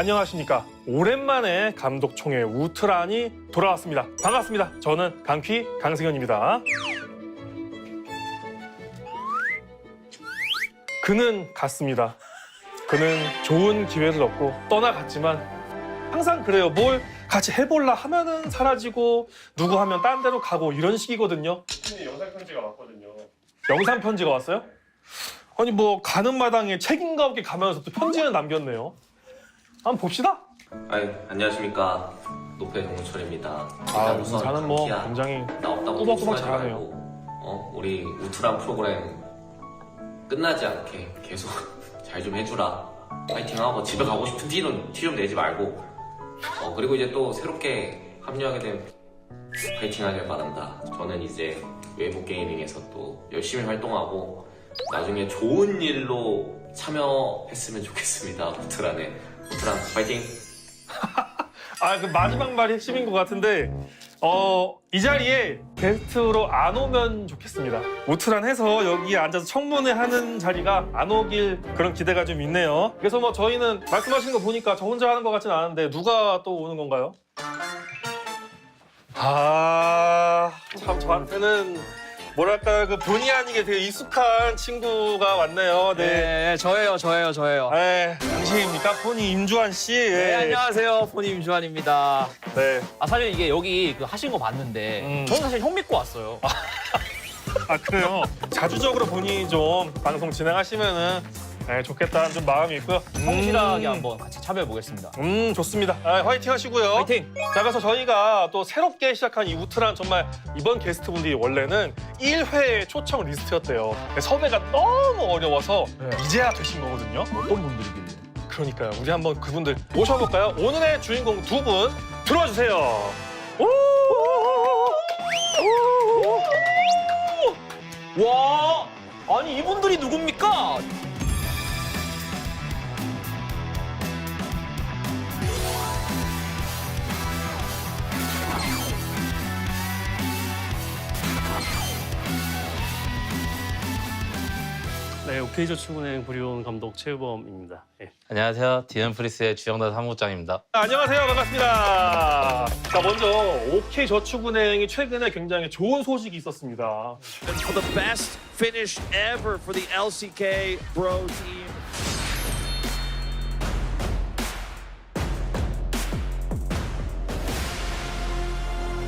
안녕하십니까. 오랜만에 감독총회 우트란이 돌아왔습니다. 반갑습니다. 저는 강퀴 강승현입니다. 그는 갔습니다. 그는 좋은 기회를 얻고 떠나갔지만 항상 그래요. 뭘 같이 해볼라 하면은 사라지고 누구 하면 딴 데로 가고 이런 식이거든요. 영상 편지가 왔거든요. 영상 편지가 왔어요? 아니 뭐 가는 마당에 책임감 없게 가면서 또 편지는 남겼네요. 한번 봅시다. 안녕하십니까. 노페 정우철입니다. 저는 뭐 굉장히 나 없다고 꾸벅꾸벅 조심하지 잘하네요. 말고, 우리 우트란 프로그램 끝나지 않게 계속 잘 좀 해주라. 파이팅하고 집에 가고 싶은 티 좀 내지 말고. 그리고 이제 또 새롭게 합류하게 된 파이팅하길 바란다. 저는 이제 외부 게이밍에서 또 열심히 활동하고 나중에 좋은 일로 참여했으면 좋겠습니다. 우트란 파이팅! 그 마지막 말이 핵심인 것 같은데 이 자리에 게스트로 안 오면 좋겠습니다. 우트란 해서 여기에 앉아서 청문회 하는 자리가 안 오길 그런 기대가 좀 있네요. 그래서 뭐 저희는 말씀하신 거 보니까 저 혼자 하는 것 같진 않은데 누가 또 오는 건가요? 참 저한테는 뭐랄까 그 본의 아니게 되게 익숙한 친구가 왔네요. 네, 저예요. 당신입니까? 포니 임주환 씨. 네, 안녕하세요. 포니 임주환입니다. 네. 사실 이게 여기 하신 거 봤는데 저는 사실 형 믿고 왔어요. 그래요? 자주적으로 본인이 좀 방송 진행하시면은 좋겠다는 좀 마음이 있고요. 성실하게 한번 같이 참여해 보겠습니다. 좋습니다. 화이팅 하시고요. 화이팅! 자, 그래서 저희가 또 새롭게 시작한 이 우트란 정말 이번 게스트분들이 원래는 1회 초청 리스트였대요. 섭외가 너무 어려워서 이제야 되신 거거든요. 어떤 분들이길래? 그러니까요. 우리 한번 그분들 모셔볼까요? 오늘의 주인공 두 분 들어와주세요. 와, 아니 이분들이 누굽니까? 네, OK저축은행 구리온 감독 최우범입니다. 예. 안녕하세요. DNF리스의 주영단 사무국장입니다. 안녕하세요. 반갑습니다. 자, 먼저 OK저축은행이 최근에 굉장히 좋은 소식이 있었습니다. For the best finish ever for the LCK Bro team.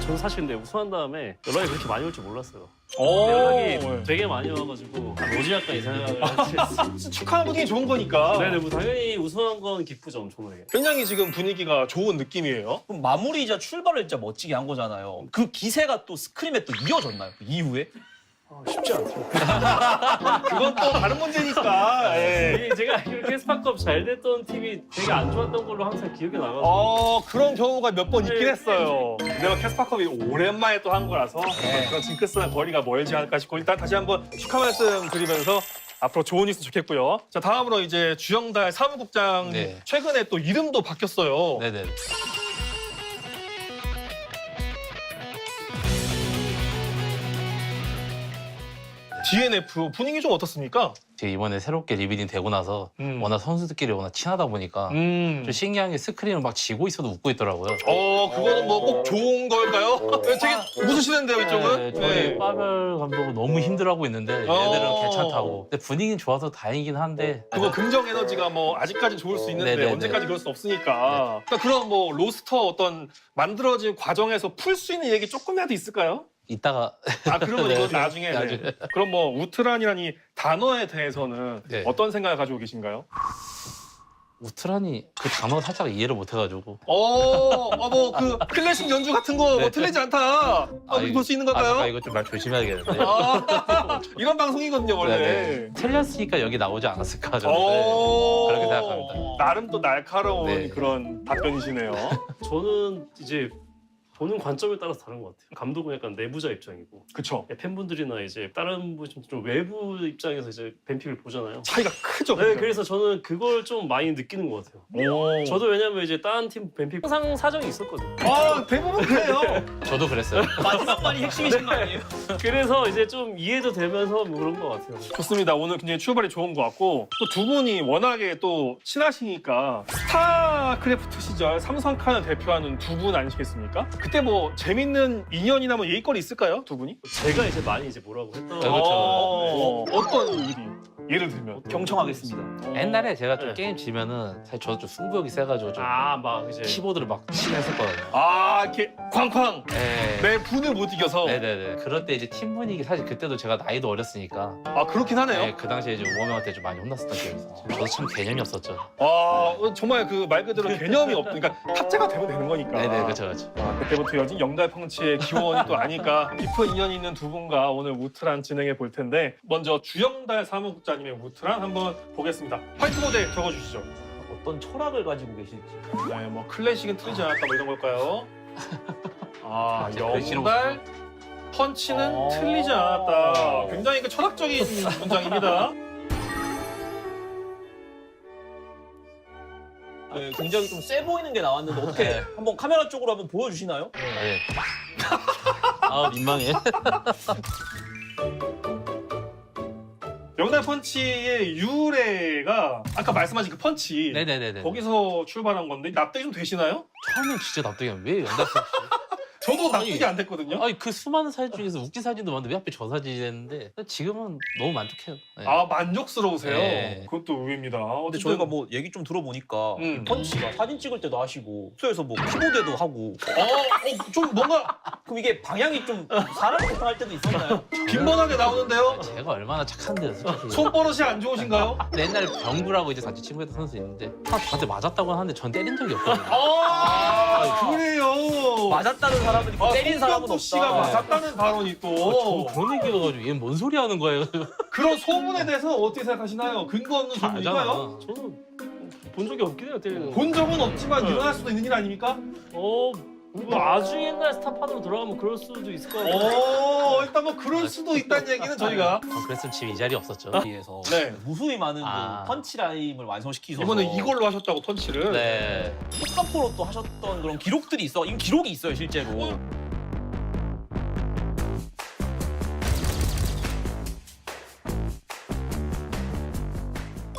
저는 사실 근데 우승한 다음에 연락이 그렇게 많이 올 줄 몰랐어요. 오, 연락이 되게 많이 와가지고 뭐지 약간 이 생각을 했어요. 축하하는 분위기 좋은 거니까. 네네, 뭐 당연히 우승한 건 기쁘죠, 엄청나게. 굉장히 지금 분위기가 좋은 느낌이에요. 그럼 마무리이자 출발을 진짜 멋지게 한 거잖아요. 그 기세가 또 스크림에 또 이어졌나요? 그 이후에? 쉽지 않죠. 그건 또 다른 문제니까. 예. 제가 알기로 캐스파컵 잘 됐던 팀이 되게 안 좋았던 걸로 항상 기억이 나가지고. 그런 경우가 몇 번 있긴 했어요. 내가 캐스파컵이 오랜만에 또 한 거라서 그런 징크스랑 거리가 멀지 않을까 싶고 일단 다시 한번 축하 말씀 드리면서 앞으로 좋은 일 있으면 좋겠고요. 자, 다음으로 이제 주영달 사무국장 네. 최근에 또 이름도 바뀌었어요. 네네. DNF 분위기 좀 어떻습니까? 제가 이번에 새롭게 리빌딩 되고 나서 워낙 선수들끼리 워낙 친하다 보니까 좀 신기한 게 스크린을 막 지고 있어도 웃고 있더라고요. 그거는 뭐 꼭 좋은 걸까요? 되게 웃으시는데요, 이쪽은? 네, 저희 빠별 감독은 너무 힘들어하고 있는데 애들은 괜찮다고. 근데 분위기는 좋아서 다행이긴 한데 그거 긍정 에너지가 뭐 아직까지 좋을 수 있는데 네네네. 언제까지 그럴 수 없으니까. 그러니까 그런 뭐 로스터 어떤 만들어진 과정에서 풀 수 있는 얘기 조금이라도 있을까요? 이따가 그러면 네, 이건 나중에. 나중에. 네. 그럼 뭐 우트란이라는 이 단어에 대해서는 네. 어떤 생각을 가지고 계신가요? 우트란이 그 단어 살짝 이해를 못 해가지고. 뭐 그 클래식 연주 같은 거 뭐 네. 틀리지 않다. 볼 수 있는 건가요? 잠깐 이거 좀 말 조심해야겠는데. 이런 방송이거든요, 원래. 네네. 틀렸으니까 여기 나오지 않았을까 저는 그렇게 생각합니다. 나름 또 날카로운 네. 그런 답변이시네요. 저는 이제 보는 관점에 따라서 다른 것 같아요. 감독은 약간 내부자 입장이고 그쵸. 팬분들이나 이제 다른 분 좀 외부 입장에서 이제 뱀픽을 보잖아요. 차이가 크죠. 네, 그래서 저는 그걸 좀 많이 느끼는 것 같아요. 오. 저도 왜냐면 이제 다른 팀 뱀픽 항상 사정이 있었거든요. 아, 대부분 그래요. 저도 그랬어요. 마지막 말이 핵심이신 거 아니에요? 그래서 이제 좀 이해도 되면서 뭐 그런 것 같아요. 좋습니다. 오늘 굉장히 출발이 좋은 것 같고 또 두 분이 워낙에 또 친하시니까 스타크래프트 시절 삼성칸을 대표하는 두 분 아니시겠습니까? 그때 뭐 재밌는 인연이나 뭐 얘기거리 있을까요? 두 분이? 제가 이제 많이 이제 뭐라고 했던 네, 그렇죠. 어떤 일이? 예를 들면 경청하겠습니다. 옛날에 제가 좀 네. 게임 지면은 사실 저도 좀 승부욕이 세가지고 좀 막 이제 키보드를 막 치긴 했었거든요. 아 이렇게 쾅쾅 네. 내 분을 못 이겨서 네네네. 그럴 때 이제 팀 분위기 사실 그때도 제가 나이도 어렸으니까 아 그렇긴 하네요. 네, 그 당시에 이제 우범형한테 좀 많이 혼났었던 기억이 있어요. 저도 참 개념이 없었죠. 아 정말 그 말 그대로 개념이 그러니까 탑재가 되면 되는 거니까. 네네 그렇죠 그렇죠. 아, 그때부터 이어진 영달 펑치의 기원이 또 아니까 깊은 인연이 있는 두 분과 오늘 우트란 진행해 볼 텐데 먼저 주영달 사무국장님의 우트란 한번 보겠습니다. 화이트보드에 적어주시죠. 어떤 철학을 가지고 계실지. 네, 뭐 클래식은 틀리지 않았다 뭐 이런 걸까요? 아 글씨로 영달 펀치는 틀리지 않았다. 굉장히 그 철학적인 문장입니다. 네, 굉장히 좀 세 보이는 게 나왔는데 어떻게 한번 카메라 쪽으로 한번 보여주시나요? 네. 아 민망해. 영달 펀치의 유래가 아까 말씀하신 그 펀치 네네네네. 거기서 출발한 건데 납득이 좀 되시나요? 처음엔 진짜 납득이 안 돼. 왜 연달아? 저도 납득이 아니, 안 됐거든요. 아니 그 수많은 사진 중에서 웃긴 사진도 많은데 왜 하필 저 사진이 됐는데 지금은 너무 만족해요. 네. 아 만족스러우세요? 네. 그것도 의외입니다. 근데 어쨌든 저희가 뭐 얘기 좀 들어보니까 이 펀치가 사진 찍을 때도 하시고 숙소에서 뭐 키보드에도 하고 좀 뭔가 그럼 이게 방향이 좀 사람을 고통할 때도 있었나요? 빈번하게 나오는데요? 제가 얼마나 착한데요, 솔직히. 손버릇이 안 좋으신가요? 근데 옛날에 병구라고 이제 같이 친구했던 선수 있는데 저한테 맞았다고 하는데 전 때린 적이 없거든요. 그래요. 맞았다는 사람은 있고 때린 사람은 송병구 씨가 없다. 맞았다는 발언이 또 그런 얘기여가지고 얘는 뭔 소리 하는 거예요? 그런 소문에 대해서 어떻게 생각하시나요? 근거 없는 소문인가요? 알잖아. 저는 본 적이 없긴 해요, 때리는 거. 본 적은 없지만 네. 일어날 수도 있는 일 아닙니까? 뭐 아주 옛날 스타판으로 돌아가면 그럴 수도 있을 것 같아요. 일단 뭐 그럴 수도 있다는 얘기는 저희가 그랬으면 지금 이 자리 없었죠. 위해서 네. 무수히 많은 아. 그 펀치 라임을 완성시키셔서 이번에 이걸로 하셨다고 펀치를. 네. 톡감포로 또 하셨던 그런 기록들이 있어. 이건 기록이 있어요, 실제로.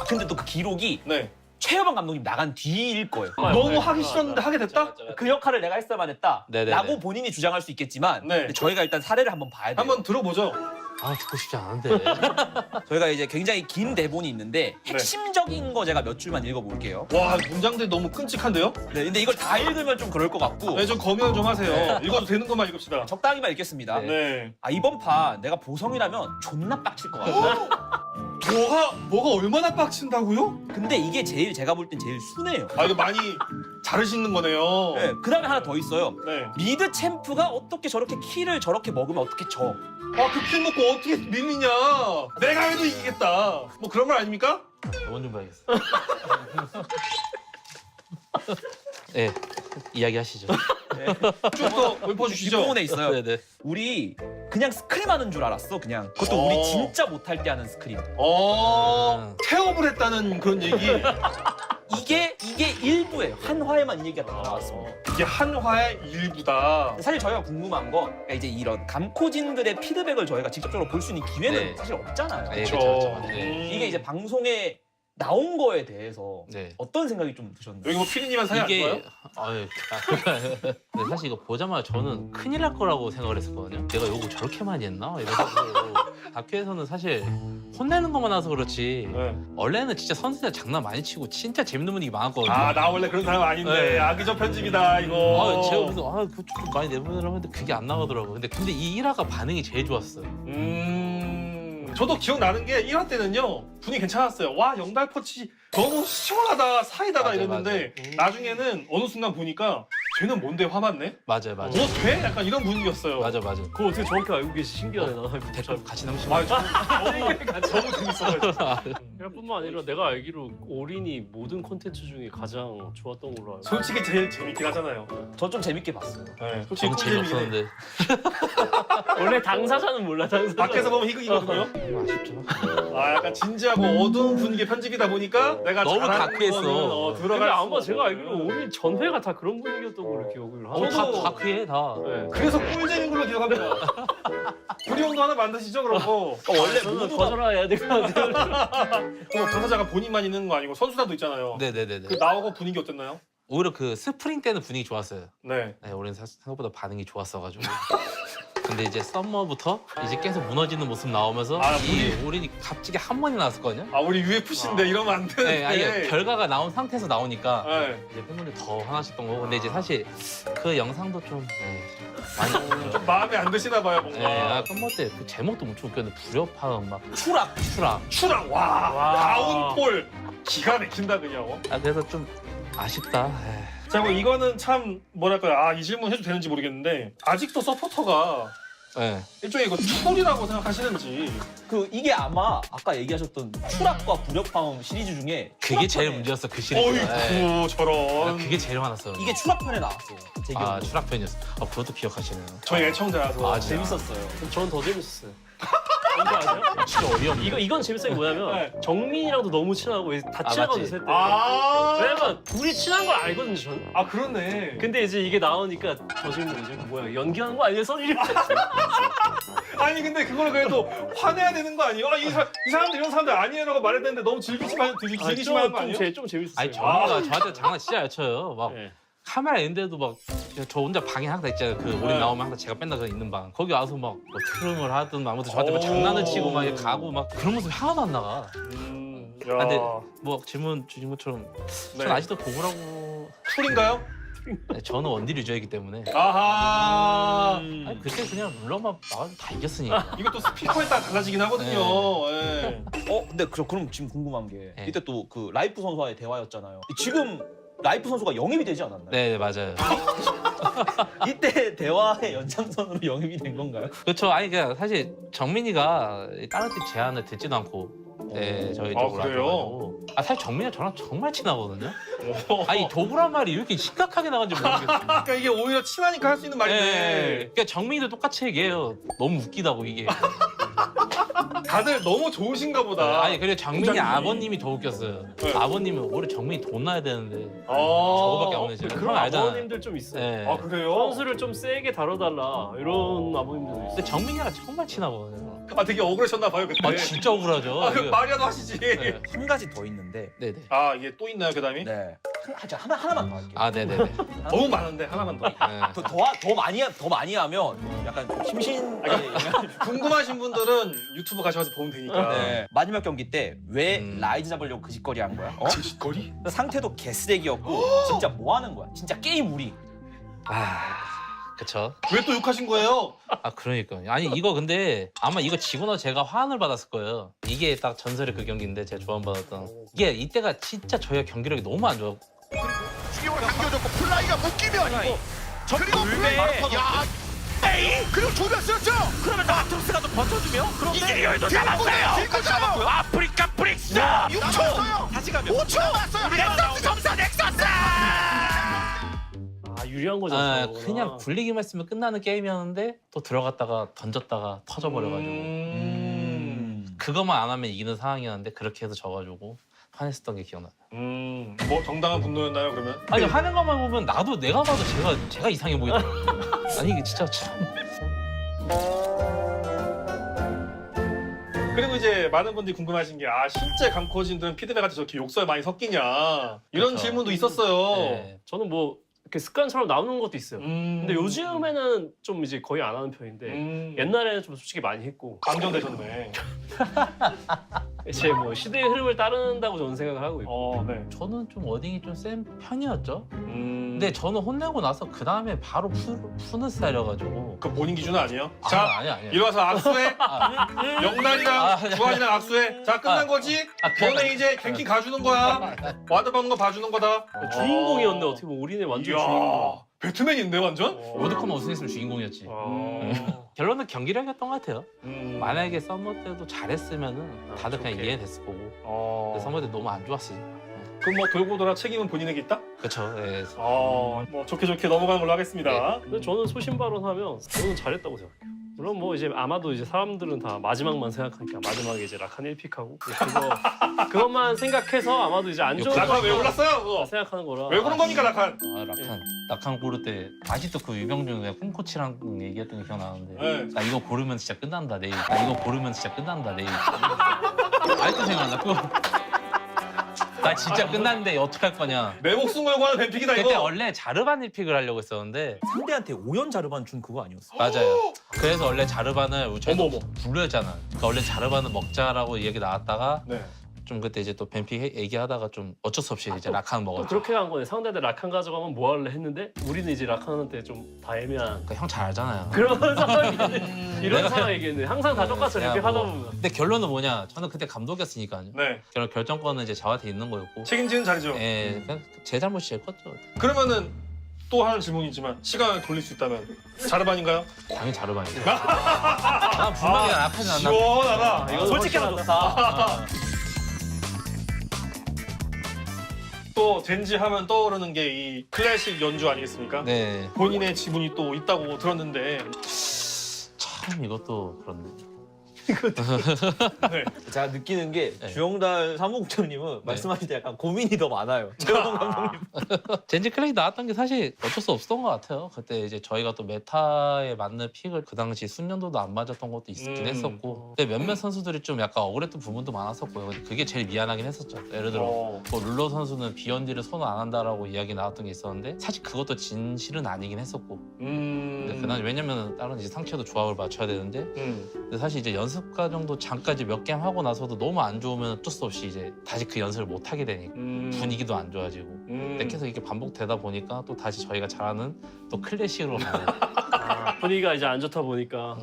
근데 또 그 기록이 네. 최여방 감독님 나간 뒤일 거예요. 너무 하기 싫었는데 하게 됐다? 그 역할을 내가 했어야만 했다. 네네네. 라고 본인이 주장할 수 있겠지만 네. 근데 저희가 일단 사례를 한번 봐야 돼요. 한번 들어보죠. 아 듣고 싶지 않은데. 저희가 이제 굉장히 긴 대본이 있는데 핵심적인 거 제가 몇 줄만 읽어볼게요. 와 문장들이 너무 끔찍한데요? 네, 근데 이걸 다 읽으면 좀 그럴 것 같고 네, 좀 검열 좀 하세요. 읽어도 되는 것만 읽읍시다. 적당히만 읽겠습니다. 네. 아 이번 판 내가 보성이라면 존나 빡칠 것 같아요. 뭐가 얼마나 빡친다고요? 근데 이게 제가 볼 땐 제일 순해요. 아 이거 많이 자르시는 거네요. 네, 그 다음에 하나 더 있어요. 네. 미드 챔프가 어떻게 저렇게 키를 저렇게 먹으면 어떻게 져? 그 킬 먹고 어떻게 밀리냐? 내가 해도 이기겠다. 뭐 그런 말 아닙니까? 영원 좀 봐야겠어. 네. 이야기하시죠. 쭉 더 읊어주시죠. 뒷부분에 있어요. 네네. 우리 그냥 스크림 하는 줄 알았어, 그냥. 그것도 우리 진짜 못할 때 하는 스크림. 태업을 했다는 그런 얘기. 이게 일부예요. 한화에만 이 얘기가 다 나왔습니다. 이게 한화의 일부다. 근데 사실 저희가 궁금한 건 그러니까 이제 이런 감코진들의 피드백을 저희가 직접적으로 볼 수 있는 기회는 네. 사실 없잖아요. 네, 그쵸. 그렇죠. 네. 이게 이제 방송에 나온 거에 대해서 네. 어떤 생각이 좀 드셨나요? 여기 뭐 피디님한 사이 안 좋아요? 아유, 근데 사실 이거 보자마자 저는 큰일 날 거라고 생각을 했었거든요. 내가 요거 저렇게 많이 했나? 이래서 다큐에서는 사실 혼내는 것만 나서 그렇지 네. 원래는 진짜 선수들 장난 많이 치고 진짜 재밌는 분위기 많았거든요. 나 원래 그런 사람 아닌데 네. 악의적 편집이다 이거. 제가 그래서 그거 좀 많이 내보내라고 했는데 그게 안 나가더라고요. 근데 이 1화가 반응이 제일 좋았어요. 저도 기억나는 게 1화 때는요 분위기 괜찮았어요. 와 영달 펀치 너무 시원하다 사이다다 맞아, 이랬는데 나중에는 어느 순간 보니까 쟤는 뭔데 화났네? 맞아요. 뭐 돼? 약간 이런 분위기였어요. 맞아. 그거 어떻게 정확히 알고 계시 신기하네. 나 댓글 같이 남기시면 아, 너무 재밌어가지고. 뿐만 아니라 내가 알기로 올인이 모든 콘텐츠 중에 가장 좋았던 걸로 알고. 솔직히 제일 재밌긴 하잖아요. 저 좀 재밌게 봤어요. 네, 솔직히 저는 꿀잼이긴 해. 재미없었는데 원래 당사자는 몰라. 당사자. 밖에서 보면 희극이거든요. 아쉽죠. 아 약간 진지하고 어두운 분위기 편집이다 보니까 내가 너무 잘하는 다크했어. 거는 근데 들어갈 아마 수 제가 없어. 알기로 올인 전회가 다 그런 분위기였던 걸로 기억을 하고. 저도- 다 그해 다. 네. 그래서 꿀잼인 걸로 기억합니다. 구리용도 하나 만드시죠 그러고. 원래 저는 모두가 거절해야 될 것 같아요. 당사자가 본인만 있는 거 아니고 선수단도 있잖아요. 네네네네. 그 나오고 분위기 어땠나요? 오히려 그 스프링 때는 분위기 좋았어요. 네. 네, 올해는 생각보다 반응이 좋았어가지고. 근데 이제 썸머부터 이제 계속 무너지는 모습 나오면서 아, 이 올인이 갑자기 한 번이 나왔었거든요. 아 우리 UFC인데 이러면 안 되는데. 네, 아니 결과가 나온 상태에서 나오니까 네. 이제 팬분들이 더 화나셨던 거고. 근데 이제 사실 그 영상도 좀 많이 좀 마음에 안 드시나 봐요 뭔가. 네, 아, 썸머 때 그 제목도 엄청 웃겼는데 불협화음 막 추락. 추락 와 다운폴 기가 막힌다 그냥. 아 그래서 좀 아쉽다. 에이. 자, 뭐 이거는 참 뭐랄까요? 아, 이 질문 해도 되는지 모르겠는데 아직도 서포터가 네. 일종의 이거 툴이라고 생각하시는지. 이게 아마 아까 얘기하셨던 추락과 불협화음 시리즈 중에 그게 제일 추락편에- 문제였어 그 시리즈. 어이구 네. 저런. 그게 제일 화났어요. 이게 추락편에 나왔어요. 제 기억으로. 아 추락편이었어. 아 그것도 기억하시네요. 저희 애청자라서. 아, 진짜. 재밌었어요. 전 더 재밌었어요. 뭔지 아세요? 진짜 어이없네. 이건 재밌어요. 뭐냐면 네. 정민이랑도 너무 친하고 다 아, 친하거든요. 맞지. 셋 때. 아, 왜냐면 둘이 친한 걸 알거든요. 전. 아 그렇네. 근데 이제 이게 나오니까 저 질문 이제 뭐야 연기하는 거 아니에요? 써니 아니 근데 그걸 그래도 화내야 되는 거 아니에요? 아, 이 사람들 이런 사람들 아니에요라고 말해야 되는데 너무 즐기시면 하는 거 아니에요? 좀 재밌었어요. 아니 정우가 저한테 장난 진짜 잘 쳐요. 막 네. 카메라 있는데도 막 저 혼자 방에 항상 있잖아요. 그 올인 네. 나오면 항상 제가 뺀다고 있는 방. 거기 와서 막뭐 트름을 하든 아무튼 저한테 막 장난을 치고 막 이렇게 가고 막 그런 모습이 하나도 안 나가. 야. 근데 뭐 질문 주신 것처럼 네. 전 아직도 고구라고. 툴인가요? 네, 저는 원딜 유저이기 때문에. 아하. 아니 그때 그냥 룰러만 나가면 다 이겼으니까. 이것도 스피커에 따라 달라지긴 하거든요. 예. 근데 그럼 지금 궁금한 게 네. 이때 또 그 라이프 선수와의 대화였잖아요. 지금 라이프 선수가 영입이 되지 않았나요? 네 맞아요. 이때 대화의 연장선으로 영입이 된 건가요? 그렇죠. 아니 그냥 사실 정민이가 다른 팀 제안을 듣지도 않고 네 저희 아, 쪽으로 그래요? 와가지고. 아 사실 정민이랑 저랑 정말 친하거든요. 아니 도구란 말이 이렇게 심각하게 나간지 모르겠어요. 그러니까 이게 오히려 친하니까 할 수 있는 말인데 네. 그러니까 정민이도 똑같이 얘기해요. 너무 웃기다고 이게. 다들 너무 좋으신가 보다. 아니 그리고 정민이 부장님이. 아버님이 더 웃겼어요. 네. 아버님은 올해 정민이 돈 나야 되는데 아, 저거밖에 안 오네요. 그런 알잖아요. 아버님들 좀 있어요. 네. 아 그래요? 선수를 좀 세게 다뤄달라 이런 아버님들도 있어요. 근데 정민이랑 정말 친하거든요. 아 되게 억울하셨나 봐요 그때. 아 진짜 억울하죠. 아, 그 이거. 말이라도 하시지. 네. 한 가지 더 있는데. 네네. 아 이게 또 있나요 그다음이? 네. 하나만 더 할게요. 아 네네네. 너무 많은데 하나만 더. 네. 더 많이 하면 약간 좀 심신. 궁금하신 분들은 유튜브 가셔서 보면 되니까. 네. 마지막 경기 때 왜 음. 라이즈 잡으려고 그 짓거리 한 거야? 거리? 상태도 개쓰레기였고 진짜 뭐 하는 거야? 진짜 게임 우리. 그쵸. 왜 또 욕하신 거예요? 아 그러니까 아니 이거 근데 아마 이거 지고 나서 제가 화환을 받았을 거예요. 이게 딱 전설의 그 경기인데 제가 조언받았던 이게 이때가 진짜 저희가 경기력이 너무 안 좋아. 추격을 당겨줬고 플라이가 묶이면 그리고 플레이 야 에이 그리고 조변 쓰였죠. 그러면 나트로스가 좀 버텨주면? 그런데 이재열도 잡았어요. 딜도 잡았고요. 아프리카 브릭스. 6초 다시 가면 5초 남았어요. 넥서스 점사 넥서스. 아 유리한 거잖아요. 그냥 굴리기만 했으면 끝나는 게임이었는데 또 들어갔다가 던졌다가 터져버려가지고 그것만 안 하면 이기는 상황이었는데 그렇게 해서 져가지고 화냈었던 게 기억나요. 뭐 정당한 분노였나요 그러면? 아니 하는 것만 보면 나도 내가 봐도 제가 이상해 보이더라고요. 아니 이게 진짜 참. 그리고 이제 많은 분들이 궁금하신 게 실제 강코진들은 피드백한테 저렇게 욕설 많이 섞이냐 이런 그쵸. 질문도 있었어요. 네. 저는 뭐 이렇게 습관처럼 나오는 것도 있어요. 근데 근데 요즘에는 좀 이제 거의 안 하는 편인데 옛날에는 좀 솔직히 많이 했고 방전되셨네. 이제 뭐 시대의 흐름을 따른다고 저는 생각을 하고 있고 네. 저는 좀 워딩이 좀 센 편이었죠. 근데 근데 저는 혼내고 나서 그 다음에 바로 푸는 스타일이어가지고. 그 본인 기준은 아니에요? 자, 아니야. 이리 와서 악수해. 영란이랑 주한이랑 악수해. 자, 끝난 거지? 너네 이제 갱킹 가주는 거야. 와드 받는 거 봐주는 거다. 주인공이었네. 어떻게 보면 올인의 완전 이야, 주인공. 배트맨인데 완전? 월드컵만 우승했으면 주인공이었지. 결론은 경기력이었던 것 같아요. 만약에 썸머 때도 잘했으면은 다들 그냥 오케이. 이해됐을 거고. 근데 썸머 때 너무 안 좋았으니. 그럼 뭐 돌고 돌아 책임은 본인에게 있다? 그렇죠. 예. 뭐 좋게 넘어가는 걸로 하겠습니다. 근데 저는 소신발언하면 저는 잘했다고 생각해요. 물론 뭐 이제 아마도 이제 사람들은 다 마지막만 생각하니까 마지막에 이제 라칸 1픽하고 그것만 생각해서 아마도 이제 안 좋은 라칸 왜 거 올랐어요 그거? 생각하는 거라. 왜 그런 겁니까 라칸? 라칸 고를 때 아직도 그 유병준 콩코치랑 얘기했던 게 기억나는데 네. 나 이거 고르면 진짜 끝난다 내일. 나 이거 고르면 진짜 끝난다 내일. 아직도 생각나. 나 진짜 끝났는데 어떡할 거냐. 내 목숨 걸고 하는 뱀픽이다 이거. 그때 원래 자르반 1픽을 하려고 했었는데 상대한테 오연 자르반 준 그거 아니었어? 맞아요. 그래서 원래 자르반을 저희도 어머. 불려잖아. 그러니까 원래 자르반을 먹자라고 얘기 나왔다가 네. 좀 그때 이제 또 뱀픽 얘기하다가 좀 어쩔 수 없이 이제 라칸 또 먹었죠. 그렇게 간 거네. 상대들 라칸 가져가면 뭐 할래 했는데 우리는 이제 라칸한테 좀 다 애매한 그러니까 형 잘 알잖아요. 그런 상황이겠네. 이런 상황이겠네. 항상 다 똑같이 그냥 이렇게 하다 뭐. 보면. 근데 결론은 뭐냐? 저는 그때 감독이었으니까요. 네. 결정권은 이제 저한테 있는 거였고. 책임지는 자리죠. 예, 그냥 제 잘못이 제일 컸죠. 그러면은 또 하는 질문이지만 시간을 돌릴 수 있다면 자르반인가요? 당연히 자르반이죠. 난 분명히 라칸이 안 나. 시원하다. 이건 솔직히 하면 좋다. 또 젠지 하면 떠오르는 게 이 클래식 연주 아니겠습니까? 네. 본인의 지분이 또 있다고 들었는데 참 이것도 그렇네. 네. 제가 느끼는 게 네. 주영달 사무국장님은 말씀하실 때 약간 고민이 더 많아요. 최영 감독님. 젠지 클래식 나왔던 게 사실 어쩔 수 없었던 것 같아요. 그때 이제 저희가 또 메타에 맞는 픽을 그 당시 순년도도 안 맞았던 것도 있긴 했었고, 근데 몇몇 선수들이 좀 약간 억울했던 부분도 많았었고요. 근데 그게 제일 미안하긴 했었죠. 예를 들어 뭐 룰러 선수는 비언디를 손을 안 한다라고 이야기 나왔던 게 있었는데 사실 그것도 진실은 아니긴 했었고. 근데 그날 왜냐면 다른 이제 상체도 조합을 맞춰야 되는데, 근데 사실 이제 연습 과정도 잠까지 몇 게임 하고 나서도 너무 안 좋으면 어쩔 수 없이 이제 다시 그 연습을 못 하게 되니까 분위기도 안 좋아지고. 근데 계속 이게 반복되다 보니까 또 다시 저희가 잘하는 또 클래식으로 가는. 분위기가 이제 안 좋다 보니까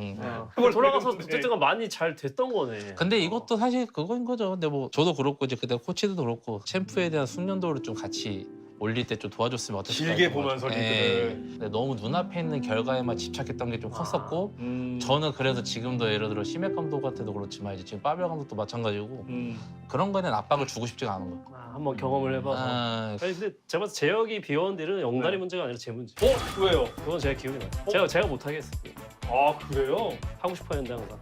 그걸 돌아가서 보여줬는데. 어쨌든 많이 잘 됐던 거네. 근데 이것도 사실 그거인 거죠. 근데 뭐 저도 그렇고 이제 그때 코치도 그렇고 챔프에 대한 숙련도를 좀 같이 올릴 때 좀 도와줬으면 어땠을까. 길게 보면서 리그를. 근데 너무 눈앞에 있는 결과에만 집착했던 게 좀 컸었고, 저는 그래서 지금도 예를 들어 심해 감독한테도 그렇지만 이제 지금 빠벨 감독도 마찬가지고 그런 거에는 압박을 주고 싶지가 않은 거예요. 한번 경험을 해봐서. 아, 아니 근데 제가 봤을 때 제혁이 비원딜은 영달이 문제가 아니라 제 문제. 왜요? 그건 제가 기억이 나요. 제가 못하게 했어요. 아 그래요? 하고 싶어 했는데 항상.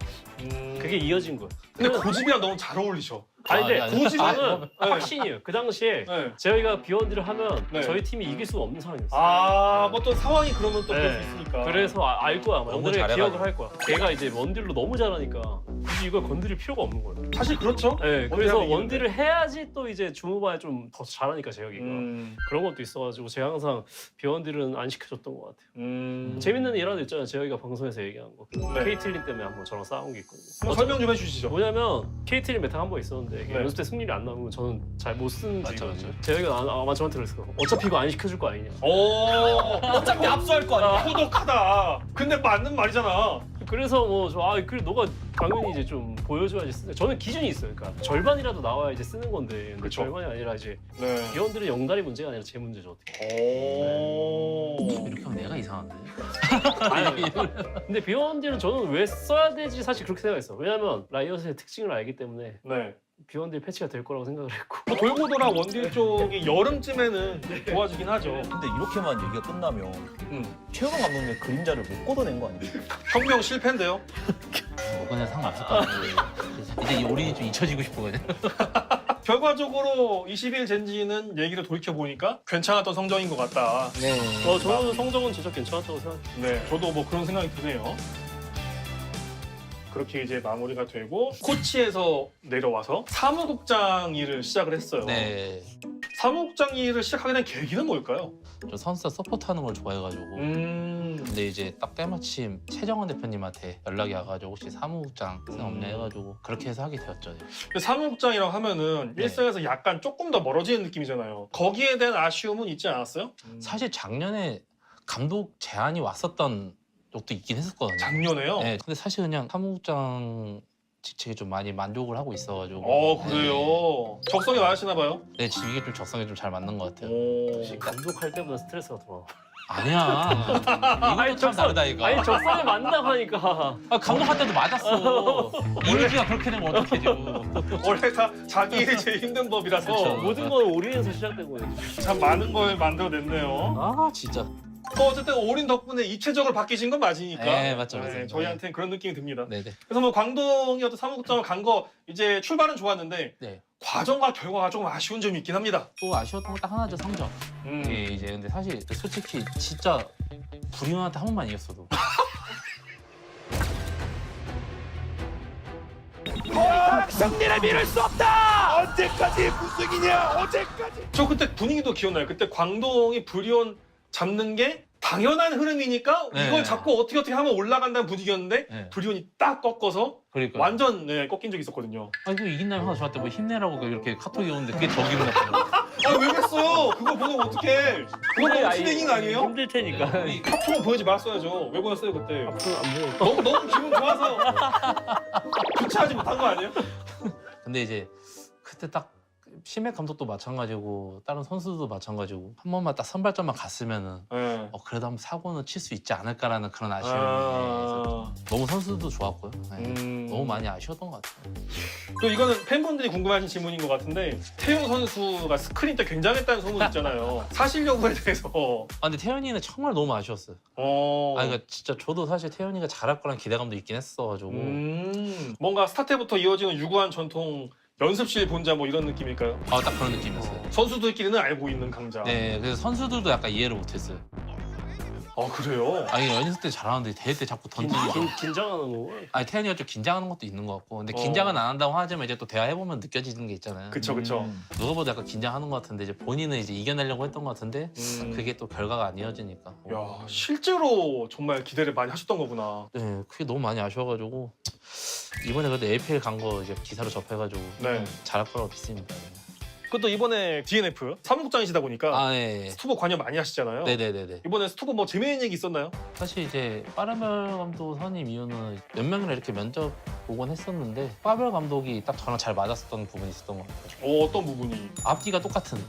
그게 이어진 거예요. 근데 고집이랑 너무 잘 어울리셔. 아니 근데 아니, 고집은 확신이에요. 그 당시에 네. 제혁이가 비원딜을 하면 네. 저희 팀이 이길 수가 없는 상황이었어요. 뭐 또 상황이 그러면 또 그럴 수 네. 있으니까. 그래서 알 거야. 너무 영달이가 잘해가지고. 기억을 할 거야. 걔가 이제 원딜로 너무 잘하니까 굳이 이걸 건드릴 필요가 없는 거예요. 사실 그렇죠. 네, 그래서 하면 이기는데. 원딜을 해야지 또 이제 주무바에 좀 더 잘하니까 제혁이가 그런 것도 있어가지고 제가 항상 비원딜은 안 시켜줬던 것 같아요. 재밌는 일화도 있잖아요. 제혁이가 방송에서 얘기한 거. 네. 케이틀린 때문에 한번 저랑 싸운 게 있거든요. 한번 설명 좀 해주시죠. 뭐냐면 케이틀린 메타가 한 번 있었는데 이게 네. 연습 때 승률이 안 나오면 저는 잘 못 쓰는 맞죠, 주의거든요. 제혁이가 아마 저한테 그랬어. 어차피 이거 안 시켜줄 거 아니냐. 어차피 압수할 거 아니야. 호독하다. 근데 맞는 말이잖아. 그래서 그래 너가 당연히 이제 좀 보여줘야지 쓰는. 저는 기준이 있어요. 그러니까 절반이라도 나와야 이제 쓰는 건데 근데 그쵸. 절반이 아니라 이제 네. 비원들은 영달이 문제가 아니라 제 문제죠. 어떻게. 이렇게 하면 내가 이상한데. 아니, 근데 비원딜은 저는 왜 써야 되지 사실 그렇게 생각했어. 왜냐면 라이엇의 특징을 알기 때문에 네. 비원딜 패치가 될 거라고 생각을 했고. 뭐 돌고 돌아 원딜 쪽이 여름쯤에는 좋아지긴 하죠. 근데 이렇게만 얘기가 끝나면 최영 감독님의 그림자를 못 걷어낸 거 아니에요? 혁명 실패인데요. 뭐 그냥 상관없을 것 같은데. 이제 우리 좀 잊혀지고 싶어 그냥. 결과적으로 21 젠지는 얘기를 돌이켜 보니까 괜찮았던 성적인 것 같다. 네. 저는 성적은 진짜 괜찮았다고 생각해요. 네, 저도 뭐 그런 생각이 드네요. 그렇게 이제 마무리가 되고 코치에서 내려와서 사무국장 일을 시작을 했어요. 네. 사무국장 일을 시작하게 된 계기는 뭘까요? 저 선수들 서포트하는 걸 좋아해가지고. 근데 이제 딱 때마침 최정원 대표님한테 연락이 와가지고 혹시 사무국장 생각 없냐 해가지고 그렇게 해서 하게 되었죠. 근데 사무국장이라고 하면은 네. 일선에서 약간 조금 더 멀어지는 느낌이잖아요. 거기에 대한 아쉬움은 있지 않았어요? 사실 작년에 감독 제안이 왔었던 적도 있긴 했었거든요. 작년에요? 네. 근데 사실 그냥 사무국장 직책에 좀 많이 만족을 하고 있어가지고. 그래요? 적성에 맞으시나 봐요? 네, 지금 이게 좀 적성에 좀 잘 맞는 것 같아요. 오. 감독할 때보다 스트레스가 더 아니야. 이것도 참 다르다 이거. 아니 적성에 맞는다고 하니까. 아, 감독할 때도 맞았어. 이미지가 그렇게 되면 어떡해 지금. 원래 다 자기 일이 제일 힘든 법이라서 그쵸. 모든 건 올인에서 시작되고 있는. 참 많은 걸 만들어냈네요. 아 진짜. 어쨌든 올인 덕분에 입체적으로 바뀌신 건 맞으니까. 네, 맞죠, 맞죠. 저희한테는 그런 느낌이 듭니다. 네네. 그래서 뭐 광동이 어떤 사무국장을 간 거 이제 출발은 좋았는데 네. 과정과 결과가 조금 아쉬운 점이 있긴 합니다. 또 아쉬웠던 거 딱 하나죠, 성적. 예, 이제 근데 사실 솔직히 진짜 불임한테 한 번만 이겼어도. 승리를 미룰 수 없다. 언제까지 무승이냐? 언제까지? 저 그때 분위기도 기억나요. 그때 광동이 불이온 잡는 게 당연한 흐름이니까 네. 이걸 잡고 어떻게 하면 올라간다는 분위기였는데 네. 불이온이 딱 꺾어서 그러니까. 완전 꺾인 적이 있었거든요. 아 이거 이긴다면 하나 저한테 뭐 힘내라고 이렇게 카톡이 오는데 그게 더 기분 나쁘더라고. 아 왜 그랬어요? 그거 보내면 어떡해. 그거 너무 티내긴 거 아니에요? 힘들 테니까. 네. 카톡은 보내지 말았어야죠. 왜 보냈어요 그때? 앞으로 안 보여. 너무 기분 좋아서 주체하지 못한 거 아니에요? 근데 이제 그때 딱 심해 감독도 마찬가지고 다른 선수도 마찬가지고 한 번만 딱 선발전만 갔으면은 네. 그래도 한번 사고는 칠 수 있지 않을까라는 그런 아쉬움이 아... 너무 선수도 좋았고요. 네. 너무 음... 많이 아쉬웠던 것 같아요. 또 이거는 팬분들이 궁금해하신 질문인 것 같은데 태용 선수가 스크린 때 굉장했다는 소문 있잖아요. 사실 여부에 대해서. 아 근데 태현이는 정말 너무 아쉬웠어요. 아 그러니까 진짜 저도 사실 태현이가 잘할 거란 기대감도 있긴 했어가지고 뭔가 스타 때부터 이어지는 유구한 전통 연습실 본자 뭐 이런 느낌일까요? 아 딱 그런 느낌이었어요. 선수들끼리는 알고 있는 강자. 네, 그래서 선수들도 약간 이해를 못했어요. 아 그래요? 아니 연습 때 잘하는데 대회 때 자꾸 던지고. 긴장하는 거. 아니 태현이가 좀 긴장하는 것도 있는 것 같고, 근데 긴장은 안 한다고 하지만 이제 또 대화해보면 느껴지는 게 있잖아요. 그쵸 그쵸. 누가 봐도 약간 긴장하는 것 같은데 이제 본인은 이제 이겨내려고 했던 것 같은데 그게 또 결과가 안 이어지니까. 야 실제로 정말 기대를 많이 하셨던 거구나. 네, 그게 너무 많이 아쉬워가지고 이번에 그래도 LPL 간 거 이제 기사로 접해가지고 네. 잘할 거라고 믿습니다. 그것도 이번에 DNF 사무국장이시다 보니까 아 네. 스투버 관여 많이 하시잖아요. 네네네네. 이번에 스투버 뭐 재미있는 얘기 있었나요? 사실 이제 빠르별 감독 선임 이유는 몇 명이나 이렇게 면접 보곤 했었는데 빠르별 감독이 딱 저랑 잘 맞았었던 부분이 있었던 것 같아요. 어떤 부분이? 앞뒤가 똑같은.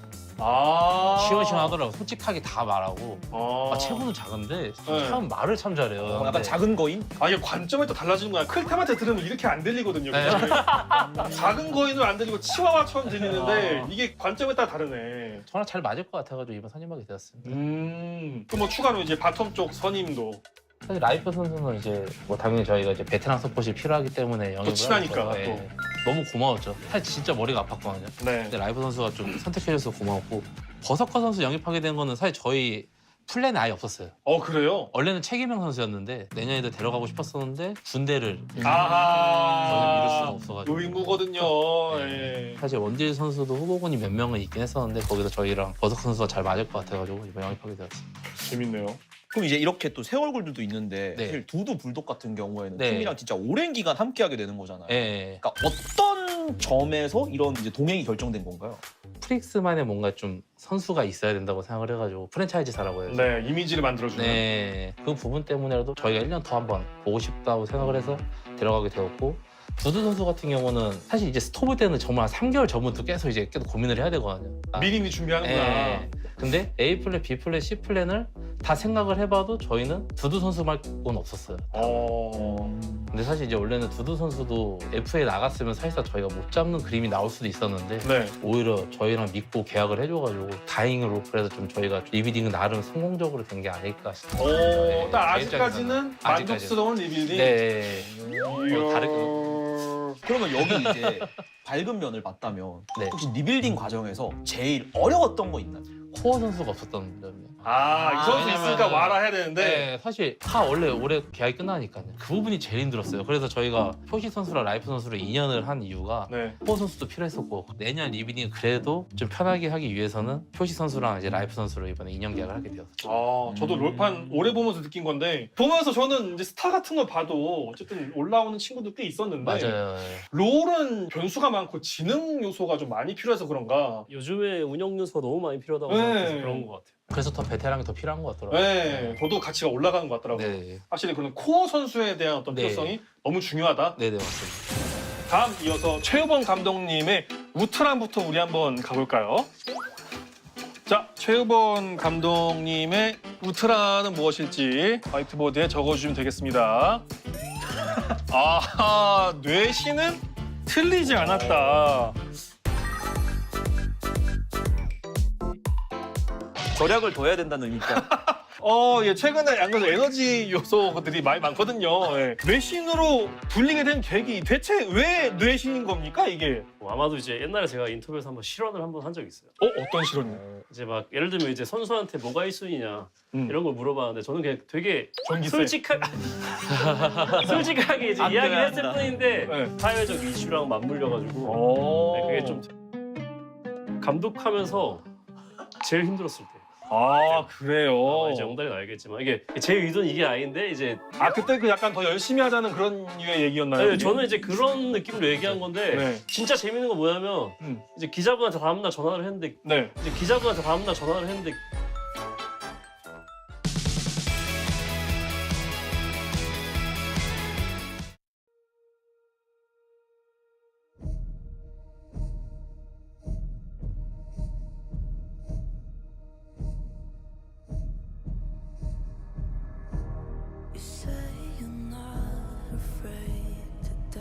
아 시원시원하더라고. 솔직하게 다 말하고. 아, 체구는 작은데 네. 참 말을 참 잘해요. 약간 근데 작은 거인? 아 이게 관점에 또 달라지는 거야. 클템한테 들으면 이렇게 안 들리거든요. 네. 작은 거인으로 안 들리고 치와와처럼 들리는데 이게 관점에 따라 다르네. 저랑 잘 맞을 것 같아가지고 이번 선임하게 되었습니다. 그럼 뭐 추가로 이제 바텀 쪽 선임도 사실 라이프 선수는 이제 뭐 당연히 저희가 이제 베테랑 서폿이 필요하기 때문에 영입을 친하니까 하고, 또. 너무 고마웠죠. 사실 진짜 머리가 아팠거든요. 네. 근데 라이프 선수가 좀 선택해줘서 고마웠고, 버서커 선수 영입하게 된 거는 사실 저희 플랜에 아예 없었어요. 그래요? 원래는 최기명 선수였는데 내년에도 데려가고 싶었었는데 군대를 아하 저희는 미룰 수가 없어가지고. 요인구거든요. 네. 예. 사실 원딜 선수도 후보군이 몇 명은 있긴 했었는데 거기서 저희랑 버서커 선수가 잘 맞을 것 같아가지고 이번 영입하게 되었습니다. 재밌네요. 그럼 이제 이렇게 또 새 얼굴들도 있는데 네. 사실 두두 불독 같은 경우에는 네. 팀이랑 진짜 오랜 기간 함께하게 되는 거잖아요. 예. 그러니까 어떤 점에서 이런 이제 동행이 결정된 건가요? 프릭스만의 뭔가 좀 선수가 있어야 된다고 생각을 해가지고 프랜차이즈사라고 해요. 네 이미지를 만들어주는. 네, 그 부분 때문에라도 저희가 1년 더 한번 보고 싶다고 생각을 해서 데려가게 되었고, 두두 선수 같은 경우는 사실 이제 스토브 때는 정말 3개월 전부터 계속 고민을 해야 되거든요. 미리미리 준비하는구나. 예. 근데 A 플랜, B 플랜, C 플랜을 다 생각을 해봐도 저희는 두두 선수 말고는 없었어요. 근데 사실 이제 원래는 두두 선수도 FA 나갔으면 사실상 저희가 못 잡는 그림이 나올 수도 있었는데 네. 오히려 저희랑 믿고 계약을 해줘가지고 다행으로 그래서 좀 저희가 리빌딩은 나름 성공적으로 된 게 아닐까 싶어요. 네, 딱 제 입장에서는. 아직까지는 아직까지는. 만족스러운 리빌딩. 네. 이야. 다르고. 그러면 여기 이제 밝은 면을 봤다면 네. 혹시 리빌딩 과정에서 제일 어려웠던 거 있나요? 코어 선수가 없었던 점이요. 이 선수 왜냐면은- 있으니까 와라 해야 되는데. 네, 사실 다 원래 올해 계약이 끝나니까요. 그 부분이 제일 힘들었어요. 그래서 저희가 표시 선수랑 라이프 선수를 2년을 한 이유가 네. 코어 선수도 필요했었고, 내년 리비딩을 그래도 좀 편하게 하기 위해서는 표시 선수랑 이제 라이프 선수로 이번에 2년 계약을 하게 되었죠. 저도 롤판 오래 보면서 느낀 건데 보면서 저는 이제 스타 같은 걸 봐도 어쨌든 올라오는 친구들 꽤 있었는데 맞아요. 롤은 변수가 많고 지능 요소가 좀 많이 필요해서 그런가. 요즘에 운영 요소가 너무 많이 필요하다고 네. 생각해서 그런 것 같아요. 그래서 더 베테랑이 더 필요한 것 같더라고요. 네, 저도 가치가 올라가는 것 같더라고요. 네, 확실히 그런 코어 선수에 대한 어떤 네. 필요성이 너무 중요하다. 네, 맞습니다. 다음 이어서 최우범 감독님의 우트란부터 우리 한번 가볼까요? 자, 최우본 감독님의 우트라는 무엇일지 화이트보드에 적어주시면 되겠습니다. 아, 뇌신은 틀리지 않았다. 절약을 더 해야 된다는 의미죠. 예, 최근에 양에서 에너지 요소들이 많이 많거든요. 예. 뇌신으로 불리게 된 계기, 대체 왜 뇌신인 겁니까, 이게? 아마도 이제 옛날에 제가 인터뷰에서 한번 실언을 한번 한 적이 있어요. 어떤 실험이요? 이제 막 예를 들면 이제 선수한테 뭐가 1순위냐 이런 걸 물어봤는데 저는 그냥 되게 전기세. 솔직하게 이제 안 이야기를 돼, 했을 안 돼. 뿐인데 네. 사회적 이슈랑 맞물려가지고 네, 그게 좀 감독하면서 제일 힘들었을 때. 아, 그래요? 이제 엉달이는 알겠지만 이게 제 의도는 이게 아닌데 이제 그때 그 약간 더 열심히 하자는 그런 류의 얘기였나요? 네, 그게? 저는 이제 그런 느낌으로 얘기한 건데 네. 진짜 재밌는 건 뭐냐면 이제 기자분한테 다음날 전화를 했는데 네. You say you're not afraid to die,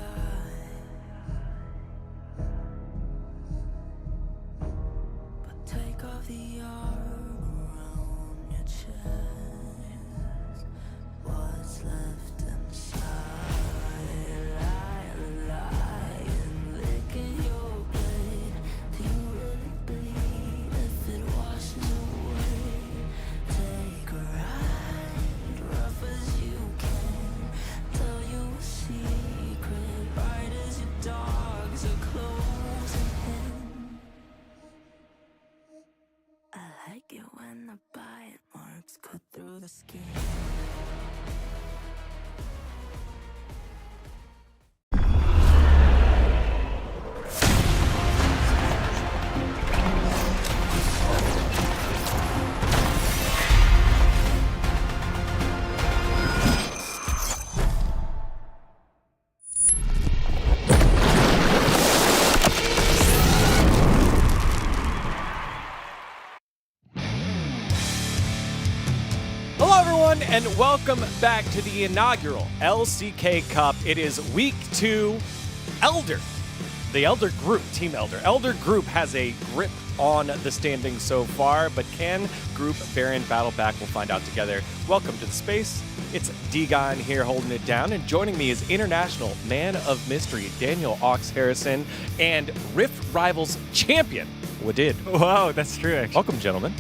but take off the armor around your chest. What's left inside? Lying, licking your blade. Do you really bleed if it washes away? Take a ride, rough as you can. Tell you a secret, right as your dogs are closing in. I like it when the bite marks cut through the skin. Hello, everyone, and welcome back to the inaugural LCK Cup. It is week 2. Elder, the Elder Group, Team Elder. Elder Group has a grip on the standings so far, but can Group Baron battle back? We'll find out together. Welcome to the space. It's Degon here holding it down, and joining me is International Man of Mystery, Daniel Ox Harrison, and Rift Rivals champion, Wadid. Wow, that's true, actually. Welcome, gentlemen.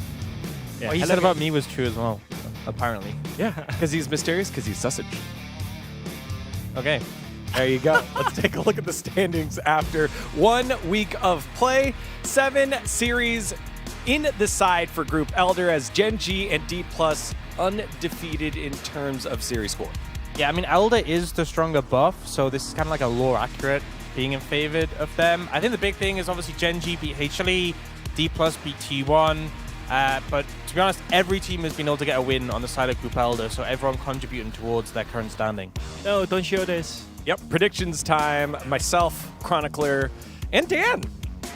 Yeah, what he said about me was true as well, apparently. Yeah, because he's mysterious, because he's sausage. Okay, there you go. Let's take a look at the standings after 1 week of play. 7 series in the side for Group Elder as Gen G and D+ undefeated in terms of series score. Yeah, I mean, Elder is the stronger buff, so this is kind of like a lore accurate being in favor of them. I think the big thing is obviously Gen G beat HLE, D+ beat T1, but to be honest, every team has been able to get a win on the side of Group Elder, so everyone contributing towards their current standing. No, don't show this. Yep, predictions time. Myself, Chronicler, and Dan.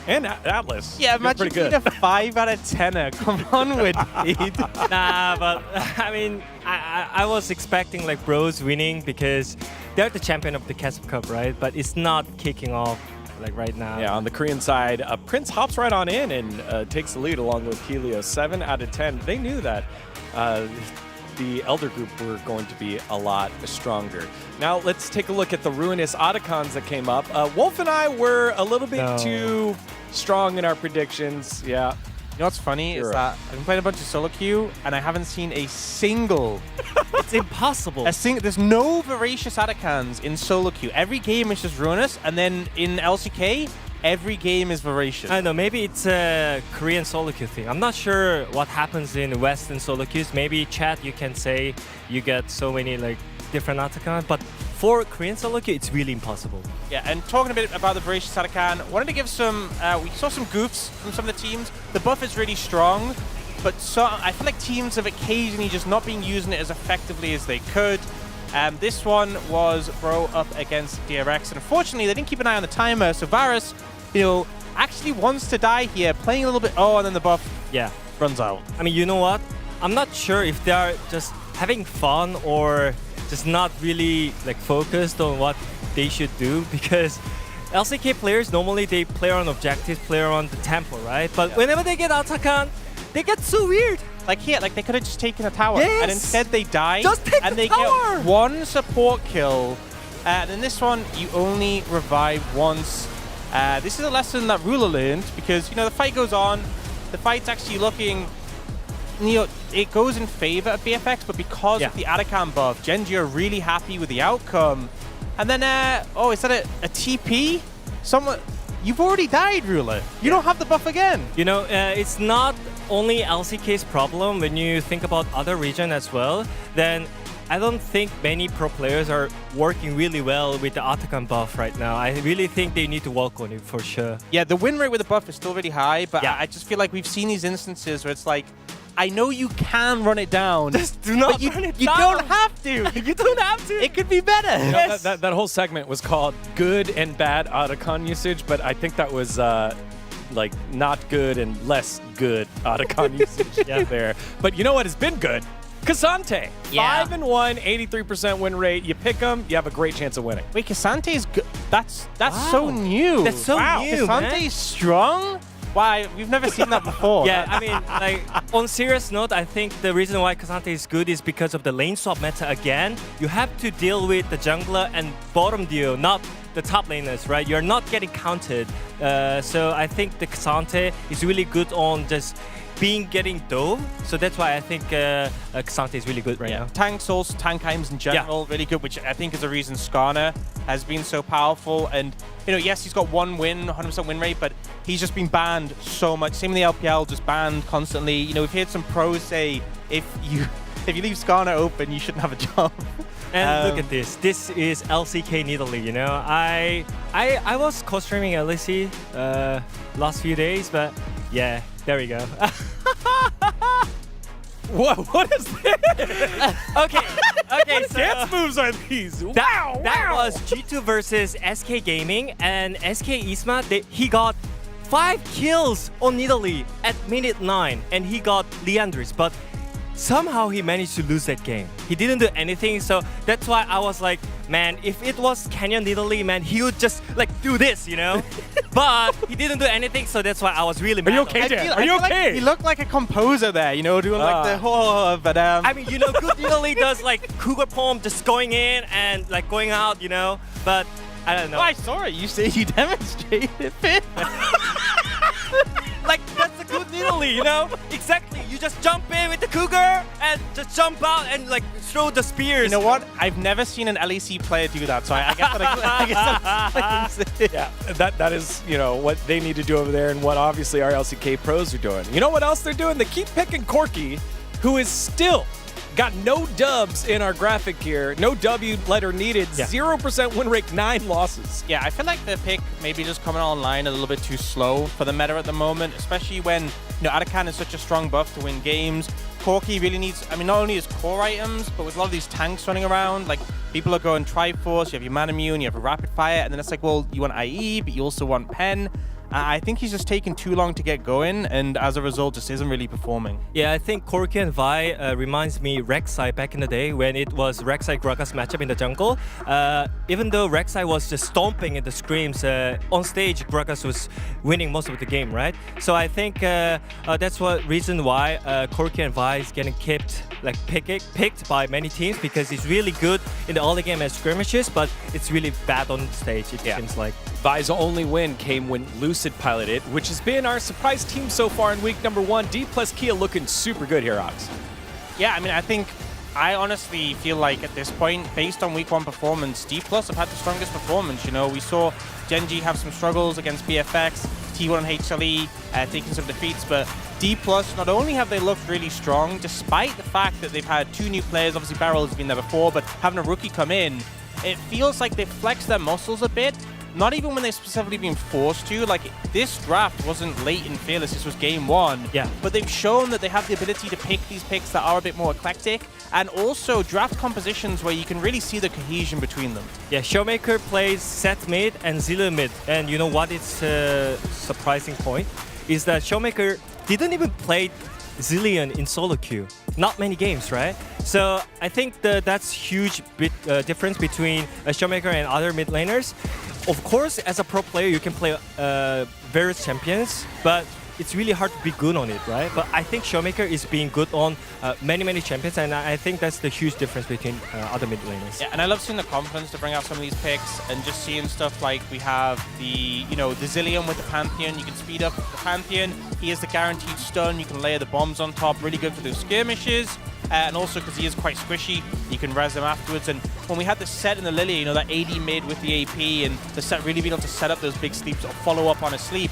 And Atlas. Yeah, You're imagine pretty good. being a 5 out of 10er. Come on with it. Nah, but I mean, I was expecting like Bros winning because they're the champion of the CUP Cup, right? But it's not kicking off like right now. Yeah, on the Korean side, Prince hops right on in and takes the lead along with Helio. 7 out of 10. They knew that the Elder Group were going to be a lot stronger. Now let's take a look at the ruinous Otacons that came up. Wolf and I were a little bit too strong in our predictions. Yeah. You know what's funny is that I've been playing a bunch of solo queue and I haven't seen a single. It's impossible. There's no Voracious Atacans in solo queue. Every game is just ruinous, and then in LCK, every game is Voracious. I don't know, maybe it's a Korean solo queue thing. I'm not sure what happens in Western solo queues. Maybe chat, you can say you get so many like different Atacans, but for Korean solo queue, it's really impossible. Yeah, and talking a bit about the Voracious Atacan, wanted to give some, we saw some goofs from some of the teams. The buff is really strong, but I feel like teams have occasionally just not been using it as effectively as they could. This one was Bro up against DRX, and unfortunately, they didn't keep an eye on the timer, so Varus, you know, actually wants to die here, playing a little bit, and then the buff. Yeah. runs out. I mean, you know what? I'm not sure if they are just having fun or just not really like focused on what they should do, because LCK players normally they play on objectives, play on the tempo, right? But whenever they get Atakan, they get so weird. Like here, like they could have just taken a tower, Yes! and instead they die. Just take and the they tower! get one support kill. And in this one, you only revive once. This is a lesson that Ruler learned, because you know the fight goes on. The fight's actually looking, you know, it goes in favor of BFX, but because of the Atakan buff, Genji are really happy with the outcome. And then, oh, is that a TP? Someone, you've already died, Ruler. You don't have the buff again. You know, it's not only LCK's problem. When you think about other region as well, then I don't think many pro players are working really well with the Atakan buff right now. I really think they need to work on it for sure. Yeah, the win rate with the buff is still really high, but I just feel like we've seen these instances where it's like, I know you can run it down. Just do not you, run it you down. don't have to. You don't have to. It could be better. You know, that whole segment was called good and bad Otacon usage, but I think that was like not good and less good Otacon usage there. But you know what has been good? Cassante. 5-1, 83% win rate. You pick them, you have a great chance of winning. Wait, Cassante's good. That's so new. That's so new, man. Cassante's strong? Why? We've never seen that before. Yeah, I mean, like, on serious note, I think the reason why Cassante is good is because of the lane swap meta again. You have to deal with the jungler and bottom duo, not the top laners, right? You're not getting counted. So I think the Cassante is really good on just getting dove. So that's why I think Cassante is really good right now. Tanks also, tank items in general, really good, which I think is the reason Skarner has been so powerful. And, you know, yes, he's got one win, 100% win rate, but he's just been banned so much. Same in the LPL, just banned constantly. You know, we've heard some pros say, if you leave Skarner open, you shouldn't have a job. And look at this. This is LCK in Italy, you know. I was co-streaming LEC last few days, but yeah, there we go. What is this? Okay, What dance moves are these? That was G2 versus SK Gaming, and SK Isma, he got 5 kills on Italy at minute 9, and he got Leandris, but somehow he managed to lose that game. He didn't do anything, so that's why I was like, man, if it was Canyon Italy, man, he would just like do this, you know? But he didn't do anything, so that's why I was really mad. Are you okay, Dan? Are you okay? Like he looked like a composer there, you know, doing like the but I mean, you know, good Italy does like Cougar Palm just going in and like going out, you know? But I don't know. Oh, I saw it. You say you demonstrated it. Like, that's a good Italy, you know? Exactly. You just jump in with the Cougar and just jump out and like throw the spears. You know what? I've never seen an LEC player do that, so I guess that is, you know, what they need to do over there and what obviously our LCK pros are doing. You know what else they're doing? They keep picking Corki, who is still got no dubs in our graphic here. No W letter needed. 0% win rate, 9 losses. Yeah, I feel like the pick maybe just coming online a little bit too slow for the meta at the moment, especially when, you know, Atakan is such a strong buff to win games. Corki really needs, I mean, not only his core items, but with a lot of these tanks running around, like people are going Triforce, you have your Manamune, you have a Rapid Fire, and then it's like, well, you want IE, but you also want Pen. I think he's just taking too long to get going, and as a result, just isn't really performing. Yeah, I think Corki and Vi reminds me Rek'Sai back in the day when it was Rek'Sai Gragas matchup in the jungle. Even though Rek'Sai was just stomping at the screams, on stage Gragas was winning most of the game, right? So I think that's what reason why Corki and Vi is getting picked by many teams, because he's really good in the early game as skirmishes, but it's really bad on stage, it seems like. Vi's only win came when Lucid piloted, which has been our surprise team so far in week number 1. D plus Kia looking super good here, Ox. Yeah, I mean, I honestly feel like at this point, based on week 1 performance, D plus have had the strongest performance. You know, we saw Genji have some struggles against BFX, T1 and HLE taking some defeats, but D plus, not only have they looked really strong, despite the fact that they've had 2 new players, obviously Barrel has been there before, but having a rookie come in, it feels like they've flexed their muscles a bit. Not even when they've specifically been forced to. Like, this draft wasn't late and fearless, this was game 1. Yeah. But they've shown that they have the ability to pick these picks that are a bit more eclectic, and also draft compositions where you can really see the cohesion between them. Yeah, Showmaker plays Set mid and Zilla mid, and you know what is a surprising point? Is that Showmaker didn't even play Zillion in solo queue. Not many games, right? So I think that's huge difference between a Showmaker and other mid laners. Of course, as a pro player, you can play various champions, but it's really hard to be good on it, right? But I think Showmaker is being good on many champions, and I think that's the huge difference between other mid laners. Yeah, and I love seeing the confidence to bring out some of these picks, and just seeing stuff like we have the Zillion with the Pantheon. You can speed up the Pantheon. He has the guaranteed stun. You can layer the bombs on top. Really good for those skirmishes. And also because he is quite squishy, you can res them afterwards. And when we had the set in the Lily, that AD mid with the AP, and the set really being able to set up those big sleeps or follow up on a sleep.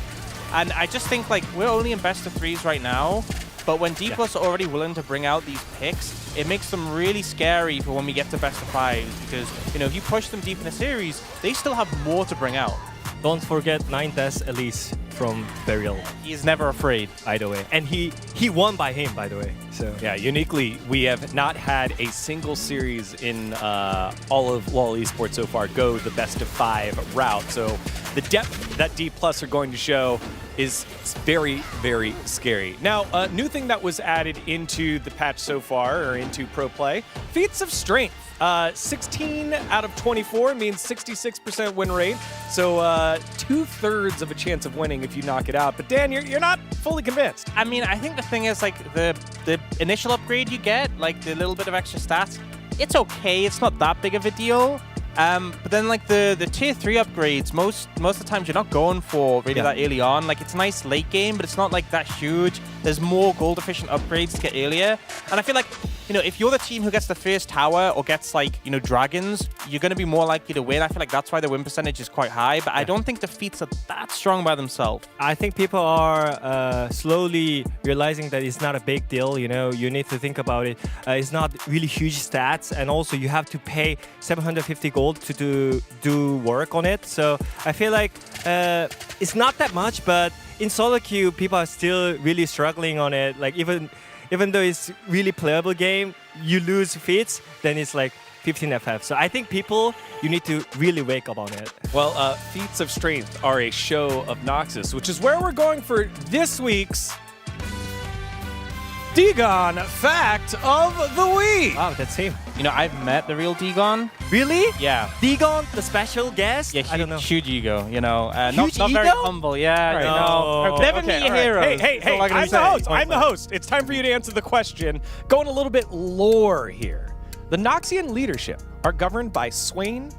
And I just think we're only in best of 3s right now, but when D+ are already willing to bring out these picks, it makes them really scary for when we get to best of 5s, because if you push them deep in the series, they still have more to bring out. Don't forget 9th Elise from Burial. He is never afraid. By the way. And he won by him, by the way. So Yeah, uniquely, we have not had a single series in all of LoL Esports so far go the best of 5 route. So the depth that D+ are going to show is very, very scary. Now, a new thing that was added into the patch so far, or into Pro Play, feats of strength. 16 out of 24 means 66% win rate. So 2/3 of a chance of winning if you knock it out. But Dan, you're not fully convinced. I mean, I think the thing is the initial upgrade you get, the little bit of extra stats, it's okay. It's not that big of a deal. But then the tier 3 upgrades, most of the times you're not going for really that early on. It's nice late game, but it's not that huge. There's more gold efficient upgrades to get earlier. And I feel if you're the team who gets the first tower or gets dragons, you're going to be more likely to win. I feel that's why the win percentage is quite high, but I don't think the feats are that strong by themselves. I think people are slowly realizing that it's not a big deal. You need to think about it. It's not really huge stats, and also you have to pay 750 gold to do work on it. So I feel it's not that much, but in solo queue, people are still really struggling on it. Even though it's really playable game, you lose feats, then it's 15 FF. So I think you need to really wake up on it. Well, feats of strength are a show of Noxus, which is where we're going for this week's Dagon Fact of the Week. Wow, that's him. I've met the real Dagon. Really? Yeah. Dagon, the special guest? Yeah, I don't know. huge ego, not ego? very humble, yeah, No. Never meet your heroes. Hey, That's all I gotta I'm say. the host. I'm the host. It's time for you to answer the question. Going a little bit lore here. The Noxian leadership are governed by Swain,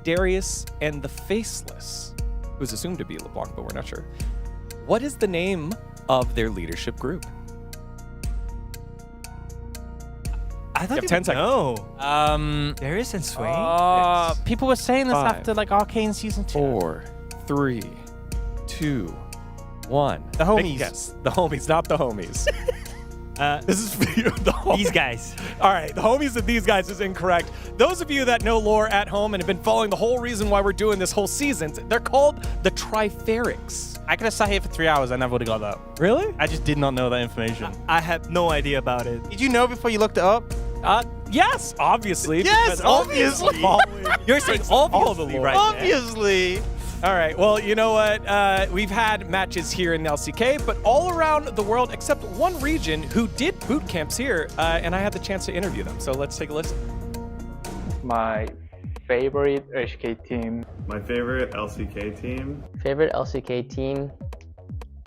Darius, and the Faceless, who's assumed to be LeBlanc, but we're not sure. What is the name of their leadership group? I don't You have 10 even know. Darius and Swain? People were saying this 5, after Arcane Season 2. 4, 3, 2, 1. The homies. Make a guess. The homies, not the homies. This is for you, the homies. These guys. All right, the homies of these guys is incorrect. Those of you that know lore at home and have been following the whole reason why we're doing this whole season, they're called the Triferics. I could have sat here for 3 hours. I never would have got that. Really? I just did not know that information. I have no idea about it. Did you know before you looked it up? Yes, obviously. Yes, because obviously. You're saying all the obviously lore. right now. Obviously. All right, well, you know what? We've had matches here in LCK, but all around the world except one region who did boot camps here, and I had the chance to interview them. So let's take a listen. My favorite LCK team. My favorite LCK team. Favorite LCK team?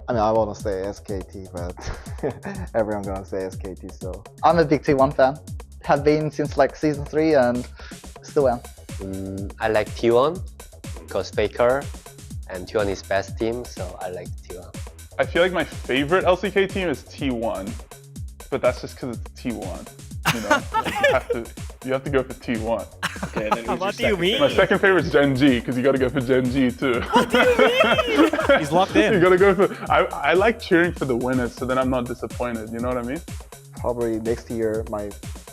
I mean, I want to say SKT, but everyone gonna say SKT, so. I'm a big T1 fan. Have been since season 3 and still am. I like T1 because Faker and T1 is best team, so I like T1. I feel like my favorite LCK team is T1, but that's just because it's T1. You have to go for T1. Okay, then what do you mean? My second favorite is Gen G, because you got to go for Gen G too. What do you mean? He's locked in. You got to go for. I like cheering for the winners, so then I'm not disappointed. You know what I mean? Probably next year, my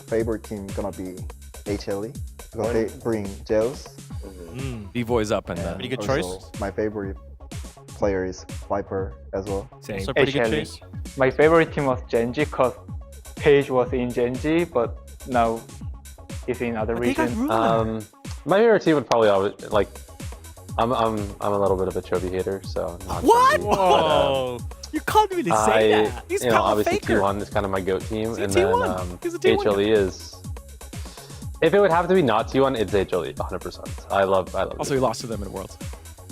favorite team gonna be HLE because they bring Gels. B-Boy's up in that. Pretty good choice. My favorite player is Viper as well. Same. Also pretty good choice. My favorite team was Genji because Paige was in Genji, but now he's in other regions. My favorite team would probably always I'm a little bit of a Chovy hater, so. What? Whoa. You can't really say that. He's you know, kind of a obviously faker. T1 is kind of my GOAT team, He's a and T1. then He's a T1 HLE is. If it would have to be not T1, it's HLE, 100%. I love. Also, he lost to them in Worlds.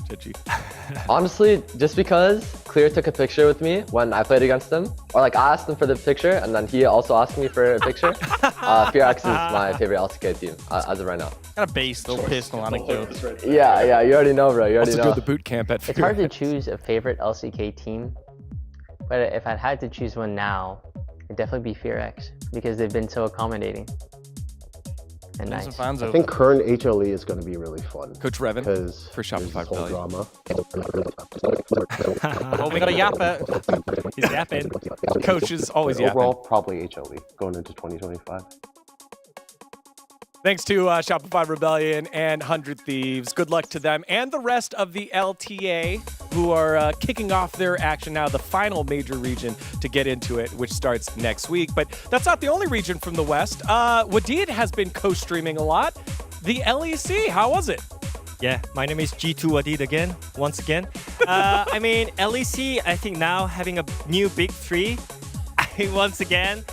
GG. Honestly, just because Clear took a picture with me when I played against him, or like I asked him for the picture, and then he also asked me for a picture. DRX is my favorite LCK team as of right now. Kind of based, little personal anecdote. Yeah, you already know, bro. You already Also know. do the boot camp at It's hard to choose a favorite LCK team, but if I had to choose one now, it'd definitely be FearX because they've been so accommodating and nice. I think current HLE is going to be really fun. Coach Revan because for Shopify whole drama. Oh, we got a yapper. He's yapping. Coach is always yapping. Overall, probably HLE going into 2025. Thanks to Shopify Rebellion and 100 Thieves. Good luck to them and the rest of the LTA who are kicking off their action now, the final major region to get into it, which starts next week. But that's not the only region from the West. Wadid has been co-streaming a lot. The LEC, how was it? Yeah, my name is G2 Wadid again, once again. I mean, LEC, I think now having a new big three, once again.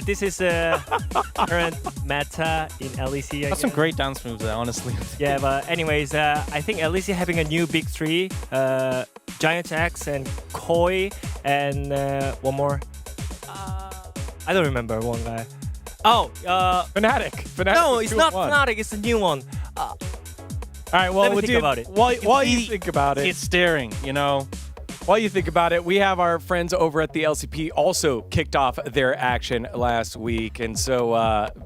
This is current meta in LEC. That's some great dance moves there, honestly. Yeah, but anyways, I think LEC having a new big three, Giant X and Koi, and one more. I don't remember one guy. Oh, Fnatic. No, it's not Fnatic. It's a new one. All right, well, let me think about it. While you think about it, it's staring, you know. While you think about it, we have our friends over at the LCP also kicked off their action last week. And so,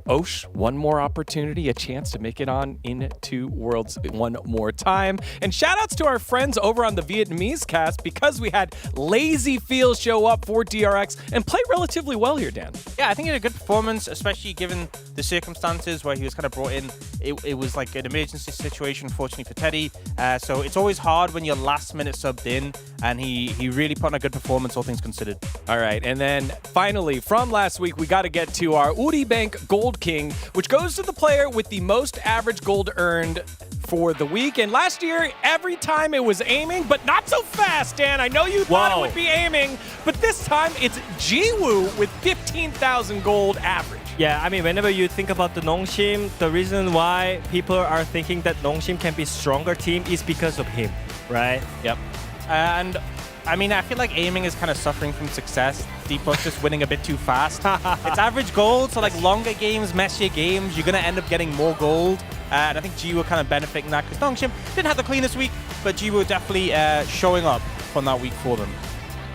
Osh, one more opportunity, a chance to make it on into Worlds one more time. And shout outs to our friends over on the Vietnamese cast because we had Lazy Feel show up for DRX and play relatively well here, Dan. Yeah, I think he had a good performance, especially given the circumstances where he was kind of brought in. It was like an emergency situation, fortunately for Teddy. So it's always hard when you're last minute subbed in, and he really put on a good performance, all things considered. All right, and then finally, from last week, we got to get to our Uri Bank Gold King, which goes to the player with the most average gold earned for the week. And last year, every time it was aiming, but not so fast, Dan. I know you thought it would be aiming, but this time it's Jiwoo with 15,000 gold average. Yeah, I mean, whenever you think about the Nongshim, the reason why people are thinking that Nongshim can be stronger team is because of him, right? Yep. And I mean, I feel like aiming is kind of suffering from success. Deep Push just winning a bit too fast. It's average gold, so like longer games, messier games, you're going to end up getting more gold. And I think Jiwoo kind of benefiting that because Nongshim didn't have the cleanest week, but Jiwoo definitely showing up on that week for them.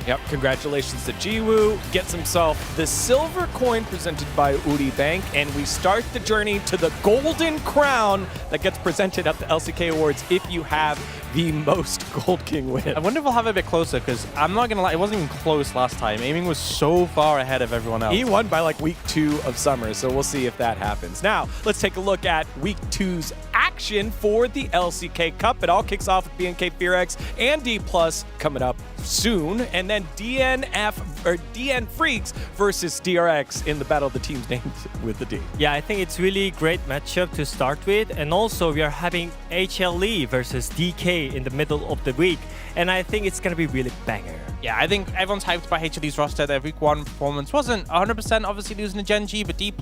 Yep, congratulations to Jiwoo. Gets himself the silver coin presented by Uri Bank, and we start the journey to the golden crown that gets presented at the LCK Awards if you have the most Gold King win. I wonder if we'll have it a bit closer, because I'm not going to lie, it wasn't even close last time. Aiming was so far ahead of everyone else. He won by like week 2 of summer, so we'll see if that happens. Now, let's take a look at week 2's action for the LCK Cup. It all kicks off with BNK FearX and D+ coming up soon, and then DNF or DN Freaks versus DRX in the battle of the teams named with the D. Yeah, I think it's really great matchup to start with, and also we are having HLE versus DK in the middle of the week, and I think it's gonna be really banger. Yeah, I think everyone's hyped by HLE's roster. Their week 1 performance wasn't 100%, obviously losing to Gen G, but D+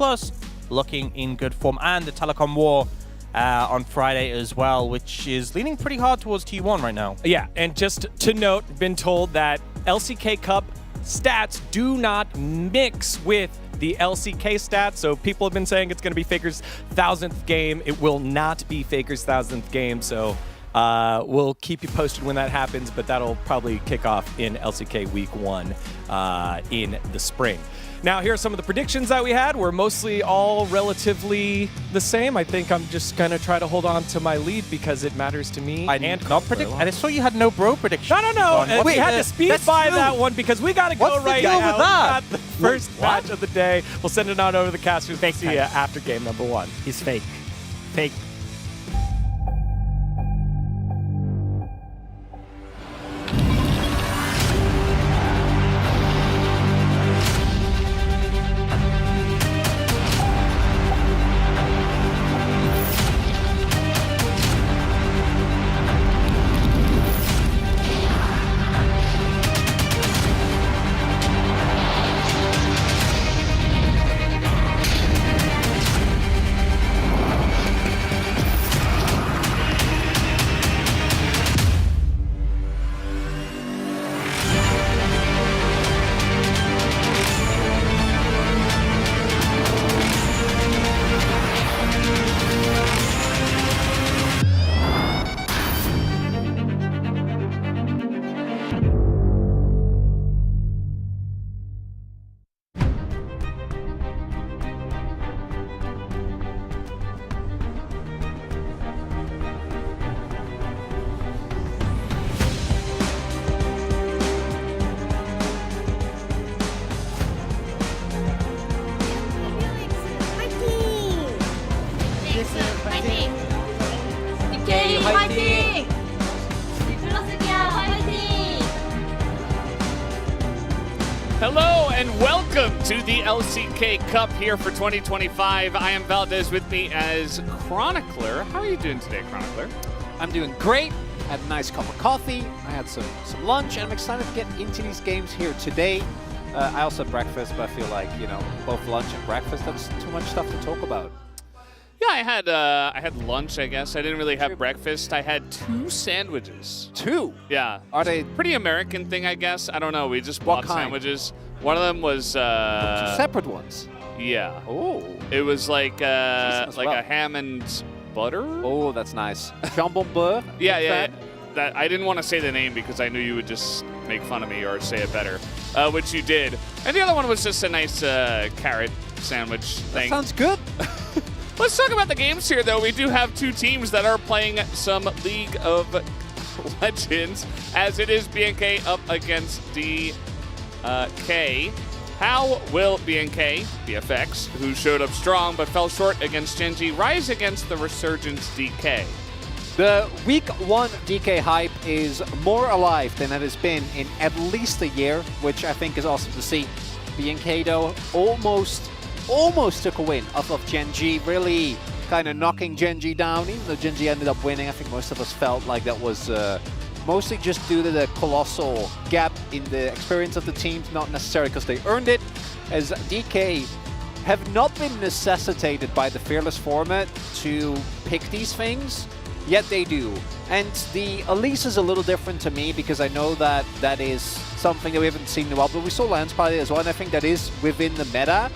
looking in good form, and the Telecom War on Friday as well, which is leaning pretty hard towards T1 right now. Yeah, and just to note, been told that LCK Cup stats do not mix with the LCK stats, so people have been saying it's going to be Faker's 1000th game. It will not be Faker's 1000th game, so we'll keep you posted when that happens, but that'll probably kick off in LCK Week 1 in the spring. Now, here are some of the predictions that we had. We're mostly all relatively the same. I think I'm just going to try to hold on to my lead because it matters to me. And I saw you had no bro prediction. No. We had to speed by that one because we got to go right now. With that? We got the first match of the day. We'll send it on over to the casters. We'll see you after game number 1. He's fake. Fake. Hello and welcome to the LCK Cup here for 2025. I am Valdez, with me as Chronicler. How are you doing today, Chronicler? I'm doing great. Had a nice cup of coffee. I had some lunch, and I'm excited to get into these games here today. I also had breakfast, but I feel like, you know, both lunch and breakfast, that's too much stuff to talk about. Yeah, I had lunch, I guess. I didn't really have breakfast. I had 2 sandwiches. 2? Yeah. Are they pretty American thing, I guess? I don't know. We just bought sandwiches. One of them was 2 separate ones. Yeah. Oh. It was like a ham and butter. Oh, that's nice. Jambon beurre. Yeah. That I didn't want to say the name because I knew you would just make fun of me or say it better, which you did. And the other one was just a nice carrot sandwich thing. That sounds good. Let's talk about the games here, though. We do have 2 teams that are playing some League of Legends, as it is BNK up against DK. How will BNK, BFX, who showed up strong but fell short against Genji, rise against the Resurgence DK? The Week 1 DK hype is more alive than it has been in at least a year, which I think is awesome to see. BNK, though, almost took a win off of Genji, really kind of knocking Genji down. Even though Genji ended up winning, I think most of us felt like that was mostly just due to the colossal gap in the experience of the teams, not necessarily because they earned it, as DK have not been necessitated by the Fearless format to pick these things, yet they do. And the Elise is a little different to me because I know that that is something that we haven't seen in a while, but we saw Lance play as well, and I think that is within the meta.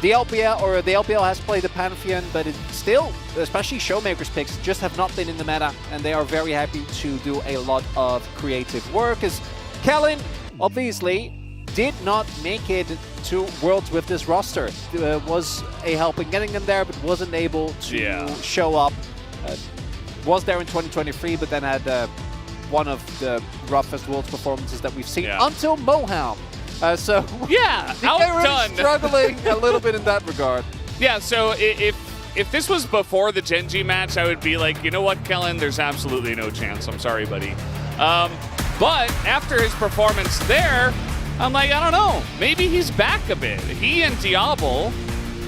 The LPL has played the Pantheon, but it still, especially Showmakers picks, just have not been in the meta, and they are very happy to do a lot of creative work, as Kellen obviously did not make it to Worlds with this roster. Was a help in getting them there, but wasn't able to show up. Was there in 2023, but then had one of the roughest Worlds performances that we've seen until Moham. So yeah, outdone. Really struggling a little bit in that regard. Yeah, so if this was before the Genji match, I would be like, you know what, Kellen, there's absolutely no chance. I'm sorry, buddy. But after his performance there, I'm like, I don't know. Maybe he's back a bit. He and Diablo,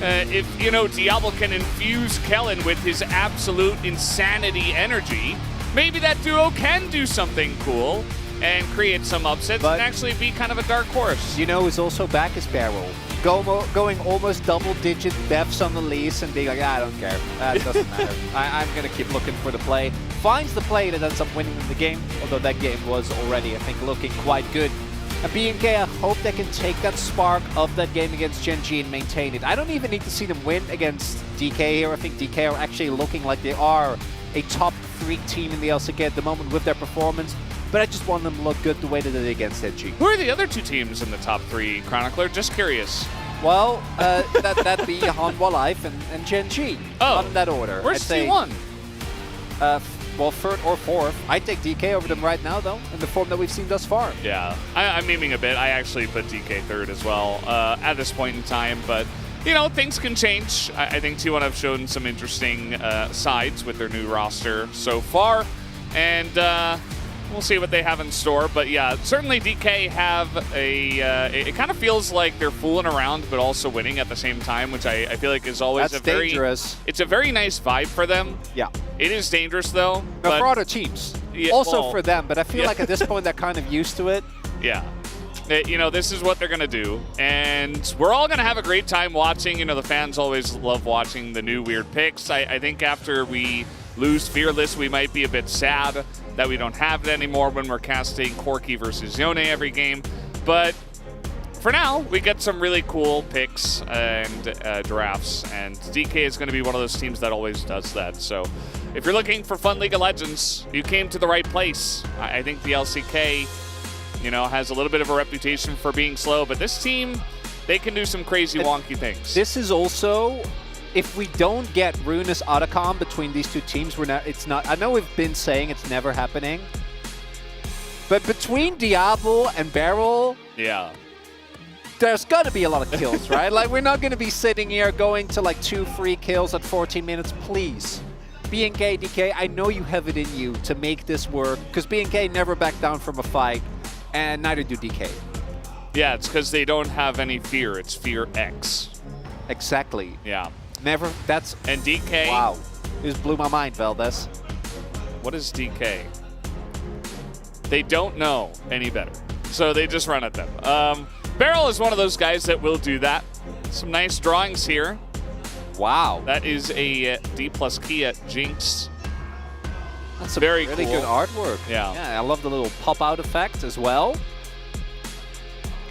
if, you know, Diablo can infuse Kellen with his absolute insanity energy, maybe that duo can do something cool and create some upsets and actually be kind of a dark horse. You know who's also back is Barrel. Going almost double-digit deaths on the lease and being like, I don't care. That doesn't matter. I'm going to keep looking for the play. Finds the play that ends up winning the game, although that game was already, I think, looking quite good. And BNK, I hope they can take that spark of that game against Genji and maintain it. I don't even need to see them win against DK here. I think DK are actually looking like they are a top 3 team in the LCK at the moment with their performance. But I just want them to look good the way that they did against Genji. Who are the other 2 teams in the top 3, Chronicler? Just curious. Well, that'd be Hanwha Life and Genji. Oh. Not in that order. Where's C1? Well, 3rd or 4th. I'd take DK over them right now, though, in the form that we've seen thus far. Yeah, I'm memeing a bit. I actually put DK 3rd as well at this point in time, but you know, things can change. I think T1 have shown some interesting sides with their new roster so far, and we'll see what they have in store. But yeah, certainly DK have it kind of feels like they're fooling around but also winning at the same time, which I feel like is always dangerous. It's a very nice vibe for them. Yeah. It is dangerous though. But for other teams. Yeah, also well, for them, but I feel like at this point they're kind of used to it. Yeah. You know, this is what they're going to do. And we're all going to have a great time watching. You know, the fans always love watching the new weird picks. I think after we lose Fearless, we might be a bit sad that we don't have it anymore when we're casting Corki versus Yone every game. But for now, we get some really cool picks and drafts. And DK is going to be one of those teams that always does that. So if you're looking for fun League of Legends, you came to the right place. I think the LCK, you know, has a little bit of a reputation for being slow, but this team, they can do some crazy wonky things. This is also, if we don't get Ruinous Otacon between these 2 teams, it's not, I know we've been saying it's never happening, but between Diablo and Barrel, yeah, there's got to be a lot of kills, right? Like, we're not going to be sitting here going to like 2 free kills at 14 minutes, please. BNK, DK, I know you have it in you to make this work, because BNK never back down from a fight, and neither do DK. Yeah, it's because they don't have any fear. It's Fear X. Exactly. Yeah. Never. That's. And DK. Wow. This blew my mind, Valdez. What is DK? They don't know any better, so they just run at them. Barrel is one of those guys that will do that. Some nice drawings here. Wow. That is a D+ key at Jinx. That's some very really cool. good artwork. Yeah. Yeah, I love the little pop-out effect as well.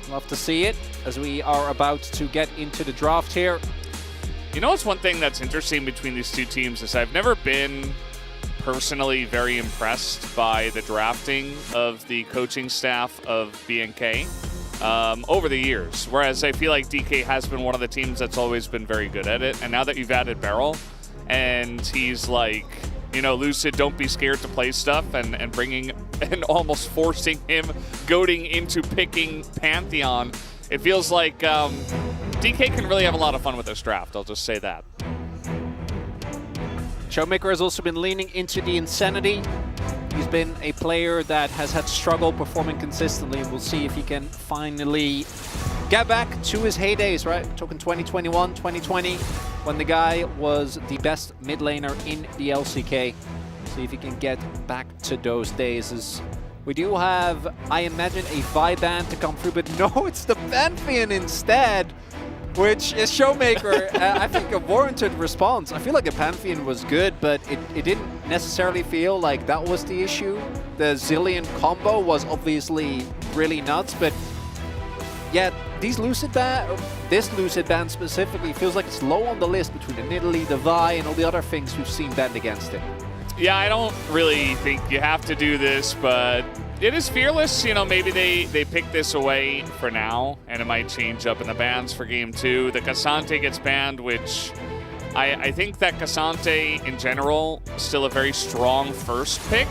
Love to see it as we are about to get into the draft here. You know what's one thing that's interesting between these two teams is I've never been personally very impressed by the drafting of the coaching staff of BNK over the years, whereas I feel like DK has been one of the teams that's always been very good at it. And now that you've added Barrel and he's like, you know, Lucid, don't be scared to play stuff, and bringing and almost forcing him, goading into picking Pantheon, it feels like DK can really have a lot of fun with this draft. I'll just say that. Showmaker has also been leaning into the Insanity. He's been a player that has had struggle performing consistently, and we'll see if he can finally get back to his heydays, right? We're talking 2021, 2020, when the guy was the best mid laner in the LCK. See if he can get back to those days. As we do have, I imagine, a Vi ban to come through, but no, it's the Pantheon instead, which is Showmaker, I think, a warranted response. I feel like the Pantheon was good, but it didn't necessarily feel like that was the issue. The Zillion combo was obviously really nuts, but yeah, this Lucid ban specifically feels like it's low on the list between the Nidalee, the Vi, and all the other things we've seen banned against it. Yeah, I don't really think you have to do this, but it is Fearless. You know, maybe they pick this away for now, and it might change up in the bans for Game 2. The Cassante gets banned, which I think that Cassante, in general, is still a very strong first pick,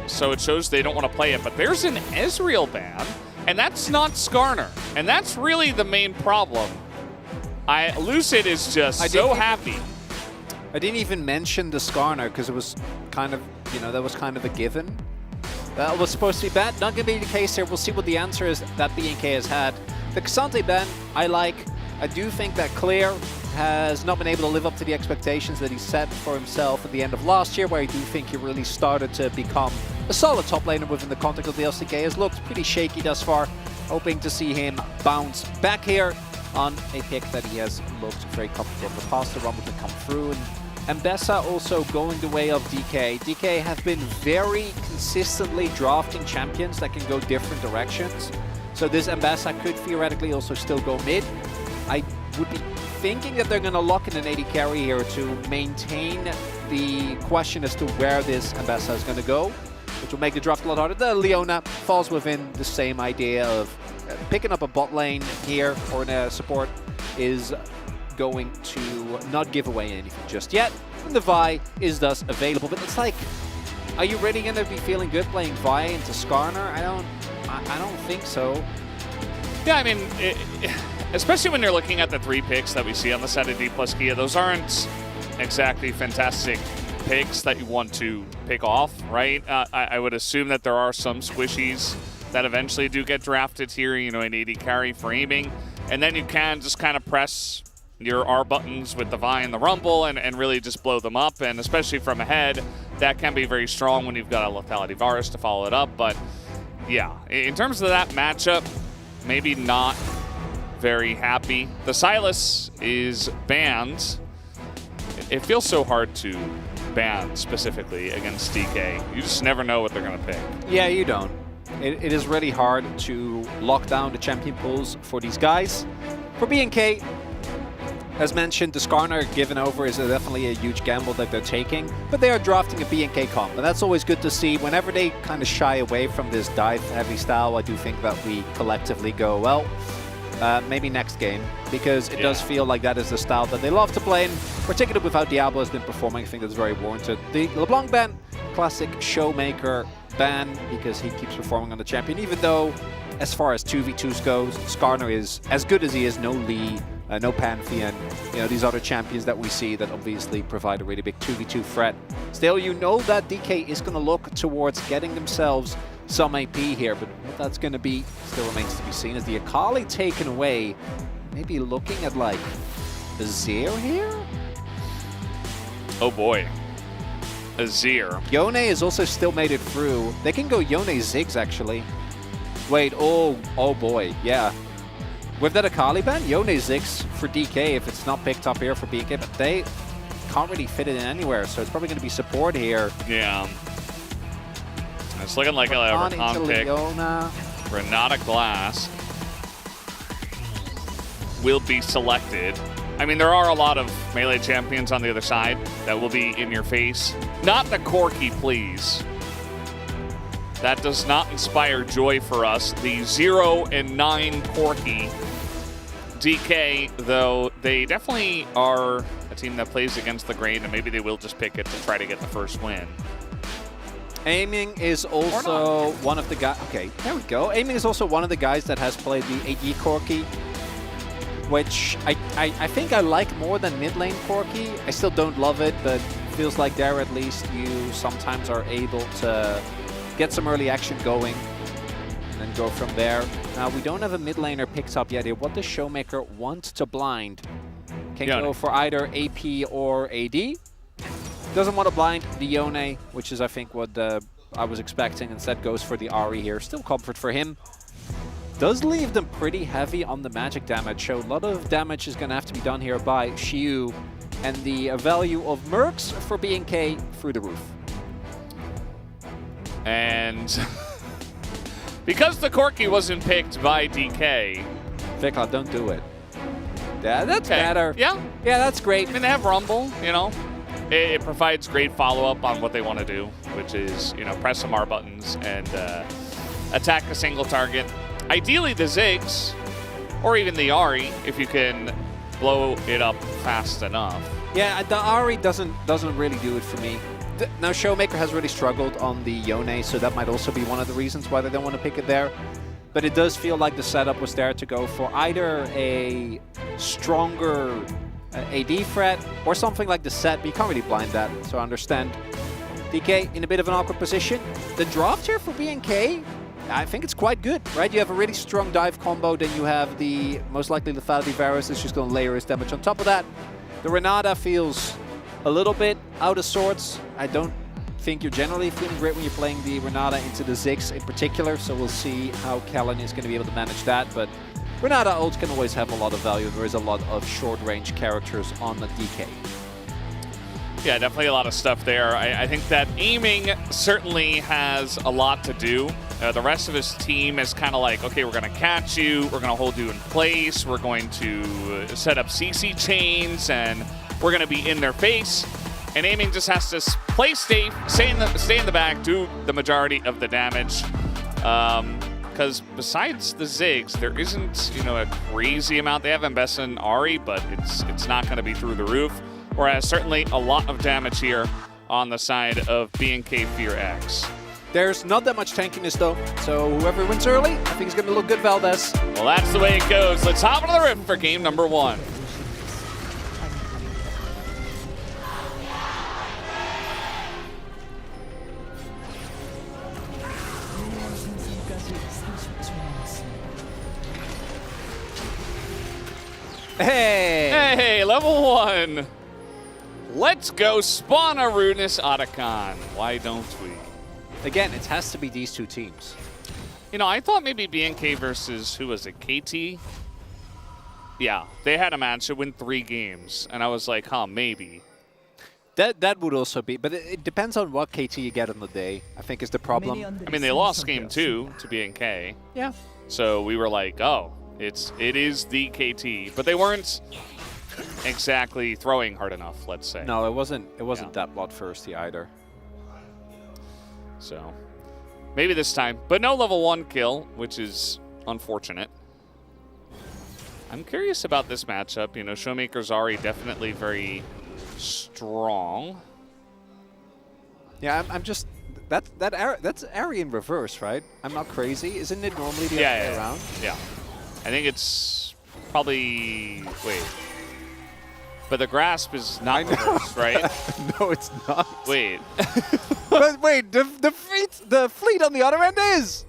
so it shows they don't want to play it. But there's an Ezreal ban, and that's not Skarner, and that's really the main problem. Lucid is just so happy. I didn't even mention the Skarner because it was kind of, you know, that was kind of a given. That was supposed to be bad. Not going to be the case here. We'll see what the answer is that BNK has had. The Cassante ban, I like. I do think that Clear has not been able to live up to the expectations that he set for himself at the end of last year, where I do think he really started to become a solid top laner within the context of the LCK. Has looked pretty shaky thus far. Hoping to see him bounce back here on a pick that he has looked very comfortable in the past. The Rumble to come through, and Bessa also going the way of DK. DK have been very consistently drafting champions that can go different directions. So this Ambassa could theoretically also still go mid. I would be thinking that they're going to lock in an 80 carry here to maintain the question as to where this Ambassa is going to go, which will make the draft a lot harder. The Leona falls within the same idea of picking up a bot lane here or in a support is going to not give away anything just yet. And the Vi is thus available, but it's like, are you really going to be feeling good playing Vi into Skarner? I don't think so. Yeah, I mean, especially when you're looking at the 3 picks that we see on the side of D+ Kia, those aren't exactly fantastic picks that you want to pick off, right? I would assume that there are some squishies that eventually do get drafted here, you know, an 80 carry for aiming, and then you can just kind of press your R buttons with the Vi and the Rumble and really just blow them up, and especially from ahead, that can be very strong when you've got a Lethality Varus to follow it up. But yeah, in terms of that matchup, maybe not very happy. The Sylas is banned. It feels so hard to ban specifically against DK. You just never know what they're going to pick. Yeah, you don't. It is really hard to lock down the champion pools for these guys. For BNK, as mentioned, the Skarner given over is definitely a huge gamble that they're taking, but they are drafting a BNK comp, and that's always good to see. Whenever they kind of shy away from this dive-heavy style, I do think that we collectively go, well, maybe next game, because it does feel like that is the style that they love to play, and particularly with how Diablo has been performing, I think that's very warranted. The LeBlanc ban, classic Showmaker ban, because he keeps performing on the champion, even though, as far as 2v2s goes, Skarner is as good as he is. No Lee, no Pantheon, you know, these other champions that we see that obviously provide a really big 2v2 threat. Still, you know that DK is going to look towards getting themselves some AP here, but what that's going to be still remains to be seen. As the Akali taken away, maybe looking at like Azir here? Oh boy. Azir. Yone has also still made it through. They can go Yone Ziggs actually. Wait, oh boy, yeah. With that Akali ban, Yone Ziggs for DK if it's not picked up here for BK, but they can't really fit it in anywhere, so it's probably going to be support here. Yeah. It's looking like a Rakan pick. Renata Glass will be selected. I mean, there are a lot of melee champions on the other side that will be in your face. Not the Corki, please. That does not inspire joy for us. The 0 and 9 Corki. DK, though, they definitely are a team that plays against the grain, and maybe they will just pick it to try to get the first win. Aiming is also one of the guys. Okay, there we go. Aiming is also one of the guys that has played the AD Corki, which I think I like more than mid lane Corki. I still don't love it, but feels like there at least you sometimes are able to get some early action going and then go from there. Now, we don't have a mid laner picked up yet here. What does Showmaker want to blind? Can go for either AP or AD. Doesn't want to blind the Yone, which is, I think, what I was expecting. Instead goes for the Ahri here. Still comfort for him. Does leave them pretty heavy on the magic damage. So a lot of damage is going to have to be done here by Xiu. And the value of Mercs for B&K through the roof. And because the Corki wasn't picked by DK. Vikla, don't do it. Yeah, that's better. Yeah. Yeah, that's great. I mean, they have Rumble, you know. It provides great follow-up on what they want to do, which is, you know, press some R buttons and attack a single target. Ideally, the Ziggs, or even the Ahri, if you can blow it up fast enough. Yeah, the Ahri doesn't really do it for me. Now, Showmaker has really struggled on the Yone, so that might also be one of the reasons why they don't want to pick it there. But it does feel like the setup was there to go for either a stronger AD threat or something like the set, but you can't really blind that, so I understand. DK in a bit of an awkward position. The draft here for B&K, I think it's quite good, right? You have a really strong dive combo, then you have the most likely lethality Varus is just going to layer his damage on top of that. The Renata feels a little bit out of sorts. I don't think you're generally feeling great when you're playing the Renata into the Ziggs in particular, so we'll see how Kellen is going to be able to manage that, but Renata ults can always have a lot of value. There is a lot of short-range characters on the DK. Yeah, definitely a lot of stuff there. I think that aiming certainly has a lot to do. The rest of his team is kind of like, okay, we're going to catch you, we're going to hold you in place, we're going to set up CC chains, and we're going to be in their face. And aiming just has to play safe, stay in the back, do the majority of the damage. Because besides the Ziggs, there isn't, you know, a crazy amount. They have invested in Ahri, but it's not going to be through the roof. Whereas certainly a lot of damage here on the side of B&K Fear X. There's not that much tankiness though, so whoever wins early, I think is going to look good, Valdez. Well, that's the way it goes. Let's hop into the rift for game number 1. Hey, level 1. Let's go spawn a Rudeness Otacon. Why don't we? Again, it has to be these two teams. You know, I thought maybe B&K versus, who was it, KT? Yeah, they had a match to win 3 games, and I was like, huh, maybe. That would also be, but it depends on what KT you get on the day, I think is the problem. I mean, they lost game 2 to B&K. Yeah. So we were like, oh, it is the KT, but they weren't exactly throwing hard enough, let's say. No, it wasn't that bloodthirsty either. So maybe this time, but no level 1 kill, which is unfortunate. I'm curious about this matchup. You know, Showmaker's Ahri definitely very strong. Yeah, I'm just that's Ahri in reverse, right? I'm not crazy. Isn't it normally the other way around? Yeah. I think it's probably, wait. But the grasp is not reversed, right? No, it's not. Wait. But wait, the fleet on the other end is.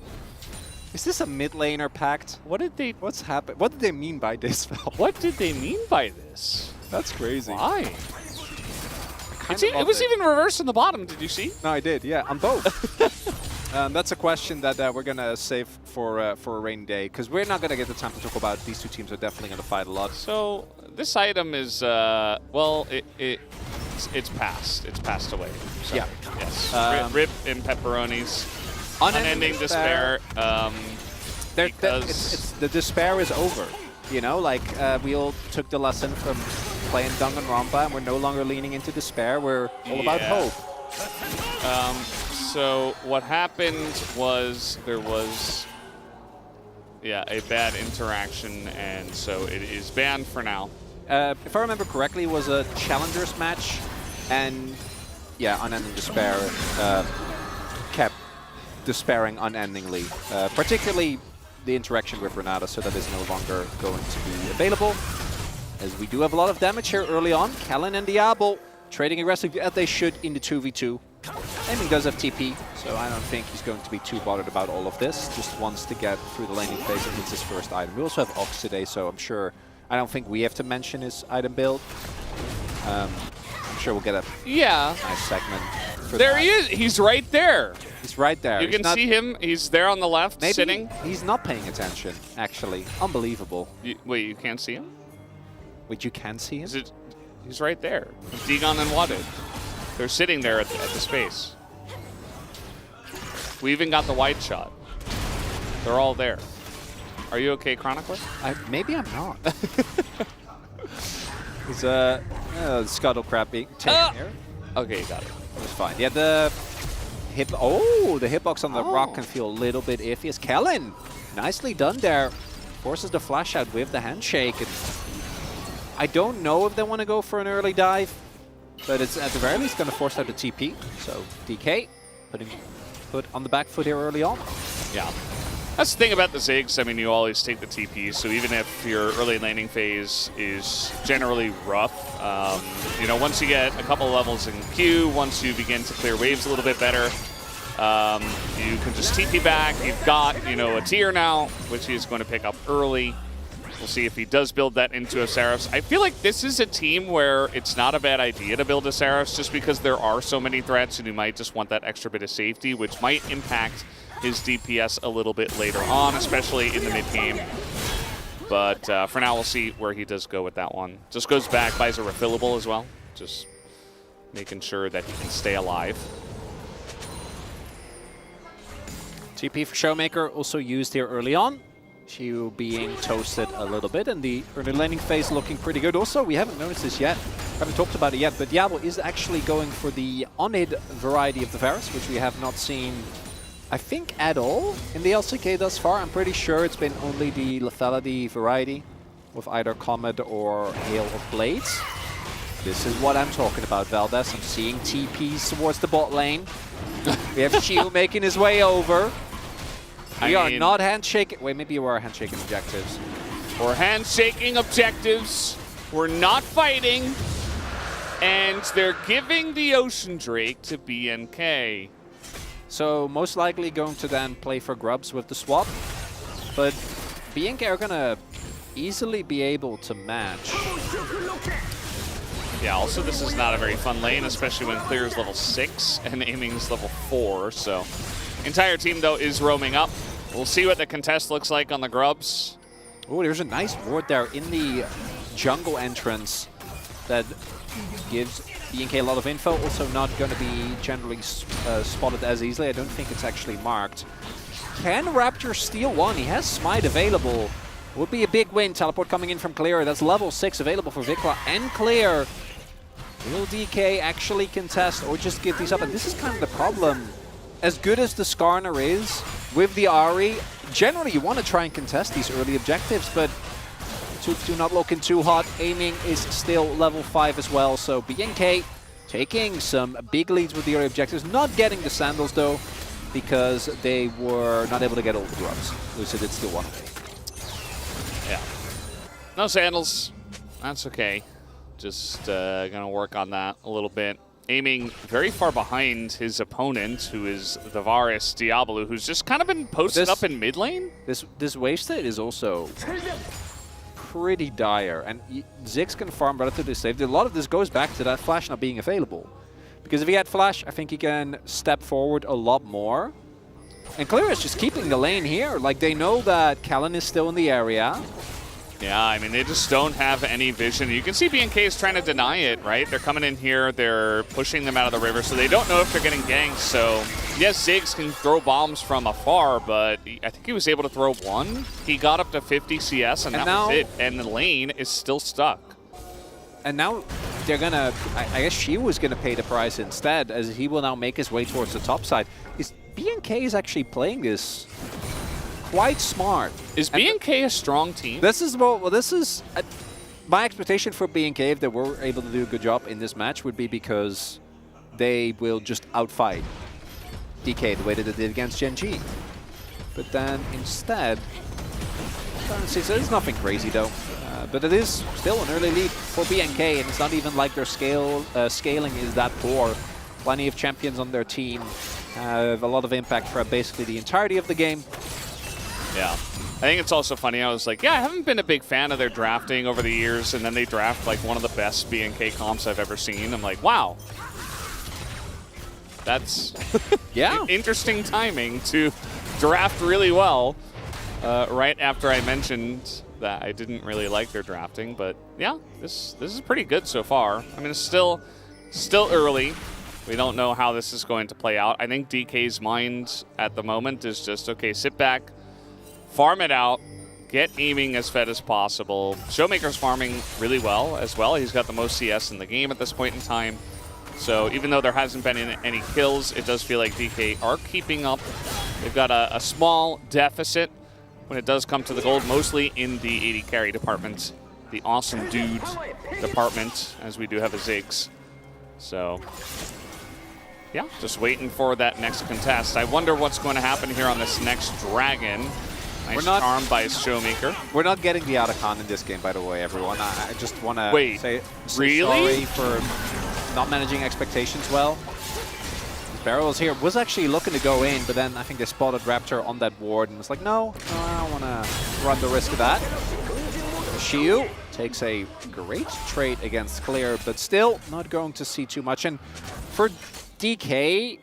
Is this a mid laner pact? What's happened? What did they mean by this, Val? What did they mean by this? That's crazy. Why? It was even reversed in the bottom. Did you see? No, I did. Yeah, on both. That's a question that we're gonna save for a rainy day because we're not gonna get the time to talk about. These two teams are definitely gonna fight a lot. So this item is well, it's passed. It's passed away. So, yeah. Yes. Rip and pepperonis. Unending despair. Because the despair is over. You know, like we all took the lesson from playing Danganronpa, and we're no longer leaning into despair. We're all about hope. So what happened was there was, a bad interaction, and so it is banned for now. If I remember correctly, it was a challengers match, and Unending Despair kept despairing unendingly, particularly the interaction with Renata, so that is no longer going to be available. As we do have a lot of damage here early on. Kellen and Diablo trading aggressively as they should in the 2v2. Aiming does have TP, so I don't think he's going to be too bothered about all of this. Just wants to get through the laning phase and hits his first item. We also have Ox today, so I don't think we have to mention his item build. I'm sure we'll get a nice segment for There that. he is. He's right there. He's right there. You can see him. He's there on the left, Maybe sitting. He's not paying attention, actually. Unbelievable. Wait, you can't see him? Wait, you can see him? He's right there. Degon and Wadded. They're sitting there at the space. We even got the wide shot. They're all there. Are you okay, Chronicler? Maybe I'm not. He's Scuttle Crab being taken here. Okay, got it. It was fine. Yeah, the hitbox on the rock can feel a little bit iffy. As Kellen, nicely done there. Forces the flash out with the handshake. And I don't know if they want to go for an early dive, but it's at the very least going to force out the TP. So DK put on the back foot here early on. Yeah. That's the thing about the Ziggs. I mean, you always take the TP, so even if your early laning phase is generally rough, once you get a couple levels in queue, once you begin to clear waves a little bit better, you can just TP back. You've got, a tier now, which he's going to pick up early. We'll see if he does build that into a Seraphs. I feel like this is a team where it's not a bad idea to build a Seraphs just because there are so many threats and you might just want that extra bit of safety, which might impact his DPS a little bit later on, especially in the mid-game. But for now, we'll see where he does go with that one. Just goes back, buys a refillable as well. Just making sure that he can stay alive. TP for Showmaker also used here early on. Shiu being toasted a little bit, and the early laning phase looking pretty good. Also, we haven't noticed this yet, haven't talked about it yet, but Diablo is actually going for the on-hit variety of the Varus, which we have not seen, I think, at all in the LCK thus far. I'm pretty sure it's been only the lethality variety with either Comet or Hail of Blades. This is what I'm talking about, Valdez. I'm seeing TPs towards the bot lane. We have Shiu making his way over. We are not handshaking. Wait, maybe you are handshaking objectives. We're handshaking objectives. We're not fighting. And they're giving the Ocean Drake to BNK. So most likely going to then play for grubs with the swap. But BNK are going to easily be able to match. Yeah, also this is not a very fun lane, especially when clear is level 6 and aiming is level 4. So entire team, though, is roaming up. We'll see what the contest looks like on the grubs. Oh, there's a nice ward there in the jungle entrance that gives BNK a lot of info. Also not going to be generally spotted as easily. I don't think it's actually marked. Can Raptor steal one? He has Smite available. Would be a big win. Teleport coming in from Clear. That's level 6 available for Vikla and Clear. Will DK actually contest or just give these up? And this is kind of the problem. As good as the Skarner is with the Ahri, generally you want to try and contest these early objectives, but to not looking too hot. Aiming is still level 5 as well, so BNK taking some big leads with the early objectives. Not getting the sandals though, because they were not able to get all the grubs. Lucid did still one. Yeah. No sandals. That's okay. Just gonna work on that a little bit. Aiming very far behind his opponent, who is the Varus Diablo, who's just kind of been posted up in mid lane. This wave state is also pretty dire, and Ziggs can farm relatively safe. A lot of this goes back to that flash not being available. Because if he had flash, I think he can step forward a lot more. And Clear is just keeping the lane here. Like, they know that Callan is still in the area. Yeah, I mean, they just don't have any vision. You can see BNK is trying to deny it, right? They're coming in here, they're pushing them out of the river, so they don't know if they're getting ganked. So, yes, Ziggs can throw bombs from afar, but I think he was able to throw one. He got up to 50 CS, and that was it. And the lane is still stuck. And now they're gonna, I guess she was gonna pay the price instead, as he will now make his way towards the top side. BNK is actually playing this quite smart. Is BNK a strong team? This is my expectation for BNK, if they were able to do a good job in this match, would be because they will just outfight DK the way that they did against Gen G. But then instead, there's nothing crazy though. But it is still an early lead for BNK, and it's not even like their scaling is that poor. Plenty of champions on their team have a lot of impact for basically the entirety of the game. Yeah. I think it's also funny, I was like, yeah, I haven't been a big fan of their drafting over the years, and then they draft like one of the best BNK comps I've ever seen. I'm like, wow. That's interesting timing to draft really well right after I mentioned that I didn't really like their drafting. But yeah, this is pretty good so far. I mean, it's still early. We don't know how this is going to play out. I think DK's mind at the moment is just, okay, sit back, farm it out, get aiming as fed as possible. Showmaker's farming really well as well. He's got the most CS in the game at this point in time. So even though there hasn't been any kills, it does feel like DK are keeping up. They've got a small deficit when it does come to the gold, mostly in the AD carry department, the awesome dude department, as we do have a Ziggs. So yeah, just waiting for that next contest. I wonder what's going to happen here on this next dragon. Nice charm by Showmaker. We're not getting the Otacon in this game, by the way, everyone. I just want to say really? sorry for not managing expectations well. Barrels here was actually looking to go in, but then I think they spotted Raptor on that ward and was like, no, I don't want to run the risk of that. Shiu takes a great trade against Clear, but still not going to see too much. And for DK,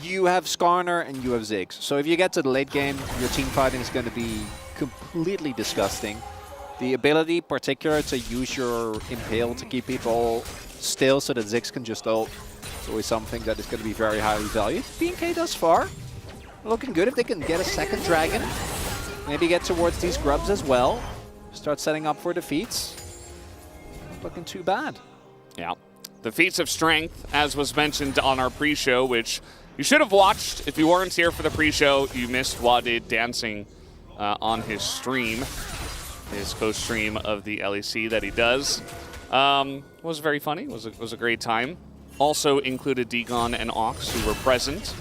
you have Skarner and you have Ziggs. So if you get to the late game, your team fighting is going to be completely disgusting. The ability, particular, to use your Impale to keep people still so that Ziggs can just ult, it's always something that is going to be very highly valued. BNK thus far looking good if they can get a second dragon. Maybe get towards these grubs as well. Start setting up for defeats. Not looking too bad. Yeah. The feats of strength, as was mentioned on our pre-show, which you should have watched. If you weren't here for the pre-show, you missed Wadid dancing on his stream, his co-stream of the LEC that he does. Was very funny. Was a great time. Also included Degon and Ox, who were present,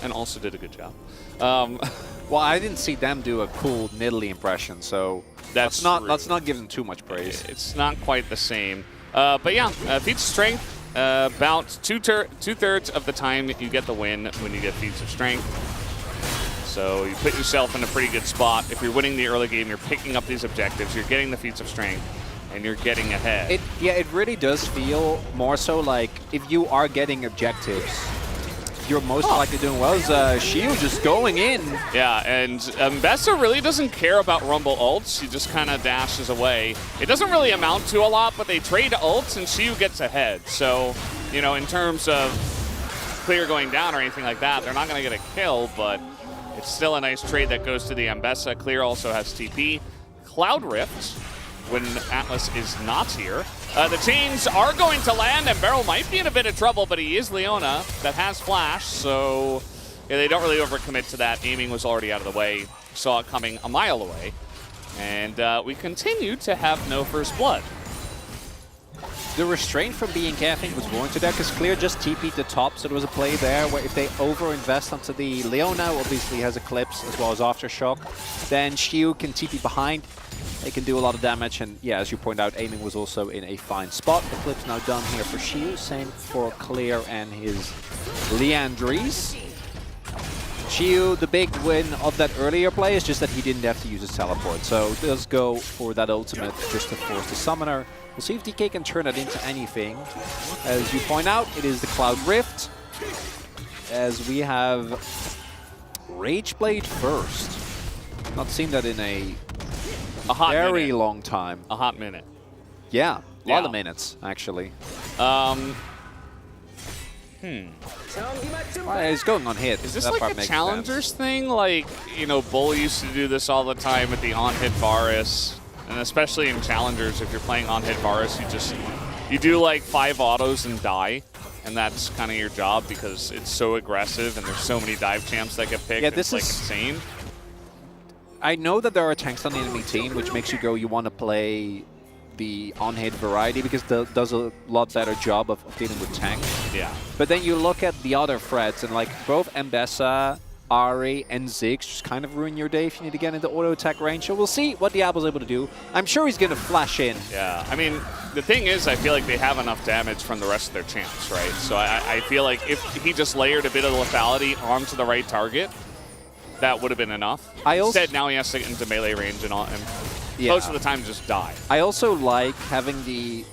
and also did a good job. Well, I didn't see them do a cool Nidalee impression, so let's not give them too much praise. It's not quite the same. But yeah, feats of strength, about two-thirds of the time you get the win when you get feats of strength. So you put yourself in a pretty good spot. If you're winning the early game, you're picking up these objectives, you're getting the feats of strength, and you're getting ahead. It really does feel more so like if you are getting objectives, you're most likely doing well. Is Shield just going in? Yeah, and Mbessa really doesn't care about Rumble ults. He just kind of dashes away. It doesn't really amount to a lot, but they trade ults and Shield gets ahead. So, you know, in terms of Clear going down or anything like that, they're not going to get a kill, but it's still a nice trade that goes to the Mbessa. Clear also has TP. Cloud Rift, when Atlas is not here. The chains are going to land, and Beryl might be in a bit of trouble, but he is Leona that has flash, so yeah, they don't really overcommit to that. Aiming was already out of the way. Saw it coming a mile away. And we continue to have no first blood. The restraint from BNK, I think, was warranted there, because Clear just TP'd the top, so there was a play there where if they over-invest onto the Leona, obviously has Eclipse as well as Aftershock, then Shiu can TP behind. They can do a lot of damage, and yeah, as you point out, aiming was also in a fine spot. The clip's now done here for Shiu, same for Clear and his Leandries. Shiu, the big win of that earlier play is just that he didn't have to use his teleport, so does go for that ultimate just to force the summoner. We'll see if DK can turn that into anything. As you point out, it is the Cloud Rift, as we have Rageblade first. Not seen that in a hot very minute. long time. A hot minute. Yeah, a lot of minutes, actually. It's going on hit. Is this That like part a makes challengers sense. thing? Like, you know, Bull used to do this all the time with the on-hit Varus. And especially in challengers, if you're playing on-hit Varus, you do like 5 autos and die. And that's kind of your job because it's so aggressive and there's so many dive champs that get picked. Yeah, this it's like is insane. I know that there are tanks on the enemy team, which makes you go, you want to play the on-hit variety because it does a lot better job of dealing with tanks. Yeah. But then you look at the other threats, and like both Mbessa, Ari, and Ziggs just kind of ruin your day if you need to get into auto-attack range. So we'll see what Diablo's able to do. I'm sure he's going to flash in. Yeah, I mean, the thing is, I feel like they have enough damage from the rest of their champs, right? So I feel like if he just layered a bit of lethality onto the right target, that would have been enough. Instead, now he has to get into melee range and most of the time just die. I also like having the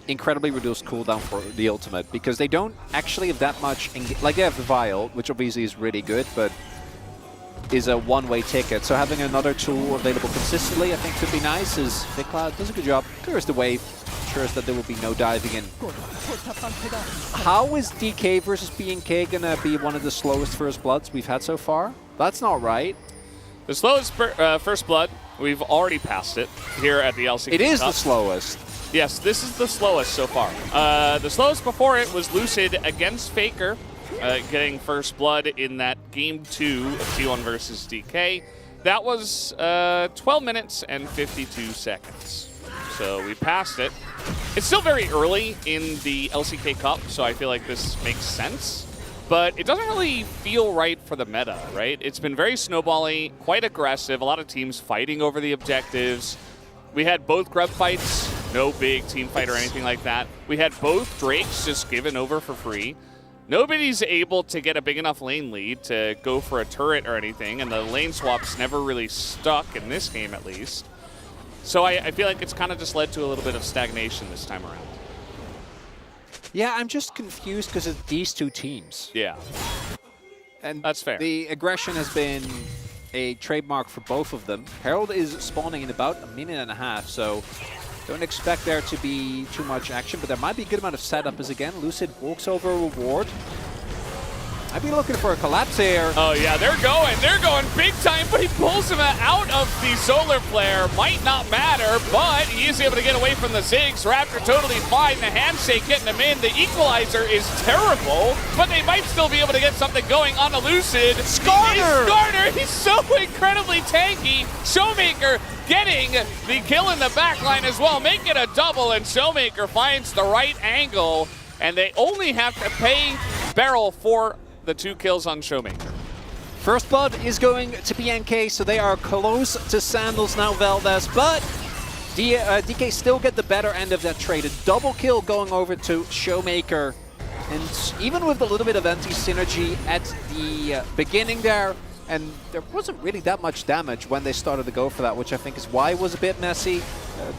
incredibly reduced cooldown for the ultimate because they don't actually have that much, like they have the Vial, which obviously is really good, but is a one-way ticket. So having another tool available consistently, I think could be nice, as VicCloud does a good job. Clears the wave, ensures that there will be no diving in. How is DK versus BNK gonna be one of the slowest first bloods we've had so far? That's not right. The slowest first blood, we've already passed it here at the LCK It is Cup. the slowest. Yes, this is the slowest so far. The slowest before it was Lucid against Faker, getting first blood in that game 2 of T1 versus DK. That was 12 minutes and 52 seconds. So we passed it. It's still very early in the LCK Cup, so I feel like this makes sense. But it doesn't really feel right for the meta, right? It's been very snowbally, quite aggressive, a lot of teams fighting over the objectives. We had both grub fights, no big team fight or anything like that. We had both Drakes just given over for free. Nobody's able to get a big enough lane lead to go for a turret or anything, and the lane swaps never really stuck in this game at least. So I feel like it's kind of just led to a little bit of stagnation this time around. Yeah, I'm just confused because of these two teams. Yeah. And that's fair. The aggression has been a trademark for both of them. Herald is spawning in about a minute and a half, so don't expect there to be too much action, but there might be a good amount of setup as, again, Lucid walks over a reward. I'd be looking for a collapse here. Oh yeah, they're going big time, but he pulls him out of the solar flare. Might not matter, but he is able to get away from the Ziggs. Raptor totally fine, the handshake getting him in. The equalizer is terrible, but they might still be able to get something going on the Lucid. Skarner! He's so incredibly tanky. Showmaker getting the kill in the backline as well, make it a double, and Showmaker finds the right angle, and they only have to pay Barrel for the 2 kills on Showmaker. First blood is going to BNK, so they are close to Sandals now, Valdez, but DK still get the better end of that trade. A double kill going over to Showmaker, and even with a little bit of anti-synergy at the beginning there, and there wasn't really that much damage when they started to go for that, which I think is why it was a bit messy.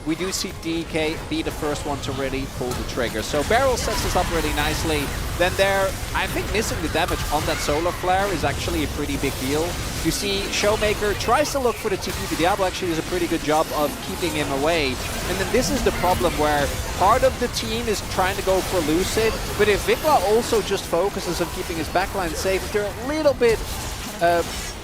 We do see DK be the first one to really pull the trigger. So Barrel sets this up really nicely. Then there, I think missing the damage on that solar flare is actually a pretty big deal. You see Showmaker tries to look for the TP, but Diablo actually does a pretty good job of keeping him away. And then this is the problem where part of the team is trying to go for Lucid, but if Vikla also just focuses on keeping his backline safe, if they're a little bit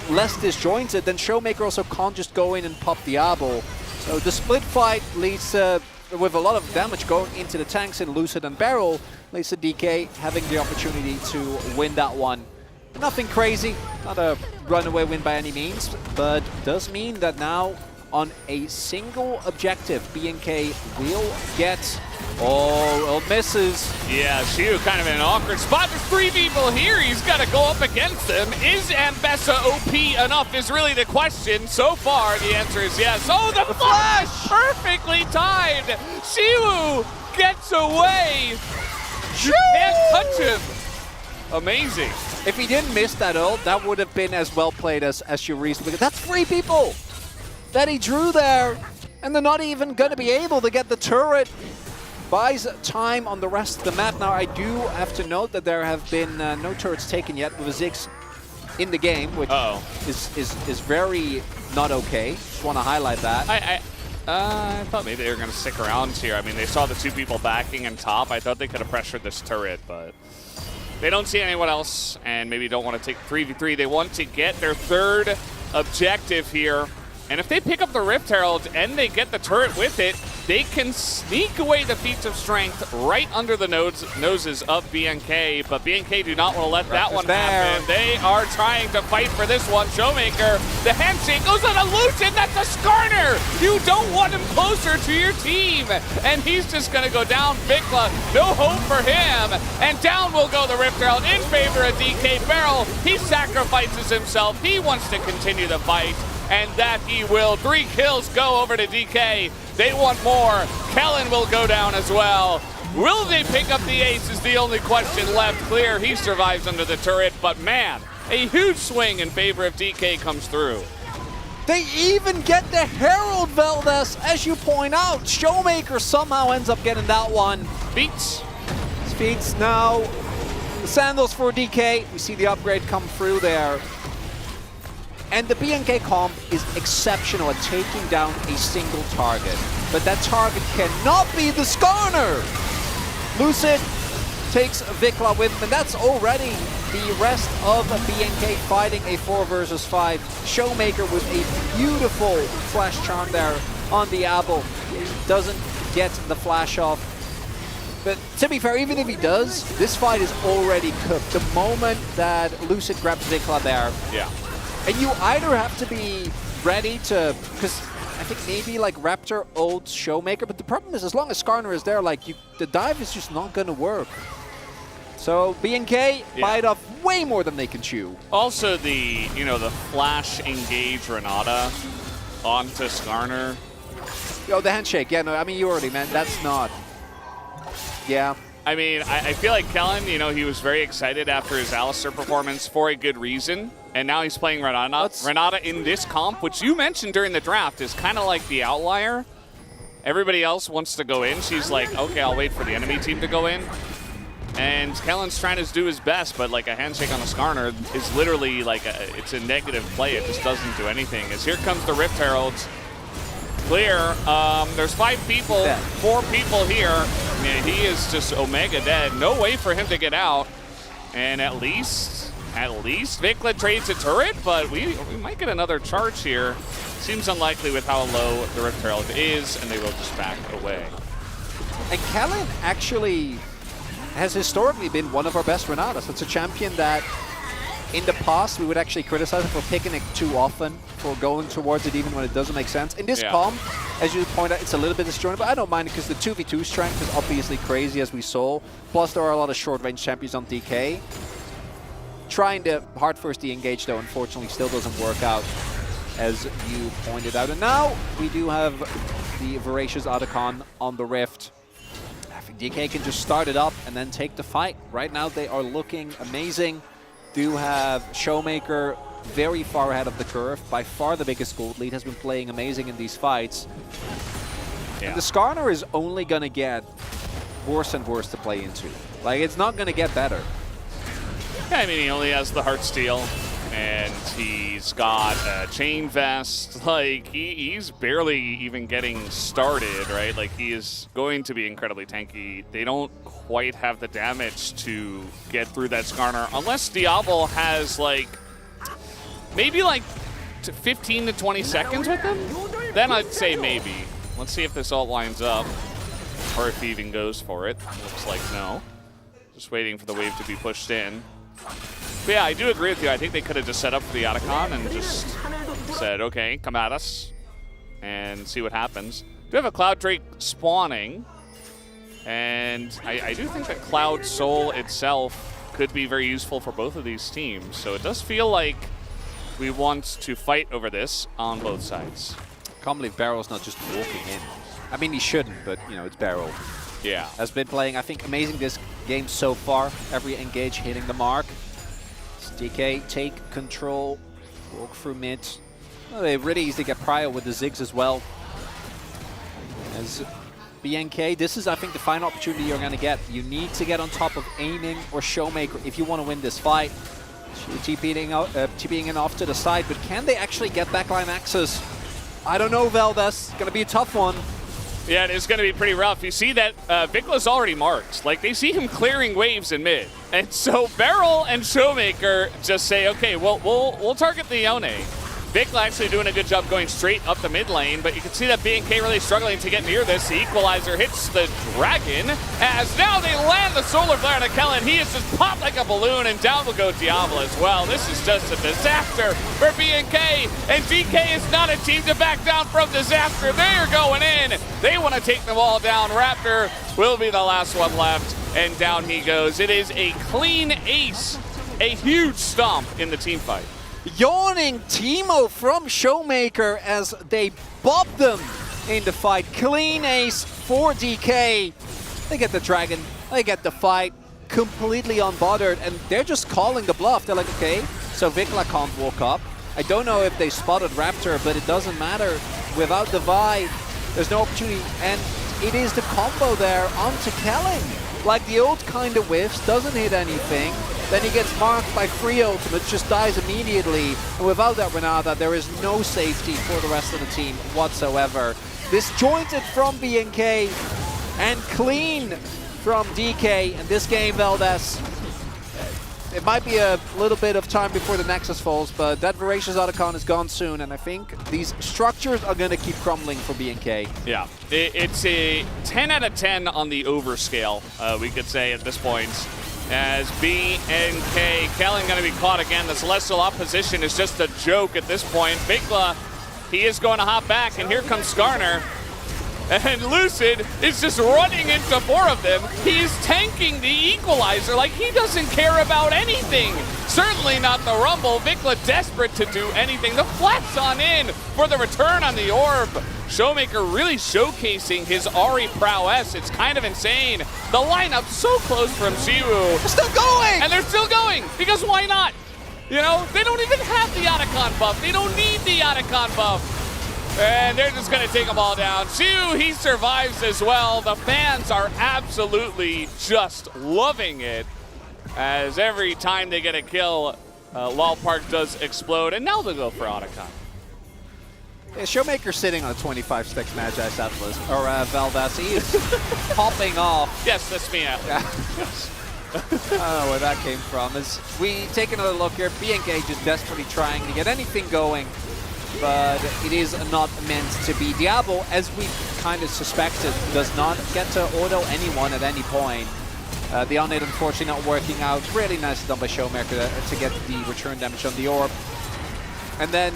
less disjointed, then Showmaker also can't just go in and pop Diablo. So the split fight leads with a lot of damage going into the tanks in Lucid and Barrel, leads to DK having the opportunity to win that one. Nothing crazy, not a runaway win by any means, but does mean that now on a single objective. BNK will get... Oh, it misses. Yeah, Shiu kind of in an awkward spot. There's 3 people here. He's got to go up against them. Is Ambessa OP enough is really the question. So far, the answer is yes. Oh, the flash! Perfectly timed. Shiu gets away. You can't touch him. Amazing. If he didn't miss that ult, that would have been as well played as Shuri's, because that's 3 people that he drew there, and they're not even going to be able to get the turret. Buys time on the rest of the map. Now, I do have to note that there have been no turrets taken yet with a Ziggs in the game, which is very not okay. Just want to highlight that. I thought maybe they were going to stick around here. I mean, they saw the 2 people backing in top. I thought they could have pressured this turret, but they don't see anyone else and maybe don't want to take 3v3. They want to get their 3rd objective here. And if they pick up the Rift Herald and they get the turret with it, they can sneak away the feats of strength right under the noses of BNK. But BNK do not want to let that one happen. They are trying to fight for this one. Showmaker, the handshake goes on a Lucian. That's a Skarner. You don't want him closer to your team. And he's just going to go down. Vikla, no hope for him. And down will go the Rift Herald in favor of DK Barrel. He sacrifices himself. He wants to continue the fight. And that he will. 3 kills go over to DK. They want more. Kellen will go down as well. Will they pick up the ace is the only question left. Clear, he survives under the turret, but man, a huge swing in favor of DK comes through. They even get the Herald, Valdez, as you point out. Showmaker somehow ends up getting that one. Beats. Beats now. The sandals for DK. We see the upgrade come through there. And the BNK comp is exceptional at taking down a single target. But that target cannot be the Skarner! Lucid takes Vikla with him, and that's already the rest of BNK fighting a 4 versus 5. Showmaker with a beautiful flash charm there on the Abel. Doesn't get the flash off. But to be fair, even if he does, this fight is already cooked. The moment that Lucid grabs Vikla there, yeah. And you either have to be ready to, because I think maybe like Raptor ults Showmaker, but the problem is as long as Skarner is there, like the dive is just not going to work. So BNK bite off way more than they can chew. Also the, the flash engage Renata onto Skarner. Yo, the handshake, yeah, no, I mean, you already, man, that's not, yeah. I mean, I feel like Kellen, he was very excited after his Alistar performance for a good reason. And now he's playing Renata. Renata in this comp, which you mentioned during the draft, is kind of like the outlier. Everybody else wants to go in. She's like, okay, I'll wait for the enemy team to go in. And Kellen's trying to do his best, but like a handshake on a Skarner is literally like, it's a negative play. It just doesn't do anything. As here comes the Rift Heralds. Clear. There's 5 people, 4 people here. Yeah, he is just Omega dead. No way for him to get out. And at least Vikla trades a turret, but we might get another charge here. Seems unlikely with how low the Rift Herald is, and they will just back away. And Kellen actually has historically been one of our best Renatas. It's a champion that in the past we would actually criticize him for picking it too often, for going towards it even when it doesn't make sense. In this comp, as you point out, it's a little bit disjointed, but I don't mind it because the 2v2 strength is obviously crazy, as we saw. Plus, there are a lot of short-range champions on DK. Trying to hard first de-engage, though, unfortunately still doesn't work out, as you pointed out. And now we do have the Voracious Otacon on the Rift. I think DK can just start it up and then take the fight. Right now, they are looking amazing. Do have Showmaker very far ahead of the curve. By far the biggest gold lead, has been playing amazing in these fights. Yeah. And the Skarner is only going to get worse and worse to play into. Like, it's not going to get better. Yeah, I mean, he only has the Heartsteel, and he's got a Chain Vest. Like, he's barely even getting started, right? Like, he is going to be incredibly tanky. They don't quite have the damage to get through that Skarner, unless Diablo has, like, maybe, like, 15 to 20 seconds with him? Then I'd say maybe. Let's see if this ult lines up, or if he even goes for it. Looks like no. Just waiting for the wave to be pushed in. But yeah, I do agree with you. I think they could have just set up for the Otacon and just said, okay, come at us. and see what happens. We have a Cloud Drake spawning, and I do think that Cloud Soul itself could be very useful for both of these teams. So it does feel like we want to fight over this on both sides. Can't believe Barrel's not just walking in. I mean, he shouldn't, but, you know, it's Barrel. Yeah. Has been playing, I think, amazing this game so far. Every engage hitting the mark. DK take control, walk through mid. Oh, they really easily get prio with the Ziggs as well. As BNK, this is, I think, the final opportunity you're going to get. You need to get on top of Aiming or Showmaker if you want to win this fight. TPing in off to the side, but can they actually get backline access? I don't know, Valdez. Going to be a tough one. Yeah, it is going to be pretty rough. You see that Vicla's already marked. Like, they see him clearing waves in mid. And so Barrel and Showmaker just say, okay, well, we'll target the Yone. Vicla actually doing a good job going straight up the mid lane, but you can see that BNK really struggling to get near this. The Equalizer hits the Dragon, as now they land the Solar Flare on Kellen. He is just popped like a balloon, and down will go Diablo as well. This is just a disaster for BNK, and DK is not a team to back down from disaster. They are going in. They want to take them all down. Raptor will be the last one left, and down he goes. It is a clean ace, a huge stomp in the team fight. Yawning Teemo from Showmaker as they bob them in the fight. Clean ace for DK. They get the Dragon, they get the fight, completely unbothered, and they're just calling the bluff. They're like, okay, so Vicla can't walk up. I don't know if they spotted Raptor, but it doesn't matter. Without the Vi, there's no opportunity, and it is the combo there onto Kellen. Like the old kind of whiffs, doesn't hit anything. Then he gets marked by free ultimate, just dies immediately. And without that Renata, there is no safety for the rest of the team whatsoever. Disjointed from BNK and clean from DK. And this game, Valdez, it might be a little bit of time before the Nexus falls, but that Voracious Otacon is gone soon. And I think these structures are going to keep crumbling for BNK. Yeah, it's a 10 out of 10 on the overscale, we could say at this point. As BNK, Kellen going to be caught again. The Celestial opposition is just a joke at this point. Vicla, he is going to hop back, and here comes Skarner. And Lucid is just running into four of them. He is tanking the Equalizer like he doesn't care about anything. Certainly not the Rumble. Vicla desperate to do anything. The flat's on in for the return on the orb. Showmaker really showcasing his Ahri prowess. It's kind of insane. The lineup so close from Siwu. They're still going! And they're still going, because why not? You know, they don't even have the Otacon buff. They don't need the Otacon buff. And they're just going to take them all down. Siwu, he survives as well. The fans are absolutely just loving it, as every time they get a kill, Lol Park does explode, and now they'll go for Otacon. Yeah, Showmaker sitting on a 25 sticks Magi Settlers, or Valdez. He is popping off. Yes, that's me. Yeah. I don't know where that came from. As we take another look here, BNK just desperately trying to get anything going, but it is not meant to be. Diablo, as we kind of suspected, does not get to auto anyone at any point. The on-hit unfortunately not working out. Really nice done by Showmaker to get the return damage on the orb. And then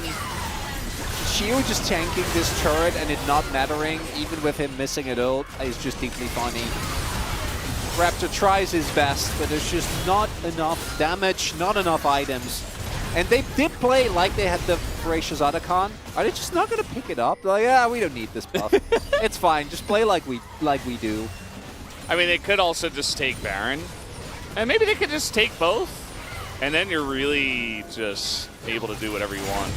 Shiu just tanking this turret and it not mattering, even with him missing it ult, is just deeply funny. Raptor tries his best, but there's just not enough damage, not enough items. And they did play like they had the Voracious Otacon. Are they just not going to pick it up? Like, yeah, we don't need this buff. It's fine, just play like we do. I mean, they could also just take Baron, and maybe they could just take both, and then you're really just able to do whatever you want.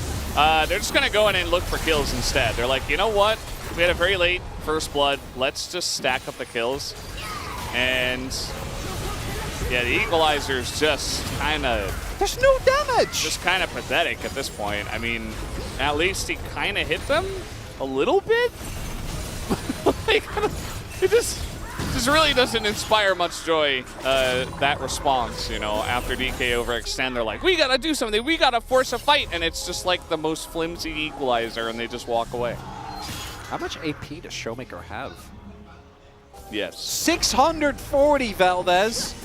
They're just going to go in and look for kills instead. They're like, you know what? We had a very late first blood. Let's just stack up the kills. And yeah, the Equalizer's just kind of... There's no damage! Just kind of pathetic at this point. I mean, at least he kind of hit them a little bit. Like, it just really doesn't inspire much joy, that response, you know, after DK overextend. They're like, we gotta do something, we gotta force a fight, and it's just like the most flimsy Equalizer, and they just walk away. How much AP does Showmaker have? Yes. 640, Valdez.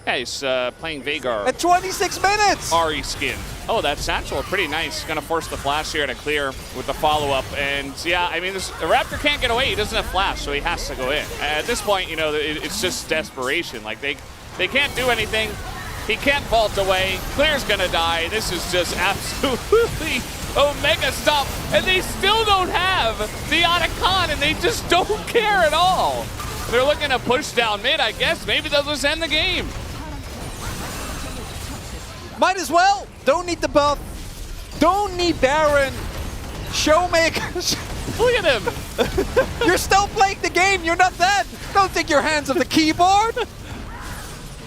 Yeah, he's playing Veigar. At 26 minutes! Ahri skin. Oh, that satchel, pretty nice. Gonna force the flash here to clear with the follow-up. And yeah, I mean, the Raptor can't get away. He doesn't have flash, so he has to go in. At this point, you know, it's just desperation. Like, they can't do anything. He can't vault away. Clear's gonna die. This is just absolutely Omega stop. And they still don't have the Otacon, and they just don't care at all. They're looking to push down mid, I guess. Maybe they'll just end the game. Might as well. Don't need the buff. Don't need Baron. Showmakers. Look at him. You're still playing the game. You're not dead. Don't take your hands off the keyboard.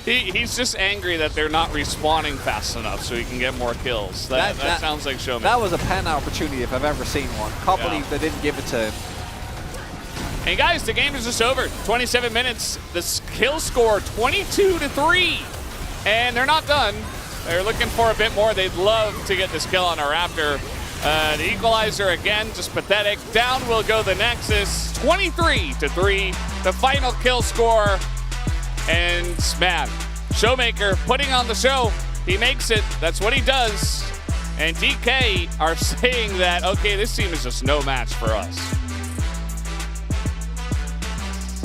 He's just angry that they're not respawning fast enough so he can get more kills. That sounds like Showmaker. That was a pen opportunity if I've ever seen one. Can't believe they didn't give it to him. And guys, the game is just over. 27 minutes. The kill score 22-3. And they're not done. They're looking for a bit more. They'd love to get this kill on a Raptor. The equalizer again, just pathetic. Down will go the Nexus. 23-3. The final kill score. And man, Showmaker putting on the show. He makes it. That's what he does. And DK are saying that, okay, this team is just no match for us.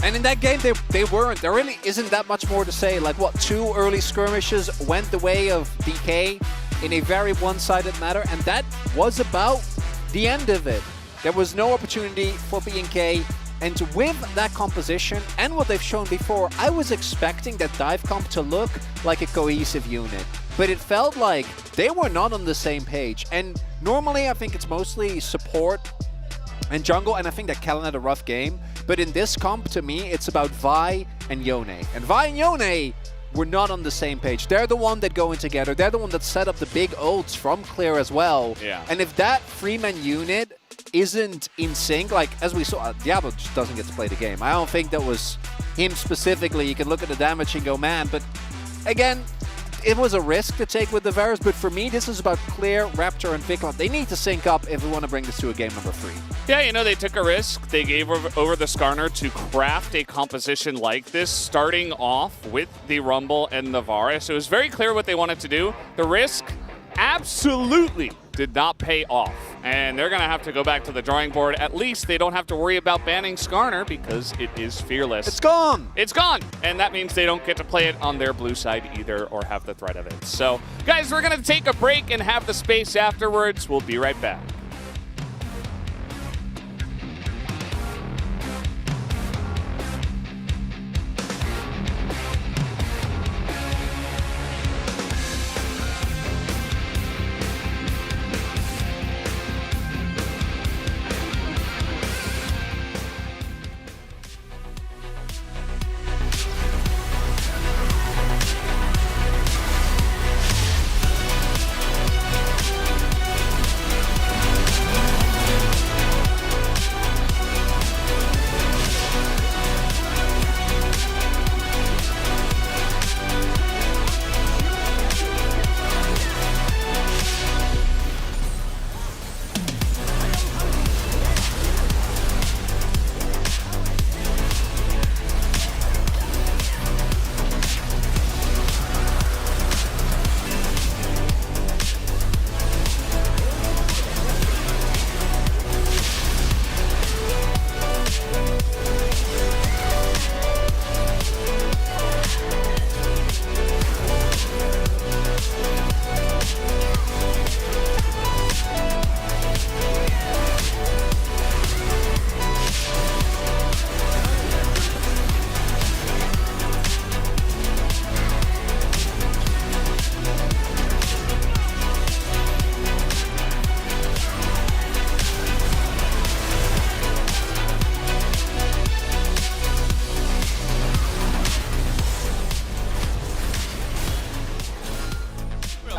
And in that game, they weren't. There really isn't that much more to say. Like, what, 2 early skirmishes went the way of DK in a very one-sided manner, and that was about the end of it. There was no opportunity for BNK, and with that composition and what they've shown before, I was expecting that dive comp to look like a cohesive unit. But it felt like they were not on the same page. And normally, I think it's mostly support and jungle, and I think that Kellen had a rough game. But in this comp, to me, it's about Vi and Yone. And Vi and Yone were not on the same page. They're the one that go in together. They're the one that set up the big ults from Clear as well. Yeah. And if that Freeman unit isn't in sync, like as we saw, Diablo just doesn't get to play the game. I don't think that was him specifically. You can look at the damage and go, man. But again, it was a risk to take with the Varus, but for me, this is about Clear, Raptor, and Viklant. They need to sync up if we want to bring this to a game number 3. Yeah, you know, they took a risk. They gave over the Skarner to craft a composition like this, starting off with the Rumble and the Varus. It was very clear what they wanted to do. The risk absolutely did not pay off. And they're going to have to go back to the drawing board. At least they don't have to worry about banning Skarner because it is fearless. It's gone! It's gone! And that means they don't get to play it on their blue side either or have the threat of it. So, guys, we're going to take a break and have the space afterwards. We'll be right back.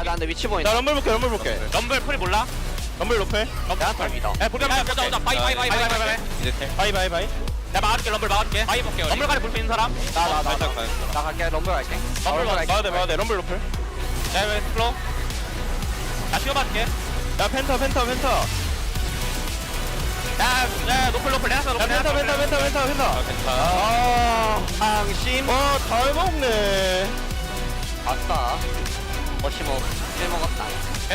나 근데 위치 보인다. 나 럼블 볼게. 럼블 풀이 몰라? 럼블 높을. 내가 위다. 야, 보자. 바이. 나 막을게, 럼블 막을게. 바이 볼게. 럼블 가리 볼수 있는 사람? 나 갈게. 럼블 갈게. 막아야 돼. 럼블 높을. 야, 왜 슬로우? 나 뛰어볼게. 야, 펜터. 야, 노플. 펜터. 방심. 잘 먹네. 아싸. 머시모. 일 먹었다.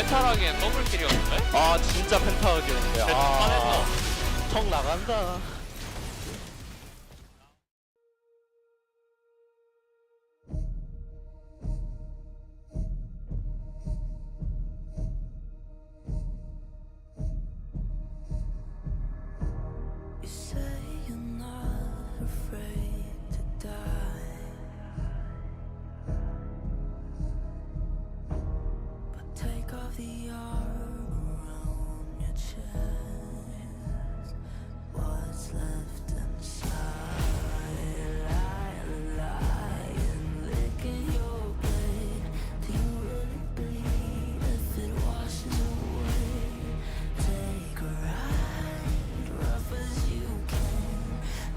펜타라기엔 더블킬이었는데? 아 진짜 펜타라기였는데. 아. 청 나간다. You say you're not afraid to die, but take off the armor around your chest. What's left inside? Lying, licking your blade. Do you really bleed if it washes away? Take a ride, rough as you can.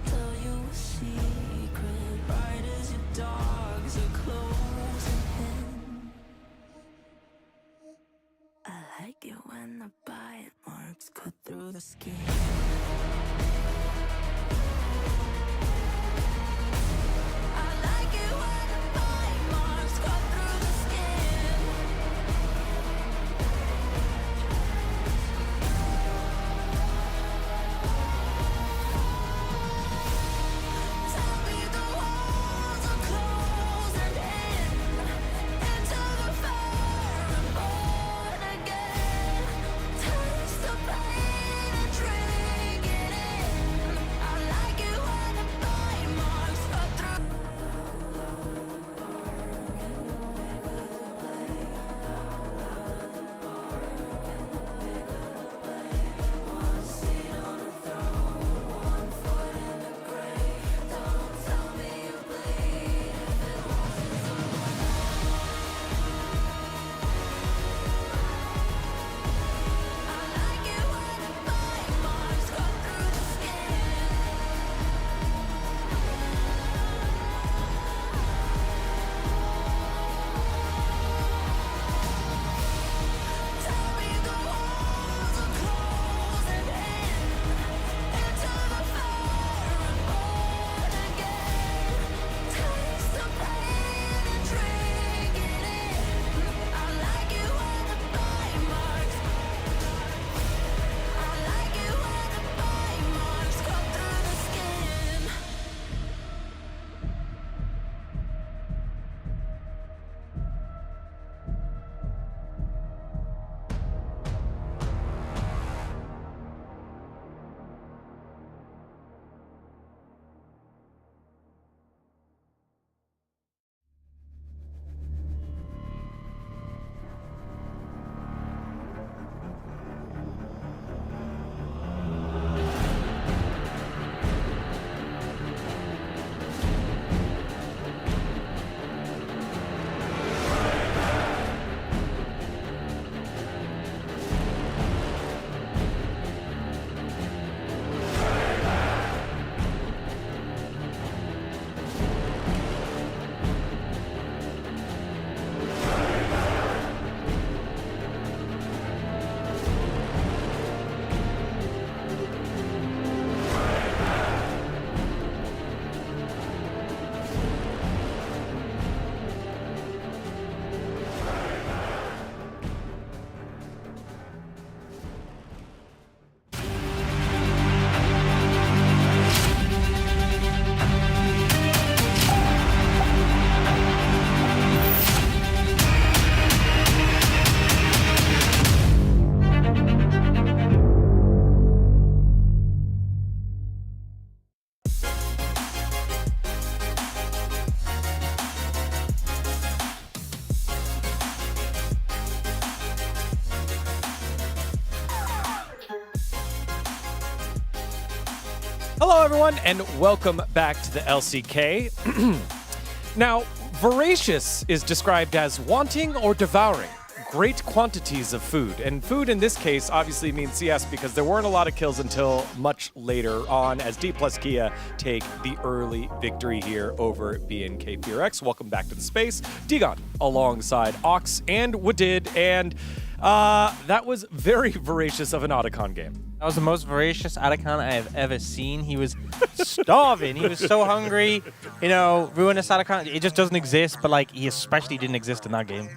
Tell you a secret, right as your dogs are closing in. I like it when the bite marks cut through the skin. I like it when the bite marks cut through the skin. Tell me the walls are closing in. Into the fire and born again. Taste the pain and drink it in. I like it when the bite marks cut through. One seat on the throne, one foot in the grave. Don't tell me you bleed if it washes away. I like it when the bite marks cut through the skin. Tell me the walls are closing in. Into the fire and born again. Taste the pain and drink it in. I like it when the bite marks. I like it when the bite marks cut through the skin. Hello, everyone, and welcome back to the LCK. Now, voracious is described as wanting or devouring great quantities of food. And food in this case obviously means CS because there weren't a lot of kills until much later on as D plus Kia take the early victory here over BNK PRX. Welcome back to the space. Digon alongside Ox and Wadid, and that was very voracious of an Otacon game. That was the most voracious Otacon I have ever seen. He was starving. He was so hungry. You know, Ruinous Otacon, it just doesn't exist, but like he especially didn't exist in that game.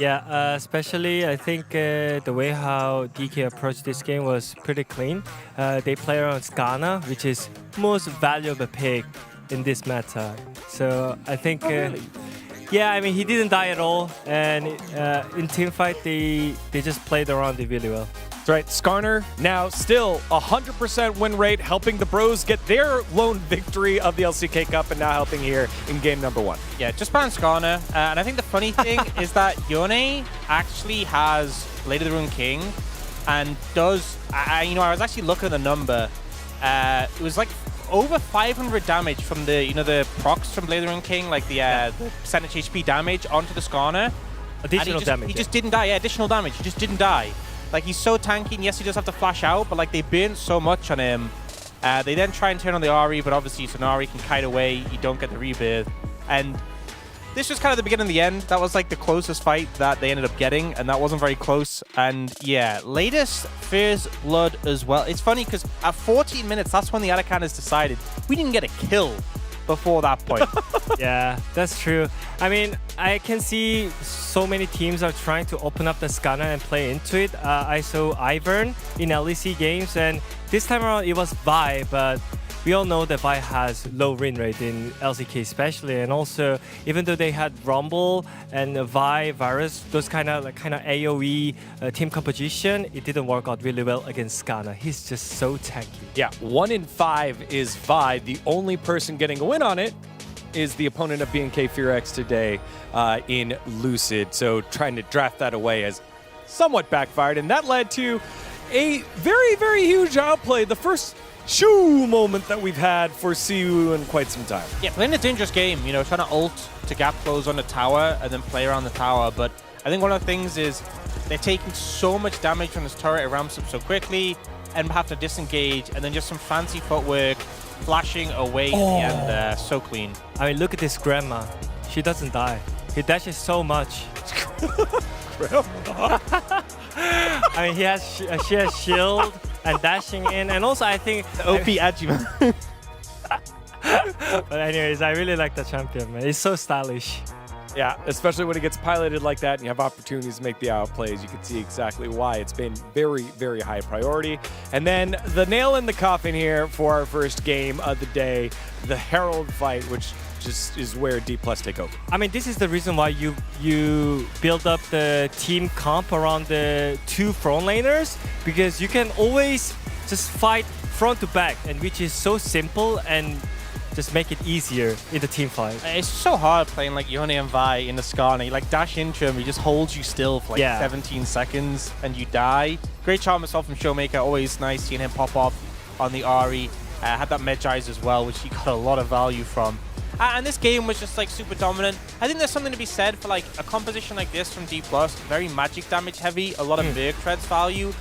Yeah, especially I think the way how DK approached this game was pretty clean. They play around Skana, which is most valuable pick in this meta. So I think, yeah, I mean he didn't die at all, and in teamfight they just played around it really well. That's right. Skarner now still 100% win rate, helping the Bros get their lone victory of the LCK Cup, and now helping here in game number 1. Yeah, just ban Skarner. And I think the funny thing is that Yone actually has Blade of the Rune King, and does, you know, I was actually looking at the number. It was like over 500 damage from the, the procs from Blade of the Rune King, like the percentage HP damage onto the Skarner. Additional damage. He just didn't die. Yeah, additional damage. He just didn't die. Like, he's so tanky, and yes, he does have to flash out, but like they burn so much on him. They then try and turn on the Ahri, but obviously Sonari can kite away. You don't get the rebirth. And this was kind of the beginning and the end. That was like the closest fight that they ended up getting, and that wasn't very close. And yeah, latest First Blood as well. It's funny because at 14 minutes, that's when the Arakannas decided we didn't get a kill before that point. Yeah, that's true. I mean, I can see so many teams are trying to open up the Skana and play into it. I saw Ivern in LEC games, and this time around it was Vi, but we all know that Vi has low win rate in LCK especially, and also even though they had Rumble and Vi, Varus, those kind of AoE team composition, it didn't work out really well against Skana. He's just so tanky. Yeah, 1 in 5 is Vi. The only person getting a win on it is the opponent of BNK FearX today in Lucid. So trying to draft that away has somewhat backfired, and that led to a very, very huge outplay. The first shoo moment that we've had for CU in quite some time. Yeah, playing a dangerous game, trying to ult to gap close on the tower and then play around the tower. But I think one of the things is they're taking so much damage from this turret, it ramps up so quickly, and have to disengage, and then just some fancy footwork, flashing away in the end. So clean. I mean, look at this grandma. She doesn't die. He dashes so much. I mean, she has shield and dashing in, and also I think OP Ajima. But anyways, I really like the champion, man. He's so stylish. Yeah, especially when it gets piloted like that and you have opportunities to make the outplays, you can see exactly why it's been very, very high priority. And then the nail in the coffin here for our first game of the day, the Herald fight, which just is where D+ take over. I mean, this is the reason why you build up the team comp around the 2 front laners, because you can always just fight front to back, and which is so simple and just make it easier in the team fight. It's so hard playing like Yone and Vi in the Skarner. You like dash into him, he just holds you still for like 17 seconds and you die. Great charm myself from Showmaker, always nice seeing him pop off on the Ahri. Had that Medjai's as well, which he got a lot of value from. And this game was just like super dominant. I think there's something to be said for like a composition like this from D+, very magic damage heavy, a lot of Berg Treads value.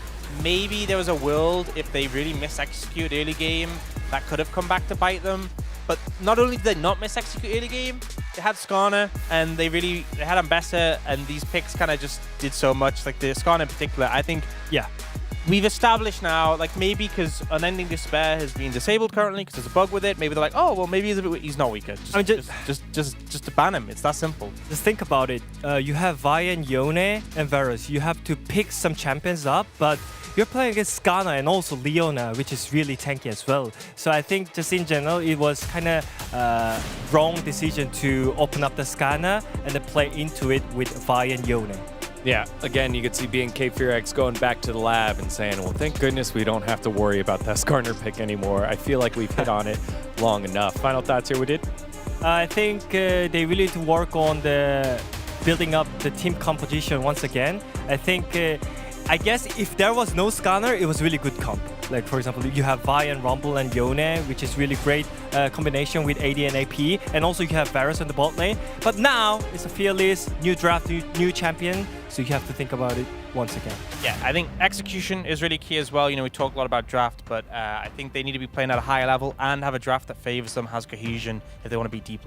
Maybe there was a world if they really mis-execute early game that could have come back to bite them. But not only did they not mis-execute early game, they had Skarner and they had Ambessa, and these picks kind of just did so much. Like the Skarner in particular, I think, we've established now, like maybe because Unending Despair has been disabled currently because there's a bug with it. Maybe they're like, oh well, maybe he's not weaker. Just to ban him. It's that simple. Just think about it. You have Vi and Yone and Varus. You have to pick some champions up, but you're playing against Skana and also Leona, which is really tanky as well. So I think just in general, it was kind of wrong decision to open up the Skana and then play into it with Vi and Yone. Yeah, again, you could see BNK FearX going back to the lab and saying, well, thank goodness we don't have to worry about that Skarner pick anymore. I feel like we've hit on it long enough. Final thoughts here, we did? I think they really need to work on the building up the team composition once again. I think, I guess if there was no Skarner, it was really good comp. Like, for example, you have Vi and Rumble and Yone, which is really great combination with AD and AP. And also you have Varus on the bot lane. But now it's a fearless, new draft, new champion. So you have to think about it once again. Yeah, I think execution is really key as well. We talk a lot about draft, but I think they need to be playing at a higher level and have a draft that favors them, has cohesion if they want to be D+.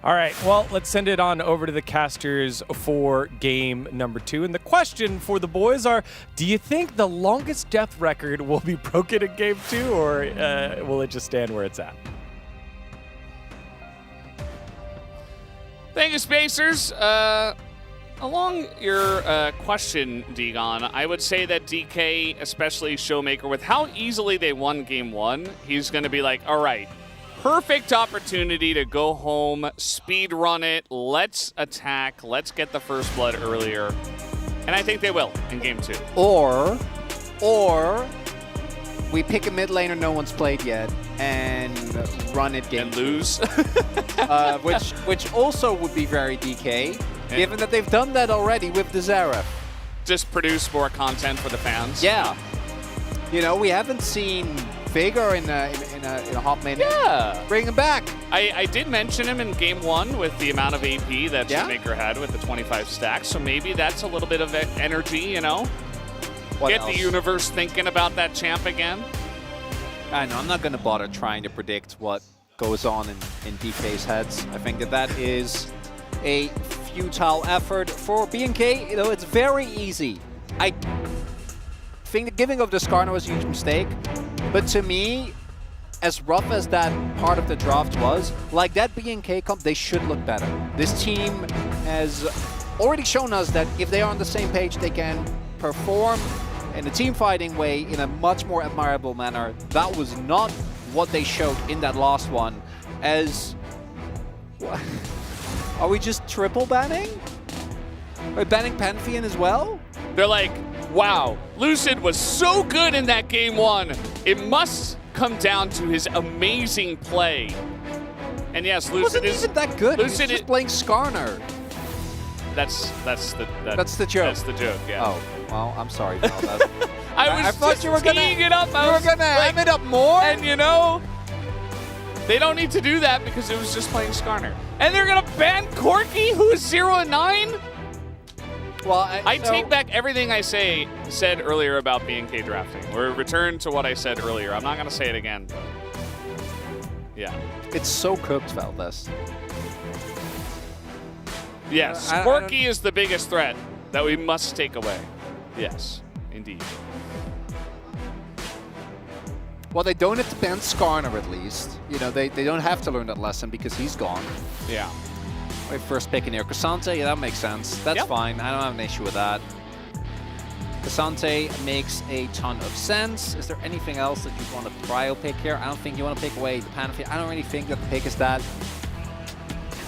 All right, well, let's send it on over to the casters for game number 2. And the question for the boys are, do you think the longest death record will be broken in game 2, or will it just stand where it's at? Thank you, Spacers. along your question, Degon, I would say that DK, especially Showmaker, with how easily they won game 1, he's going to be like, all right, perfect opportunity to go home, speed run it, let's attack, let's get the first blood earlier. And I think they will in game 2. Or we pick a mid laner no one's played yet and run it game and lose. which also would be very DK, given that they've done that already with the Zara. Just produce more content for the fans. Yeah. You know, we haven't seen Vigor in a hot minute. Yeah. Bring him back. I did mention him in game 1 with the amount of AP that Showmaker had with the 25 stacks, so maybe that's a little bit of energy, you know? Get the universe thinking about that champ again. I know, I'm not going to bother trying to predict what goes on in DK's heads. I think that is a futile effort for BNK. You know, it's very easy. I think the giving of the Skarner was a huge mistake, but to me, as rough as that part of the draft was, like that BNK comp, they should look better. This team has already shown us that if they are on the same page, they can perform in a team fighting way in a much more admirable manner. That was not what they showed in that last one. As are we just triple banning? Are we banning Pantheon as well? They're like, wow, Lucid was so good in that game 1. It must come down to his amazing play. And yes, Lucid wasn't is even that good. Lucid He was just playing Skarner. That's the joke. That's the joke. Yeah. Oh, well, I'm sorry. No, I thought you were gonna teeing it up. You were gonna ham it up more. And you know, they don't need to do that because it was just playing Skarner. And they're gonna ban Corki, who is 0 and 9. Well, I take back everything I said earlier about BNK drafting. We're returned to what I said earlier. I'm not gonna say it again. But yeah. It's so cooked, Valdez. Yes, Corki is the biggest threat that we must take away. Yes, indeed. Well, they don't have to ban Skarner at least. You know, they don't have to learn that lesson because he's gone. Yeah. Wait, first pick in here. Cassante, yeah, that makes sense. That's fine. I don't have an issue with that. Cassante makes a ton of sense. Is there anything else that you want to prio pick here? I don't think you want to pick away the Pantheon. I don't really think that the pick is that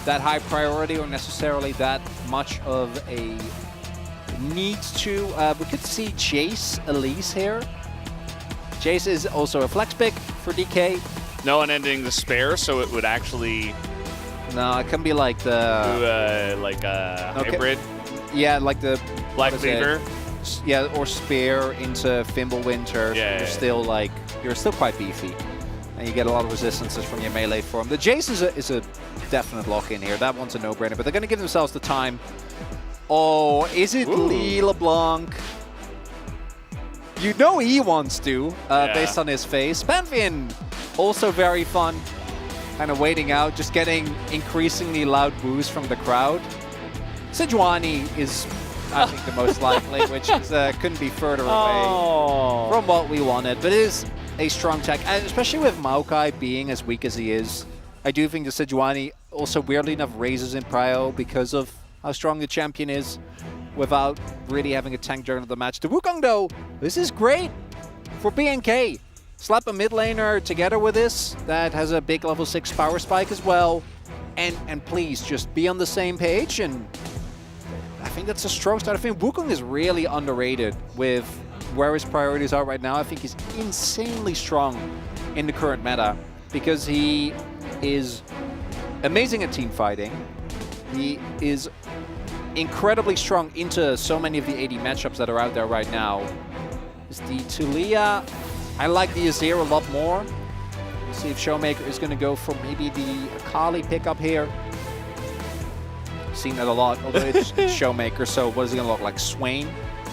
high priority or necessarily that much of a need to. We could see Jace Elise here. Jace is also a flex pick for DK. No unending the spare, so it would actually. No, it can be like the hybrid. Yeah, like the Black Cleaver. Yeah, or spear into Fimbulwinter. Yeah, you're still quite beefy, and you get a lot of resistances from your melee form. The Jace is a definite lock in here. That one's a no-brainer, but they're going to give themselves the time. Oh, is it Lee LeBlanc? You know he wants to, based on his face. Pantheon, also very fun. Kind of waiting out, just getting increasingly loud boos from the crowd. Sejuani is, I think, the most likely, which is, couldn't be further away from what we wanted. But it is a strong tech, and especially with Maokai being as weak as he is. I do think the Sejuani also, weirdly enough, raises in prio because of how strong the champion is without really having a tank during the match. The Wukong, though, this is great for BNK. Slap a mid laner together with this that has a big level 6 power spike as well. And please just be on the same page, and I think that's a strong start. I think Wukong is really underrated with where his priorities are right now. I think he's insanely strong in the current meta because he is amazing at team fighting. He is incredibly strong into so many of the AD matchups that are out there right now. Is the Tulia, I like the Azir a lot more. Let's see if Showmaker is going to go for maybe the Akali pickup here. Seen that a lot, although it's Showmaker, so what is he going to look like? Swain?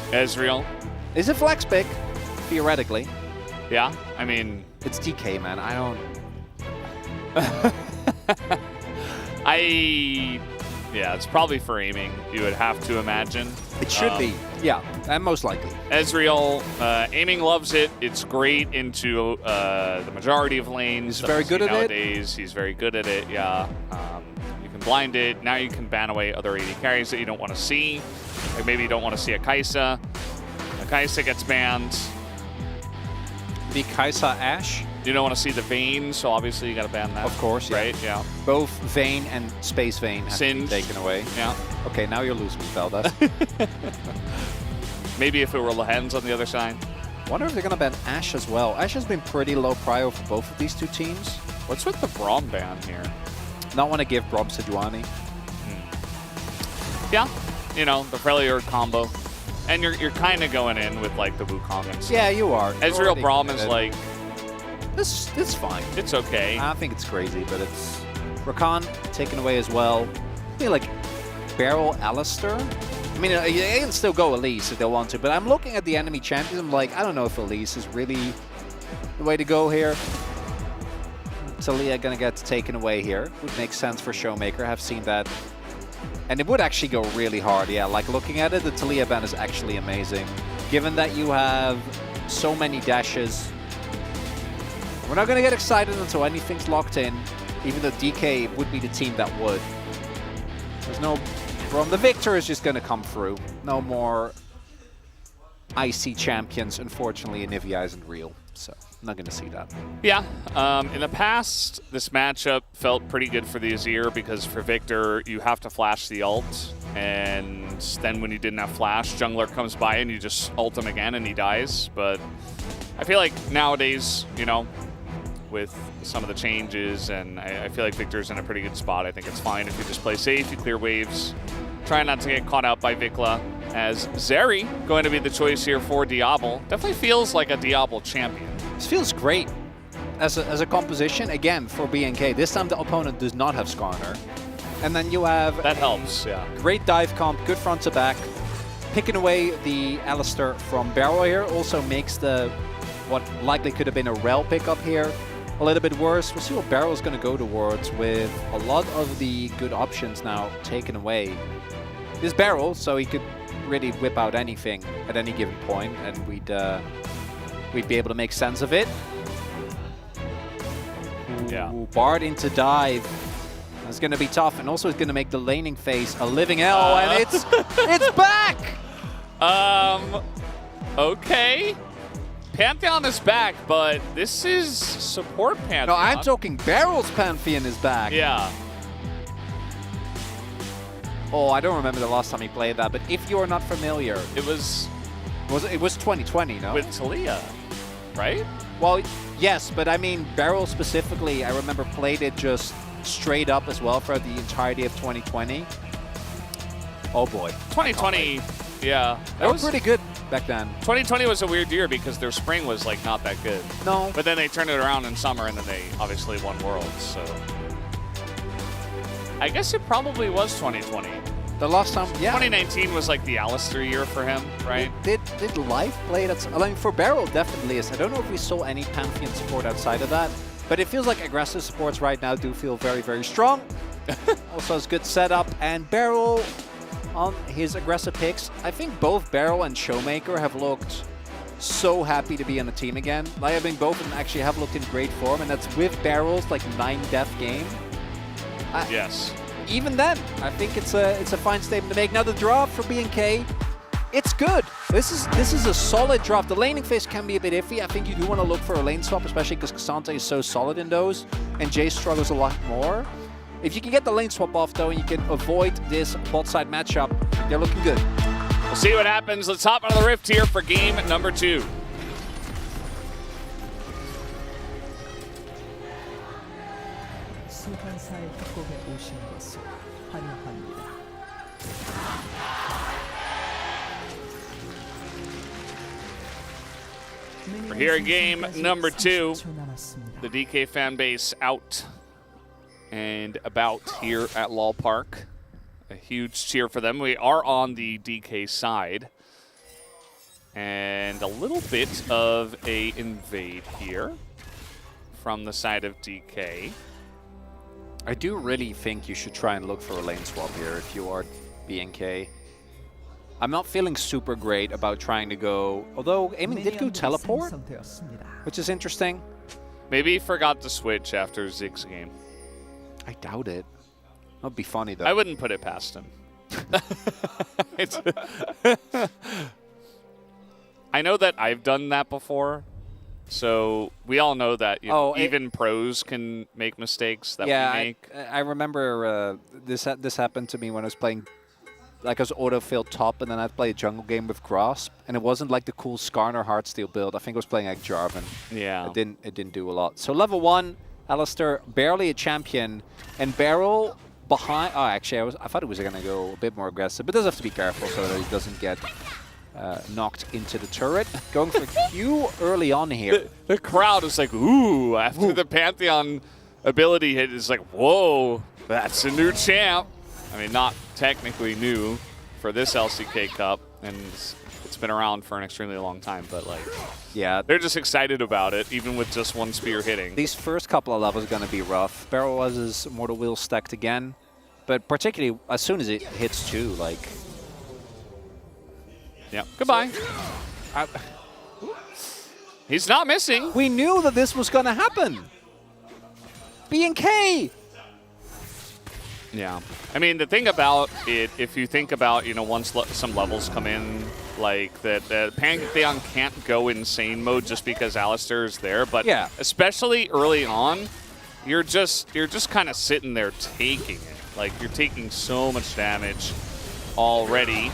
Ezreal. Is it flex pick, theoretically. Yeah, I mean... It's DK, man. I don't... Yeah, it's probably for aiming, you would have to imagine. It should be, yeah, and most likely. Ezreal, aiming loves it. It's great into the majority of lanes. He's very good at it. Nowadays, he's very good at it, yeah. You can blind it. Now you can ban away other AD carries that you don't want to see. Like maybe you don't want to see a Kai'Sa. A Kai'Sa gets banned. The Kai'Sa Ashe. You don't want to see the Vayne, so obviously you got to ban that. Of course, yeah. Right? Yeah. Both Vayne and Space Vayne have to be taken away. Yeah. Okay, now you're losing me, Veldas. Maybe if it were Lehens on the other side. Wonder if they're gonna ban Ashe as well. Ashe has been pretty low prio for both of these two teams. What's with the Braum ban here? Not want to give Braum Sejuani. Yeah, you know, the Freljord combo. And you're kind of going in with like the Wukong and stuff. Yeah, you are. Ezreal Braum is like... It's fine. It's okay. I don't think it's crazy, but it's... Rakan taken away as well. I feel like Beryl Alistair. I mean, they can still go Elise if they want to, but I'm looking at the enemy champions. I'm like, I don't know if Elise is really the way to go here. Talia gonna get taken away here. Would make sense for Showmaker. I've seen that. And it would actually go really hard. Yeah, like looking at it, the Talia ban is actually amazing. Given that you have so many dashes. We're not gonna get excited until anything's locked in, even though DK would be the team that would. There's no... The Victor is just going to come through. No more IC champions, unfortunately, Anivia isn't real. So, I'm not going to see that. Yeah. In the past, this matchup felt pretty good for the Azir because for Victor, you have to flash the ult. And then when you didn't have flash, jungler comes by and you just ult him again and he dies. But I feel like nowadays, you know, with some of the changes, and I feel like Victor's in a pretty good spot. I think it's fine if you just play safe, you clear waves, try not to get caught out by Vikla, as Zeri going to be the choice here for Diablo. Definitely feels like a Diablo champion. This feels great as a composition, again, for BNK. This time the opponent does not have Skarner. And then you have... That helps, yeah. Great dive comp, good front to back. Picking away the Alistair from Barrow here also makes the... what likely could have been a Rel pickup here a little bit worse. We'll see what Barrow's going to go towards with a lot of the good options now taken away. This Barrel, so he could really whip out anything at any given point, and we'd be able to make sense of it. Yeah. Ooh, Bard into dive. That's going to be tough, and also it's going to make the laning phase a living hell, and it's back! Okay. Pantheon is back, but this is support Pantheon. No, I'm talking Barrel's Pantheon is back. Yeah. Oh, I don't remember the last time he played that, but if you're not familiar... It was 2020, no? With Talia, right? Well, yes, but I mean, Barrel specifically, I remember played it just straight up as well for the entirety of 2020. Oh boy. 2020, yeah. That was pretty good back then. 2020 was a weird year because their spring was like not that good. No. But then they turned it around in summer and then they obviously won Worlds, so. I guess it probably was 2020. The last time, yeah. 2019 was like the Alistair year for him, right? Did Life play that? I mean, for Barrel, definitely is. I don't know if we saw any Pantheon support outside of that, but it feels like aggressive supports right now do feel very, very strong. Also has good setup, and Barrel on his aggressive picks. I think both Barrel and Showmaker have looked so happy to be on the team again. Like, I think both of them actually have looked in great form, and that's with Barrel's like 9-death game. Yes. Even then, I think it's a fine statement to make. Now the draw for BNK, it's good. This is a solid drop. The laning phase can be a bit iffy. I think you do want to look for a lane swap, especially because Cassandra is so solid in those, and Jay struggles a lot more. If you can get the lane swap off though, and you can avoid this bot side matchup, they're looking good. We'll see what happens. Let's hop out of the rift here for game number 2. We're here in game number 2. The DK fan base out and about here at LOL Park. A huge cheer for them. We are on the DK side. And a little bit of a invade here from the side of DK. I do really think you should try and look for a lane swap here if you are BNK. I'm not feeling super great about trying to go, although Aiming did go teleport, which is interesting. Maybe he forgot to switch after Zig's game. I doubt it. That'd be funny though. I wouldn't put it past him. I know that I've done that before, so we all know that even pros can make mistakes that we make. I remember this happened to me when I was playing. Like I was auto-filled top, and then I'd play a jungle game with Grasp, and it wasn't like the cool Skarner or Heartsteel build. I think I was playing like Jarvan. Yeah. It didn't do a lot. So level 1, Alistair, barely a champion, and Barrel behind. Oh, actually, I thought it was going to go a bit more aggressive, but does have to be careful so that he doesn't get knocked into the turret. Going for Q early on here. The crowd is like, ooh, after the Pantheon ability hit, it's like, whoa, that's a new champ. I mean, not technically new for this LCK Cup, and it's been around for an extremely long time, but like, yeah, they're just excited about it, even with just one spear hitting. These first couple of levels are going to be rough. Barrel was his Mortal Will stacked again, but particularly as soon as it hits 2, like... Yeah, goodbye. He's not missing. We knew that this was going to happen. B&K! Yeah. I mean, the thing about it, if you think about, once some levels come in, like that Pantheon can't go insane mode just because Alistair is there, but especially early on, you're just kind of sitting there taking it. Like, you're taking so much damage already.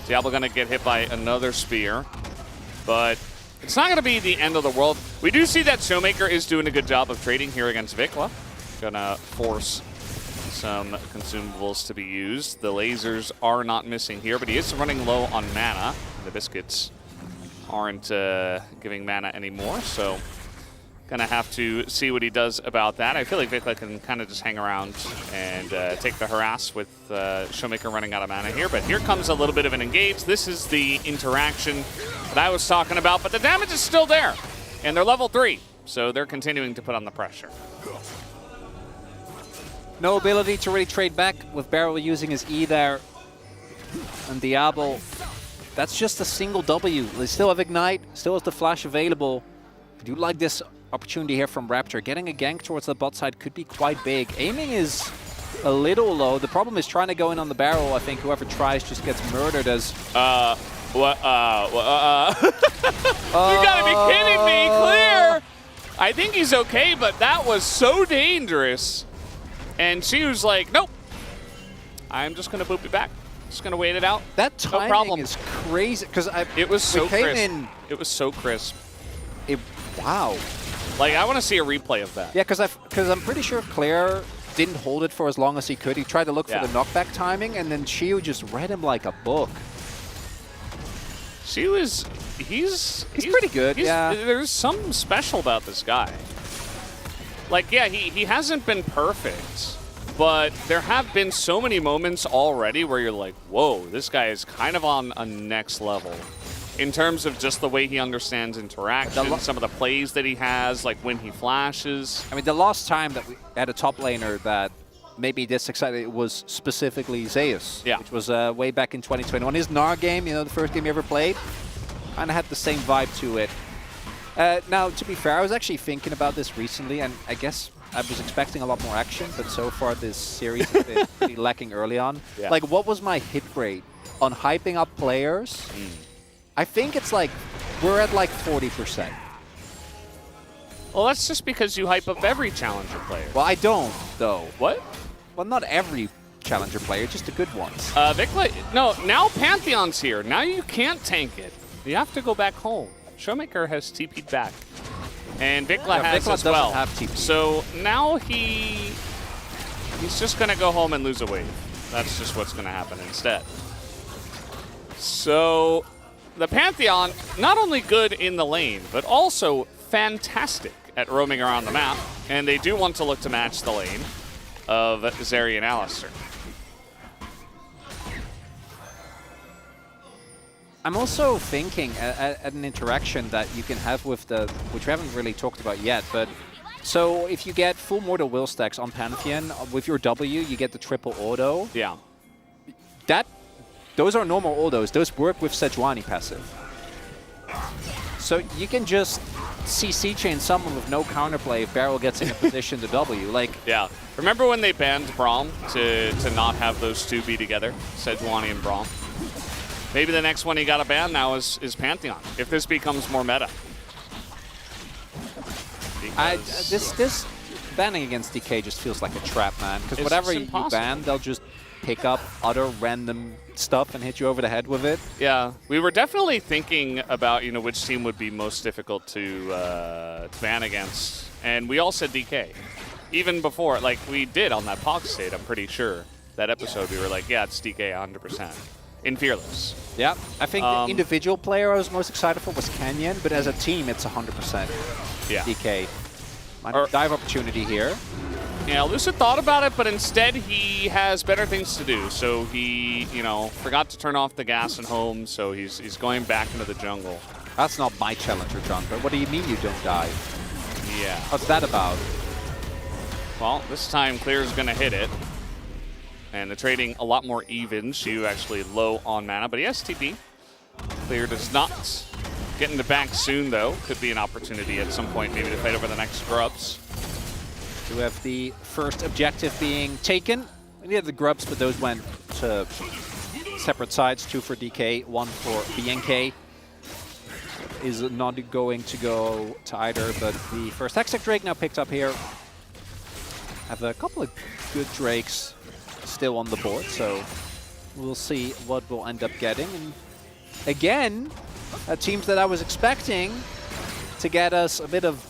Diablo going to get hit by another spear, but it's not going to be the end of the world. We do see that Showmaker is doing a good job of trading here against Vikla. Gonna force some consumables to be used. The lasers are not missing here, but he is running low on mana. The biscuits aren't giving mana anymore, so gonna have to see what he does about that. I feel like Vikla can kind of just hang around and take the harass with Showmaker running out of mana here, but here comes a little bit of an engage. This is the interaction that I was talking about, but the damage is still there, and they're level 3, so they're continuing to put on the pressure. No ability to really trade back with Barrel using his E there. And Diablo, that's just a single W. They still have Ignite, still has the Flash available. I do like this opportunity here from Raptor. Getting a gank towards the bot side could be quite big. Aiming is a little low. The problem is trying to go in on the Barrel. I think whoever tries just gets murdered as... You gotta be kidding me, Clear! I think he's okay, but that was so dangerous. And she was like, nope, I'm just going to boop it back. Just going to wait it out. That timing no problem. is crazy. Because it was so crisp. It was so crisp. Wow. Like, I want to see a replay of that. Yeah, because I'm pretty sure Claire didn't hold it for as long as he could. He tried to look for the knockback timing, and then Chiyu just read him like a book. He's pretty good, yeah. There's something special about this guy. Like, yeah, he hasn't been perfect, but there have been so many moments already where you're like, whoa, this guy is kind of on a next level in terms of just the way he understands interaction, some of the plays that he has, like when he flashes. I mean, the last time that we had a top laner that maybe this excited was specifically Zeus, which was way back in 2021. His Gnar game, the first game he ever played, kind of had the same vibe to it. Now, to be fair, I was actually thinking about this recently, and I guess I was expecting a lot more action, but so far this series has been pretty lacking early on. Yeah. Like, what was my hit rate on hyping up players? I think it's like, we're at like 40%. Well, that's just because you hype up every challenger player. Well, I don't, though. What? Well, not every challenger player, just the good ones. Vikla, no, now Pantheon's here. Now you can't tank it. You have to go back home. Showmaker has TP'd back. And Vikla has Vikla as well. Have TP. So now he's just going to go home and lose a wave. That's just what's going to happen instead. So the Pantheon, not only good in the lane, but also fantastic at roaming around the map. And they do want to look to match the lane of Zeri and Alistair. I'm also thinking at an interaction that you can have with which we haven't really talked about yet, but so if you get full Mortal Will stacks on Pantheon, with your W, you get the triple auto. Yeah. Those are normal autos. Those work with Sejuani passive. So you can just CC chain someone with no counterplay if Beryl gets in a position to W. Like, yeah. Remember when they banned Braum to not have those two be together? Sejuani and Braum. Maybe the next one he got a ban now is Pantheon, if this becomes more meta. This banning against DK just feels like a trap, man. Because whatever you ban, they'll just pick up other random stuff and hit you over the head with it. Yeah, we were definitely thinking about, you know, which team would be most difficult to ban against, and we all said DK. Even before, like we did on that POG state, I'm pretty sure. That episode, we were like, yeah, it's DK 100%. In Fearless. Yeah, I think the individual player I was most excited for was Canyon, but as a team, it's 100% DK. Dive opportunity here. Yeah, Lucid thought about it, but instead he has better things to do. So he, you know, forgot to turn off the gas and home, so he's going back into the jungle. That's not my challenger jungler. What do you mean you don't dive? Yeah. What's that about? Well, this time Clear's going to hit it. And the trading a lot more even. Shu actually low on mana, but he has TP. Clear does not. Getting the back soon, though. Could be an opportunity at some point, maybe to fight over the next Grubs. Do we have the first objective being taken? We had the Grubs, but those went to separate sides. 2 for DK, 1 for BNK. Is not going to go to either, but the first Hextech Drake now picked up here. Have a couple of good Drakes still on the board, so we'll see what we'll end up getting. And again, teams that I was expecting to get us a bit of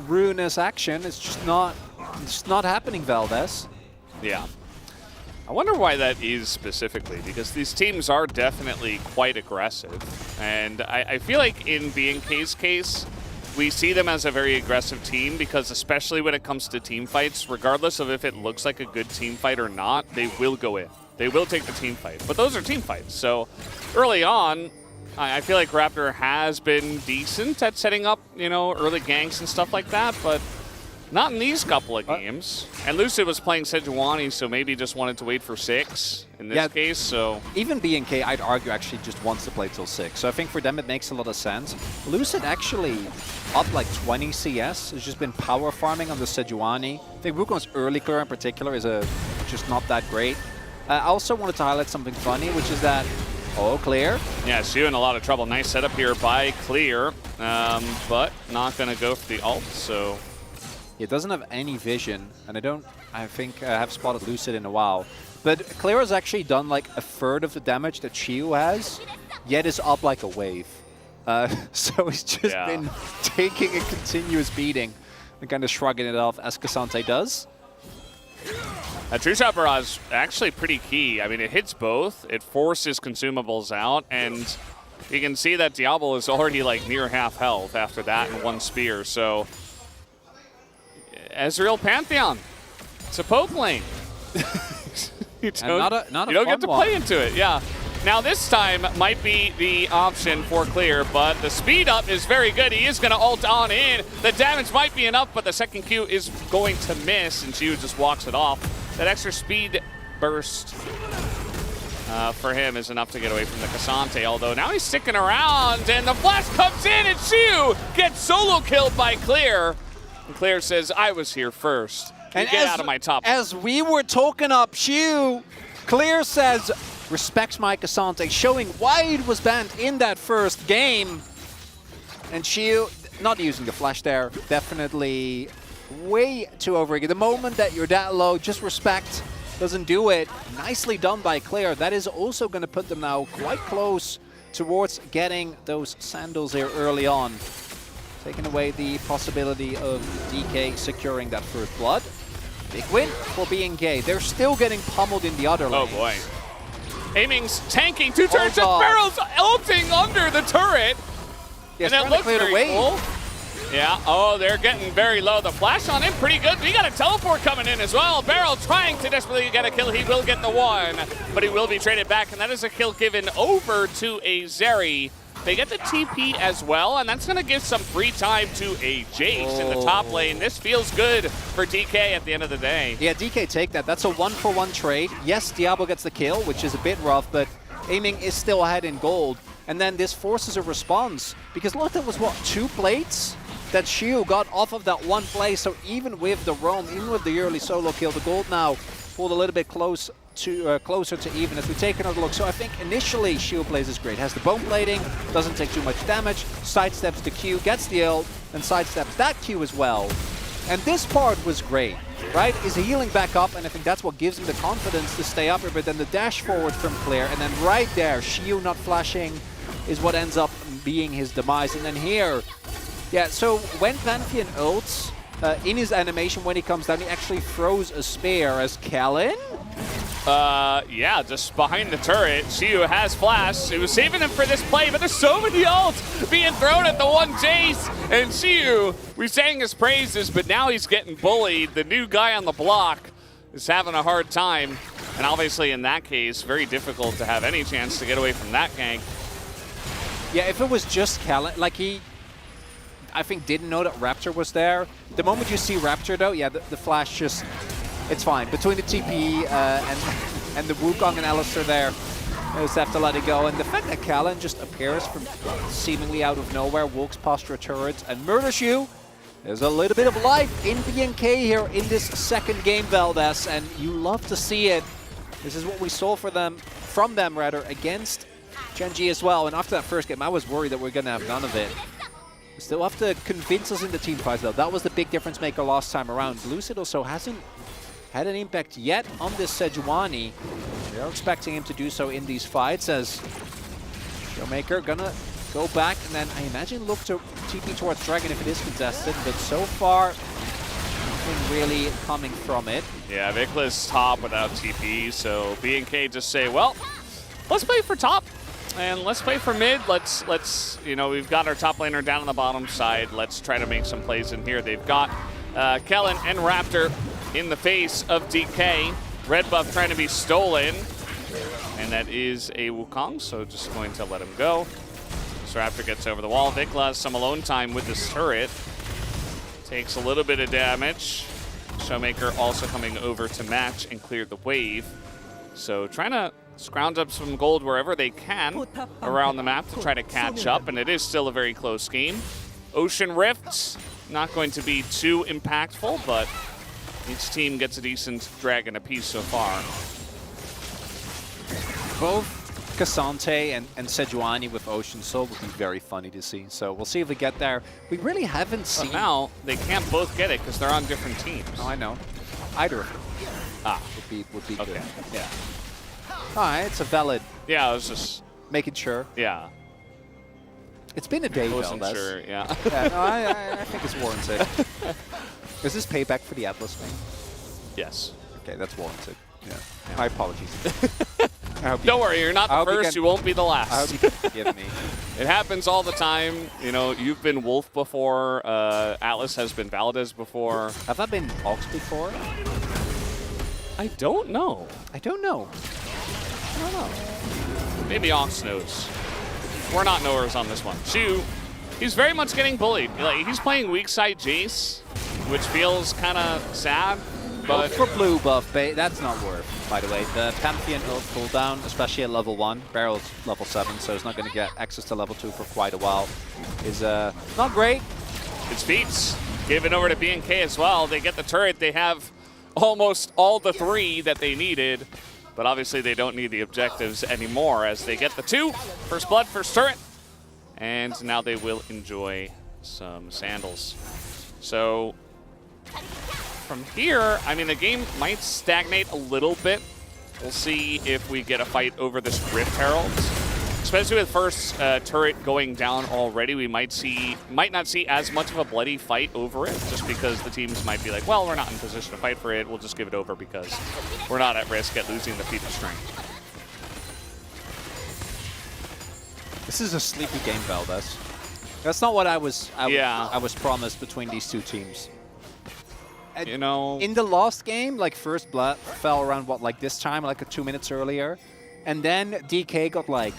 ruinous action, it's just not happening, Valdez. Yeah. I wonder why that is specifically, because these teams are definitely quite aggressive. And I feel like in BNK's case, we see them as a very aggressive team because especially when it comes to team fights, regardless of if it looks like a good team fight or not, they will go in. They will take the team fight. But those are team fights. So early on, I feel like Raptor has been decent at setting up, you know, early ganks and stuff like that, but not in these couple of games. And Lucid was playing Sejuani, so maybe just wanted to wait for 6 in this case, so... Even BNK, I'd argue, actually just wants to play till 6. So I think for them it makes a lot of sense. Lucid actually up like 20 CS, has just been power farming on the Sejuani. I think Wukon's early clear in particular is just not that great. I also wanted to highlight something funny, which is that Clear. Yeah, Shu in a lot of trouble. Nice setup here by Clear, but not going to go for the ult, so... It doesn't have any vision, and I think I have spotted Lucid in a while. But Clear has actually done like a third of the damage that Chiu has, yet is up like a wave. So he's just been taking a continuous beating and kind of shrugging it off as Cassante does. A True Shot Barrage is actually pretty key. I mean, it hits both, it forces consumables out, and you can see that Diablo is already like near half health after that and 1 spear, so... Ezreal Pantheon. It's a poke lane. you don't get to play into it, yeah. Now this time might be the option for Clear, but the speed up is very good. He is going to ult on in. The damage might be enough, but the second Q is going to miss, and Chiu just walks it off. That extra speed burst for him is enough to get away from the Cassante, although now he's sticking around, and the flash comes in, and Chiu gets solo killed by Clear. And Clear says, I was here first. Get out of my top. As we were talking up Chiu, Clear says, respects my Cassante, showing why it was banned in that first game. And Chiu, not using the flash there, definitely way too overeager. The moment that you're that low, just respect, doesn't do it. Nicely done by Clear. That is also going to put them now quite close towards getting those sandals here early on. Taking away the possibility of DK securing that first blood. Big win for BNK. They're still getting pummeled in the other lane. Oh boy. Aiming's tanking 2 turns and Barrel's ulting under the turret. Yeah, and it looks very cool. Yeah, they're getting very low. The flash on him pretty good. We got a teleport coming in as well. Barrel trying to desperately get a kill. He will get the 1, but he will be traded back, and that is a kill given over to a Zeri. They get the TP as well, and that's going to give some free time to a Jace in the top lane. This feels good for DK at the end of the day. Yeah, DK take that. That's a 1-for-1 trade. Yes, Diablo gets the kill, which is a bit rough, but Aiming is still ahead in gold. And then this forces a response, because look, that was, what, 2 plates that Shiu got off of that one play. So even with the roam, even with the early solo kill, the gold now pulled a little bit closer to even as we take another look. So I think initially Shiu plays is great. Has the bone plating, doesn't take too much damage, sidesteps the Q, gets the ult, and sidesteps that Q as well. And this part was great, right? Is healing back up, and I think that's what gives him the confidence to stay up here. But then the dash forward from Clear, and then right there, Shiu not flashing is what ends up being his demise. And then here, yeah, so when Pantheon ults, in his animation when he comes down, he actually throws a spear as Kellen. Yeah, just behind the turret. Shiu has flash. He was saving him for this play, but there's so many ults being thrown at the one chase. And Shiu, we sang his praises, but now he's getting bullied. The new guy on the block is having a hard time. And obviously in that case, very difficult to have any chance to get away from that gank. Yeah, if it was just Kellen, like he, I think, didn't know that Raptor was there. The moment you see Raptor though, yeah, the flash just, it's fine. Between the TP and the Wukong and Alistar there, you just have to let it go. And the fact that Kellen just appears from seemingly out of nowhere, walks past your turrets and murders you, there's a little bit of life in BNK here in this second game, Valdez, and you love to see it. This is what we saw from them against Gen.G as well. And after that first game, I was worried that we're going to have none of it. Still have to convince us in the team fights though. That was the big difference maker last time around. Lucid also hasn't had an impact yet on this Sejuani. They're expecting him to do so in these fights as Showmaker gonna go back and then I imagine look to TP towards Dragon if it is contested, but so far nothing really coming from it. Yeah, Vickless top without TP, so BNK just say, well, let's play for top. And let's play for mid. Let's you know, we've got our top laner down on the bottom side. Let's try to make some plays in here. They've got Kellen and Raptor in the face of DK. Red buff trying to be stolen. And that is a Wukong, so just going to let him go. So Raptor gets over the wall. Vikla has some alone time with this turret. Takes a little bit of damage. Showmaker also coming over to match and clear the wave. So trying to scrounge up some gold wherever they can around the map to try to catch up, and it is still a very close game. Ocean Rifts, not going to be too impactful, but each team gets a decent dragon apiece so far. Both Cassante and Sejuani with Ocean Soul would be very funny to see, so we'll see if we get there. We really haven't seen... now, they can't both get it because they're on different teams. Oh, I know. Either of them. Would be okay. Good. Yeah. Alright, it's a valid... Yeah, I was just... making sure. Yeah. It's been a day, I wasn't Valdez. sure, yeah. Yeah, no, I think it's warranted. Is this payback for the Atlas thing? Yes. Okay, that's warranted. Yeah. My apologies. Don't worry, you're not the first, you won't be the last. I hope you can forgive me. It happens all the time. You know, you've been Wolf before. Atlas has been Valdez before. Have I been Ox before? I don't know. I don't know. I don't know. Maybe Ox knows. We're not knowers on this one. Shu, he's very much getting bullied. Like, he's playing weak side Jace, which feels kind of sad. But for blue buff, that's not worth, by the way. The Pantheon ult cooldown, especially at level 1, Barrel's level 7, so he's not going to get access to level 2 for quite a while, is not great. It's Beats. Give it over to BNK as well. They get the turret. They have almost all the 3 that they needed, but obviously they don't need the objectives anymore as they get the 2. First blood, first turret, and now they will enjoy some sandals. So from here, I mean, the game might stagnate a little bit. We'll see if we get a fight over this Rift Herald. Especially with first turret going down already, we might not see as much of a bloody fight over it, just because the teams might be like, well, we're not in position to fight for it, we'll just give it over because we're not at risk at losing the feat of strength. This is a sleepy game, Valdez. That's not what I was promised between these two teams. You know, in the last game, like first blood fell around what, like this time, like 2 minutes earlier, and then DK got like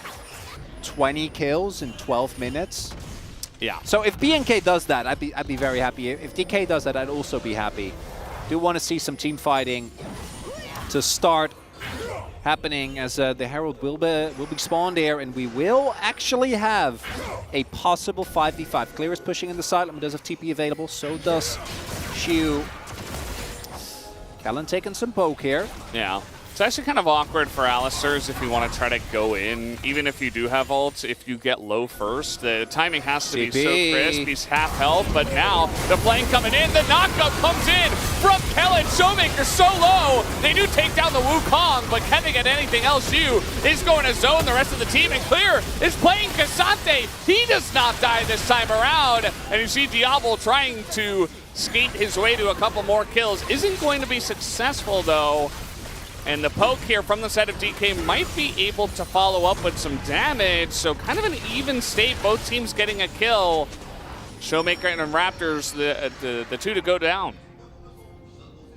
20 kills in 12 minutes. Yeah. So if BNK does that, I'd be very happy. If DK does that, I'd also be happy. Do want to see some team fighting to start happening as the Herald will be spawned here, and we will actually have a possible 5v5. Clear is pushing in the side. Lemon does have TP available, so does Shiu. Kellen taking some poke here. Yeah. It's actually kind of awkward for Alistairs if you want to try to go in, even if you do have ults, if you get low first. The timing has to be so crisp. He's half health, but now the flame coming in. The knockup comes in from Kellen. Showmaker so low. They do take down the Wukong, but can they get anything else? Yu is going to zone the rest of the team, and Clear is playing Cassante. He does not die this time around, and you see Diablo trying to skate his way to a couple more kills. Isn't going to be successful, though. And the poke here from the side of DK might be able to follow up with some damage. So kind of an even state, both teams getting a kill. Showmaker and Raptors, the two to go down.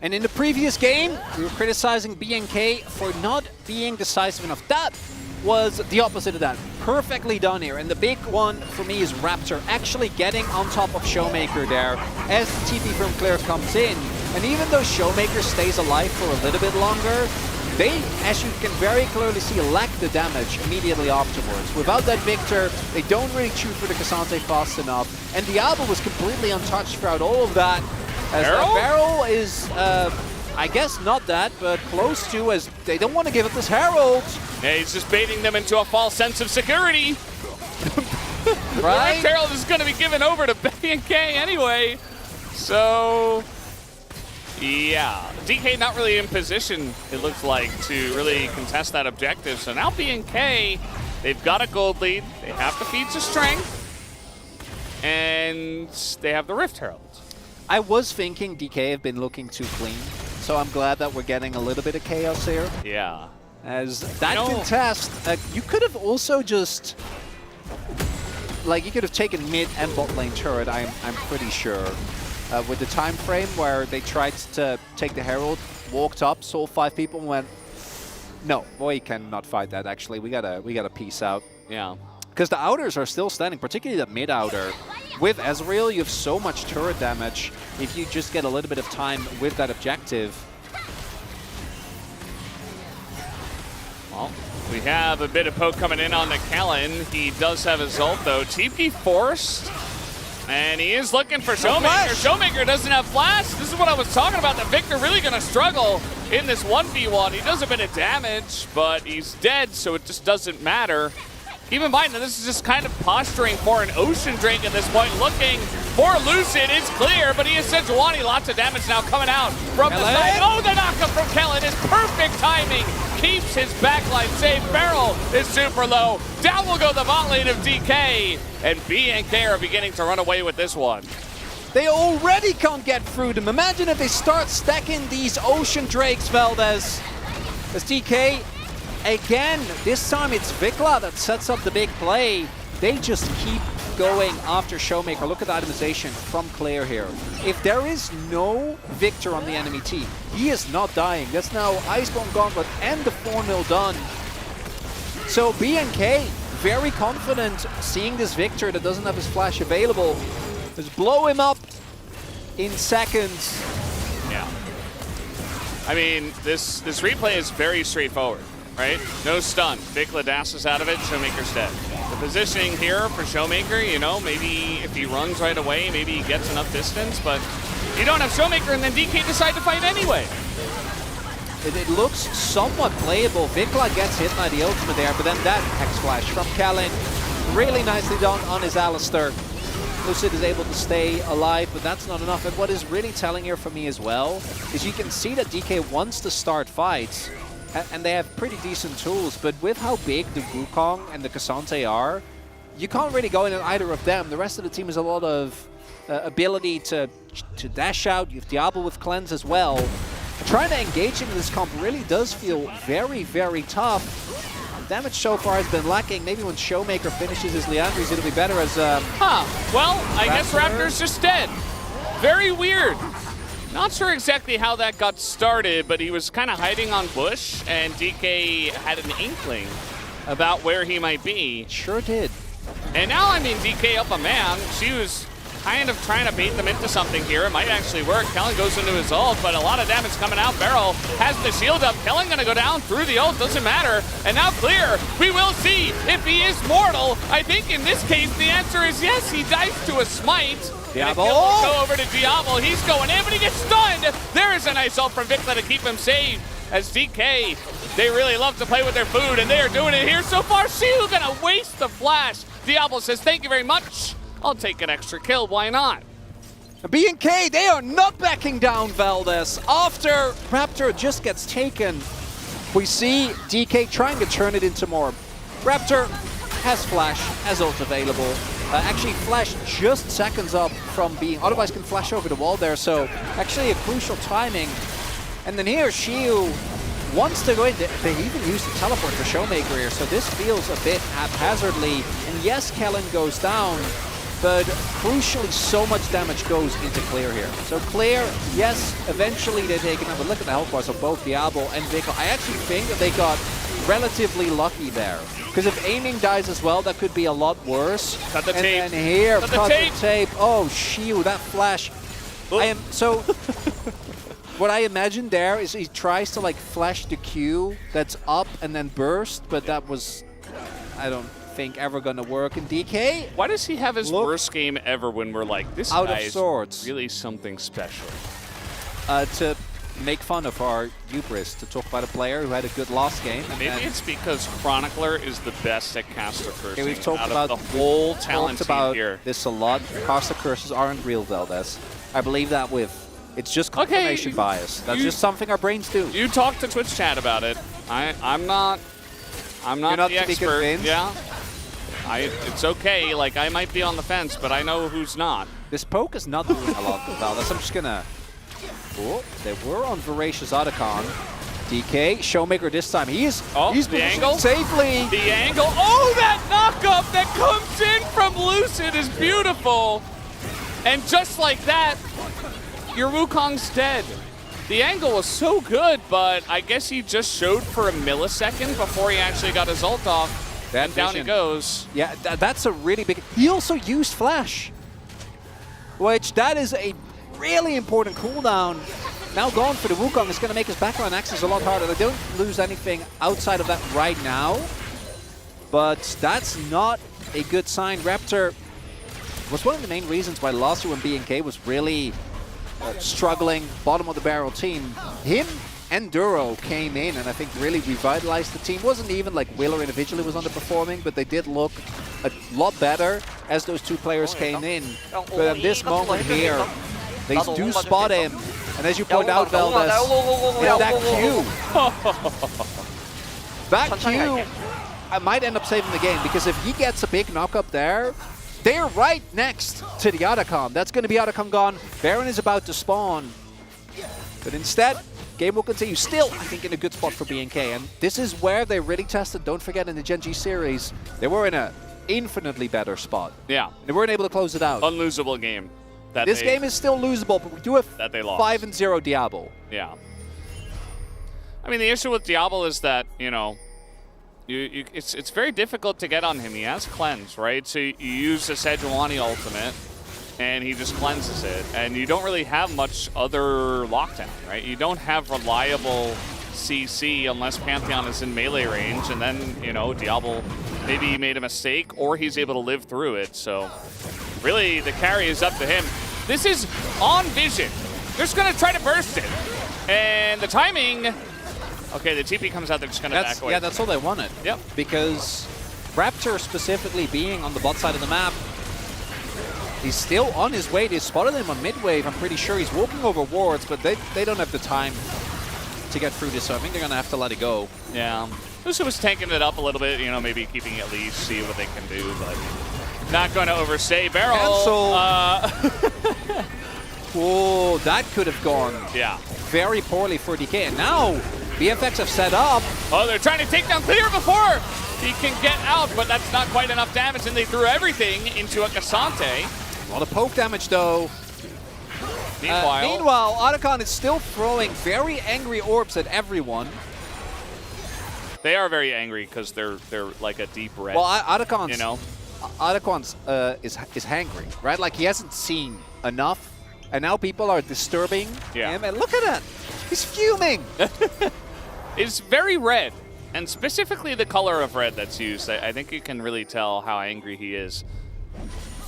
And in the previous game, we were criticizing BNK for not being decisive enough. That was the opposite of that. Perfectly done here. And the big one for me is Raptor actually getting on top of Showmaker there as the TP from Clear comes in. And even though Showmaker stays alive for a little bit longer, they, as you can very clearly see, lack the damage immediately afterwards. Without that Victor, they don't really chew for the Cassante fast enough. And Diablo was completely untouched throughout all of that. As Barrel is, I guess not that, but close to, as they don't want to give up this Herald. Yeah, he's just baiting them into a false sense of security. Right? The Rift Herald is going to be given over to BNK anyway. So, yeah. DK not really in position, it looks like, to really contest that objective. So now BNK, they've got a gold lead. They have to feed to strength. And they have the Rift Herald. I was thinking DK have been looking too clean, so I'm glad that we're getting a little bit of chaos here. Yeah. As that contest, you could have also just, like, you could have taken mid and bot lane turret, I'm pretty sure. With the time frame where they tried to take the Herald, walked up, saw 5 people and went, no, we cannot fight that actually, we gotta peace out. Yeah. Because the outers are still standing, particularly the mid outer. With Ezreal, you have so much turret damage if you just get a little bit of time with that objective. Well, we have a bit of poke coming in on the Kellen. He does have his ult, though. TP forced, and he is looking for Showmaker. Showmaker doesn't have flash. This is what I was talking about. The Victor really going to struggle in this 1v1. He does a bit of damage, but he's dead, so it just doesn't matter. Keep in mind that this is just kind of posturing for an Ocean Drake at this point, looking for Lucid. It's Clear, but he is Sejuani. Lots of damage now coming out from the side. Oh, the knockup from Kellen is perfect timing. Keeps his backline safe. Barrel is super low. Down will go the bot lane of DK. And BNK are beginning to run away with this one. They already can't get through them. Imagine if they start stacking these Ocean Drakes, Valdez. As DK, again, this time it's Vikla that sets up the big play. They just keep going after Showmaker. Look at the itemization from Claire here. If there is no Victor on the enemy team, he is not dying. That's now Iceborne Gauntlet and the 4-0 done. So BNK, very confident seeing this Victor that doesn't have his flash available. Just blow him up in seconds. Yeah. I mean, this replay is very straightforward, right? No stun. Vikla dashes out of it, Showmaker's dead. The positioning here for Showmaker, you know, maybe if he runs right away, maybe he gets enough distance, but you don't have Showmaker and then DK decide to fight anyway. It looks somewhat playable. Vikla gets hit by the ultimate there, but then that Hex Flash from Kellen, really nicely done on his Alistair. Lucid is able to stay alive, but that's not enough. And what is really telling here for me as well is you can see that DK wants to start fights, and they have pretty decent tools, but with how big the Wukong and the Cassante are, you can't really go in on either of them. The rest of the team has a lot of ability to dash out. You have Diablo with Cleanse as well. Trying to engage into this comp really does feel very, very tough. Damage so far has been lacking. Maybe when Showmaker finishes his Leandries, it'll be better as... Well, I guess Raptor's just dead. Very weird. Not sure exactly how that got started, but he was kind of hiding on bush, and DK had an inkling about where he might be. Sure did. And now, I mean, DK up a man. She was kind of trying to bait them into something here. It might actually work. Kellen goes into his ult, but a lot of damage coming out. Beryl has the shield up. Kellen gonna go down through the ult, doesn't matter. And now Clear, we will see if he is mortal. I think in this case, the answer is yes. He dies to a smite. Diablo! Go over to Diablo. He's going in, but he gets stunned. There is a nice ult from Vikla to keep him safe. As DK, they really love to play with their food, and they are doing it here so far. Shield gonna waste the flash. Diablo says, thank you very much. I'll take an extra kill, why not? B&K, they are not backing down Valdez. After Raptor just gets taken, we see DK trying to turn it into more. Raptor has Flash, has ult available. Actually, Flash just seconds up from being, otherwise can flash over the wall there, so actually a crucial timing. And then here, Shiu wants to go in. They even used the teleport for Showmaker here, so this feels a bit haphazardly. And yes, Kellen goes down, but crucially, so much damage goes into Clear here. So Clear, yes, eventually they take it out, but look at the health bars of both Diablo and Vikla. I actually think that they got relatively lucky there. Because if aiming dies as well, that could be a lot worse. Cut the tape. And here, cut the tape. Oh, Shiu, that flash. I am so... What I imagine there is he tries to like flash the Q that's up and then burst, but that was, I don't think, ever gonna work in DK. Why does he have his worst game ever when we're like, this Out guy of is sorts. really something special? To make fun of our hubris, to talk about a player who had a good last game. And Maybe it's because Chronicler is the best at caster cursing we've talked out about of the whole talent team about here. this a lot. Caster curses aren't real, Valdez. I believe that with. It's just confirmation bias. That's just something our brains do. You talk to Twitch chat about it. I'm not You're not the to be expert. convinced? Yeah. It's okay. Like, I might be on the fence, but I know who's not. This poke is not doing a lot with Valdez. I'm just gonna... Oh, they were on Voracious Otacon. DK, Showmaker this time. He's the angle safely. The angle. Oh, that knockup that comes in from Lucid is beautiful. And just like that, your Wukong's dead. The angle was so good, but I guess he just showed for a millisecond before he actually got his ult off. And down he goes. Yeah, that's a really big... He also used Flash, which that is a really important cooldown. Now gone for the Wukong. It's going to make his background access a lot harder. They don't lose anything outside of that right now, but that's not a good sign. Raptor was one of the main reasons why last year when B&K was really struggling, bottom of the barrel team. Him and Duro came in and I think really revitalized the team. Wasn't even like Willer individually was underperforming, but they did look a lot better as those two players came in. But in this moment here, they do spot him. And as you point out, Valdez, it's that Q I might end up saving the game, because if he gets a big knock-up there, they're right next to the Otacon. That's going to be Otacon gone. Baron is about to spawn. But instead, game will continue. Still, I think, in a good spot for B&K. And this is where they really tested. Don't forget, in the Gen G series, they were in an infinitely better spot. Yeah. They weren't able to close it out. Unlosable game. This game is still losable, but we do have that they lost. 5-0 Diablo. Yeah. I mean, the issue with Diablo is that, you know, it's very difficult to get on him. He has cleanse, right? So you use the Sejuani ultimate, and he just cleanses it. And you don't really have much other lockdown, right? You don't have reliable CC unless Pantheon is in melee range, and then, you know, Diablo, maybe he made a mistake, or he's able to live through it. So really, the carry is up to him. This is on Vision. They're just going to try to burst it. And the timing... Okay, the TP comes out, they're just going to back away. Yeah, that's all they wanted. Yep. Because Raptor specifically being on the bot side of the map, he's still on his way. They spotted him on mid-wave. I'm pretty sure he's walking over wards, but they don't have the time to get through this, so I think they're going to have to let it go. Yeah. Lucio was tanking it up a little bit, you know, maybe keeping it at least, see what they can do, but not going to overstay. Barrel. Oh, that could have gone very poorly for DK. And now BFX have set up. Oh, they're trying to take down Clear before he can get out, but that's not quite enough damage, and they threw everything into a Cassante. A lot of poke damage, though. Meanwhile, Otacon is still throwing very angry orbs at everyone. They are very angry because they're like a deep red. Well, Otacon's, you know, Adequan's is hangry, right? Like he hasn't seen enough, and now people are disturbing him. And look at that, he's fuming. It's very red, and specifically the color of red that's used. I think you can really tell how angry he is.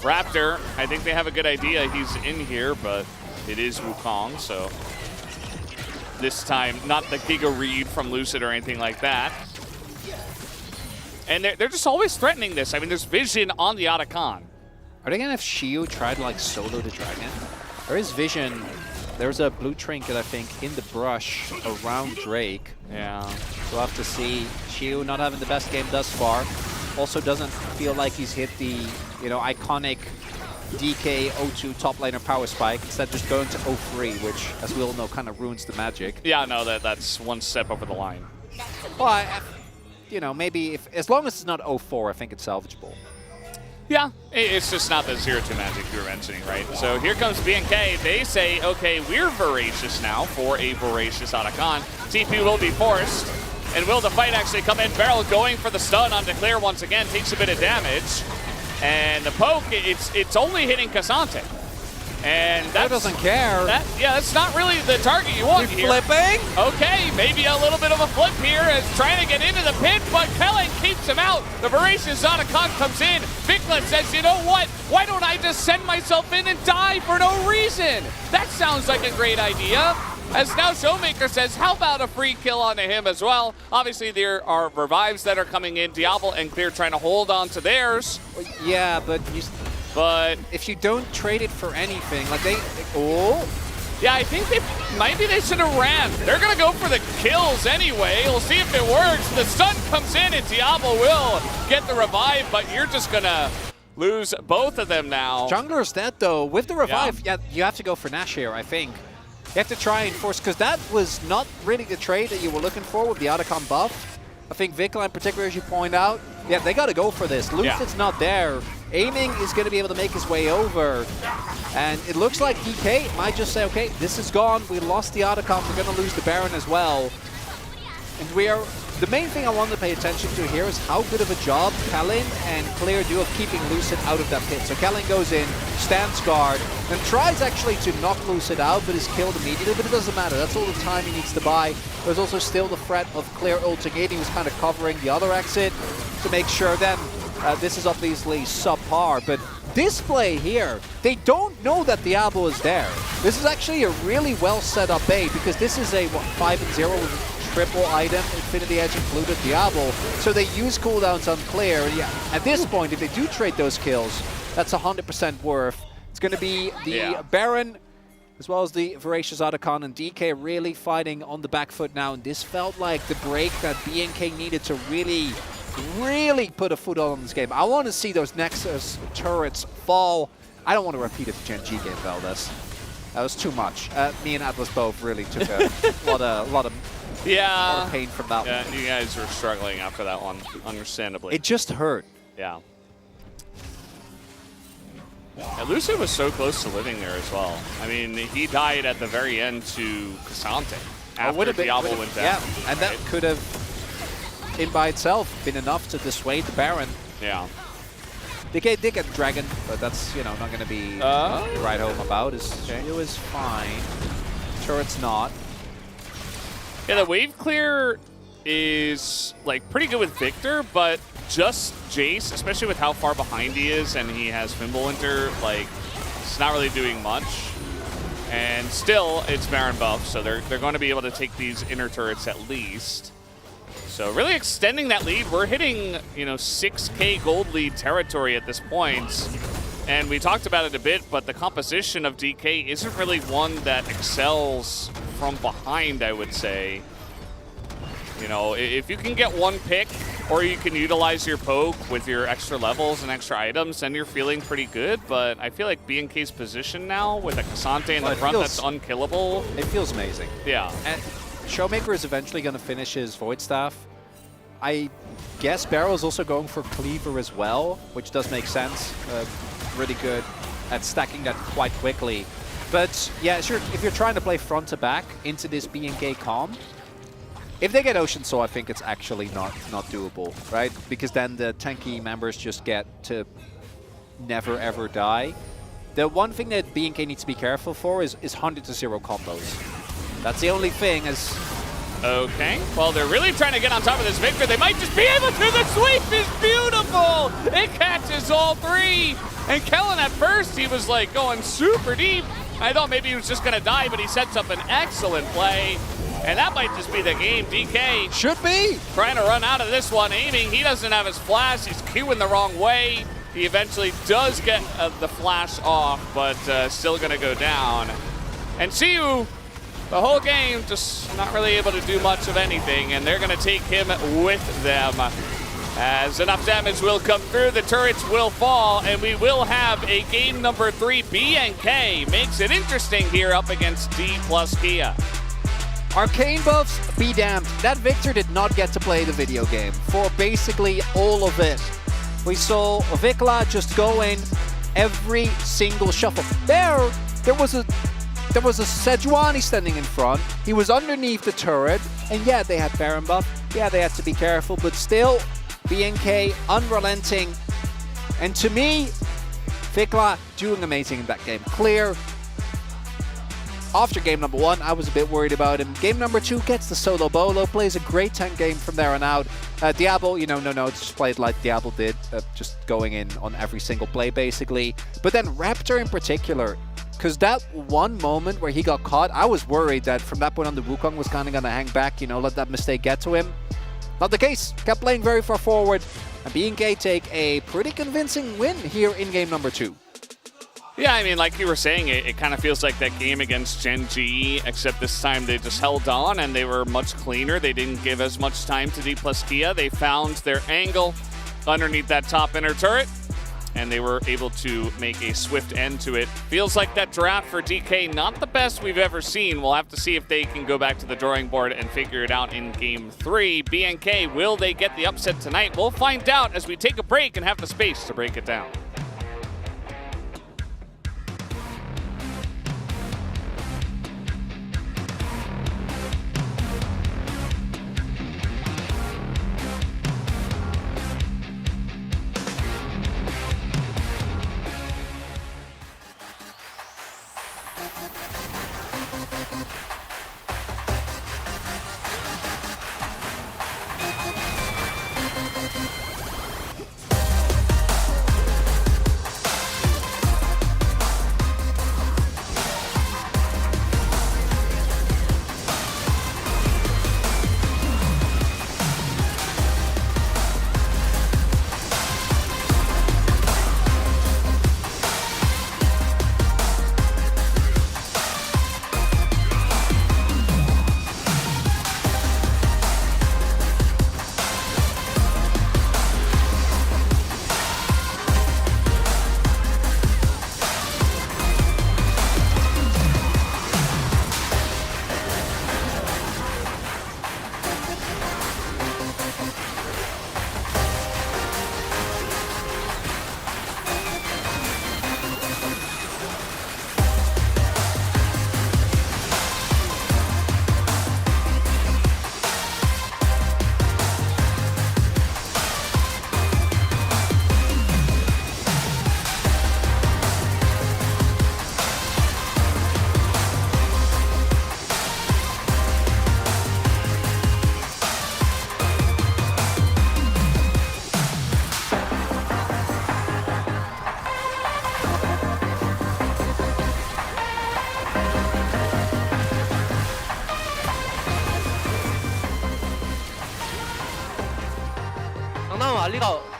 Raptor, I think they have a good idea. He's in here, but it is Wukong, so this time not the Giga Read from Lucid or anything like that. And they're just always threatening this. I mean, there's vision on the Otacon. Are they gonna have Shiu try to like solo the dragon? There is vision. There's a blue trinket, I think, in the brush around Drake. Yeah. We'll have to see. Shiu not having the best game thus far. Also doesn't feel like he's hit the, you know, iconic DK 0-2 top laner power spike. Instead just going to 0-3, which, as we all know, kind of ruins the magic. Yeah, no, that's one step over the line. Well, you know, maybe if as long as it's not 0-4, I think it's salvageable. Yeah, it's just not the 0-2 magic you were mentioning, right? So here comes BNK. They say, okay, we're voracious now for a voracious Otacon. TP will be forced. And will the fight actually come in? Beryl going for the stun on Declare once again, takes a bit of damage. And the poke, it's only hitting Cassante. And that doesn't care. That's not really the target you want here. Flipping? Okay, maybe a little bit of a flip here as trying to get into the pit, but Kellen keeps him out. The voracious Otacon comes in. Vikla says, you know what? Why don't I just send myself in and die for no reason? That sounds like a great idea. As now Showmaker says, how about a free kill onto him as well? Obviously, there are revives that are coming in. Diablo and Clear trying to hold on to theirs. Yeah, but if you don't trade it for anything, like oh. Yeah, I think maybe they should have ran. They're going to go for the kills anyway. We'll see if it works. The stun comes in and Diablo will get the revive, but you're just going to lose both of them now. Jungler's dead though. With the revive, yeah, you have to go for Nash here, I think. You have to try and force, because that was not really the trade that you were looking for with the Otacon buff. I think Vikla in particular, as you point out, yeah, they got to go for this. Lucid's not there. Aiming is going to be able to make his way over. And it looks like DK might just say, okay, this is gone. We lost the Otacon. We're going to lose the Baron as well. And we are... The main thing I want to pay attention to here is how good of a job Kellen and Clear do of keeping Lucid out of that pit. So Kellen goes in, stands guard, and tries actually to knock Lucid out, but is killed immediately. But it doesn't matter. That's all the time he needs to buy. There's also still the threat of Clear ulting in. He was kind of covering the other exit to make sure then this is obviously subpar. But this play here, they don't know that Diablo is there. This is actually a really well set up bait because this is a 5-0 with triple item, Infinity Edge included, Diablo. So they use cooldowns on Clear. Yeah, at this point, if they do trade those kills, that's 100% worth. It's going to be the Baron, as well as the Voracious Otacon, and DK really fighting on the back foot now. And this felt like the break that BNK needed to really put a foot on this game. I want to see those Nexus turrets fall. I don't want to repeat it to Gen G game, Valdez. That was too much. Me and Atlas both really took a lot of pain from that one. You guys were struggling after that one, understandably. It just hurt. Yeah. Lucid was so close to living there as well. I mean, he died at the very end to Cassante after Diablo went down. Yeah, and that could have, in by itself, been enough to dissuade the Baron. Yeah. DK did get the Dragon, but that's, you know, not going to be right home about. It was fine. Turret's not. Yeah, the wave clear is like pretty good with Victor, but just Jace, especially with how far behind he is, and he has Fimbulwinter, like it's not really doing much. And still, it's Baron buff, so they're going to be able to take these inner turrets at least. So really extending that lead. We're hitting, you know, 6K gold lead territory at this point. And we talked about it a bit, but the composition of DK isn't really one that excels from behind, I would say. You know, if you can get one pick, or you can utilize your poke with your extra levels and extra items, then you're feeling pretty good. But I feel like BNK's position now, with a Cassante in the front that's unkillable. It feels amazing. Yeah. And Showmaker is eventually going to finish his Void Staff. I guess Barrow is also going for Cleaver as well, which does make sense. Really good at stacking that quite quickly. But yeah, sure, if you're trying to play front to back into this BNK comp, If they get Ocean Soul, I think it's actually not doable, right? Because then the tanky members just get to never ever die. The one thing that BNK needs to be careful for is 100-0 combos. That's the only thing. As okay, well, they're really trying to get on top of this Victor. They might just be able to. The sweep is beautiful. It catches all three. And Kellen, at first, he was like going super deep. I thought maybe he was just going to die, but he sets up an excellent play. And that might just be the game. DK should be trying to run out of this one, aiming. He doesn't have his flash. He's queuing the wrong way. He eventually does get the flash off, but still going to go down. And CU, the whole game, just not really able to do much of anything, and they're going to take him with them. As enough damage will come through, the turrets will fall, and we will have a game number 3. BNK makes it interesting here up against D plus Kia. Arcane buffs, be damned. That Victor did not get to play the video game for basically all of it. We saw Vikla just go in every single shuffle. There was a Sejuani standing in front. He was underneath the turret, and yeah, they had Baron buff. Yeah, they had to be careful, but still, BNK unrelenting. And to me, Vikla doing amazing in that game. Clear. After game number 1, I was a bit worried about him. Game number 2 gets the solo bolo, plays a great tank game from there on out. Diablo, no, just played like Diablo did, just going in on every single play basically. But then Raptor in particular, because that one moment where he got caught, I was worried that from that point on the Wukong was kind of going to hang back, let that mistake get to him. Not the case, kept playing very far forward, and BNK take a pretty convincing win here in game number 2. Yeah, I mean, like you were saying, it kind of feels like that game against Gen G, except this time they just held on and they were much cleaner. They didn't give as much time to D plus Kia. They found their angle underneath that top inner turret, and they were able to make a swift end to it. Feels like that draft for DK, not the best we've ever seen. We'll have to see if they can go back to the drawing board and figure it out in game 3. BNK, will they get the upset tonight? We'll find out as we take a break and have the space to break it down.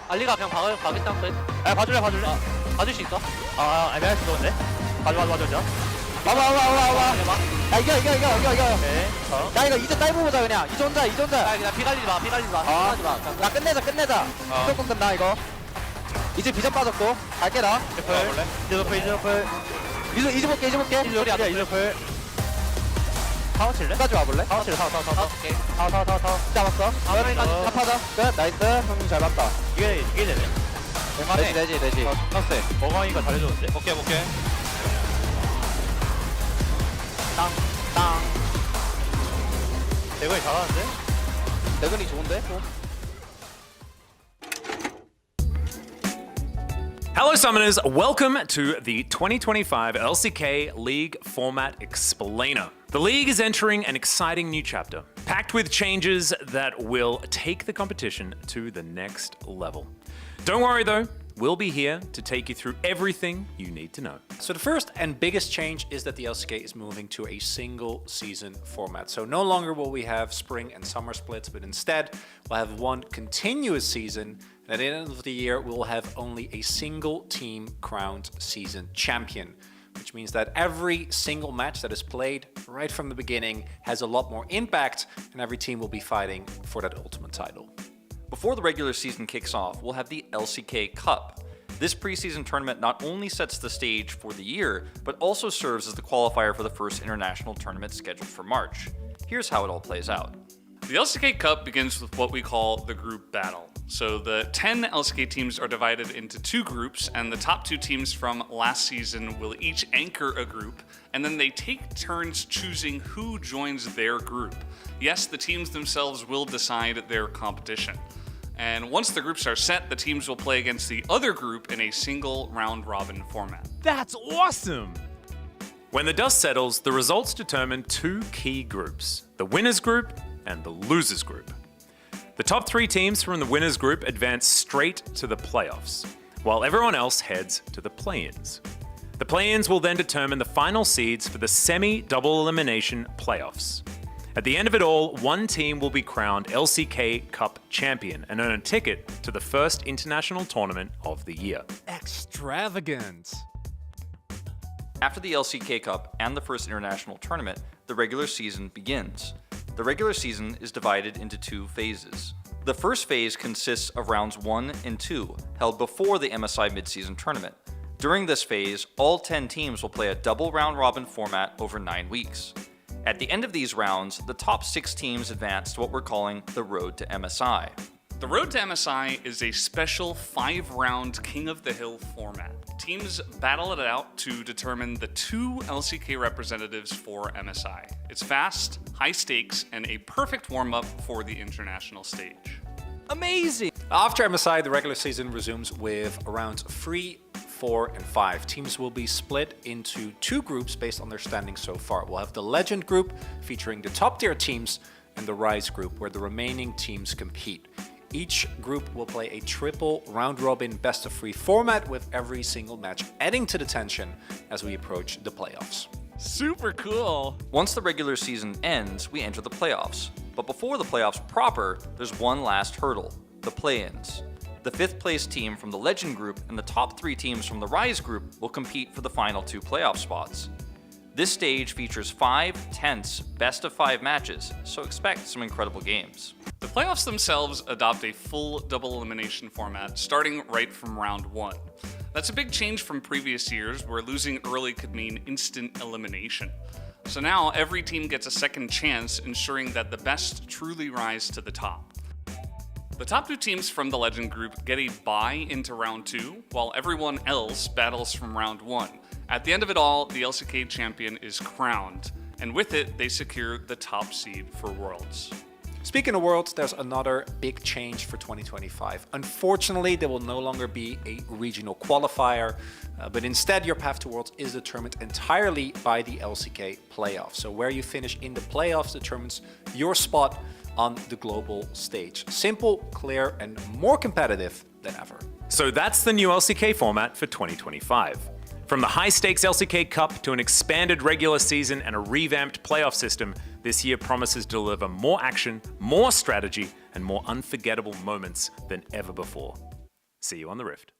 알리가 그냥 가겠다. 아, 봐줄래? 봐줄 수 있어? 애매할 수도 있는데? 봐줘. 와봐. 야, 이겨. 오케이. 야, 이거 이제 다이브 보자, 그냥. 이제 혼자. 야, 그냥 피 갈리지 마. 야, 끝내자. 무조건 끝나, 이거. 이제 비전 빠졌고. 갈게, 나. 이제 노플. 이제 볼게. 이제 타워 칠래? 까지 와볼래? 타워 칠래. 타워. 잡았어. 다 파자. 끝. 나이스. 형님 잘 봤다. 이게 되네. 되지. 났어. 어광이가 잘해줬는데? 오케이. 땅. 대거이 잘하는데? 대근이 좋은데? Hello Summoners, welcome to the 2025 LCK League Format Explainer. The league is entering an exciting new chapter, packed with changes that will take the competition to the next level. Don't worry though, we'll be here to take you through everything you need to know. So the first and biggest change is that the LCK is moving to a single season format. So no longer will we have spring and summer splits, but instead we'll have one continuous season. And at the end of the year, we'll have only a single team crowned season champion, which means that every single match that is played right from the beginning has a lot more impact, and every team will be fighting for that ultimate title. Before the regular season kicks off, we'll have the LCK Cup. This preseason tournament not only sets the stage for the year, but also serves as the qualifier for the first international tournament scheduled for March. Here's how it all plays out. The LCK Cup begins with what we call the Group Battle. So the 10 LCK teams are divided into 2 groups, and the top 2 teams from last season will each anchor a group, and then they take turns choosing who joins their group. Yes, the teams themselves will decide their competition. And once the groups are set, the teams will play against the other group in a single round-robin format. That's awesome! When the dust settles, the results determine 2 key groups, the winners group and the losers group. The top 3 teams from the winners group advance straight to the playoffs, while everyone else heads to the play-ins. The play-ins will then determine the final seeds for the semi-double elimination playoffs. At the end of it all, one team will be crowned LCK Cup champion and earn a ticket to the first international tournament of the year. Extravagant. After the LCK Cup and the first international tournament, the regular season begins. The regular season is divided into 2 phases. The first phase consists of rounds 1 and 2, held before the MSI midseason tournament. During this phase, all 10 teams will play a double round-robin format over 9 weeks. At the end of these rounds, the top 6 teams advance to what we're calling the Road to MSI. The Road to MSI is a special 5-round King of the Hill format. Teams battle it out to determine the 2 LCK representatives for MSI. It's fast, high stakes, and a perfect warm-up for the international stage. Amazing! After MSI, the regular season resumes with rounds 3, 4, and 5. Teams will be split into 2 groups based on their standing so far. We'll have the Legend group featuring the top tier teams and the Rise group where the remaining teams compete. Each group will play a triple round-robin best-of-3 format with every single match adding to the tension as we approach the playoffs. Super cool! Once the regular season ends, we enter the playoffs. But before the playoffs proper, there's one last hurdle, the play-ins. The 5th place team from the Legend group and the top 3 teams from the Rise group will compete for the final 2 playoff spots. This stage features 5 tense best-of-5 matches, so expect some incredible games. The playoffs themselves adopt a full double elimination format, starting right from round 1. That's a big change from previous years, where losing early could mean instant elimination. So now every team gets a second chance, ensuring that the best truly rise to the top. The top 2 teams from the Legend group get a bye into round 2, while everyone else battles from round 1. At the end of it all, the LCK champion is crowned, and with it, they secure the top seed for Worlds. Speaking of Worlds, there's another big change for 2025. Unfortunately, there will no longer be a regional qualifier, but instead your path to Worlds is determined entirely by the LCK playoffs. So where you finish in the playoffs determines your spot on the global stage. Simple, clear, and more competitive than ever. So that's the new LCK format for 2025. From the high-stakes LCK Cup to an expanded regular season and a revamped playoff system, this year promises to deliver more action, more strategy, and more unforgettable moments than ever before. See you on the Rift.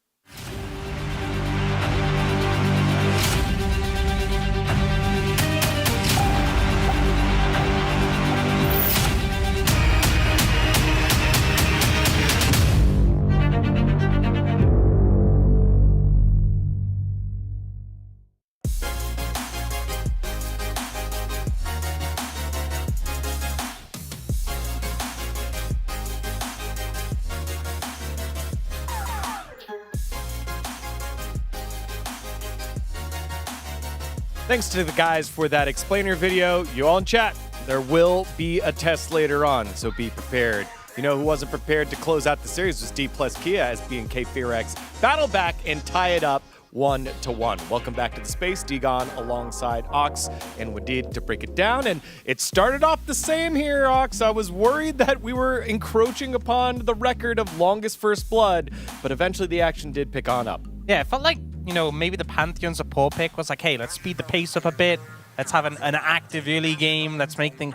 Thanks to the guys for that explainer video. You all in chat, There will be a test later on, so be prepared. You know who wasn't prepared to close out the series was D plus Kia as B&K FearX battle back and tie it up 1-1. Welcome back to the space, Digon alongside Ox and Wadid to break it down. And it started off the same here, Ox. I was worried that we were encroaching upon the record of longest first blood, but eventually the action did pick on up. Yeah, it felt like, you know, maybe the Pantheon's support pick was like, hey, let's speed the pace up a bit. Let's have an active early game. Let's make things...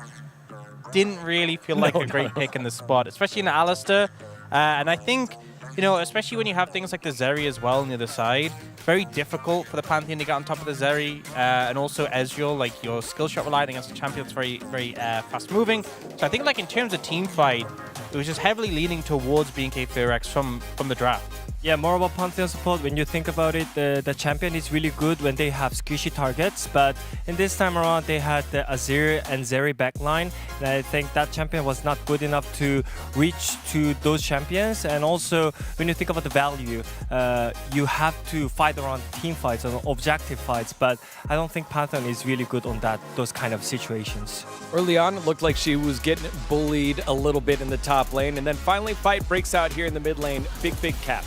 Didn't really feel like a great pick in the spot, especially in the Alistair. And I think, you know, especially when you have things like the Zeri as well on the other side, very difficult for the Pantheon to get on top of the Zeri. And also Ezreal, like your skill shot relied against a champion that's very fast moving. So I think like in terms of team fight, it was just heavily leaning towards B&K FearX from the draft. Yeah, more about Pantheon support. When you think about it, the champion is really good when they have squishy targets, but in this time around they had the Azir and Zeri backline, and I think that champion was not good enough to reach to those champions. And also when you think about the value, you have to fight around team fights or objective fights, but I don't think Pantheon is really good on those kind of situations. Early on, it looked like she was getting bullied a little bit in the top lane, and then finally fight breaks out here in the mid lane. Big catch.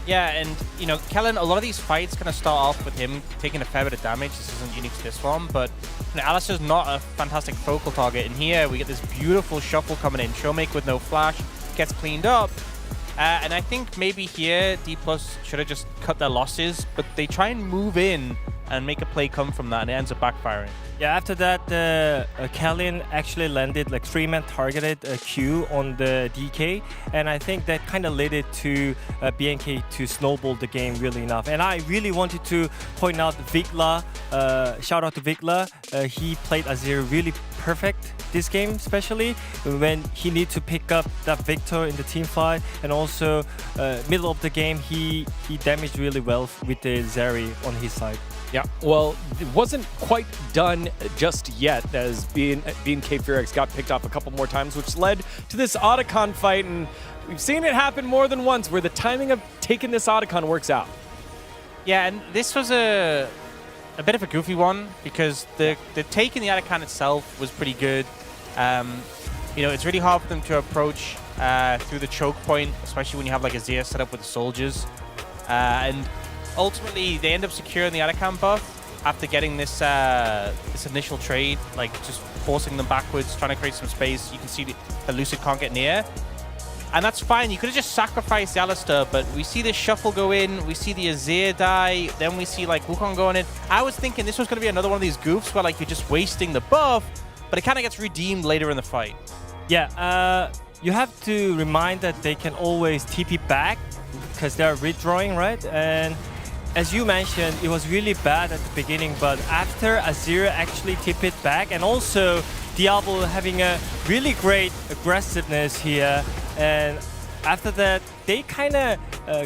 Yeah, and, you know, Kellen, a lot of these fights kind of start off with him taking a fair bit of damage. This isn't unique to this one, but you know, Alistair's not a fantastic focal target. And here we get this beautiful shuffle coming in. Showmake with no flash gets cleaned up. And I think maybe here D+ should have just cut their losses, but they try and move in and make a play come from that, and it ends up backfiring. Yeah, after that, Kellen actually landed like 3-man targeted Q on the DK, and I think that kind of led it to B&K to snowball the game really enough. And I really wanted to point out Vigla, shout out to Vigla. He played Azir really perfect this game, especially when he needs to pick up that victor in the team fight, and also middle of the game he damaged really well with the Zeri on his side. Yeah, well, it wasn't quite done just yet, as B&K FearX got picked off a couple more times, which led to this Otacon fight, and we've seen it happen more than once, where the timing of taking this Otacon works out. Yeah, and this was a bit of a goofy one, because the take in the Otacon itself was pretty good. You know, it's really hard for them to approach through the choke point, especially when you have like a Zia set up with the soldiers. And ultimately, they end up securing the Otacon buff after getting this this initial trade, like just forcing them backwards, trying to create some space. You can see the Lucid can't get near. And that's fine. You could have just sacrificed the Alistair, but we see this shuffle go in, we see the Azir die, then we see like Wukong going in. I was thinking this was going to be another one of these goofs where like you're just wasting the buff, but it kind of gets redeemed later in the fight. Yeah, you have to remind that they can always TP back because they're redrawing, right? And as you mentioned, it was really bad at the beginning, but after Azir actually tip it back, and also Diablo having a really great aggressiveness here, and after that, they kind of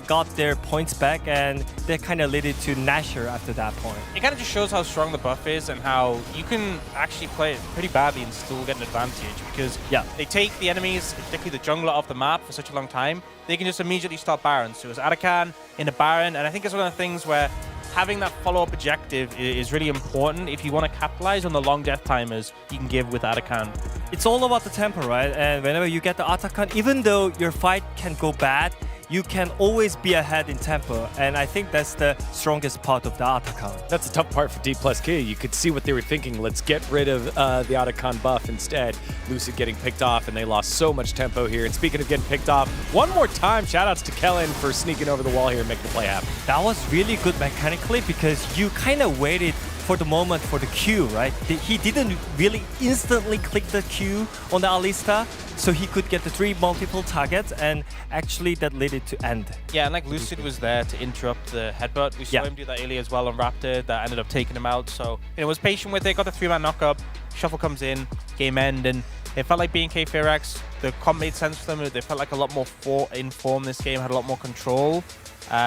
got their points back, and they kind of led it to Nashor after that point. It kind of just shows how strong the buff is and how you can actually play it pretty badly and still get an advantage, because they take the enemies, particularly the jungler, off the map for such a long time. They can just immediately start Barons. So it was Otacon in a Baron, and I think it's one of the things where having that follow-up objective is really important if you want to capitalize on the long death timers you can give with Otacon. It's all about the tempo, right? And whenever you get the Otacon, even though your fight can go bad, you can always be ahead in tempo, and I think that's the strongest part of the Otacon. That's the tough part for D+K. You could see what they were thinking. Let's get rid of the Otacon buff instead. Lucid getting picked off, and they lost so much tempo here. And speaking of getting picked off, one more time, shoutouts to Kellen for sneaking over the wall here and making the play happen. That was really good mechanically, because you kind of waited for the moment for the Q, right? He didn't really instantly click the Q on the Alista, so he could get the 3 multiple targets, and actually that led it to end. Yeah, and like Lucid was there to interrupt the headbutt. We saw him do that earlier as well on Raptor, that ended up taking him out. So, you know, was patient with it, got the 3-man knock-up, shuffle comes in, game end, and it felt like B&K FearX, the comp made sense for them. They felt like a lot more in form this game, had a lot more control.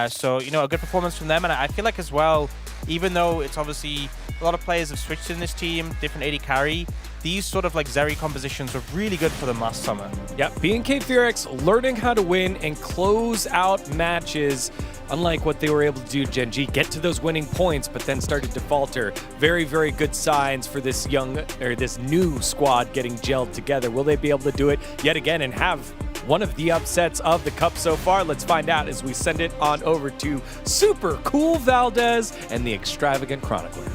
So, you know, a good performance from them, and I feel like as well, even though it's obviously a lot of players have switched in this team, different AD carry, these sort of like Zeri compositions were really good for them last summer. Yeah, B&K FearX learning how to win and close out matches unlike what they were able to do to Gen G, get to those winning points, but then started to falter. Very, very good signs for this this new squad getting gelled together. Will they be able to do it yet again and have one of the upsets of the Cup so far? Let's find out as we send it on over to Super Cool Valdez and the Extravagant Chronicler.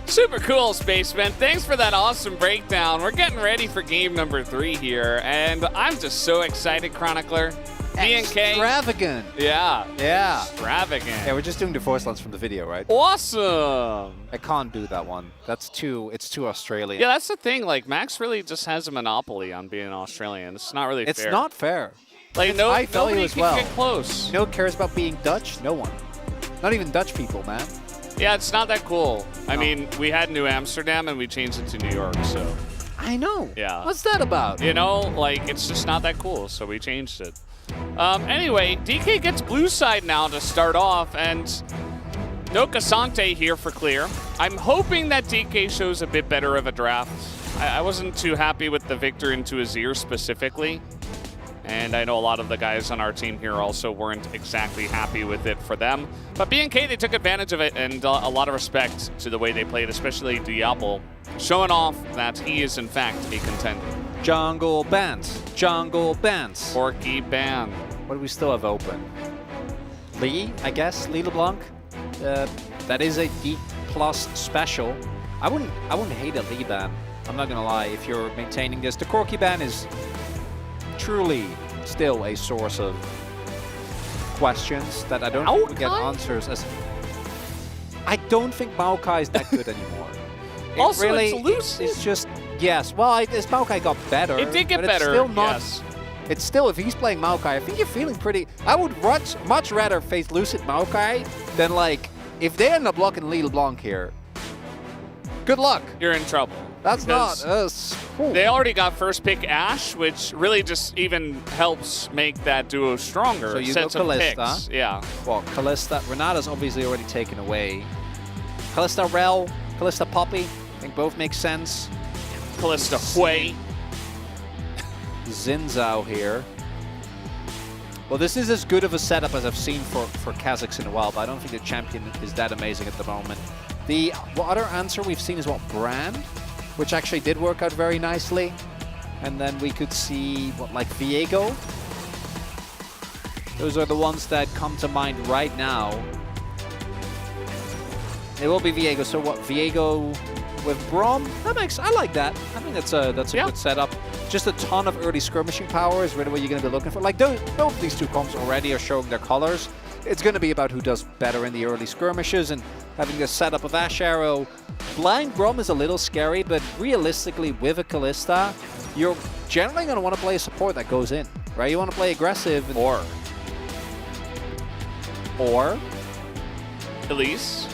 Super cool, Spaceman. Thanks for that awesome breakdown. We're getting ready for game number 3 here, and I'm just so excited, Chronicler. DNK. Extravagant. Yeah. Yeah. Extravagant. Yeah, we're just doing the voice lines from the video, right? Awesome. I can't do that one. It's too Australian. Yeah, that's the thing. Like, Max really just has a monopoly on being Australian. It's not really fair. It's not fair. Like, It's high value nobody as can well. get close. You know who cares about being Dutch? No one. Not even Dutch people, man. Yeah, it's not that cool. I mean, we had New Amsterdam and we changed it to New York, so. I know. Yeah. What's that about? You know, like, it's just not that cool, so we changed it. Anyway, DK gets blue side now to start off, and no Kasante here for clear. I'm hoping that DK shows a bit better of a draft. I wasn't too happy with the Victor into Azir specifically, and I know a lot of the guys on our team here also weren't exactly happy with it for them. But BNK, they took advantage of it, and a lot of respect to the way they played, especially Diablo, showing off that he is in fact a contender. Jungle Bans. Jungle Bans. Porky Ban. What do we still have open? Lee, I guess. Lee LeBlanc. That is a D+ special. I wouldn't hate a Lee ban. I'm not gonna lie. If you're maintaining this, the Corki ban is truly still a source of questions that I don't think we get answers as. I don't think Maokai is that good anymore. Also, really, it's loose. It's just, yes. Well, this Maokai got better. It did get but better, It's still not, yes. It's still, if he's playing Maokai, I think you're feeling pretty. I would much rather face Lucid Maokai than, like, if they end up blocking Lee LeBlanc here. Good luck. You're in trouble. That's not us. They already got first pick Ashe, which really just even helps make that duo stronger. So you Sets go of Kalista. picks. Yeah. Well, Kalista. Renata's obviously already taken away. Kalista Rel, Kalista Poppy. I think both make sense. Kalista Hui. Xin Zhao here. Well, this is as good of a setup as I've seen for Kazakhs in a while, but I don't think the champion is that amazing at the moment. The other answer we've seen is what, Brand, which actually did work out very nicely. And then we could see what, like Viego. Those are the ones that come to mind right now. It will be Viego. So what, Viego with Braum? I like that. I think that's a good setup. Just a ton of early skirmishing power is really what you're going to be looking for. Like, both of these two comps already are showing their colors. It's going to be about who does better in the early skirmishes, and having this setup of Ash Arrow. Blind Braum is a little scary, but realistically, with a Kalista, you're generally going to want to play a support that goes in, right? You want to play aggressive. Or Elise.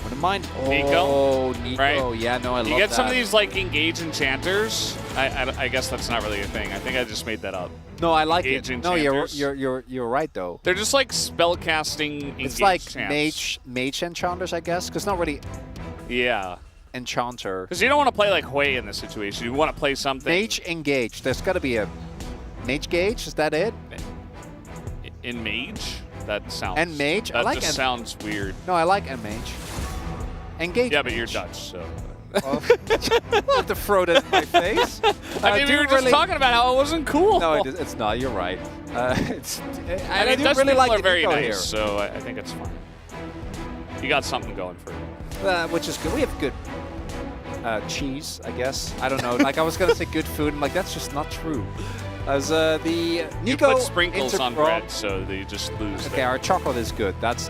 Wouldn't mind. Nico. Oh, Nico. Right? Yeah, no, I love that. You get some of these, like, engage enchanters. I guess that's not really a thing. I think I just made that up. No, I like Engage it. No, you're enchanters. right though. They're just like spellcasting engage It's like champs. mage enchanters, I guess, because not really. Yeah. Enchanter. Because you don't want to play like Hui in this situation. You want to play something. Mage engage. There's got to be a mage gauge. Is that it? In mage? That sounds. And mage. That I like just sounds weird. No, I like mage. Engage. Yeah, but mage. you're Dutch, so. Well, I'll have to throw that in my face. I mean, we were just talking about how it wasn't cool. No, it's not. You're right. I mean, do Dutch really people like are the very Nico nice, here. so I think it's fine. You got something going for you. Which is good. We have good cheese, I guess. I don't know. Like, I was going to say good food. I'm like, that's just not true. As the Nico You put sprinkles into on Braum. bread, so that you just lose. Okay, there. our chocolate is good. That's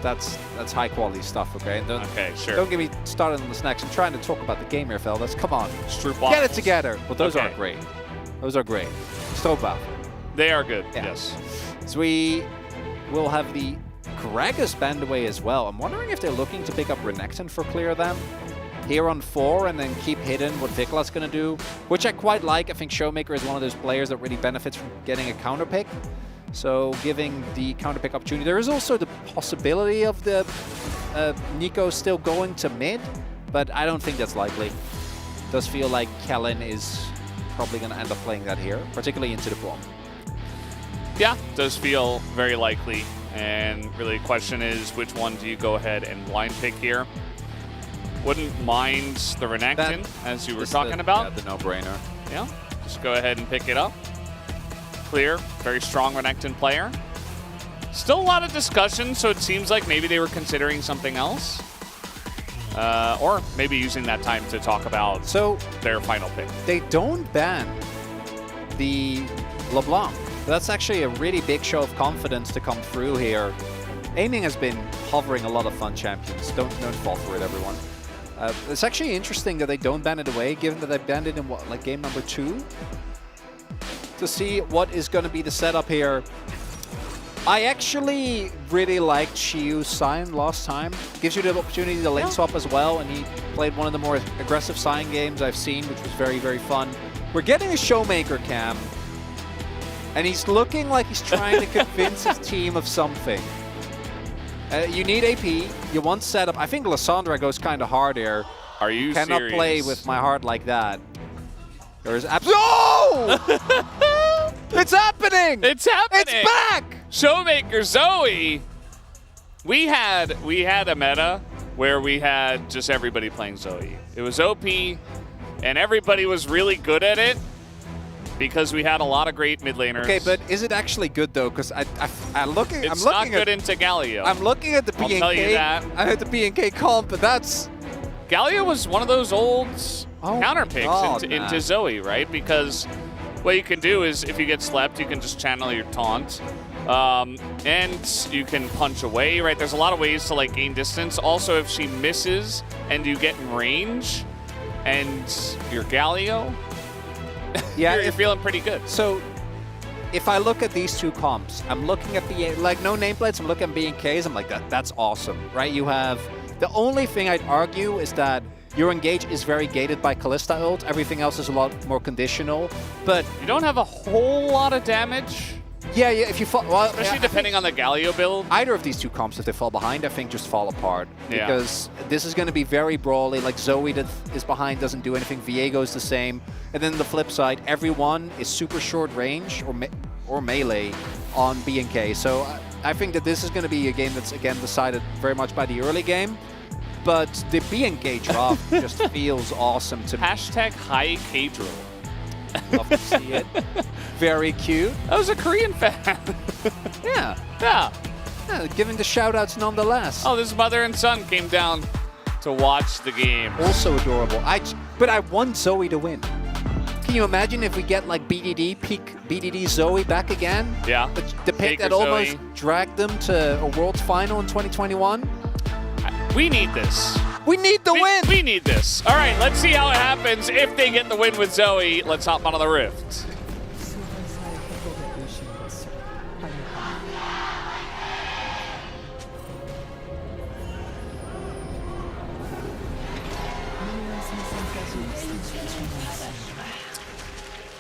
high quality stuff. Okay. And Okay, sure. Don't get me started on the snacks. I'm trying to talk about the game here, fellas. Come on, Stroop get it waffles. together. Well, those Okay. are great. Those are great. Stroopwafel. They are good. Yeah. Yes. So we will have the Gragas band away as well. I'm wondering if they're looking to pick up Renekton for clear them here on 4 and then keep hidden what Viklas's going to do, which I quite like. I think Showmaker is one of those players that really benefits from getting a counter pick. So giving the counter pick opportunity. There is also the possibility of the Nico still going to mid, but I don't think that's likely. It does feel like Kellen is probably going to end up playing that here, particularly into the Braum. Yeah, does feel very likely. And really, the question is, which one do you go ahead and blind pick here? Wouldn't mind the Renekton, as you were talking about. Yeah, the no-brainer. Yeah, just go ahead and pick it up. Clear, very strong Renekton player. Still a lot of discussion, so it seems like maybe they were considering something else. Or maybe using that time to talk about their final pick. They don't ban the LeBlanc. That's actually a really big show of confidence to come through here. Aiming has been hovering a lot of fun champions. Don't fall for it, everyone. It's actually interesting that they don't ban it away, given that they banned it in what, like game number 2? To see what is going to be the setup here. I actually really liked Chiu's sign last time. Gives you the opportunity to lane swap as well, and he played one of the more aggressive sign games I've seen, which was very, very fun. We're getting a Showmaker cam, and he's looking like he's trying to convince his team of something. You need AP, you want setup. I think Lissandra goes kind of hard here. Are you Cannot serious? play with my heart like that. There is no! It's happening! It's happening! It's back! Showmaker Zoe! We had a meta where we had just everybody playing Zoe. It was OP, and everybody was really good at it because we had a lot of great mid laners. Okay, but is it actually good though? Because I'm looking not good at, into Galio. I'm looking at the BNK. I'll tell you that. I had the BNK comp, but that's Galio was one of those old counter picks God, into Zoe, right? Because what you can do is if you get slept, you can just channel your taunt. And you can punch away, right? There's a lot of ways to like gain distance. Also, if she misses and you get in range and you're Galio, yeah, you're feeling pretty good. So if I look at these two comps, I'm looking at the like no nameplates, I'm looking at BNKs, I'm like that's awesome, right? You have the only thing I'd argue is that your engage is very gated by Kalista ult. Everything else is a lot more conditional, but you don't have a whole lot of damage. Yeah, if you fall, well, especially depending on the Galio build. Either of these two comps, if they fall behind, I think just fall apart. Yeah. Because this is going to be very brawly. Like Zoe that is behind doesn't do anything. Viego is the same. And then the flip side, everyone is super short range or melee on BNK. So I think that this is going to be a game that's again decided very much by the early game. But the BNK drop just feels awesome to me. Hashtag high K-drill. Love to see it. Very cute. I was a Korean fan. Yeah. Yeah. Giving the shout-outs nonetheless. Oh, this mother and son came down to watch the game. Also adorable. But I want Zoe to win. Can you imagine if we get like BDD, peak BDD Zoe back again? Yeah. The pick that almost dragged them to a Worlds final in 2021? We need this. We need the win. We need this. All right, let's see how it happens if they get the win with Zoe. Let's hop onto the Rift.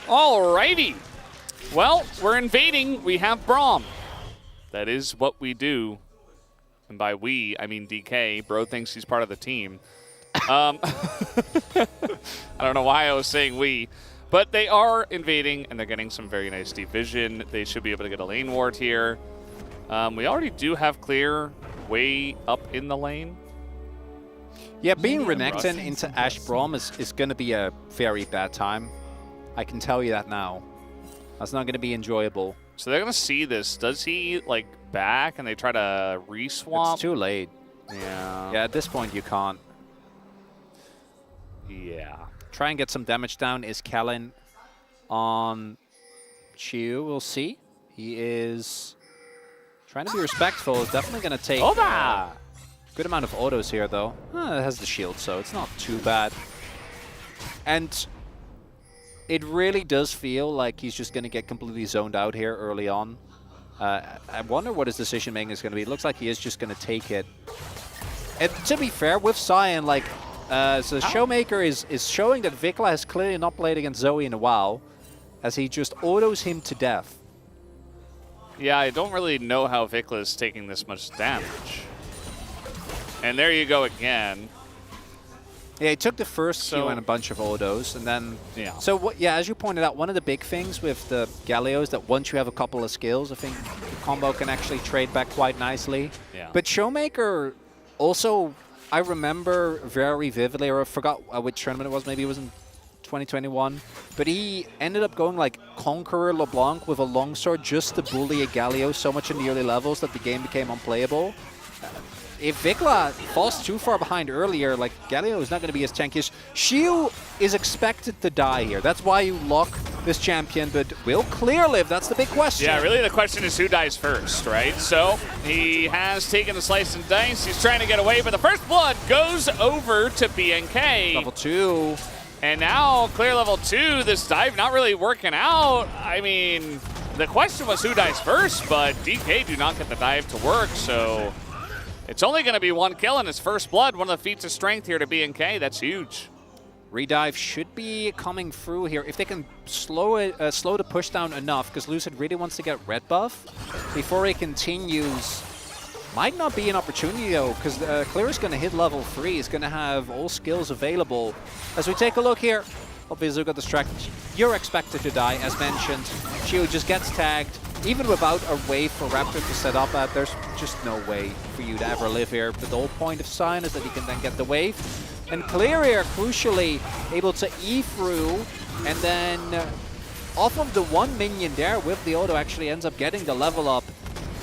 Alrighty. Well, we're invading. We have Braum. That is what we do. And by we, I mean DK. Bro thinks he's part of the team. I don't know why I was saying we. But they are invading, and they're getting some very nice deep vision. They should be able to get a lane ward here. We already do have clear way up in the lane. Yeah, being Renekton into Ashe Braum is going to be a very bad time. I can tell you that now. That's not going to be enjoyable. So they're going to see this. Does he, like, back and they try to re-swap? It's too late. Yeah. Yeah, at this point you can't. Yeah. Try and get some damage down. Is Kellen on Chiu? We'll see. He is trying to be respectful. Is definitely going to take good amount of autos here, though. It has the shield, so it's not too bad. And it really does feel like he's just going to get completely zoned out here early on. I wonder what his decision making is going to be. It looks like he is just going to take it. And to be fair, with Cyan, like, so Showmaker is showing that Vikla has clearly not played against Zoe in a while, as he just autos him to death. Yeah, I don't really know how Vikla is taking this much damage. And there you go again. Yeah, he took the first Q and a bunch of autos, and then... Yeah. So, as you pointed out, one of the big things with the Galio is that once you have a couple of skills, I think the combo can actually trade back quite nicely. Yeah. But Showmaker also, I remember very vividly, or I forgot which tournament it was, maybe it was in 2021, but he ended up going like Conqueror LeBlanc with a longsword just to bully a Galio so much in the early levels that the game became unplayable. If Vikla falls too far behind earlier, like, Galio is not going to be as tankish. Shiu is expected to die here. That's why you lock this champion, but will Clear live? That's the big question. Yeah, really the question is who dies first, right? So he has taken the slice and dice. He's trying to get away, but the first blood goes over to BNK. Level 2. And now Clear level 2, this dive not really working out. I mean, the question was who dies first, but DK do not get the dive to work, so it's only going to be one kill in his first blood. One of the feats of strength here to BNK. That's huge. Redive should be coming through here. If they can slow the push down enough, because Lucid really wants to get red buff before he continues. Might not be an opportunity though, because Clear is going to hit level 3. He's going to have all skills available. As we take a look here, obviously got distracted. You're expected to die, as mentioned. Shiu just gets tagged. Even without a way for Raptor to set up at, there's just no way for you to ever live here. But the whole point of Sign is that he can then get the wave. And Clear here, crucially, able to E through, and then off of the one minion there with the auto actually ends up getting the level up.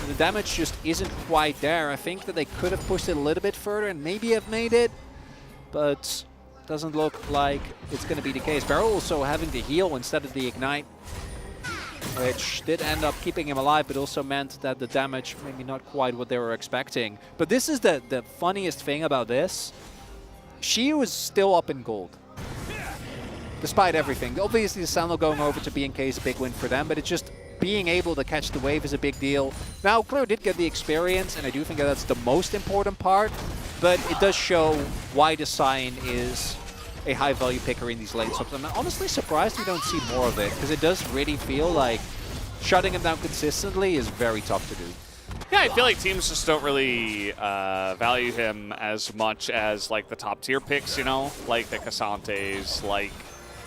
And the damage just isn't quite there. I think that they could have pushed it a little bit further and maybe have made it, but doesn't look like it's going to be the case. Barrel also having to heal instead of the Ignite, which did end up keeping him alive, but also meant that the damage maybe not quite what they were expecting. But this is the funniest thing about this. Shiu is still up in gold, despite everything. Obviously, the Sandal going over to BNK is a big win for them, but it's just being able to catch the wave is a big deal. Now, Clear did get the experience, and I do think that that's the most important part, but it does show why the Sign is a high-value picker in these late swaps. I'm honestly surprised we don't see more of it, because it does really feel like shutting him down consistently is very tough to do. Yeah, I feel like teams just don't really value him as much as like the top tier picks, you know, like the Casantes, like